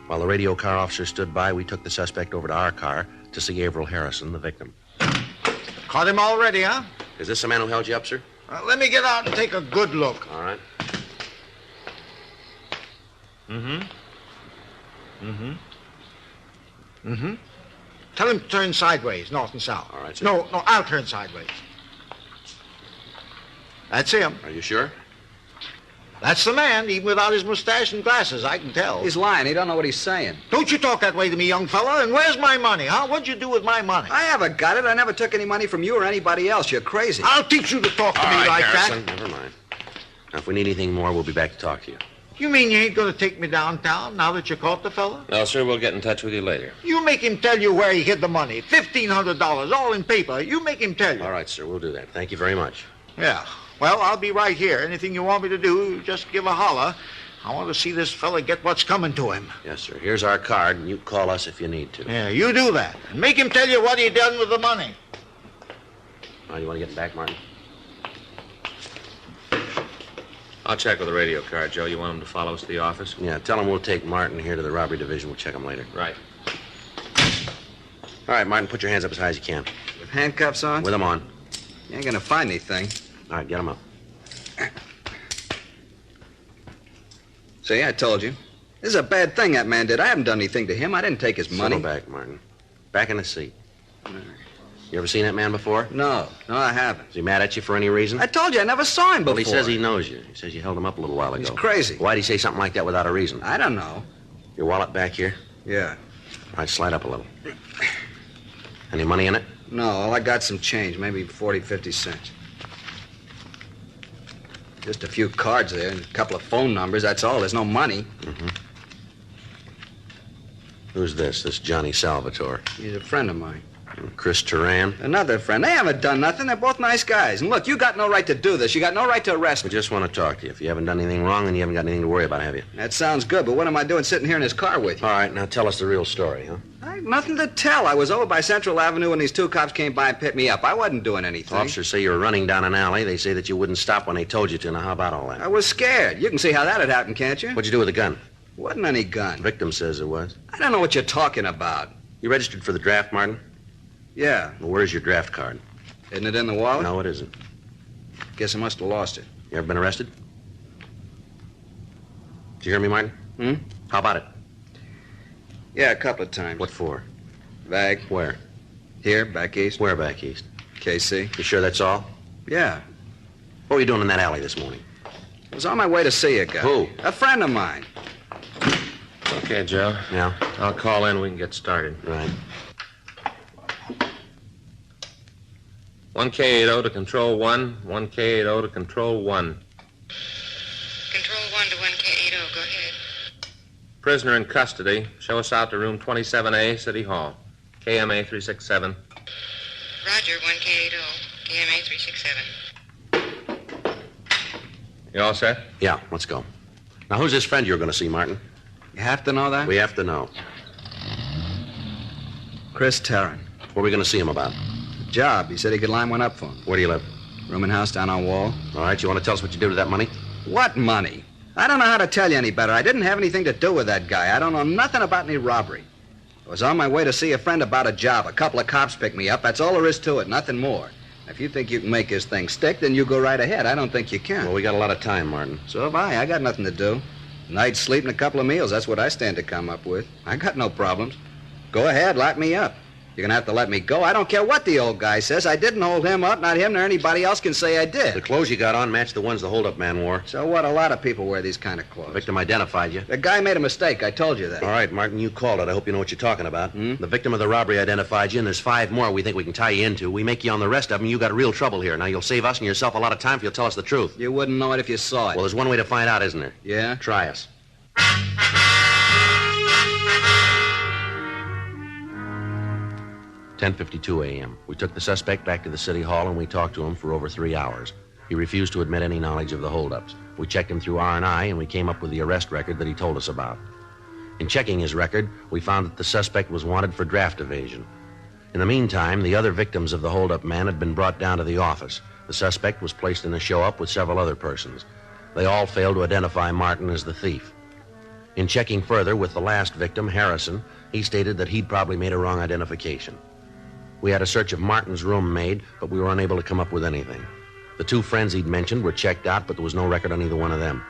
While the radio car officer stood by, we took the suspect over to our car to see Averill Harrison, the victim. Caught him already, huh? Is this the man who held you up, sir? Let me get out and take a good look. All right. Tell him to turn sideways, north and south. All right, sir. No, I'll turn sideways. That's him. Are you sure? That's the man, even without his mustache and glasses, I can tell. He's lying. He don't know what he's saying. Don't you talk that way to me, young fella. And where's my money, huh? What'd you do with my money? I haven't got it. I never took any money from you or anybody else. You're crazy. I'll teach you to talk to me like Harrison, that. never mind. Now, if we need anything more, we'll be back to talk to you. You mean you ain't going to take me downtown now that you caught the fella? No, sir, we'll get in touch with you later. You make him tell you where he hid the money. $1,500, all in paper. You make him tell you. All right, sir, we'll do that. Thank you very much. Yeah. Well, I'll be right here. Anything you want me to do, just give a holler. I want to see this fella get what's coming to him. Yes, sir. Here's our card, and you call us if you need to. Yeah, you do that. And make him tell you what he done with the money. Oh, you want to get him back, Martin? I'll check with the radio car, Joe. You want him to follow us to the office? Yeah, tell him we'll take Martin here to the robbery division. We'll check him later. Right. All right, Martin, put your hands up as high as you can. With handcuffs on? With them on. You ain't gonna find anything. All right, get them up. See, I told you. This is a bad thing that man did. I haven't done anything to him. I didn't take his money. Settle back, Martin. Back in the seat. You ever seen that man before? No, I haven't. Is he mad at you for any reason? I told you I never saw him before. Well, he says he knows you. He says you held him up a little while ago. He's crazy. Why'd he say something like that without a reason? I don't know. Your wallet back here? Yeah. All right, slide up a little. Any money in it? No, all I got some change, maybe 40, 50 cents. Just a few cards there and a couple of phone numbers, that's all. There's no money. Mm-hmm. Who's this Johnny Salvatore? He's a friend of mine. Chris Turan? Another friend. They haven't done nothing. They're both nice guys. And look, you got no right to do this. You got no right to arrest me. We just want to talk to you. If you haven't done anything wrong, then you haven't got anything to worry about, have you? That sounds good, but what am I doing sitting here in this car with you? All right, now tell us the real story, huh? I have nothing to tell. I was over by Central Avenue when these two cops came by and picked me up. I wasn't doing anything. Officers say you were running down an alley. They say that you wouldn't stop when they told you to. Now, how about all that? I was scared. You can see how that had happened, can't you? What'd you do with the gun? Wasn't any gun. Victim says it was. I don't know what you're talking about. You registered for the draft, Martin? Yeah. Well, where's your draft card? Isn't it in the wallet? No, it isn't. Guess I must have lost it. You ever been arrested? Did you hear me, Martin? How about it? Yeah, a couple of times. What for? Bag. Where? Here, back east. Where back east? KC. You sure that's all? Yeah. What were you doing in that alley this morning? I was on my way to see a guy. Who? A friend of mine. Okay, Joe. Yeah? I'll call in. We can get started. Right. 1K80 to Control 1. 1K80 to Control 1. Control 1 to 1K80. Go ahead. Prisoner in custody. Show us out to room 27A, City Hall. KMA 367. Roger, 1K80. KMA 367. You all set? Yeah, let's go. Now, who's this friend you're going to see, Martin? You have to know that? We have to know. Chris Tarrant. What are we going to see him about? Job. He said he could line one up for him. Where do you live? Room and house down on Wall. All right, you want to tell us what you did with that money? What money? I don't know how to tell you any better. I didn't have anything to do with that guy. I don't know nothing about any robbery. I was on my way to see a friend about a job. A couple of cops picked me up. That's all there is to it, nothing more. If you think you can make this thing stick, then you go right ahead. I don't think you can. Well, we got a lot of time, Martin. So have I. I got nothing to do. Night's sleep and a couple of meals. That's what I stand to come up with. I got no problems. Go ahead, lock me up. You're going to have to let me go. I don't care what the old guy says. I didn't hold him up. Not him nor anybody else can say I did. The clothes you got on match the ones the hold-up man wore. So what? A lot of people wear these kind of clothes. The victim identified you. The guy made a mistake. I told you that. All right, Martin, you called it. I hope you know what you're talking about. The victim of the robbery identified you, and there's 5 more we think we can tie you into. We make you on the rest of them, you got real trouble here. Now, you'll save us and yourself a lot of time if you'll tell us the truth. You wouldn't know it if you saw it. Well, there's one way to find out, isn't there? Yeah? Try us. 10:52 a.m. We took the suspect back to the city hall and we talked to him for over 3 hours. He refused to admit any knowledge of the holdups. We checked him through R&I and we came up with the arrest record that he told us about. In checking his record, we found that the suspect was wanted for draft evasion. In the meantime, the other victims of the holdup man had been brought down to the office. The suspect was placed in a show-up with several other persons. They all failed to identify Martin as the thief. In checking further with the last victim, Harrison, he stated that he'd probably made a wrong identification. We had a search of Martin's room made, but we were unable to come up with anything. The 2 friends he'd mentioned were checked out, but there was no record on either one of them.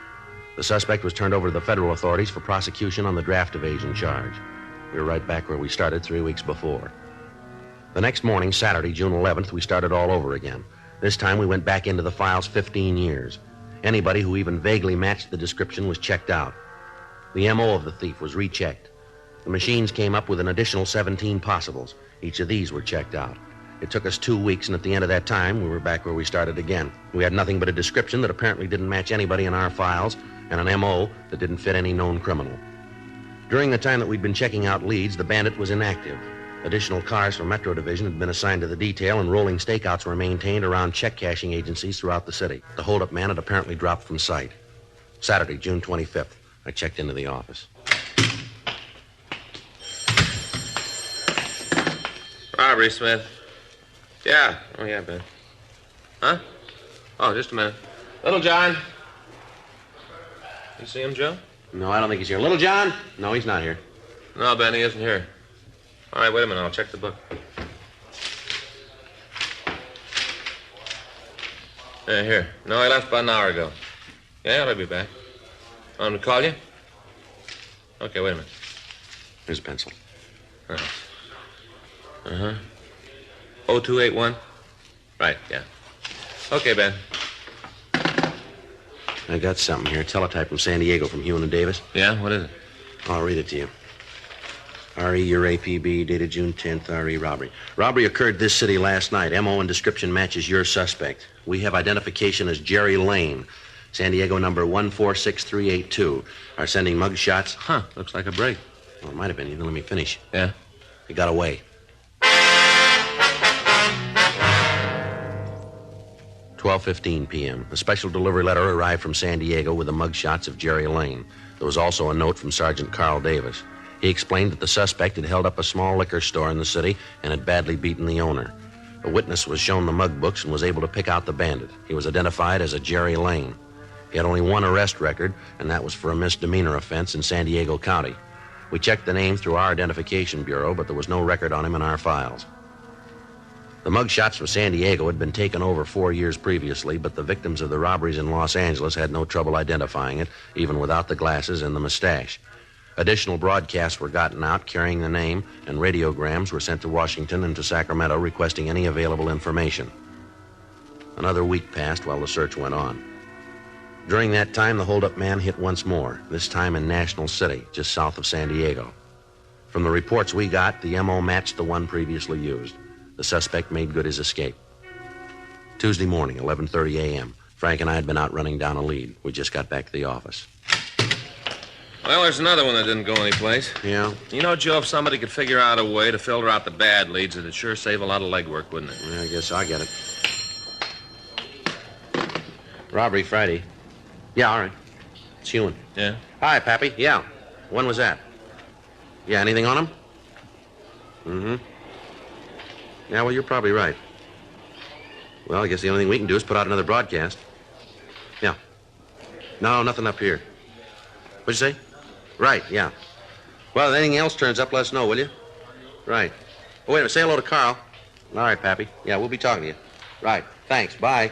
The suspect was turned over to the federal authorities for prosecution on the draft evasion charge. We were right back where we started 3 weeks before. The next morning, Saturday, June 11th, we started all over again. This time we went back into the files 15 years. Anybody who even vaguely matched the description was checked out. The M.O. of the thief was rechecked. The machines came up with an additional 17 possibles. Each of these were checked out. It took us 2 weeks, and at the end of that time, we were back where we started again. We had nothing but a description that apparently didn't match anybody in our files, and an M.O. that didn't fit any known criminal. During the time that we'd been checking out leads, the bandit was inactive. Additional cars from Metro Division had been assigned to the detail, and rolling stakeouts were maintained around check-cashing agencies throughout the city. The hold-up man had apparently dropped from sight. Saturday, June 25th, I checked into the office. Robbery, Smith. Yeah. Oh, yeah, Ben. Huh? Oh, just a minute. Little John. You see him, Joe? No, I don't think he's here. Little John? No, he's not here. No, Ben, he isn't here. All right, wait a minute. I'll check the book. Yeah, here. No, he left about an hour ago. Yeah, I'll be back. Want him to call you? Okay, wait a minute. Here's a pencil. All right. 0281? Right, yeah. Okay, Ben. I got something here. Teletype from San Diego from Hewin and Davis. Yeah? What is it? I'll read it to you. R.E. your APB, dated June 10th, R.E. robbery. Robbery occurred this city last night. M.O. and description matches your suspect. We have identification as Jerry Lane. San Diego number 146382. Are sending mug shots. Huh, looks like a break. Well, it might have been. You didn't let me finish. Yeah? He got away. 12:15 p.m. A special delivery letter arrived from San Diego with the mugshots of Jerry Lane. There was also a note from Sergeant Carl Davis. He explained that the suspect had held up a small liquor store in the city and had badly beaten the owner. A witness was shown the mug books and was able to pick out the bandit. He was identified as a Jerry Lane. He had only 1 arrest record, and that was for a misdemeanor offense in San Diego County. We checked the name through our identification bureau, but there was no record on him in our files. The mugshots from San Diego had been taken over 4 years previously, but the victims of the robberies in Los Angeles had no trouble identifying it, even without the glasses and the mustache. Additional broadcasts were gotten out carrying the name, and radiograms were sent to Washington and to Sacramento requesting any available information. Another week passed while the search went on. During that time, the holdup man hit once more, this time in National City, just south of San Diego. From the reports we got, the M.O. matched the one previously used. The suspect made good his escape. Tuesday morning, 11:30 a.m., Frank and I had been out running down a lead. We just got back to the office. Well, there's another one that didn't go anyplace. Yeah? You know, Joe, if somebody could figure out a way to filter out the bad leads, it'd sure save a lot of legwork, wouldn't it? Yeah, I guess I get it. Robbery Friday. Yeah, all right. It's Ewan. Yeah? Hi, Pappy. Yeah. When was that? Yeah, anything on him? Mm-hmm. Yeah, well, you're probably right. Well, I guess the only thing we can do is put out another broadcast. Yeah. No, nothing up here. What'd you say? Right, yeah. Well, if anything else turns up, let us know, will you? Right. Oh, wait a minute. Say hello to Carl. All right, Pappy. Yeah, we'll be talking to you. Right. Thanks. Bye.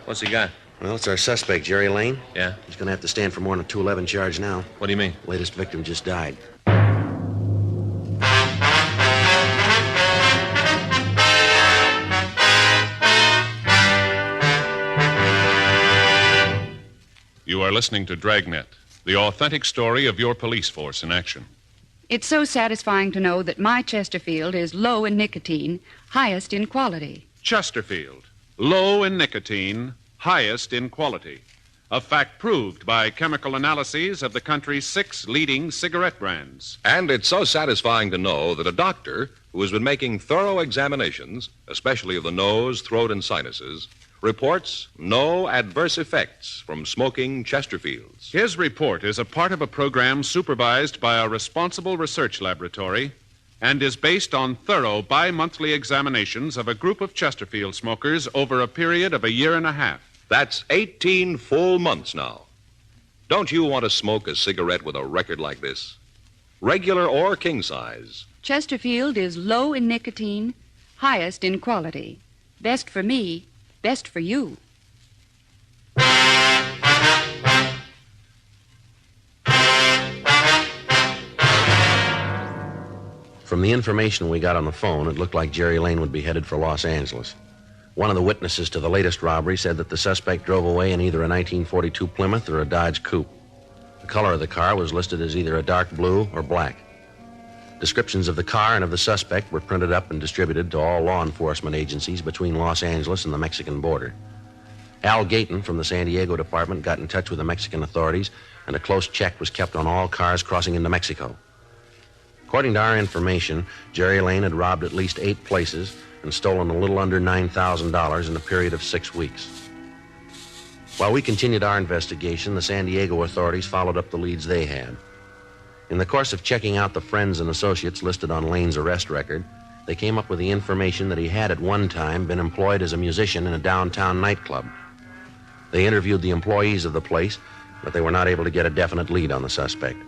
What's he got? Well, it's our suspect, Jerry Lane. Yeah? He's going to have to stand for more than a 211 charge now. What do you mean? Latest victim just died. You are listening to Dragnet, the authentic story of your police force in action. It's so satisfying to know that my Chesterfield is low in nicotine, highest in quality. Chesterfield, low in nicotine, highest in quality. A fact proved by chemical analyses of the country's 6 leading cigarette brands. And it's so satisfying to know that a doctor who has been making thorough examinations, especially of the nose, throat, and sinuses, reports no adverse effects from smoking Chesterfields. His report is a part of a program supervised by a responsible research laboratory and is based on thorough bi-monthly examinations of a group of Chesterfield smokers over a period of a year and a half. That's 18 full months now. Don't you want to smoke a cigarette with a record like this? Regular or king size. Chesterfield is low in nicotine, highest in quality. Best for me, best for you. From the information we got on the phone, it looked like Jerry Lane would be headed for Los Angeles. One of the witnesses to the latest robbery said that the suspect drove away in either a 1942 Plymouth or a Dodge Coupe. The color of the car was listed as either a dark blue or black. Descriptions of the car and of the suspect were printed up and distributed to all law enforcement agencies between Los Angeles and the Mexican border. Al Gayton from the San Diego department got in touch with the Mexican authorities, and a close check was kept on all cars crossing into Mexico. According to our information, Jerry Lane had robbed at least 8 places and stolen a little under $9,000 in a period of 6 weeks. While we continued our investigation, the San Diego authorities followed up the leads they had. In the course of checking out the friends and associates listed on Lane's arrest record, they came up with the information that he had at one time been employed as a musician in a downtown nightclub. They interviewed the employees of the place, but they were not able to get a definite lead on the suspect.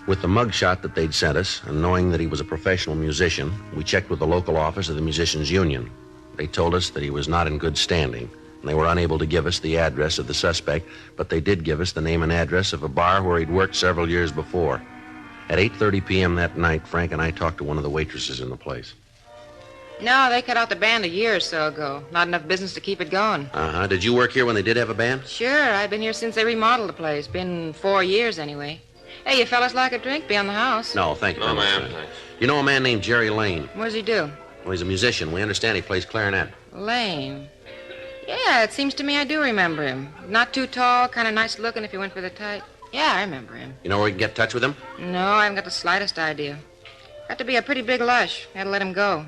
With the mugshot that they'd sent us, and knowing that he was a professional musician, we checked with the local office of the Musicians Union. They told us that he was not in good standing, and they were unable to give us the address of the suspect, but they did give us the name and address of a bar where he'd worked several years before. At 8:30 p.m. that night, Frank and I talked to one of the waitresses in the place. No, they cut out the band a year or so ago. Not enough business to keep it going. Uh-huh. Did you work here when they did have a band? Sure, I've been here since they remodeled the place. Been 4 years anyway. Hey, you fellas like a drink? Be on the house. No, thank you. No, very much, ma'am. Frank. You know a man named Jerry Lane? What does he do? Well, he's a musician. We understand he plays clarinet. Lane. Yeah, it seems to me I do remember him. Not too tall, kind of nice looking if you went for the type. Yeah, I remember him. You know where we can get in touch with him? No, I haven't got the slightest idea. Got to be a pretty big lush. Had to let him go.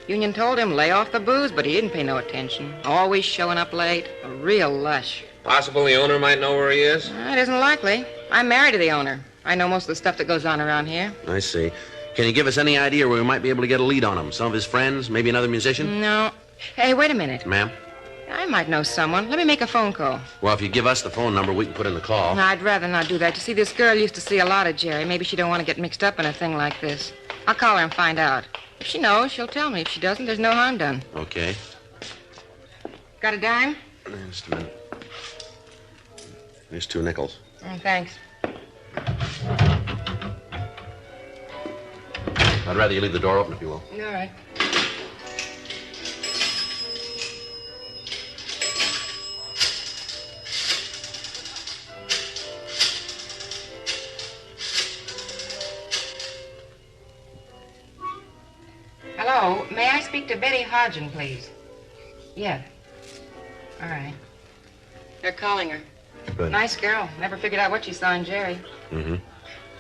Union told him lay off the booze, but he didn't pay no attention. Always showing up late. A real lush. Possible the owner might know where he is? It isn't likely. I'm married to the owner. I know most of the stuff that goes on around here. I see. Can you give us any idea where we might be able to get a lead on him? Some of his friends? Maybe another musician? No. Hey, wait a minute. Ma'am? I might know someone. Let me make a phone call. Well, if you give us the phone number, we can put in the call. No, I'd rather not do that. You see, this girl used to see a lot of Jerry. Maybe she don't want to get mixed up in a thing like this. I'll call her and find out. If she knows, she'll tell me. If she doesn't, there's no harm done. Okay. Got a dime? Just a minute. Here's 2 nickels. Thanks. I'd rather you leave the door open if you will. All right. Hello, may I speak to Betty Hodgen, please? Yeah. All right. They're calling her. Good. Nice girl. Never figured out what she saw in Jerry. Mm-hmm.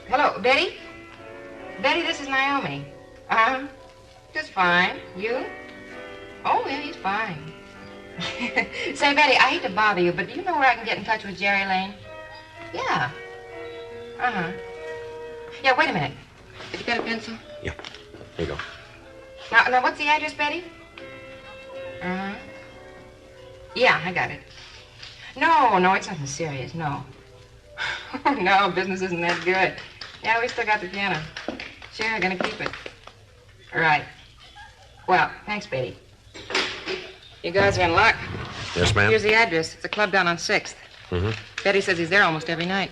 Hello, Betty? Betty, this is Naomi. Just fine. You? Oh, yeah, he's fine. Say, Betty, I hate to bother you, but do you know where I can get in touch with Jerry Lane? Yeah. Uh-huh. Yeah, wait a minute. Have you got a pencil? Yeah. Here you go. Now, what's the address, Betty? Uh-huh. Yeah, I got it. No, it's nothing serious, no. No, business isn't that good. Yeah, we still got the piano. Sure, gonna keep it. All right. Well, thanks, Betty. You guys are in luck. Yes, ma'am? Here's the address. It's a club down on 6th. Mm-hmm. Betty says he's there almost every night.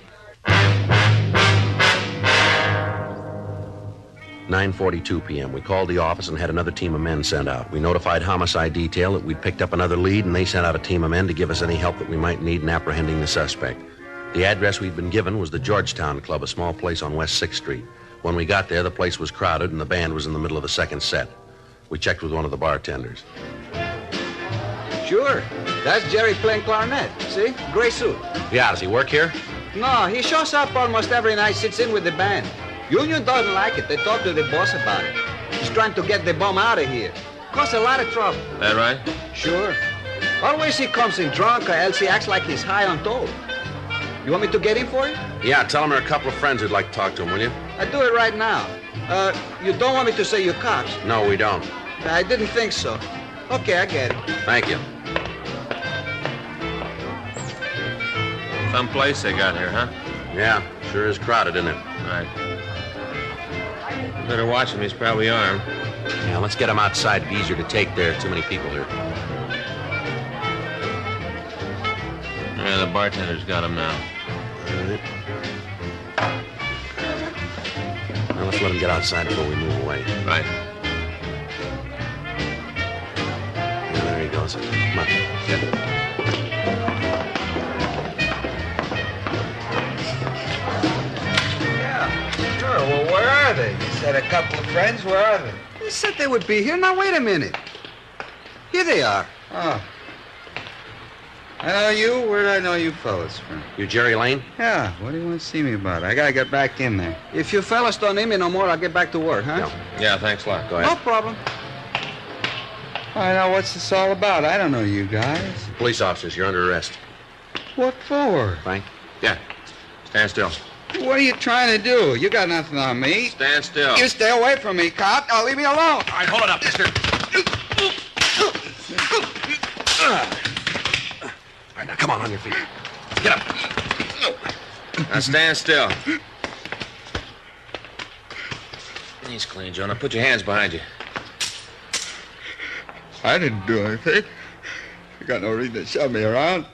9:42 p.m. We called the office and had another team of men sent out. We notified homicide detail that we'd picked up another lead, and they sent out a team of men to give us any help that we might need in apprehending the suspect. The address we'd been given was the Georgetown Club, a small place on West 6th Street. When we got there, the place was crowded, and the band was in the middle of the second set. We checked with one of the bartenders. Sure. That's Jerry playing clarinet. See? Gray suit. Yeah, does he work here? No, he shows up almost every night, sits in with the band. Union doesn't like it. They talk to the boss about it. He's trying to get the bum out of here. Cause a lot of trouble. That right? Sure. Always he comes in drunk or else he acts like he's high on dope. You want me to get him for you? Yeah, tell him there are a couple of friends who'd like to talk to him, will you? I'll do it right now. You don't want me to say you cops? No, we don't. I didn't think so. Okay, I get it. Thank you. Some place they got here, huh? Yeah, sure is crowded, isn't it? Right. Better watch him. He's probably armed. Yeah, let's get him outside. It'd be easier to take there. Too many people here. Yeah, the bartender's got him now. All right. Now let's let him get outside before we move away. Right. Yeah, there he goes. Come on. Get. Sure, well, where are they? You said a couple of friends. Where are they? You said they would be here. Now, wait a minute. Here they are. Oh. I know you. Where did I know you fellas from? You Jerry Lane? Yeah. What do you want to see me about? I gotta get back in there. If you fellas don't need me no more, I'll get back to work, huh? Yeah, thanks a lot. Go ahead. No problem. All right, now, what's this all about? I don't know you guys. Police officers, you're under arrest. What for? Frank? Yeah. Stand still. What are you trying to do? You got nothing on me. Stand still. You stay away from me, cop. Now leave me alone. All right, hold it up, mister. All right, now come on your feet. Get up. Now stand still. He's clean, Joe. Now put your hands behind you. I didn't do anything. You got no reason to shove me around.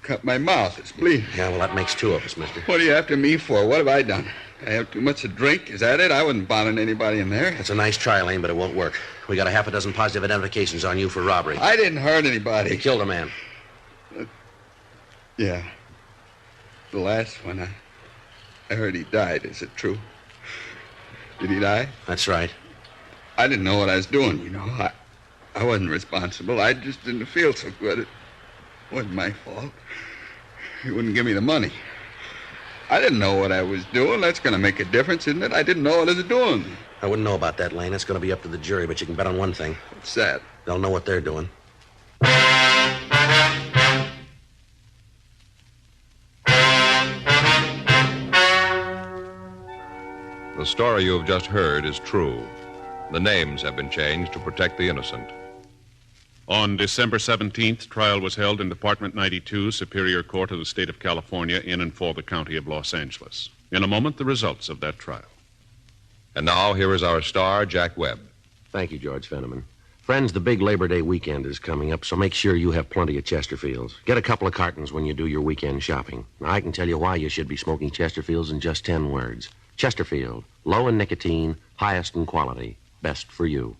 Cut my mouth. It's bleeding. Yeah, well, that makes 2 of us, mister. What are you after me for? What have I done? I have too much to drink? Is that it? I wasn't bothering anybody in there. That's a nice try, Lane, but it won't work. We got a half a dozen positive identifications on you for robbery. I didn't hurt anybody. You killed a man. Yeah. The last one, I heard he died. Is it true? Did he die? That's right. I didn't know what I was doing, you know. I wasn't responsible. I just didn't feel so good. It wasn't my fault. He wouldn't give me the money. I didn't know what I was doing. That's going to make a difference, isn't it? I didn't know what I was doing. I wouldn't know about that, Lane. That's going to be up to the jury, but you can bet on one thing. What's that? They'll know what they're doing. The story you have just heard is true. The names have been changed to protect the innocent. On December 17th, trial was held in Department 92, Superior Court of the State of California, in and for the County of Los Angeles. In a moment, the results of that trial. And now, here is our star, Jack Webb. Thank you, George Fenneman. Friends, the big Labor Day weekend is coming up, so make sure you have plenty of Chesterfields. Get a couple of cartons when you do your weekend shopping. Now, I can tell you why you should be smoking Chesterfields in just 10 words. Chesterfield, low in nicotine, highest in quality, best for you.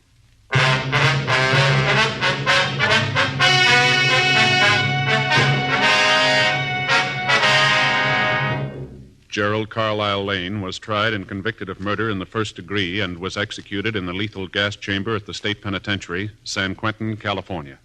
Gerald Carlisle Lane was tried and convicted of murder in the first degree and was executed in the lethal gas chamber at the state penitentiary, San Quentin, California.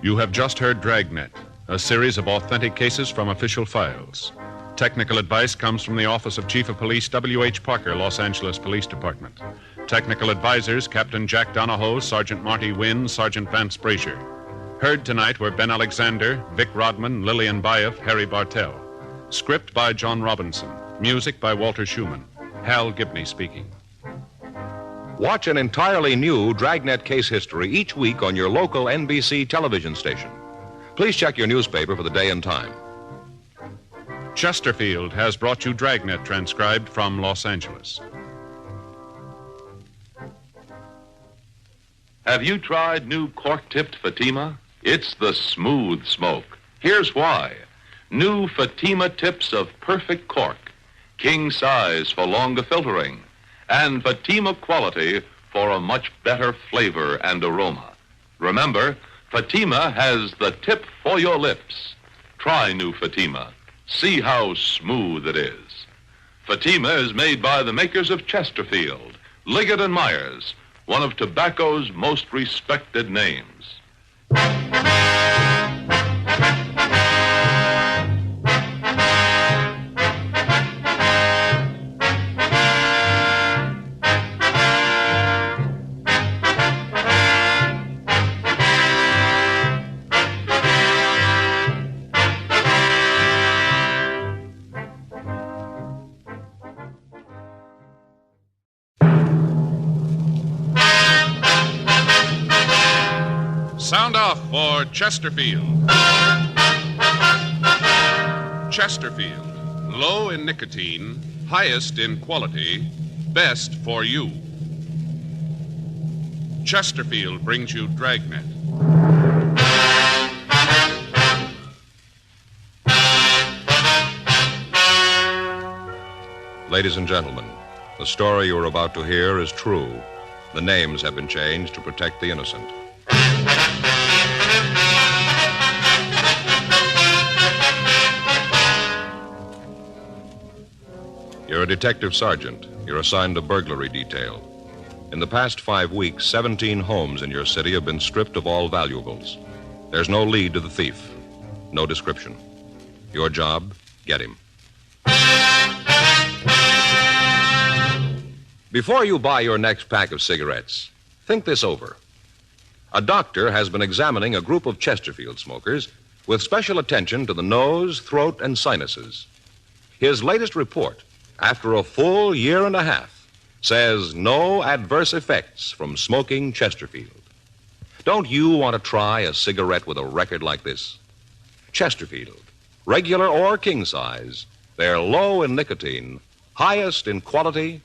You have just heard Dragnet, a series of authentic cases from official files. Technical advice comes from the Office of Chief of Police W.H. Parker, Los Angeles Police Department. Technical advisors, Captain Jack Donahoe, Sergeant Marty Wynn, Sergeant Vance Brazier. Heard tonight were Ben Alexander, Vic Rodman, Lillian Baeff, Harry Bartell. Script by John Robinson. Music by Walter Schumann. Hal Gibney speaking. Watch an entirely new Dragnet case history each week on your local NBC television station. Please check your newspaper for the day and time. Chesterfield has brought you Dragnet transcribed from Los Angeles. Have you tried new cork-tipped Fatima? It's the smooth smoke. Here's why. New Fatima tips of perfect cork, king size for longer filtering, and Fatima quality for a much better flavor and aroma. Remember, Fatima has the tip for your lips. Try new Fatima. See how smooth it is. Fatima is made by the makers of Chesterfield, Liggett & Myers, one of tobacco's most respected names. Sound off for Chesterfield. Chesterfield, low in nicotine, highest in quality, best for you. Chesterfield brings you Dragnet. Ladies and gentlemen, the story you're about to hear is true. The names have been changed to protect the innocent. You're a detective sergeant. You're assigned a burglary detail. In the past 5 weeks, 17 homes in your city have been stripped of all valuables. There's no lead to the thief, no description. Your job, get him. Before you buy your next pack of cigarettes, think this over. A doctor has been examining a group of Chesterfield smokers with special attention to the nose, throat, and sinuses. His latest report, after a full year and a half, says no adverse effects from smoking Chesterfield. Don't you want to try a cigarette with a record like this? Chesterfield, regular or king size, they're low in nicotine, highest in quality,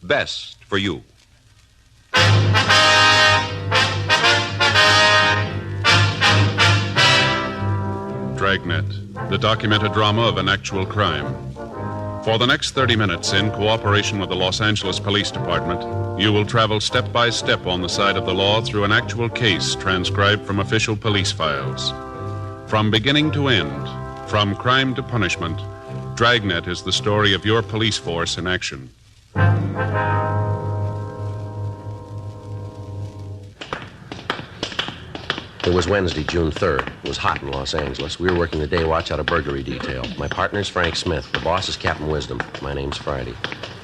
best for you. Dragnet, the documented drama of an actual crime. For the next 30 minutes, in cooperation with the Los Angeles Police Department, you will travel step by step on the side of the law through an actual case transcribed from official police files. From beginning to end, from crime to punishment, Dragnet is the story of your police force in action. It was Wednesday, June 3rd. It was hot in Los Angeles. We were working the day watch out of burglary detail. My partner's Frank Smith. The boss is Captain Wisdom. My name's Friday.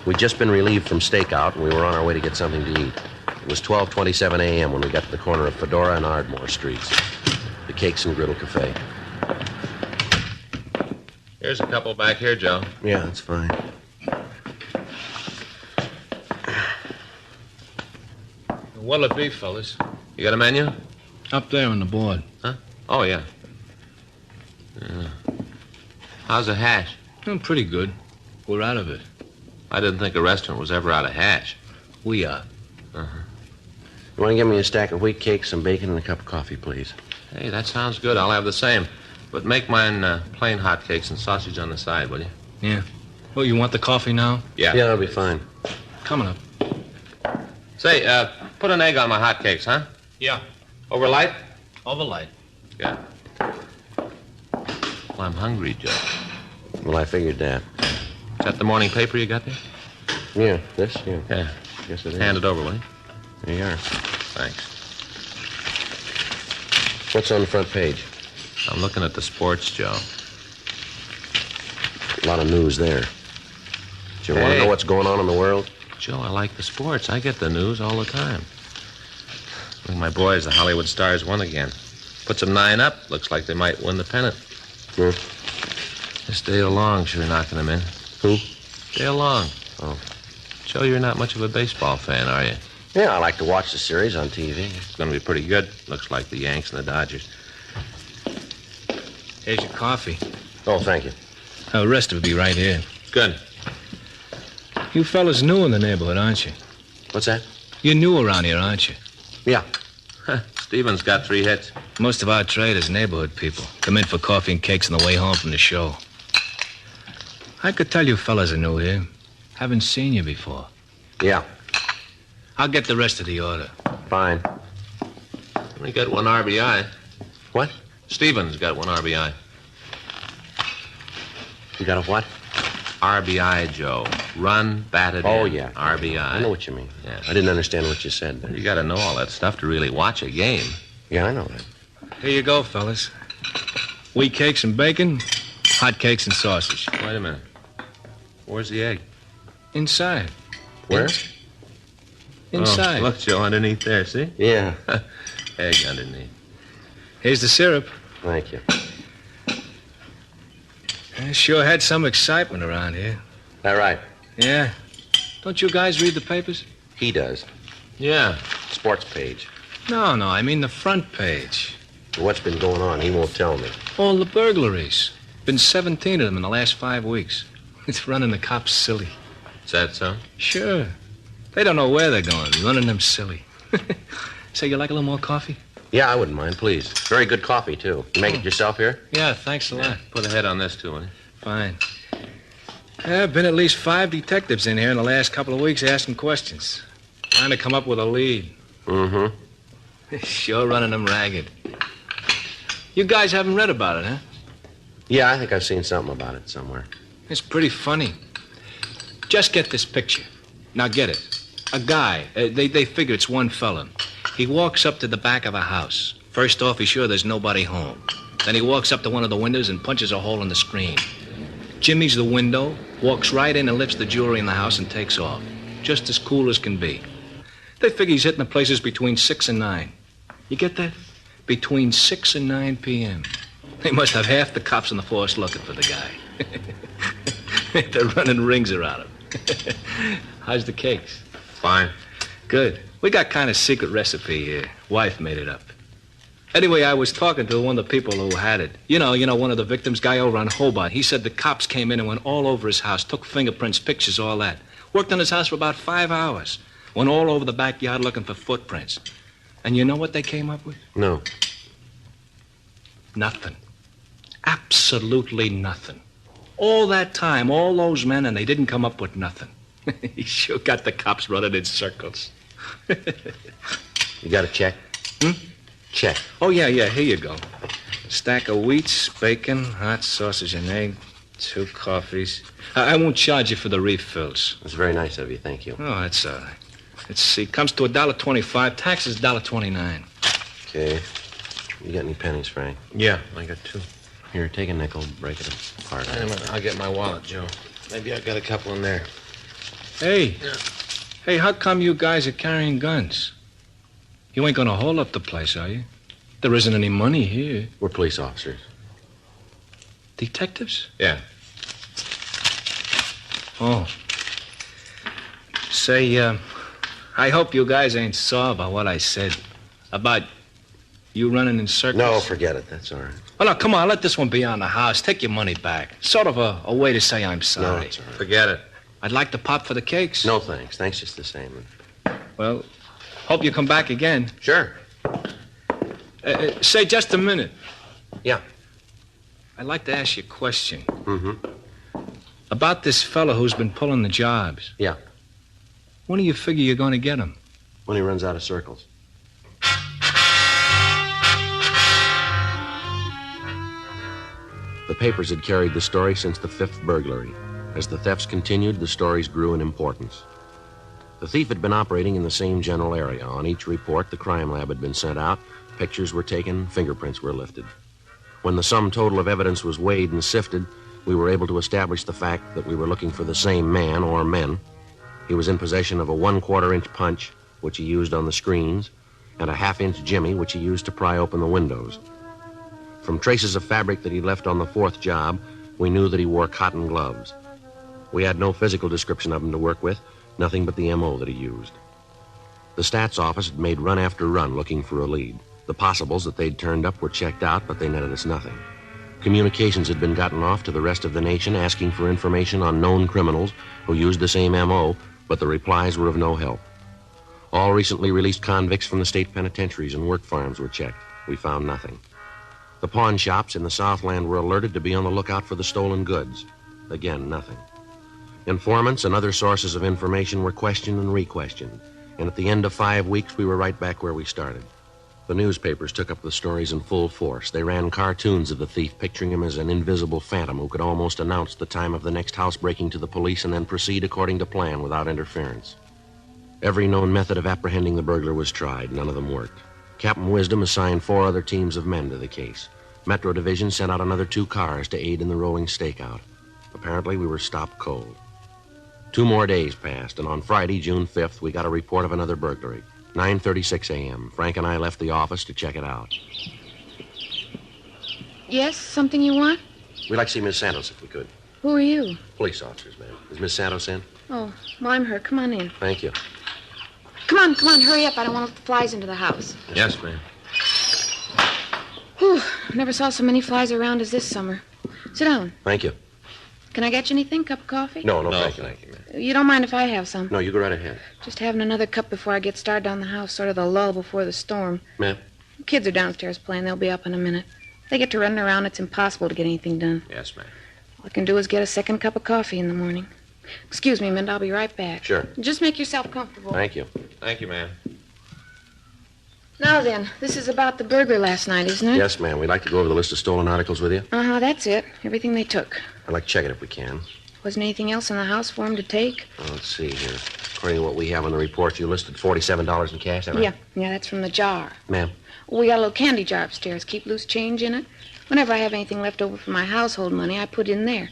We'd just been relieved from stakeout, and we were on our way to get something to eat. It was 12:27 a.m. when we got to the corner of Fedora and Ardmore Streets. The Cakes and Griddle Cafe. Here's a couple back here, Joe. Yeah, that's fine. What'll it be, fellas? You got a menu? Up there on the board. Huh? Oh, yeah. How's the hash? Pretty good. We're out of it. I didn't think a restaurant was ever out of hash. We are. Uh-huh. You want to give me a stack of wheat cakes, some bacon, and a cup of coffee, please? Hey, that sounds good. I'll have the same. But make mine plain hot cakes and sausage on the side, will you? Yeah. Oh, you want the coffee now? Yeah. Yeah, that'll be fine. Coming up. Say, put an egg on my hot cakes, huh? Yeah. Over light? Over light. Yeah. Well, I'm hungry, Joe. Well, I figured that. Is that the morning paper you got there? Yeah, this? Yeah. Yeah. Yes, it is. Hand it over, will you? There you are. Thanks. What's on the front page? I'm looking at the sports, Joe. A lot of news there. Do you want to know what's going on in the world? Joe, I like the sports. I get the news all the time. Look, my boys, the Hollywood Stars, won again. Puts them 9 up. Looks like they might win the pennant. Sure. This Dale Long sure knocking them in. Who? Dale Long. Oh. Joe, you're not much of a baseball fan, are you? Yeah, I like to watch the series on TV. It's going to be pretty good. Looks like the Yanks and the Dodgers. Here's your coffee. Oh, thank you. The rest will be right here. Good. You fellas new in the neighborhood, aren't you? What's that? You're new around here, aren't you? Yeah. Stevens got 3 hits. Most of our trade is neighborhood people. Come in for coffee and cakes on the way home from the show. I could tell you fellas are new here. Haven't seen you before. Yeah. I'll get the rest of the order. Fine. We got 1 RBI. What? Stevens got 1 RBI. You got a what? RBI, Joe. Run, batted Oh, in. yeah. RBI. I know what you mean. Yeah. I didn't understand what you said there. You got to know all that stuff to really watch a game. Yeah, I know that. Here you go, fellas. Wheat cakes and bacon, hot cakes and sausage. Wait a minute. Where's the egg? Inside. Where? Inside. Oh, look, Joe, underneath there, see? Yeah. Egg underneath. Here's the syrup. Thank you. Sure had some excitement around here. That right? Yeah. Don't you guys read the papers? He does. Yeah. Sports page. No, I mean the front page. What's been going on? He won't tell me. All the burglaries. Been 17 of them in the last 5 weeks. It's running the cops silly. Is that so? Sure. They don't know where they're going, running them silly. Say, you like a little more coffee? Yeah, I wouldn't mind, please. Very good coffee, too. You make it yourself here? Yeah, thanks a lot. Put a head on this, too, will you? Fine. There have been at least 5 detectives in here in the last couple of weeks asking questions. Trying to come up with a lead. Mm-hmm. Sure running them ragged. You guys haven't read about it, huh? Yeah, I think I've seen something about it somewhere. It's pretty funny. Just get this picture. Now get it. A guy, they figure it's one fella. He walks up to the back of a house. First off, he's sure there's nobody home. Then he walks up to one of the windows and punches a hole in the screen. Jimmies the window, walks right in and lifts the jewelry in the house and takes off. Just as cool as can be. They figure he's hitting the places between 6 and 9. You get that? Between 6 and 9 p.m. They must have half the cops on the force looking for the guy. They're running rings around him. How's the cakes? Fine. Good. We got kind of secret recipe here. Wife made it up. Anyway, I was talking to one of the people who had it. You know, one of the victims, guy over on Hobart. He said the cops came in and went all over his house, took fingerprints, pictures, all that. Worked on his house for about 5 hours. Went all over the backyard looking for footprints. And you know what they came up with? No. Nothing. Absolutely nothing. All that time, all those men, and they didn't come up with nothing. He sure got the cops running in circles. You got a check? Check. Oh, yeah, here you go. Stack of wheats, bacon, hot sausage and egg, 2 coffees. I won't charge you for the refills. That's very nice of you, thank you. Oh, that's all right. Let's see, comes to $1.25, taxes $1.29. Okay. You got any pennies, Frank? Yeah, I got 2. Here, take a nickel, break it apart. Wait a minute, I'll get my wallet, Joe. Maybe I got a couple in there. Hey. Hey, how come you guys are carrying guns? You ain't gonna hold up the place, are you? There isn't any money here. We're police officers. Detectives? Yeah. Oh. Say, I hope you guys ain't sore about what I said. About you running in circles. No, forget it. That's all right. Oh, no, come on. Let this one be on the house. Take your money back. Sort of a way to say I'm sorry. No, it's all right. Forget it. I'd like to pop for the cakes. No, thanks. Thanks just the same. Well, hope you come back again. Sure. Say, just a minute. Yeah. I'd like to ask you a question. Mm-hmm. About this fellow who's been pulling the jobs. Yeah. When do you figure you're going to get him? When he runs out of circles. The papers had carried the story since the 5th burglary. As the thefts continued, the stories grew in importance. The thief had been operating in the same general area. On each report, the crime lab had been sent out, pictures were taken, fingerprints were lifted. When the sum total of evidence was weighed and sifted, we were able to establish the fact that we were looking for the same man or men. He was in possession of a 1/4-inch punch, which he used on the screens, and a 1/2-inch jimmy, which he used to pry open the windows. From traces of fabric that he left on the 4th job, we knew that he wore cotton gloves. We had no physical description of him to work with, nothing but the M.O. that he used. The stats office had made run after run looking for a lead. The possibles that they'd turned up were checked out, but they netted us nothing. Communications had been gotten off to the rest of the nation asking for information on known criminals who used the same M.O., but the replies were of no help. All recently released convicts from the state penitentiaries and work farms were checked. We found nothing. The pawn shops in the Southland were alerted to be on the lookout for the stolen goods. Again, nothing. Informants and other sources of information were questioned and re-questioned, and at the end of 5 weeks, we were right back where we started. The newspapers took up the stories in full force. They ran cartoons of the thief, picturing him as an invisible phantom who could almost announce the time of the next housebreaking to the police and then proceed according to plan without interference. Every known method of apprehending the burglar was tried. None of them worked. Captain Wisdom assigned 4 other teams of men to the case. Metro Division sent out another 2 cars to aid in the rolling stakeout. Apparently, we were stopped cold. 2 more days passed, and on Friday, June 5th, we got a report of another burglary. 9:36 a.m. Frank and I left the office to check it out. Yes, something you want? We'd like to see Miss Santos if we could. Who are you? Police officers, ma'am. Is Miss Santos in? Oh, well, I'm her. Come on in. Thank you. Come on, hurry up. I don't want to let the flies into the house. Yes, ma'am. Whew, never saw so many flies around as this summer. Sit down. Thank you. Can I get you anything? Cup of coffee? No, thank you, ma'am. You don't mind if I have some? No, you go right ahead. Just having another cup before I get started on the house, sort of the lull before the storm. Ma'am? Kids are downstairs playing. They'll be up in a minute. They get to running around. It's impossible to get anything done. Yes, ma'am. All I can do is get a second cup of coffee in the morning. Excuse me a minute. I'll be right back. Sure. Just make yourself comfortable. Thank you. Thank you, ma'am. Now then, this is about the burglary last night, isn't it? Yes, ma'am. We'd like to go over the list of stolen articles with you. Uh-huh, that's it. Everything they took. I'd like to check it if we can. Wasn't anything else in the house for them to take? Oh, let's see here. According to what we have on the report, you listed $47 in cash, is that right? Yeah, that's from the jar. Ma'am? We got a little candy jar upstairs. Keep loose change in it. Whenever I have anything left over from my household money, I put in there.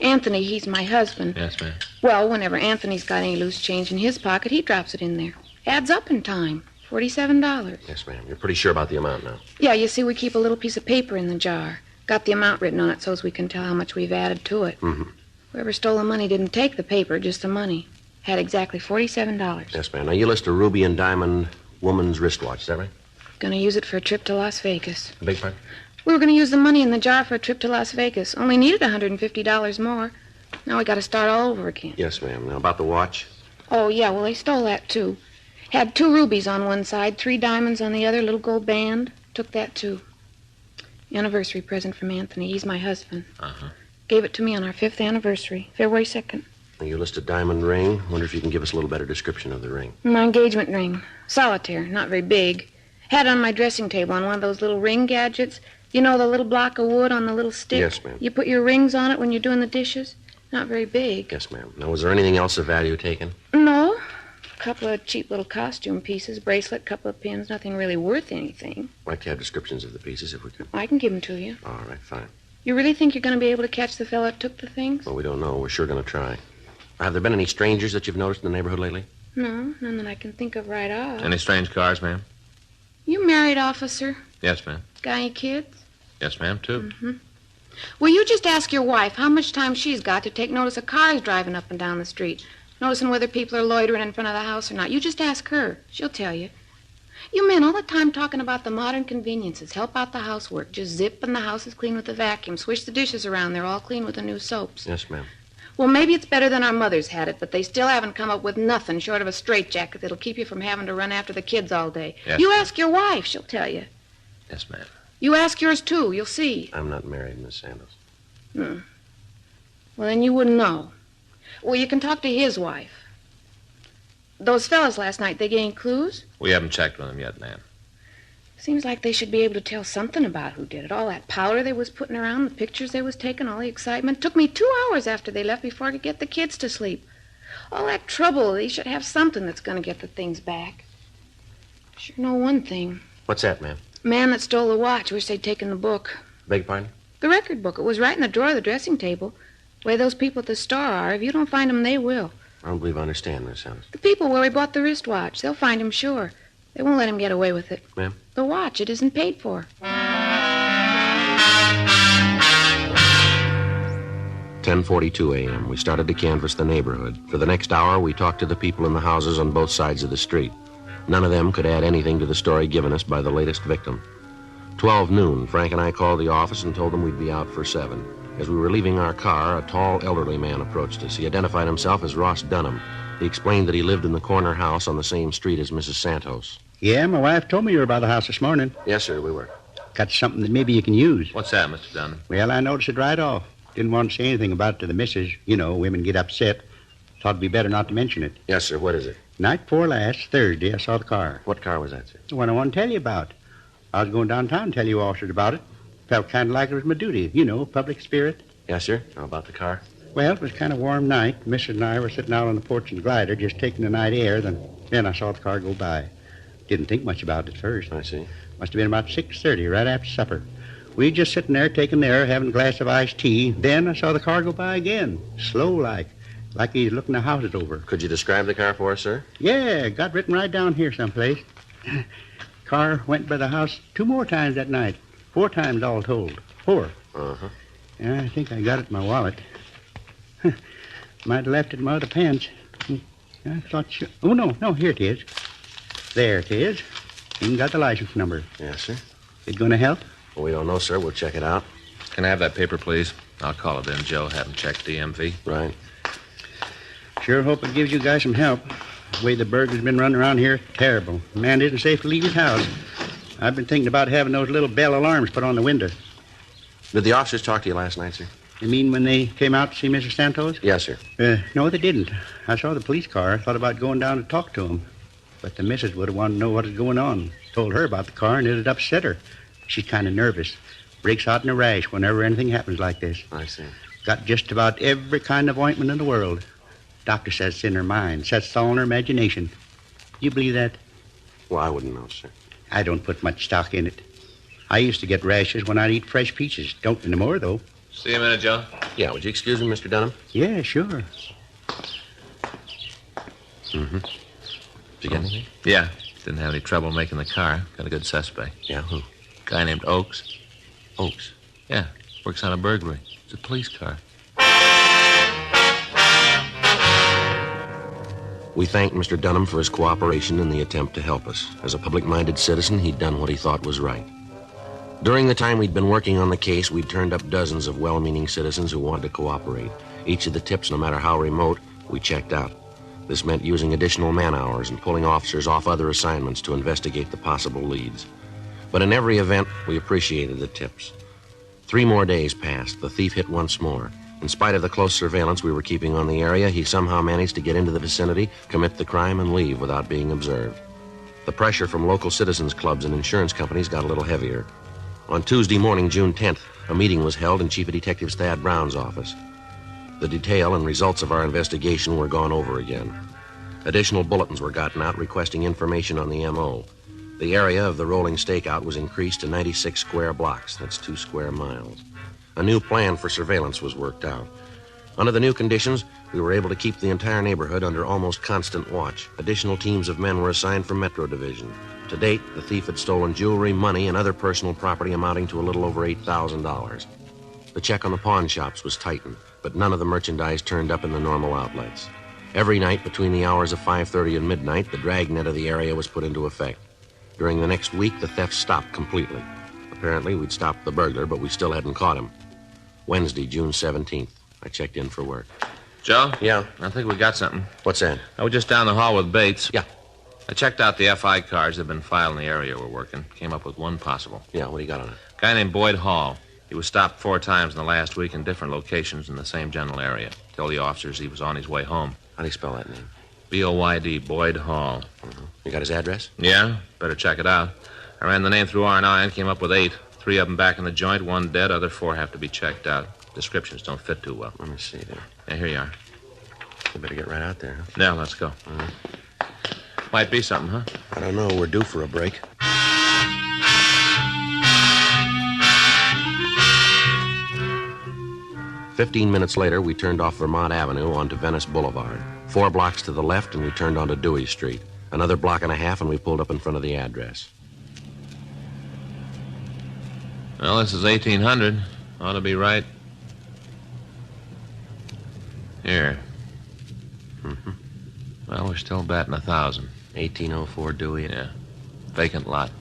Anthony, he's my husband. Yes, ma'am. Well, whenever Anthony's got any loose change in his pocket, he drops it in there. Adds up in time. $47. Yes, ma'am. You're pretty sure about the amount now. Yeah, you see, we keep a little piece of paper in the jar. Got the amount written on it so as we can tell how much we've added to it. Mm-hmm. Whoever stole the money didn't take the paper, just the money. Had exactly $47. Yes, ma'am. Now, you list a ruby and diamond woman's wristwatch, is that right? Gonna use it for a trip to Las Vegas. A big part? We were gonna use the money in the jar for a trip to Las Vegas. Only needed $150 more. Now we gotta start all over again. Yes, ma'am. Now, about the watch? Oh, yeah, well, they stole that, too. Had 2 rubies on one side, 3 diamonds on the other, little gold band. Took that, too. Anniversary present from Anthony. He's my husband. Uh-huh. Gave it to me on our 5th anniversary, February 2nd. Now, you list a diamond ring. Wonder if you can give us a little better description of the ring. My engagement ring. Solitaire, not very big. Had it on my dressing table on one of those little ring gadgets. You know, the little block of wood on the little stick? Yes, ma'am. You put your rings on it when you're doing the dishes? Not very big. Yes, ma'am. Now, was there anything else of value taken? No. A couple of cheap little costume pieces, bracelet, couple of pins, nothing really worth anything. I'd like to have descriptions of the pieces, if we could. I can give them to you. All right, fine. You really think you're going to be able to catch the fellow that took the things? Well, we don't know. We're sure going to try. Have there been any strangers that you've noticed in the neighborhood lately? No, none that I can think of right off. Any strange cars, ma'am? You married, officer? Yes, ma'am. Got any kids? Yes, ma'am, too. Mm-hmm. Well, you just ask your wife how much time she's got to take notice of cars driving up and down the street, noticing whether people are loitering in front of the house or not. You just ask her. She'll tell you. You men all the time talking about the modern conveniences. Help out the housework. Just zip and the house is clean with the vacuum. Swish the dishes around. They're all clean with the new soaps. Yes, ma'am. Well, maybe it's better than our mothers had it, but they still haven't come up with nothing short of a straitjacket that'll keep you from having to run after the kids all day. Yes, you ma'am. ask your wife. She'll tell you. Yes, ma'am. You ask yours, too. You'll see. I'm not married, Miss Santos. Hmm. Well, then you wouldn't know. Well, you can talk to his wife. Those fellas last night, they gained clues? We haven't checked with them yet, ma'am. Seems like they should be able to tell something about who did it. All that powder they was putting around, the pictures they was taking, all the excitement. Took me 2 hours after they left before I could get the kids to sleep. All that trouble, they should have something that's going to get the things back. Sure know one thing. What's that, ma'am? Man that stole the watch. Wish they'd taken the book. Beg your pardon? The record book. It was right in the drawer of the dressing table. Where those people at the store are. If you don't find them, they will. I don't believe I understand, Miss Santos. The people where we bought the wristwatch. They'll find him, sure. They won't let him get away with it. Ma'am? The watch. It isn't paid for. 10:42 a.m. We started to canvass the neighborhood. For the next hour, we talked to the people in the houses on both sides of the street. None of them could add anything to the story given us by the latest victim. 12 noon, Frank and I called the office and told them we'd be out for 7. As we were leaving our car, a tall, elderly man approached us. He identified himself as Ross Dunham. He explained that he lived in the corner house on the same street as Mrs. Santos. Yeah, my wife told me you were by the house this morning. Yes, sir, we were. Got something that maybe you can use. What's that, Mr. Dunham? Well, I noticed it right off. Didn't want to say anything about it to the missus. You know, women get upset. Thought it'd be better not to mention it. Yes, sir, what is it? Night before last, Thursday, I saw the car. What car was that, sir? The one I want to tell you about. I was going downtown to tell you officers about it. Felt kind of like it was my duty. You know, public spirit. Yes, sir. How about the car? Well, it was kind of warm night. Mrs. and I were sitting out on the porch in the glider, just taking the night air. Then I saw the car go by. Didn't think much about it at first. I see. Must have been about 6:30, right after supper. We just sitting there taking the air, having a glass of iced tea. Then I saw the car go by again, slow like he's looking the houses over. Could you describe the car for us, sir? Yeah, got written right down here someplace. Car went by the house 2 more times that night. 4 times all told. 4. Uh-huh. Yeah, I think I got it in my wallet. Might have left it in my other pants. I thought Oh, no, here it is. There it is. Even got the license number. Yes, sir. It going to help? Well, we don't know, sir. We'll check it out. Can I have that paper, please? I'll call it in, Joe. Have him check DMV. Right. Sure hope it gives you guys some help. The way the burglars been running around here, terrible. Man isn't safe to leave his house. I've been thinking about having those little bell alarms put on the window. Did the officers talk to you last night, sir? You mean when they came out to see Mrs. Santos? Yes, sir. No, they didn't. I saw the police car. I thought about going down to talk to them. But the missus would have wanted to know what was going on. Told her about the car, and it had upset her. She's kind of nervous. Breaks out in a rash whenever anything happens like this. I see. Got just about every kind of ointment in the world. Doctor says it's in her mind. Says it's all in her imagination. You believe that? Well, I wouldn't know, sir. I don't put much stock in it. I used to get rashes when I'd eat fresh peaches. Don't anymore, though. See you in a minute, Joe. Yeah, would you excuse me, Mr. Dunham? Yeah, sure. Mm-hmm. Did you get anything? Yeah. Didn't have any trouble making the car. Got a good suspect. Yeah, who? Guy named Oakes. Oakes? Yeah. Works on a burglary. It's a police car. We thanked Mr. Dunham for his cooperation in the attempt to help us. As a public-minded citizen, he'd done what he thought was right. During the time we'd been working on the case, we'd turned up dozens of well-meaning citizens who wanted to cooperate. Each of the tips, no matter how remote, we checked out. This meant using additional man-hours and pulling officers off other assignments to investigate the possible leads. But in every event, we appreciated the tips. 3 more days passed. The thief hit once more. In spite of the close surveillance we were keeping on the area, he somehow managed to get into the vicinity, commit the crime, and leave without being observed. The pressure from local citizens clubs and insurance companies got a little heavier. On Tuesday morning, June 10th, a meeting was held in Chief of Detectives Thad Brown's office. The detail and results of our investigation were gone over again. Additional bulletins were gotten out requesting information on the M.O. The area of the rolling stakeout was increased to 96 square blocks. That's 2 square miles. A new plan for surveillance was worked out. Under the new conditions, we were able to keep the entire neighborhood under almost constant watch. Additional teams of men were assigned from Metro Division. To date, the thief had stolen jewelry, money, and other personal property amounting to a little over $8,000. The check on the pawn shops was tightened, but none of the merchandise turned up in the normal outlets. Every night between the hours of 5:30 and midnight, the dragnet of the area was put into effect. During the next week, the theft stopped completely. Apparently, we'd stopped the burglar, but we still hadn't caught him. Wednesday, June 17th. I checked in for work. Joe? Yeah? I think we got something. What's that? I was just down the hall with Bates. Yeah. I checked out the FI cards that have been filed in the area we're working. Came up with one possible. Yeah, what do you got on it? A guy named Boyd Hall. He was stopped 4 times in the last week in different locations in the same general area. Told the officers he was on his way home. How do you spell that name? B-O-Y-D, Boyd Hall. Mm-hmm. You got his address? Yeah, better check it out. I ran the name through R&I and came up with 8. 3 of them back in the joint, 1 dead, other 4 have to be checked out. Descriptions don't fit too well. Let me see there. Yeah, here you are. You better get right out there, huh? Yeah, let's go. Might be something, huh? I don't know. We're due for a break. "15 minutes later, we turned off Vermont Avenue onto Venice Boulevard. 4 blocks to the left, and we turned onto Dewey Street. Another block and a half, and we pulled up in front of the address. Well, this is 1800. Ought to be right. Here. Mm-hmm. Well, we're still batting 1,000. 1804 Dewey. Yeah. Vacant lot.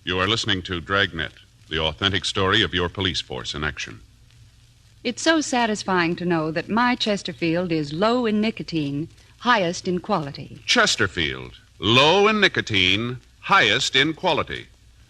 You are listening to Dragnet, the authentic story of your police force in action. It's so satisfying to know that my Chesterfield is low in nicotine, highest in quality. Chesterfield, low in nicotine, highest in quality.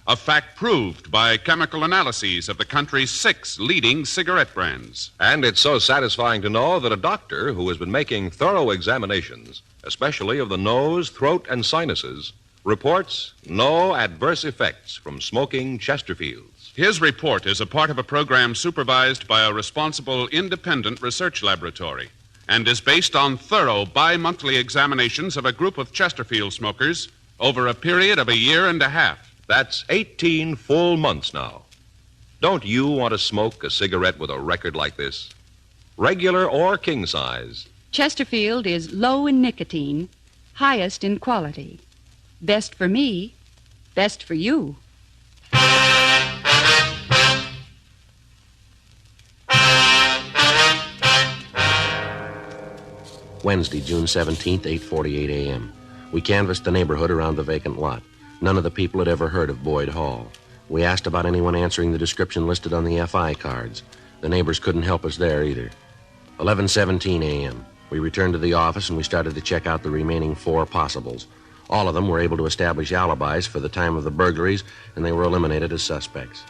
A fact proved by chemical analyses of the country's 6 leading cigarette brands. And it's so satisfying to know that a doctor who has been making thorough examinations, especially of the nose, throat, and sinuses, reports no adverse effects from smoking Chesterfields. His report is a part of a program supervised by a responsible independent research laboratory and is based on thorough bi-monthly examinations of a group of Chesterfield smokers over a period of a year and a half. That's 18 full months now. Don't you want to smoke a cigarette with a record like this? Regular or king size? Chesterfield is low in nicotine, highest in quality. Best for me, best for you. Wednesday, June 17th, 8:48 a.m. We canvassed the neighborhood around the vacant lot. None of the people had ever heard of Boyd Hall. We asked about anyone answering the description listed on the FI cards. The neighbors couldn't help us there either. 11:17 a.m. We returned to the office and we started to check out the remaining 4 possibles. All of them were able to establish alibis for the time of the burglaries, and they were eliminated as suspects.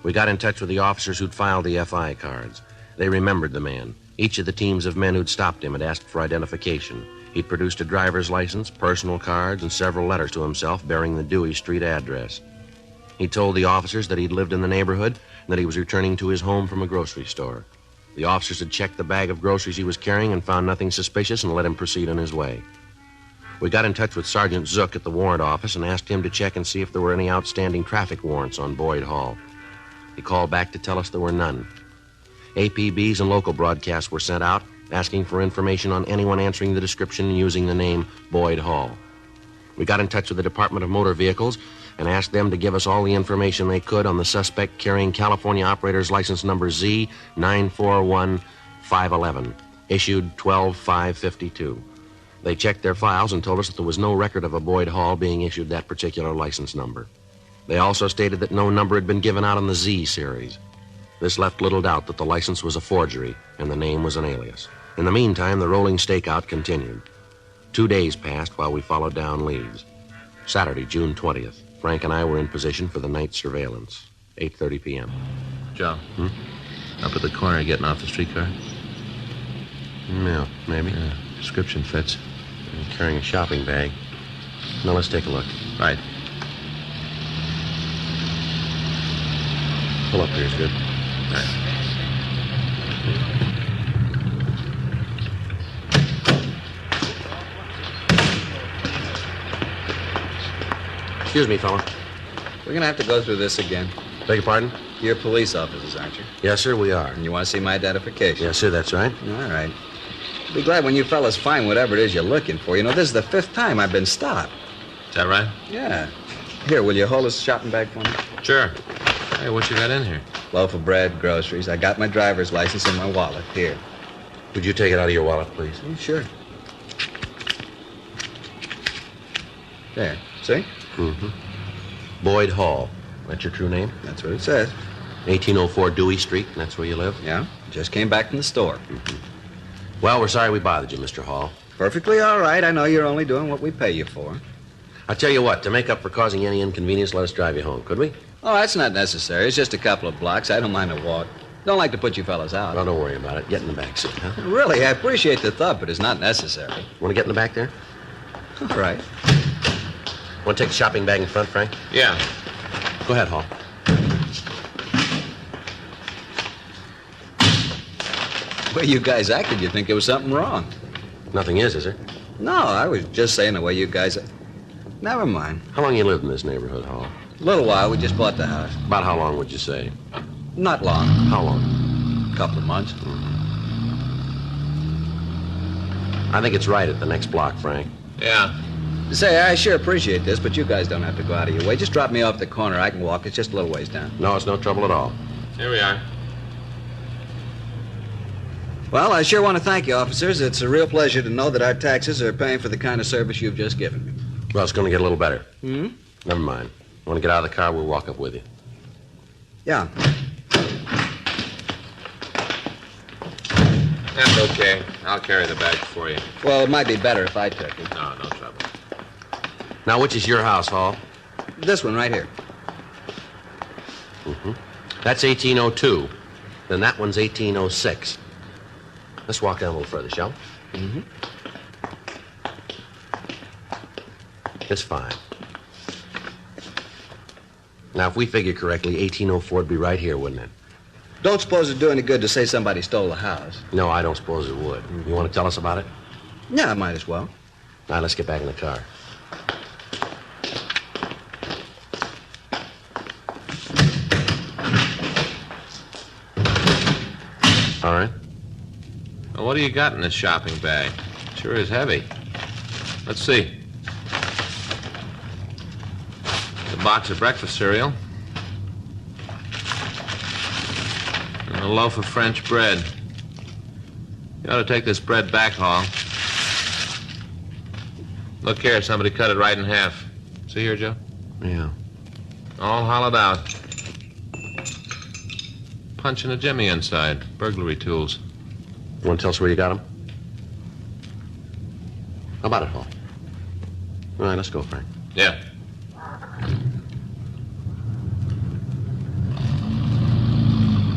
We got in touch with the officers who'd filed the FI cards. They remembered the man. Each of the teams of men who'd stopped him had asked for identification. He'd produced a driver's license, personal cards, and several letters to himself bearing the Dewey Street address. He told the officers that he'd lived in the neighborhood and that he was returning to his home from a grocery store. The officers had checked the bag of groceries he was carrying and found nothing suspicious and let him proceed on his way. We got in touch with Sergeant Zook at the warrant office and asked him to check and see if there were any outstanding traffic warrants on Boyd Hall. He called back to tell us there were none. APBs and local broadcasts were sent out asking for information on anyone answering the description using the name Boyd Hall. We got in touch with the Department of Motor Vehicles and asked them to give us all the information they could on the suspect carrying California operator's license number Z941511, issued 12/5/52. They checked their files and told us that there was no record of a Boyd Hall being issued that particular license number. They also stated that no number had been given out on the Z series. This left little doubt that the license was a forgery and the name was an alias. In the meantime, the rolling stakeout continued. 2 days passed while we followed down leads. Saturday, June 20th, Frank and I were in position for the night surveillance, 8:30 p.m. Joe, up at the corner getting off the streetcar? Yeah, maybe. Yeah, description fits. I'm carrying a shopping bag. Now let's take a look. Right. Pull up here is good. Right. Excuse me, fella. We're going to have to go through this again. Beg your pardon? You're police officers, aren't you? Yes, sir, we are. And you want to see my identification? Yes, sir, that's right. All right. Be glad when you fellas find whatever it is you're looking for. You know, this is the 5th time I've been stopped. Is that right? Yeah. Here, will you hold this shopping bag for me? Sure. Hey, what you got in here? Loaf of bread, groceries. I got my driver's license in my wallet. Here. Would you take it out of your wallet, please? Sure. There. See? Mm-hmm. Boyd Hall. That's your true name? That's what it says. 1804 Dewey Street, and that's where you live? Yeah. Just came back from the store. Mm-hmm. Well, we're sorry we bothered you, Mr. Hall. Perfectly all right. I know you're only doing what we pay you for. I'll tell you what, to make up for causing any inconvenience, let us drive you home, could we? Oh, that's not necessary. It's just a couple of blocks. I don't mind a walk. Don't like to put you fellas out. Well, don't worry about it. Get in the back seat, huh? Really, I appreciate the thought, but it's not necessary. Want to get in the back there? All right. Want to take the shopping bag in front, Frank? Yeah. Go ahead, Hall. The way you guys acted, you'd think there was something wrong. Nothing is there? No, I was just saying the way you guys... Never mind. How long you lived in this neighborhood, Hall? A little while. We just bought the house. About how long would you say? Not long. How long? A couple of months. I think it's right at the next block, Frank. Yeah. Say, I sure appreciate this, but you guys don't have to go out of your way. Just drop me off the corner. I can walk. It's just a little ways down. No, it's no trouble at all. Here we are. Well, I sure want to thank you, officers. It's a real pleasure to know that our taxes are paying for the kind of service you've just given me. Well, it's going to get a little better. Hmm? Never mind. Want to get out of the car? We'll walk up with you. Yeah. That's okay. I'll carry the bag for you. Well, it might be better if I took it. No trouble. Now, which is your house, Hall? This one right here. Mm-hmm. That's 1802. Then that one's 1806. Let's walk down a little further, shall we? Mm-hmm. It's fine. Now, if we figure correctly, 1804 would be right here, wouldn't it? Don't suppose it'd do any good to say somebody stole the house. No, I don't suppose it would. You want to tell us about it? Yeah, I might as well. Now, let's get back in the car. All right. Well, what do you got in this shopping bag? Sure is heavy. Let's see. A box of breakfast cereal. And a loaf of French bread. You ought to take this bread back, Hall. Look here, somebody cut it right in half. See here, Joe? Yeah. All hollowed out. Punching a jimmy inside. Burglary tools. You want to tell us where you got them? How about it, Hall? All right, let's go, Frank. Yeah.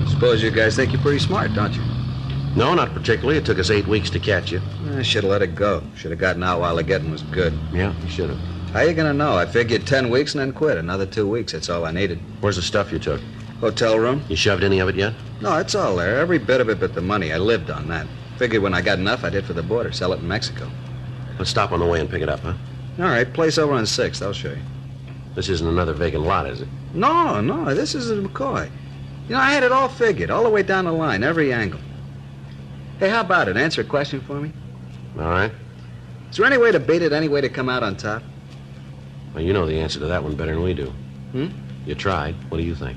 Suppose you guys think you're pretty smart, don't you? No, not particularly. It took us 8 weeks to catch you. I should have let it go. Should have gotten out while the getting was good. Yeah, you should have. How you gonna know? I figured 10 weeks and then quit. Another 2 weeks, that's all I needed. Where's the stuff you took? Hotel room. You shoved any of it yet? No, it's all there. Every bit of it but the money. I lived on that. Figured when I got enough, I'd hit for the border, sell it in Mexico. Let's stop on the way and pick it up, huh? All right, place over on 6th. I'll show you. This isn't another vacant lot, is it? No, this is a McCoy. You know, I had it all figured, all the way down the line, every angle. Hey, how about it? Answer a question for me. All right. Is there any way to beat it, any way to come out on top? Well, you know the answer to that one better than we do. Hmm? You tried. What do you think?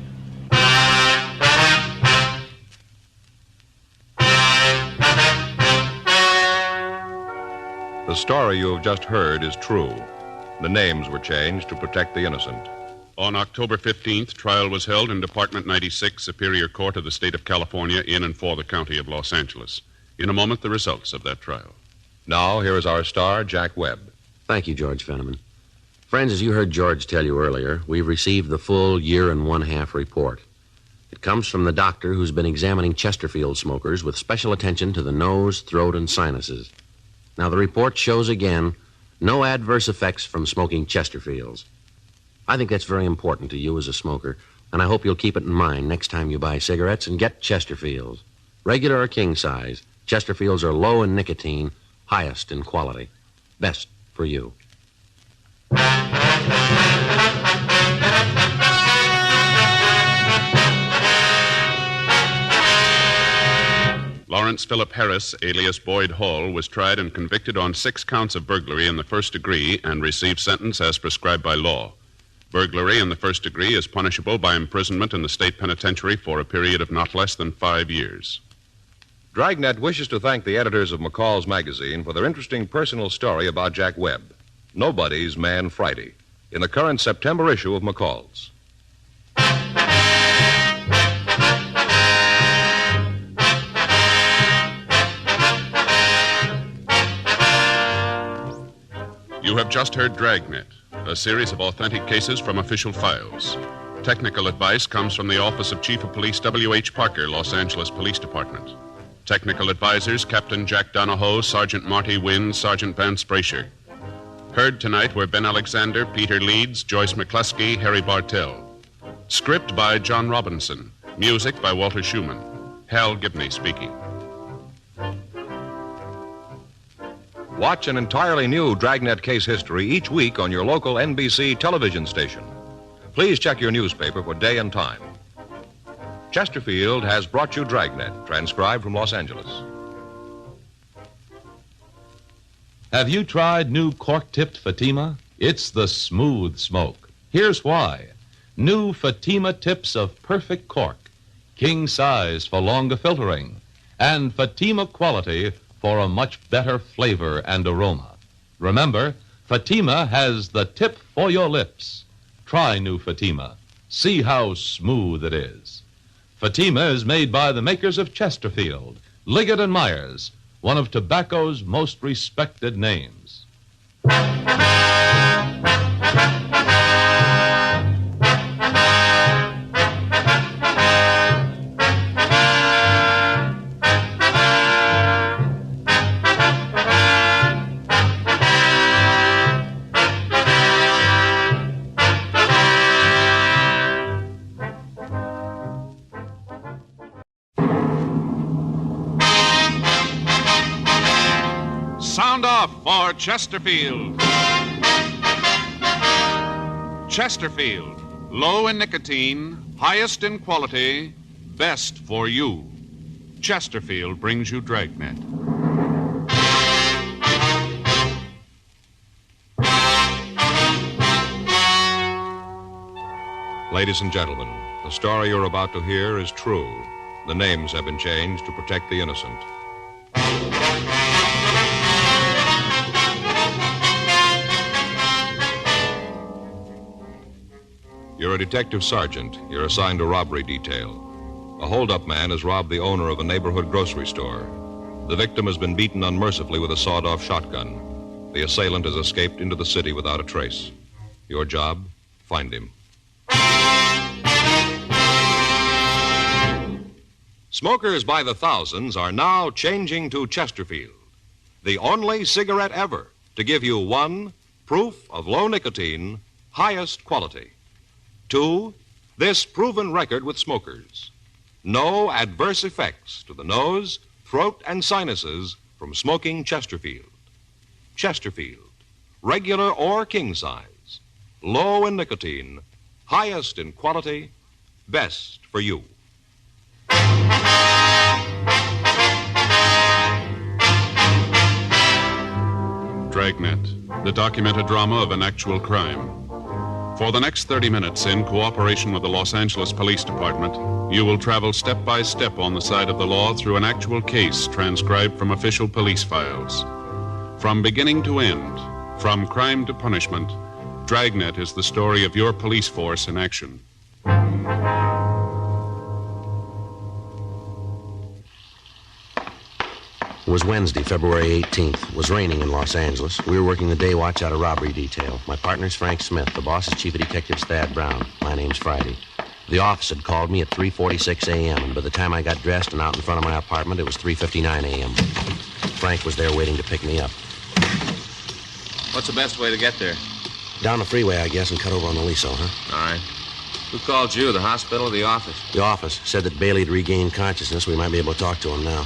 The story you have just heard is true. The names were changed to protect the innocent. On October 15th, trial was held in Department 96, Superior Court of the State of California, in and for the County of Los Angeles. In a moment, the results of that trial. Now, here is our star, Jack Webb. Thank you, George Fenneman. Friends, as you heard George tell you earlier, we've received the full 1.5 year report. It comes from the doctor who's been examining Chesterfield smokers with special attention to the nose, throat, and sinuses. Now, the report shows again no adverse effects from smoking Chesterfields. I think that's very important to you as a smoker, and I hope you'll keep it in mind next time you buy cigarettes and get Chesterfields. Regular or king size, Chesterfields are low in nicotine, highest in quality. Best for you. Lawrence Philip Harris, alias Boyd Hall, was tried and convicted on 6 counts of burglary in the first degree and received sentence as prescribed by law. Burglary in the first degree is punishable by imprisonment in the state penitentiary for a period of not less than 5 years. Dragnet wishes to thank the editors of McCall's magazine for their interesting personal story about Jack Webb, Nobody's Man Friday, in the current September issue of McCall's. You have just heard Dragnet, a series of authentic cases from official files. Technical advice comes from the Office of Chief of Police W.H. Parker, Los Angeles Police Department. Technical advisors, Captain Jack Donahoe, Sergeant Marty Wynn, Sergeant Vance Brasher. Heard tonight were Ben Alexander, Peter Leeds, Joyce McCluskey, Harry Bartell. Script by John Robinson. Music by Walter Schumann. Hal Gibney speaking. Watch an entirely new Dragnet case history each week on your local NBC television station. Please check your newspaper for day and time. Chesterfield has brought you Dragnet, transcribed from Los Angeles. Have you tried new cork-tipped Fatima? It's the smooth smoke. Here's why. New Fatima tips of perfect cork, king size for longer filtering, and Fatima quality for a much better flavor and aroma. Remember, Fatima has the tip for your lips. Try new Fatima. See how smooth it is. Fatima is made by the makers of Chesterfield, Liggett & Myers, one of tobacco's most respected names. Sound off for Chesterfield. Chesterfield, low in nicotine, highest in quality, best for you. Chesterfield brings you Dragnet. Ladies and gentlemen, the story you're about to hear is true. The names have been changed to protect the innocent. You're a detective sergeant. You're assigned to robbery detail. A hold-up man has robbed the owner of a neighborhood grocery store. The victim has been beaten unmercifully with a sawed-off shotgun. The assailant has escaped into the city without a trace. Your job? Find him. Smokers by the thousands are now changing to Chesterfield, the only cigarette ever to give you 1, proof of low nicotine, highest quality. 2, this proven record with smokers. No adverse effects to the nose, throat, and sinuses from smoking Chesterfield. Chesterfield, regular or king size, low in nicotine, highest in quality, best for you. Dragnet, the documented drama of an actual crime. For the next 30 minutes, in cooperation with the Los Angeles Police Department, you will travel step by step on the side of the law through an actual case transcribed from official police files. From beginning to end, from crime to punishment, Dragnet is the story of your police force in action. It was Wednesday, February 18th. It was raining in Los Angeles. We were working the day watch out of robbery detail. My partner's Frank Smith. The boss is Chief of Detectives Thad Brown. My name's Friday. The office had called me at 3:46 a.m., and by the time I got dressed and out in front of my apartment, it was 3:59 a.m. Frank was there waiting to pick me up. What's the best way to get there? Down the freeway, I guess, and cut over on the Liso, huh? All right. Who called you, the hospital or the office? The office said that Bailey had regained consciousness. We might be able to talk to him now.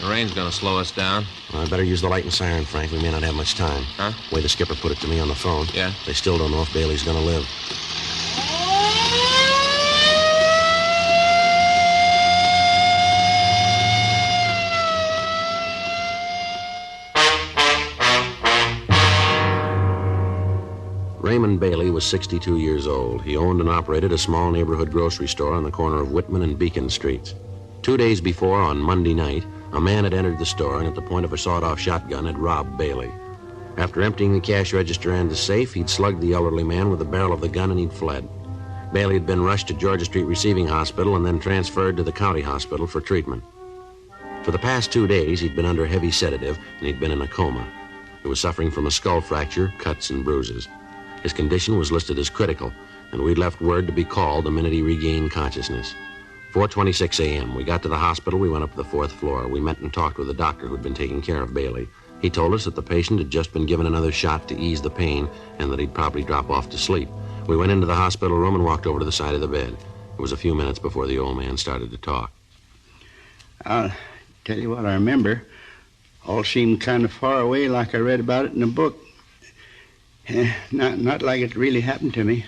The rain's gonna slow us down. Well, I better use the light and siren, Frank. We may not have much time. Huh? The way the skipper put it to me on the phone. Yeah? They still don't know if Bailey's gonna live. Raymond Bailey was 62 years old. He owned and operated a small neighborhood grocery store on the corner of Whitman and Beacon Streets. 2 days before, on Monday night, a man had entered the store and at the point of a sawed-off shotgun had robbed Bailey. After emptying the cash register and the safe, he'd slugged the elderly man with the barrel of the gun and he'd fled. Bailey had been rushed to Georgia Street Receiving Hospital and then transferred to the county hospital for treatment. For the past 2 days, he'd been under heavy sedative and he'd been in a coma. He was suffering from a skull fracture, cuts, and bruises. His condition was listed as critical, and we'd left word to be called the minute he regained consciousness. 4:26 a.m. We got to the hospital. We went up to the 4th floor. We met and talked with the doctor who'd been taking care of Bailey. He told us that the patient had just been given another shot to ease the pain and that he'd probably drop off to sleep. We went into the hospital room and walked over to the side of the bed. It was a few minutes before the old man started to talk. I'll tell you what I remember. All seemed kind of far away, like I read about it in a book. Not like it really happened to me.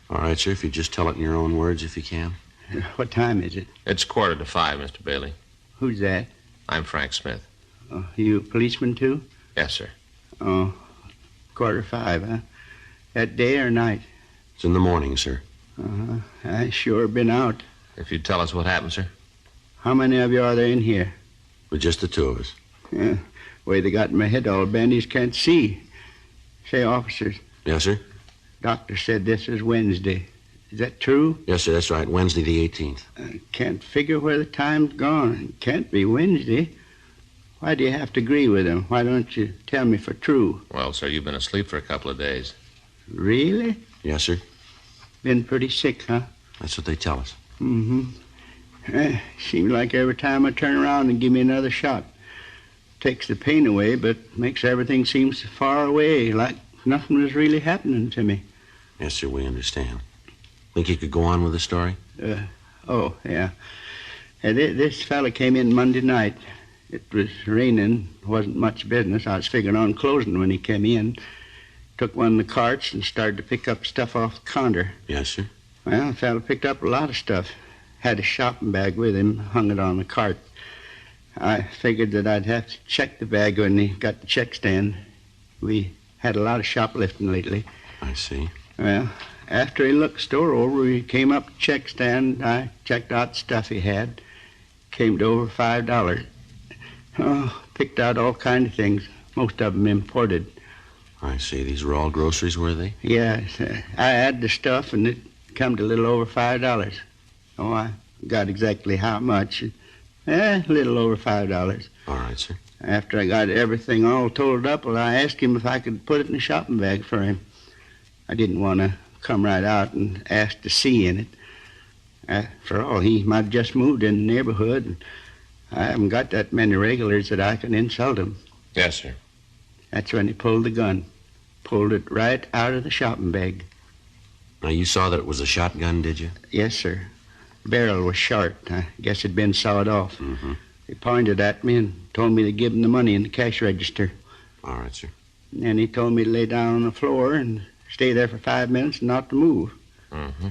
All right, sir, if you just tell it in your own words, if you can. What time is it? It's 4:45, Mr. Bailey. Who's that? I'm Frank Smith. Oh, you a policeman, too? Yes, sir. Oh, 4:45, huh? That day or night? It's in the morning, sir. I sure been out. If you'd tell us what happened, sir. How many of you are there in here? With just the two of us. Yeah, way they got my head all bandaged, can't see. Say, officers. Yes, sir? Doctor said this is Wednesday. Is that true? Yes, sir, that's right. Wednesday the 18th. I can't figure where the time's gone. It can't be Wednesday. Why do you have to agree with him? Why don't you tell me for true? Well, sir, you've been asleep for a couple of days. Really? Yes, sir. Been pretty sick, huh? That's what they tell us. Mm-hmm. Seems like every time I turn around and give me another shot. Takes the pain away, but makes everything seem so far away, like nothing was really happening to me. Yes, sir, we understand. Think you could go on with the story? Oh, yeah. This fella came in Monday night. It was raining. Wasn't much business. I was figuring on closing when he came in. Took one of the carts and started to pick up stuff off the counter. Yes, sir. Well, the fella picked up a lot of stuff. Had a shopping bag with him, hung it on the cart. I figured that I'd have to check the bag when he got the check stand. We had a lot of shoplifting lately. I see. Well, after he looked the store over, he came up to the check stand. I checked out the stuff he had. Came to over $5. Oh, picked out all kinds of things, most of them imported. I see. These were all groceries, were they? Yes. I had the stuff, and it come to a little over $5. Oh, I got exactly how much. A little over $5. All right, sir. After I got everything all totaled up, well, I asked him if I could put it in a shopping bag for him. I didn't want to come right out and ask to see in it. After all, he might have just moved in the neighborhood, and I haven't got that many regulars that I can insult him. Yes, sir. That's when he pulled the gun. Pulled it right out of the shopping bag. Now, you saw that it was a shotgun, did you? Yes, sir. Barrel was short. I guess it'd been sawed off. Mm-hmm. He pointed at me and told me to give him the money in the cash register. All right, sir. And then he told me to lay down on the floor and stay there for 5 minutes and not to move. Mm-hmm.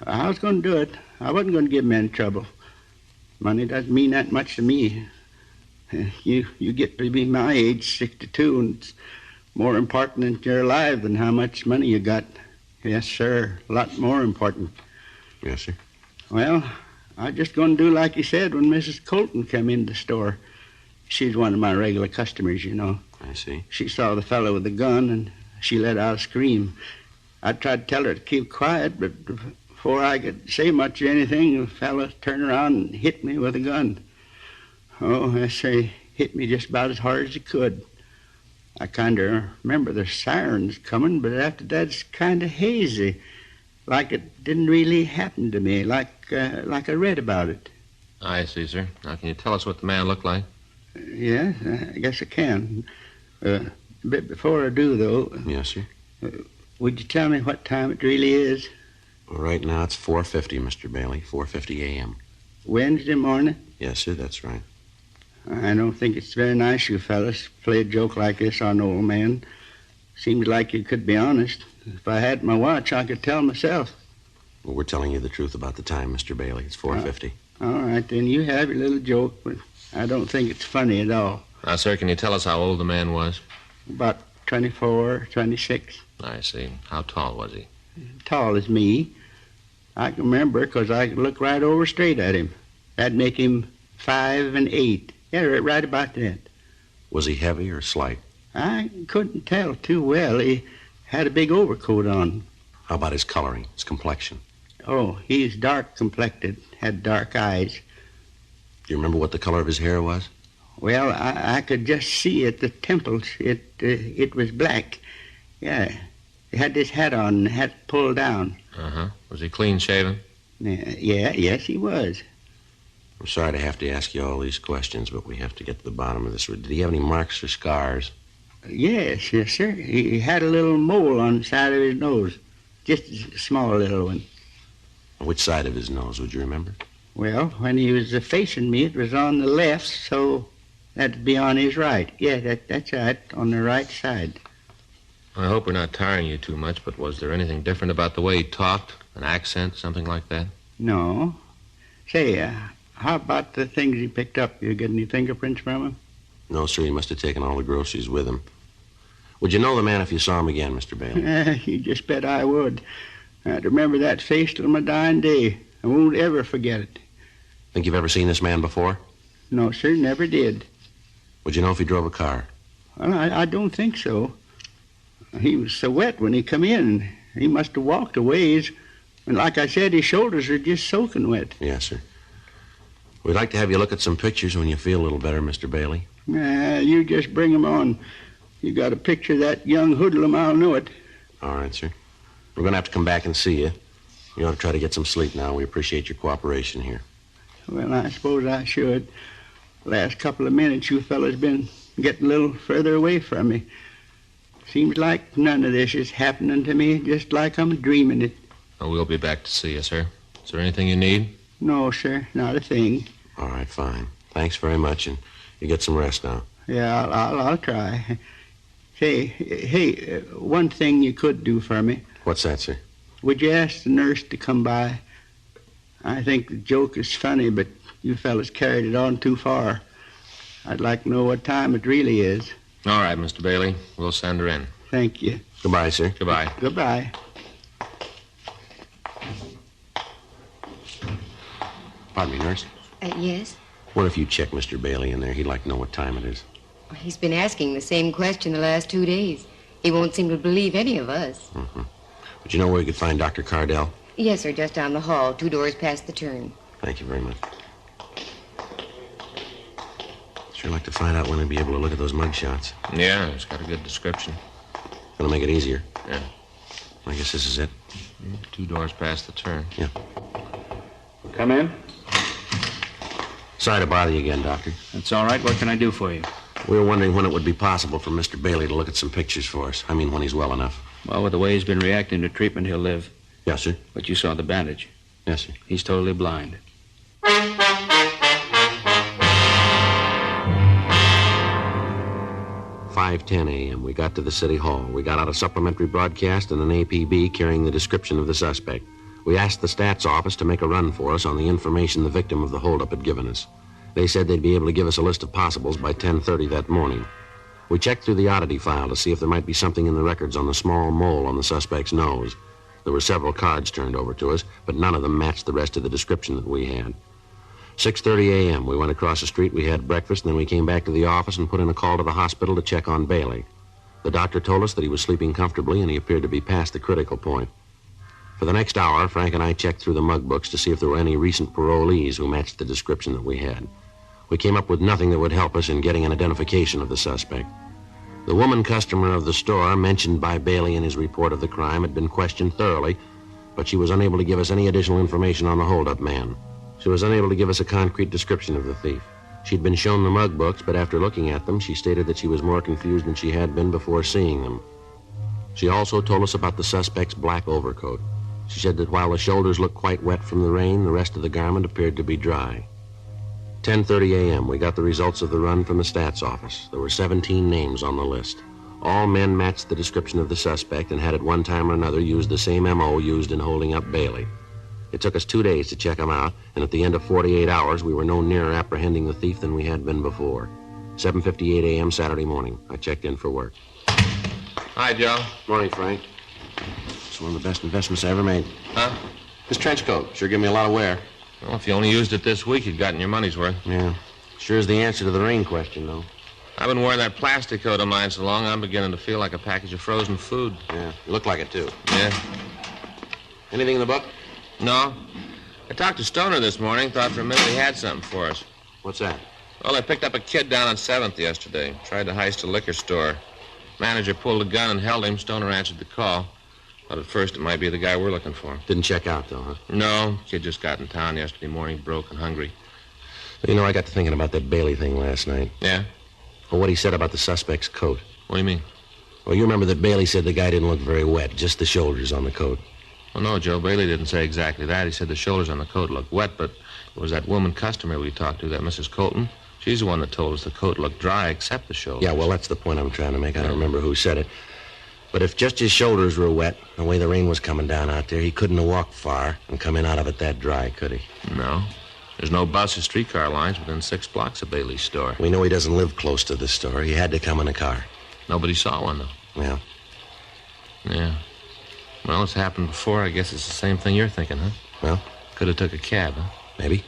I was going to do it. I wasn't going to give him any trouble. Money doesn't mean that much to me. You get to be my age, 62, and it's more important that you're alive than how much money you got. Yes, sir. A lot more important. Yes, sir. Well, I was just going to do like he said when Mrs. Colton came into the store. She's one of my regular customers, you know. I see. She saw the fellow with the gun, and she let out a scream. I tried to tell her to keep quiet, but before I could say much of anything, the fellow turned around and hit me with a gun. Oh, I say, hit me just about as hard as he could. I kind of remember the sirens coming, but after that it's kind of hazy. Like it didn't really happen to me, like I read about it. I see, sir. Now, can you tell us what the man looked like? Yes, I guess I can. But before I do, though... Yes, sir. Would you tell me what time it really is? Well, right now it's 4:50, Mr. Bailey. 4:50 a.m. Wednesday morning? Yes, sir, that's right. I don't think it's very nice, you fellas, to play a joke like this on an old man. Seems like you could be honest. If I had my watch, I could tell myself. Well, we're telling you the truth about the time, Mr. Bailey. It's 4:50. All right, then you have your little joke, but I don't think it's funny at all. Now, sir, can you tell us how old the man was? About 24, 26. I see. How tall was he? Tall as me. I can remember because I could look right over straight at him. That'd make him 5'8". Yeah, right about that. Was he heavy or slight? I couldn't tell too well. He had a big overcoat on. How about his coloring, his complexion? Oh, he's dark complected, had dark eyes. Do you remember what the color of his hair was? Well, I could just see at the temples. It was black. Yeah. He had this hat on, hat pulled down. Uh-huh. Was he clean shaven? Yes, he was. I'm sorry to have to ask you all these questions, but we have to get to the bottom of this. Did he have any marks or scars? Yes, sir. He had a little mole on the side of his nose. Just a small little one. Which side of his nose, would you remember? Well, when he was facing me, it was on the left, so that'd be on his right. Yeah, that's right, on the right side. I hope we're not tiring you too much, but was there anything different about the way he talked? An accent, something like that? No. Say, how about the things he picked up? You get any fingerprints from him? No, sir. He must have taken all the groceries with him. Would you know the man if you saw him again, Mr. Bailey? You just bet I would. I'd remember that face till my dying day. I won't ever forget it. Think you've ever seen this man before? No, sir, never did. Would you know if he drove a car? Well, I don't think so. He was so wet when he come in. He must have walked a ways. And like I said, his shoulders are just soaking wet. Yes, sir. We'd like to have you look at some pictures when you feel a little better, Mr. Bailey. You just bring 'em on. You got a picture of that young hoodlum, I'll know it. All right, sir. We're going to have to come back and see you. You ought to try to get some sleep now. We appreciate your cooperation here. Well, I suppose I should. The last couple of minutes, you fellas been getting a little further away from me. Seems like none of this is happening to me, just like I'm dreaming it. Oh, we'll be back to see you, sir. Is there anything you need? No, sir, not a thing. All right, fine. Thanks very much, and you get some rest now. Yeah, I'll try. Hey, one thing you could do for me. What's that, sir? Would you ask the nurse to come by? I think the joke is funny, but you fellas carried it on too far. I'd like to know what time it really is. All right, Mr. Bailey. We'll send her in. Thank you. Goodbye, sir. Goodbye. Goodbye. Pardon me, nurse. Yes? What if you check Mr. Bailey in there? He'd like to know what time it is. He's been asking the same question the last 2 days. He won't seem to believe any of us. Mm-hmm. Would you know where you could find Dr. Cardell? Yes, sir, just down the hall, 2 doors past the turn. Thank you very much. Sure like to find out when he'll be able to look at those mug shots. Yeah, it's got a good description. Gonna make it easier. Yeah. I guess this is it. 2 doors past the turn. Yeah. Come in. Sorry to bother you again, Doctor. That's all right. What can I do for you? We were wondering when it would be possible for Mr. Bailey to look at some pictures for us. I mean, when he's well enough. Well, with the way he's been reacting to treatment, he'll live. Yes, sir. But you saw the bandage. Yes, sir. He's totally blind. 5:10 a.m. We got to the city hall. We got out a supplementary broadcast and an APB carrying the description of the suspect. We asked the stats office to make a run for us on the information the victim of the holdup had given us. They said they'd be able to give us a list of possibles by 10:30 that morning. We checked through the oddity file to see if there might be something in the records on the small mole on the suspect's nose. There were several cards turned over to us, but none of them matched the rest of the description that we had. 6:30 a.m. We went across the street, we had breakfast, and then we came back to the office and put in a call to the hospital to check on Bailey. The doctor told us that he was sleeping comfortably and he appeared to be past the critical point. For the next hour, Frank and I checked through the mug books to see if there were any recent parolees who matched the description that we had. We came up with nothing that would help us in getting an identification of the suspect. The woman customer of the store mentioned by Bailey in his report of the crime had been questioned thoroughly, but she was unable to give us any additional information on the holdup man. She was unable to give us a concrete description of the thief. She'd been shown the mug books, but after looking at them, she stated that she was more confused than she had been before seeing them. She also told us about the suspect's black overcoat. She said that while the shoulders looked quite wet from the rain, the rest of the garment appeared to be dry. 10:30 a.m., we got the results of the run from the stats office. There were 17 names on the list. All men matched the description of the suspect and had at one time or another used the same M.O. used in holding up Bailey. It took us 2 days to check them out, and at the end of 48 hours, we were no nearer apprehending the thief than we had been before. 7:58 a.m. Saturday morning. I checked in for work. Hi, Joe. Morning, Frank. It's one of the best investments I ever made. Huh? This trench coat sure gave me a lot of wear. Well, if you only used it this week, you'd gotten your money's worth. Yeah. Sure is the answer to the rain question, though. I've been wearing that plastic coat of mine so long, I'm beginning to feel like a package of frozen food. Yeah, you look like it, too. Yeah. Anything in the book? No. I talked to Stoner this morning, thought for a minute he had something for us. What's that? Well, I picked up a kid down on 7th yesterday. Tried to heist a liquor store. Manager pulled a gun and held him. Stoner answered the call. But at first it might be the guy we're looking for. Didn't check out, though, huh? No. Kid just got in town yesterday morning, broke and hungry. You know, I got to thinking about that Bailey thing last night. Yeah? Well, what he said about the suspect's coat. What do you mean? Well, you remember that Bailey said the guy didn't look very wet, just the shoulders on the coat. Well, no, Joe. Bailey didn't say exactly that. He said the shoulders on the coat looked wet, but it was that woman customer we talked to, that Mrs. Colton. She's the one that told us the coat looked dry except the shoulders. Yeah, well, that's the point I'm trying to make. I don't remember who said it. But if just his shoulders were wet, the way the rain was coming down out there, he couldn't have walked far and come in out of it that dry, could he? No. There's no bus or streetcar lines within 6 blocks of Bailey's store. We know he doesn't live close to the store. He had to come in a car. Nobody saw one, though. Yeah. Yeah. Well, it's happened before. I guess it's the same thing you're thinking, huh? Well? Could have took a cab, huh? Maybe.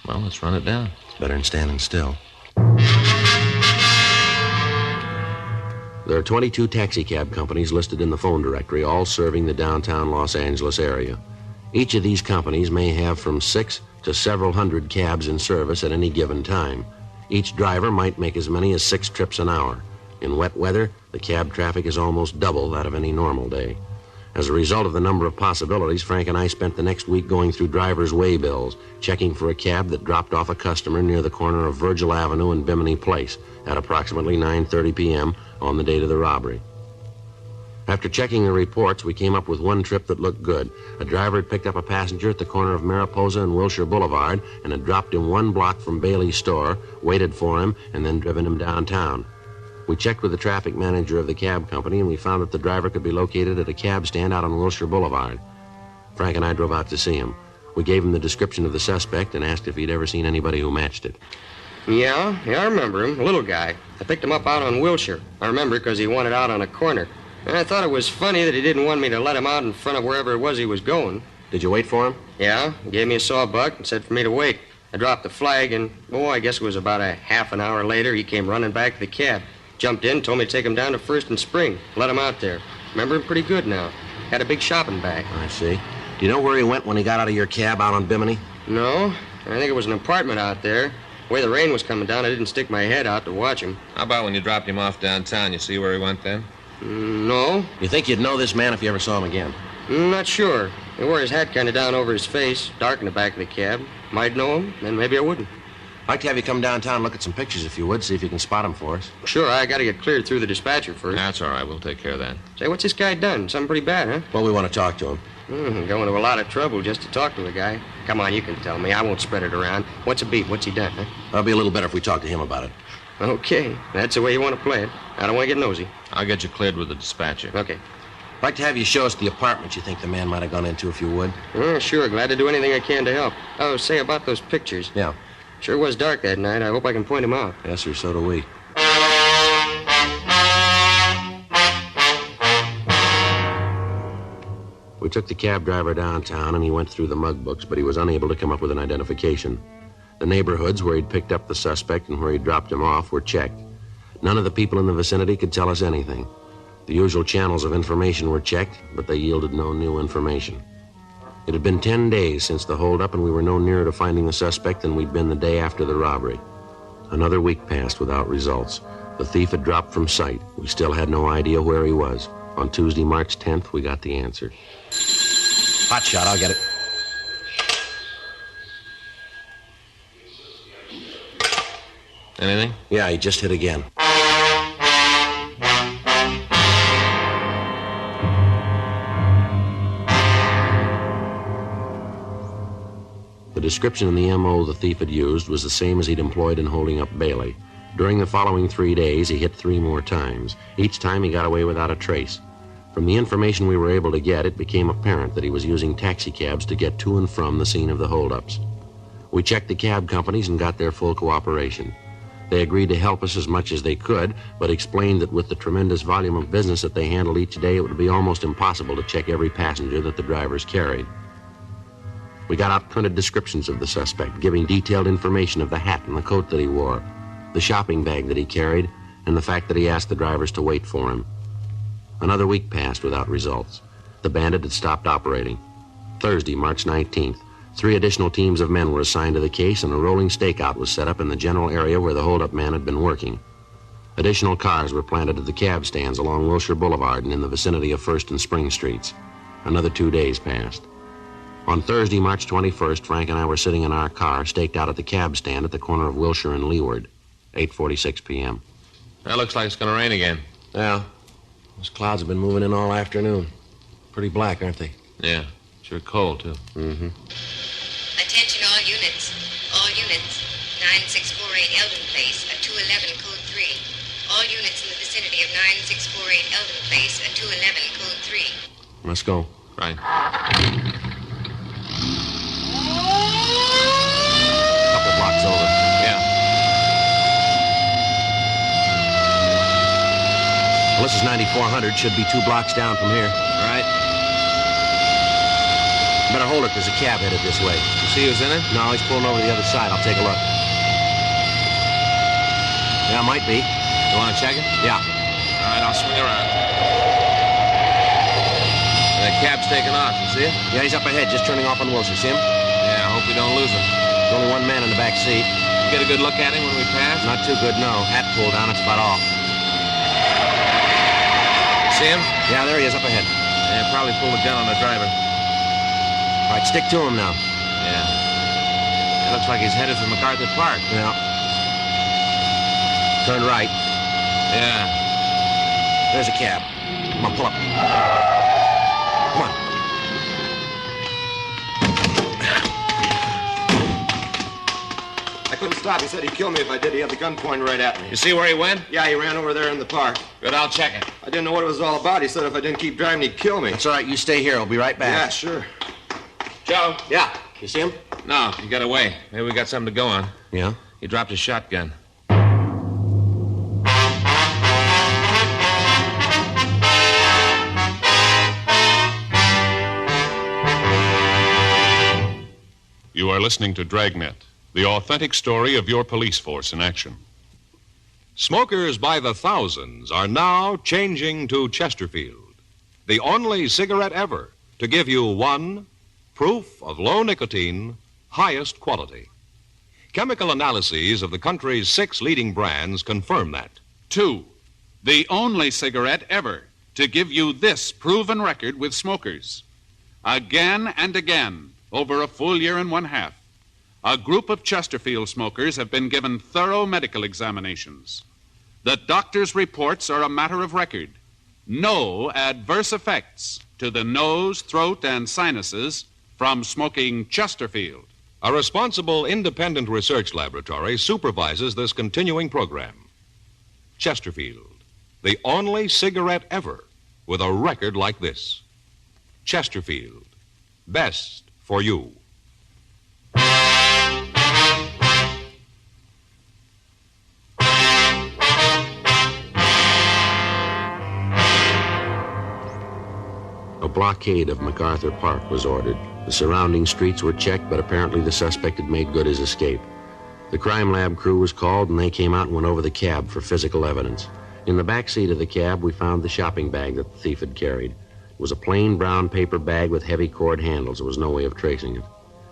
Well, let's run it down. It's better than standing still. There are 22 taxi cab companies listed in the phone directory, all serving the downtown Los Angeles area. Each of these companies may have from 6 to several hundred cabs in service at any given time. Each driver might make as many as 6 trips an hour. In wet weather, the cab traffic is almost double that of any normal day. As a result of the number of possibilities, Frank and I spent the next week going through driver's way bills, checking for a cab that dropped off a customer near the corner of Virgil Avenue and Bimini Place at approximately 9:30 p.m. on the date of the robbery. After checking the reports, we came up with one trip that looked good. A driver had picked up a passenger at the corner of Mariposa and Wilshire Boulevard and had dropped him 1 block from Bailey's store, waited for him, and then driven him downtown. We checked with the traffic manager of the cab company, and we found that the driver could be located at a cab stand out on Wilshire Boulevard. Frank and I drove out to see him. We gave him the description of the suspect and asked if he'd ever seen anybody who matched it. Yeah, I remember him. A little guy. I picked him up out on Wilshire. I remember because he wanted out on a corner. And I thought it was funny that he didn't want me to let him out in front of wherever it was he was going. Did you wait for him? Yeah, he gave me a sawbuck and said for me to wait. I dropped the flag, and, I guess it was about a half an hour later, he came running back to the cab. Jumped in, told me to take him down to First and Spring. Let him out there. Remember him pretty good now. Had a big shopping bag. I see. Do you know where he went when he got out of your cab out on Bimini? No. I think it was an apartment out there. The way the rain was coming down, I didn't stick my head out to watch him. How about when you dropped him off downtown? You see where he went then? No. You think you'd know this man if you ever saw him again? Not sure. He wore his hat kind of down over his face, dark in the back of the cab. Might know him, then maybe I wouldn't. I'd like to have you come downtown and look at some pictures if you would, see if you can spot him for us. Sure, I got to get cleared through the dispatcher first. That's all right. We'll take care of that. Say, what's this guy done? Something pretty bad, huh? Well, we want to talk to him. Going to a lot of trouble just to talk to a guy. Come on, you can tell me. I won't spread it around. What's a beat? What's he done, huh? That'll be a little better if we talk to him about it. Okay. That's the way you want to play it. I don't want to get nosy. I'll get you cleared with the dispatcher. Okay. I'd like to have you show us the apartment you think the man might have gone into, if you would. Sure. Glad to do anything I can to help. Oh, say about those pictures. Yeah. Sure was dark that night. I hope I can point him out. Yes, sir. So do we. We took the cab driver downtown, and he went through the mug books, but he was unable to come up with an identification. The neighborhoods where he'd picked up the suspect and where he'd dropped him off were checked. None of the people in the vicinity could tell us anything. The usual channels of information were checked, but they yielded no new information. It had been 10 days since the holdup, and we were no nearer to finding the suspect than we'd been the day after the robbery. Another week passed without results. The thief had dropped from sight. We still had no idea where he was. On Tuesday, March 10th, we got the answer. Hot shot, I'll get it. Anything? Yeah, he just hit again. The description in the M.O. the thief had used was the same as he'd employed in holding up Bailey. During the following 3 days, he hit 3 more times. Each time he got away without a trace. From the information we were able to get, it became apparent that he was using taxicabs to get to and from the scene of the holdups. We checked the cab companies and got their full cooperation. They agreed to help us as much as they could, but explained that with the tremendous volume of business that they handled each day, it would be almost impossible to check every passenger that the drivers carried. We got out printed descriptions of the suspect, giving detailed information of the hat and the coat that he wore, the shopping bag that he carried, and the fact that he asked the drivers to wait for him. Another week passed without results. The bandit had stopped operating. Thursday, March 19th, 3 additional teams of men were assigned to the case, and a rolling stakeout was set up in the general area where the holdup man had been working. Additional cars were planted at the cab stands along Wilshire Boulevard and in the vicinity of 1st and Spring Streets. Another 2 days passed. On Thursday, March 21st, Frank and I were sitting in our car, staked out at the cab stand at the corner of Wilshire and Leeward, 8:46 p.m. That looks like it's going to rain again. Yeah. Those clouds have been moving in all afternoon. Pretty black, aren't they? Yeah. Sure cold, too. Mm-hmm. Attention all units. All units. 9648 Eldon Place, a 211 code 3. All units in the vicinity of 9648 Eldon Place, a 211 code 3. Let's go. Right. Couple blocks over. Yeah. Well, this is 9400. Should be 2 blocks down from here. Right. Better hold it. There's a cab headed this way. You see who's in it? No, he's pulling over to the other side. I'll take a look. Yeah, might be. You want to check it? Yeah. All right, I'll swing around. That cab's taking off. You see it? Yeah, he's up ahead, just turning off on Wilshire. See him? Yeah, I hope we don't lose him. There's only 1 man in the back seat. You get a good look at him when we pass? Not too good, no. Hat pulled down, that's about all. See him? Yeah, there he is up ahead. Yeah, probably pulled a gun on the driver. All right, stick to him now. Yeah. It looks like he's headed for MacArthur Park. Yeah. Turn right. Yeah. There's a cab. Come on, pull up. Come on. I couldn't stop. He said he'd kill me if I did. He had the gun pointed right at me. You see where he went? Yeah, he ran over there in the park. Good, I'll check it. I didn't know what it was all about. He said if I didn't keep driving, he'd kill me. That's all right. You stay here. I'll be right back. Yeah, sure. Joe? Yeah. You see him? No, he got away. Maybe we got something to go on. Yeah? He dropped his shotgun. You are listening to Dragnet, the authentic story of your police force in action. Smokers by the thousands are now changing to Chesterfield, the only cigarette ever to give you 1, proof of low nicotine, highest quality. Chemical analyses of the country's 6 leading brands confirm that. 2, the only cigarette ever to give you this proven record with smokers. Again and again, over a full year and 1/2, a group of Chesterfield smokers have been given thorough medical examinations. The doctor's reports are a matter of record. No adverse effects to the nose, throat, and sinuses from smoking Chesterfield. A responsible independent research laboratory supervises this continuing program. Chesterfield, the only cigarette ever with a record like this. Chesterfield, best for you. A blockade of MacArthur Park was ordered. The surrounding streets were checked, but apparently the suspect had made good his escape. The crime lab crew was called, and they came out and went over the cab for physical evidence. In the back seat of the cab, we found the shopping bag that the thief had carried. It was a plain brown paper bag with heavy cord handles. There was no way of tracing it.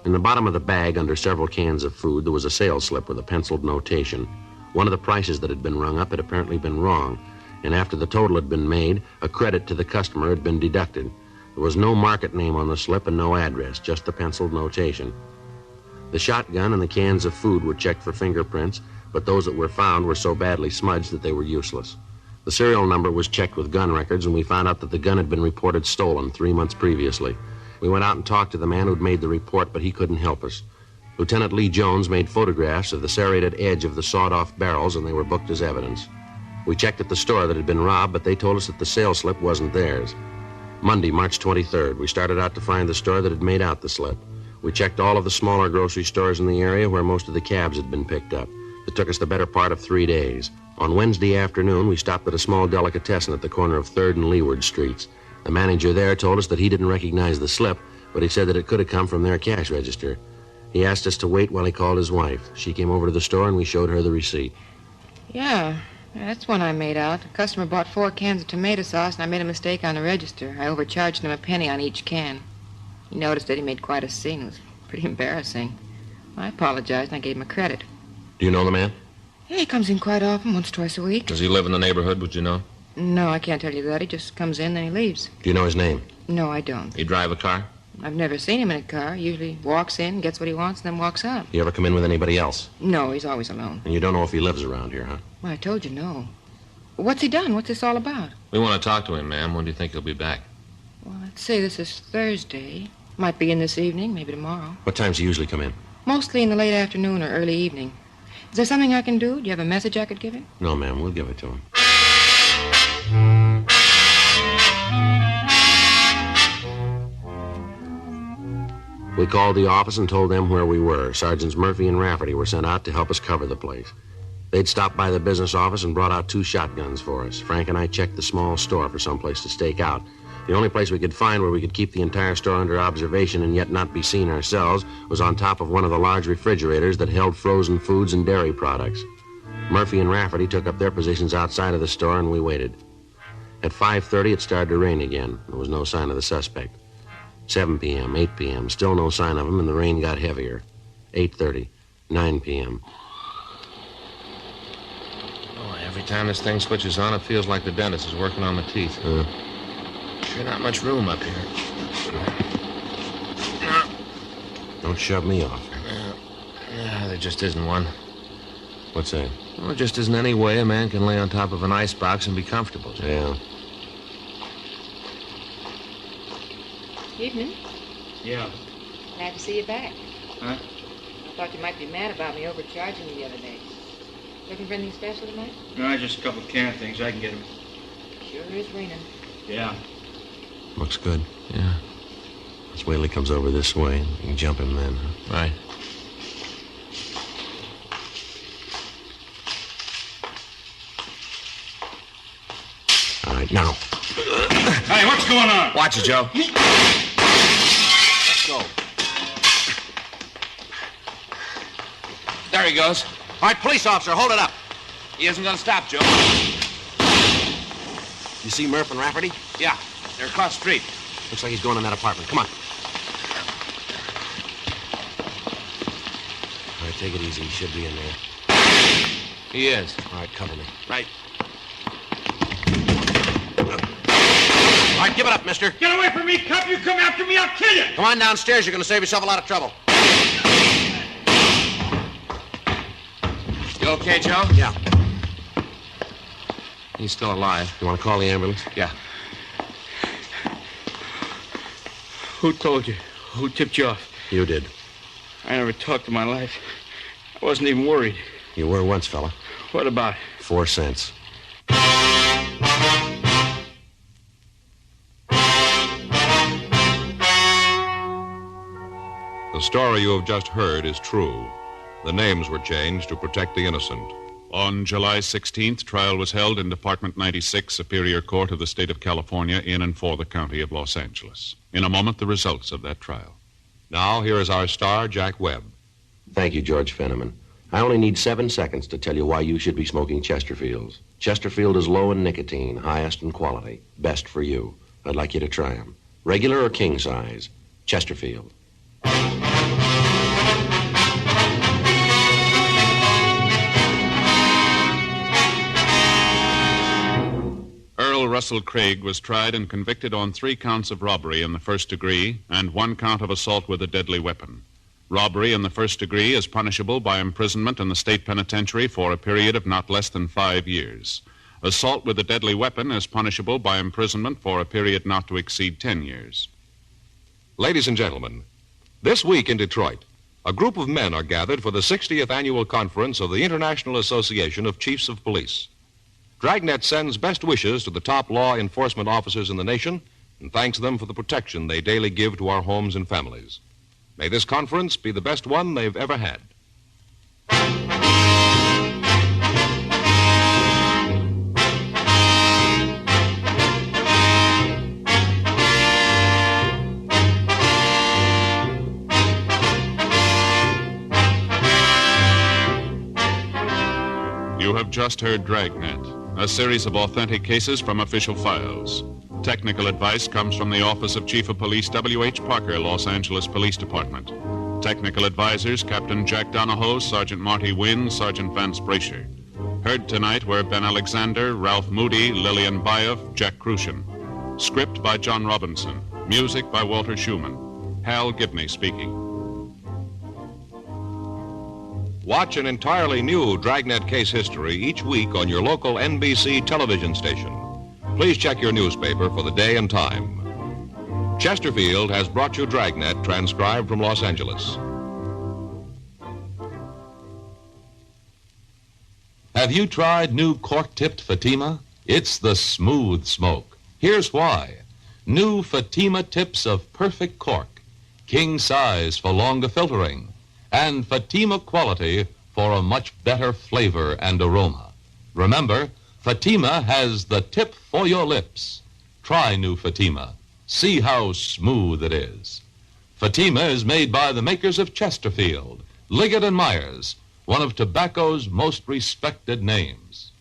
In the bottom of the bag, under several cans of food, there was a sales slip with a penciled notation. One of the prices that had been rung up had apparently been wrong, and after the total had been made, a credit to the customer had been deducted. There was no market name on the slip and no address, just the penciled notation. The shotgun and the cans of food were checked for fingerprints, but those that were found were so badly smudged that they were useless. The serial number was checked with gun records, and we found out that the gun had been reported stolen 3 months previously. We went out and talked to the man who'd made the report, but he couldn't help us. Lieutenant Lee Jones made photographs of the serrated edge of the sawed-off barrels, and they were booked as evidence. We checked at the store that had been robbed, but they told us that the sales slip wasn't theirs. Monday, March 23rd, we started out to find the store that had made out the slip. We checked all of the smaller grocery stores in the area where most of the cabs had been picked up. It took us the better part of 3 days. On Wednesday afternoon, we stopped at a small delicatessen at the corner of 3rd and Leeward Streets. The manager there told us that he didn't recognize the slip, but he said that it could have come from their cash register. He asked us to wait while he called his wife. She came over to the store, and we showed her the receipt. Yeah, that's one I made out. A customer bought 4 cans of tomato sauce, and I made a mistake on the register. I overcharged him a penny on each can. He noticed that he made quite a scene. It was pretty embarrassing. I apologized, and I gave him a credit. Do you know the man? Yeah, he comes in quite often, once, twice a week. Does he live in the neighborhood, would you know? No, I can't tell you that. He just comes in, then he leaves. Do you know his name? No, I don't. He drive a car? I've never seen him in a car. He usually walks in, gets what he wants, and then walks out. You ever come in with anybody else? No, he's always alone. And you don't know if he lives around here, huh? Well, I told you no. What's he done? What's this all about? We want to talk to him, ma'am. When do you think he'll be back? Well, let's say this is Thursday. Might be in this evening, maybe tomorrow. What times do you usually come in? Mostly in the late afternoon or early evening. Is there something I can do? Do you have a message I could give him? No, ma'am. We'll give it to him. We called the office and told them where we were. Sergeants Murphy and Rafferty were sent out to help us cover the place. They'd stopped by the business office and brought out 2 shotguns for us. Frank and I checked the small store for some place to stake out. The only place we could find where we could keep the entire store under observation and yet not be seen ourselves was on top of one of the large refrigerators that held frozen foods and dairy products. Murphy and Rafferty took up their positions outside of the store, and we waited. At 5:30, it started to rain again. There was no sign of the suspect. 7 p.m., 8 p.m., still no sign of him, and the rain got heavier. 8:30, 9 p.m. Oh, every time this thing switches on, it feels like the dentist is working on my teeth. Sure not much room up here. Don't shove me off. Yeah, there just isn't one. What's that? Well, there just isn't any way a man can lay on top of an icebox and be comfortable. Yeah. Evening. Yeah. Glad to see you back. Huh? I thought you might be mad about me overcharging you the other day. Looking for anything special tonight? No, just a couple of can things. I can get them. Sure is raining. Yeah. Looks good. Yeah. Let's wait till he comes over this way. You can jump him then. Huh? Right. All right, now. Hey, what's going on? Watch it, Joe. Let's go. There he goes. All right, police officer, hold it up. He isn't going to stop, Joe. You see Murph and Rafferty? Yeah, they're across the street. Looks like he's going in that apartment. Come on. All right, take it easy. He should be in there. He is. All right, cover me. Right. All right, give it up, mister. Get away from me, cop. You come after me, I'll kill you. Come on downstairs. You're going to save yourself a lot of trouble. You okay, Joe? Yeah. He's still alive. You want to call the ambulance? Yeah. Who told you? Who tipped you off? You did. I never talked in my life. I wasn't even worried. You were once, fella. What about? 4 cents. The story you have just heard is true. The names were changed to protect the innocent. On July 16th, trial was held in Department 96, Superior Court of the State of California, in and for the County of Los Angeles. In a moment, the results of that trial. Now, here is our star, Jack Webb. Thank you, George Fenneman. I only need 7 seconds to tell you why you should be smoking Chesterfields. Chesterfield is low in nicotine, highest in quality, best for you. I'd like you to try them. Regular or king size? Chesterfield. Earl Russell Craig was tried and convicted on 3 counts of robbery in the first degree and 1 count of assault with a deadly weapon. Robbery in the first degree is punishable by imprisonment in the state penitentiary for a period of not less than 5 years. Assault with a deadly weapon is punishable by imprisonment for a period not to exceed 10 years. Ladies and gentlemen, this week in Detroit, a group of men are gathered for the 60th annual conference of the International Association of Chiefs of Police. Dragnet sends best wishes to the top law enforcement officers in the nation and thanks them for the protection they daily give to our homes and families. May this conference be the best one they've ever had. just heard Dragnet, a series of authentic cases from official files. Technical advice comes from the Office of Chief of Police W.H. Parker, Los Angeles Police Department. Technical advisors, Captain Jack Donahoe, Sergeant Marty Wynn, Sergeant Vance Brasher. Heard tonight were Ben Alexander, Ralph Moody, Lillian Bayev, Jack Crucian. Script by John Robinson. Music by Walter Schumann. Hal Gibney speaking. Watch an entirely new Dragnet case history each week on your local NBC television station. Please check your newspaper for the day and time. Chesterfield has brought you Dragnet, transcribed from Los Angeles. Have you tried new cork-tipped Fatima? It's the smooth smoke. Here's why. New Fatima tips of perfect cork, king size for longer filtering, and Fatima quality for a much better flavor and aroma. Remember, Fatima has the tip for your lips. Try new Fatima. See how smooth it is. Fatima is made by the makers of Chesterfield, Liggett and Myers, one of tobacco's most respected names.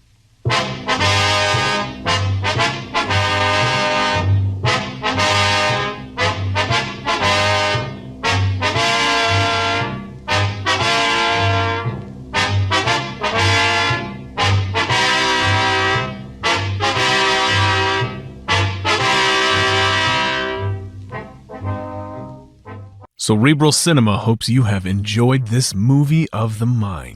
Cerebral Cinema hopes you have enjoyed this movie of the mind.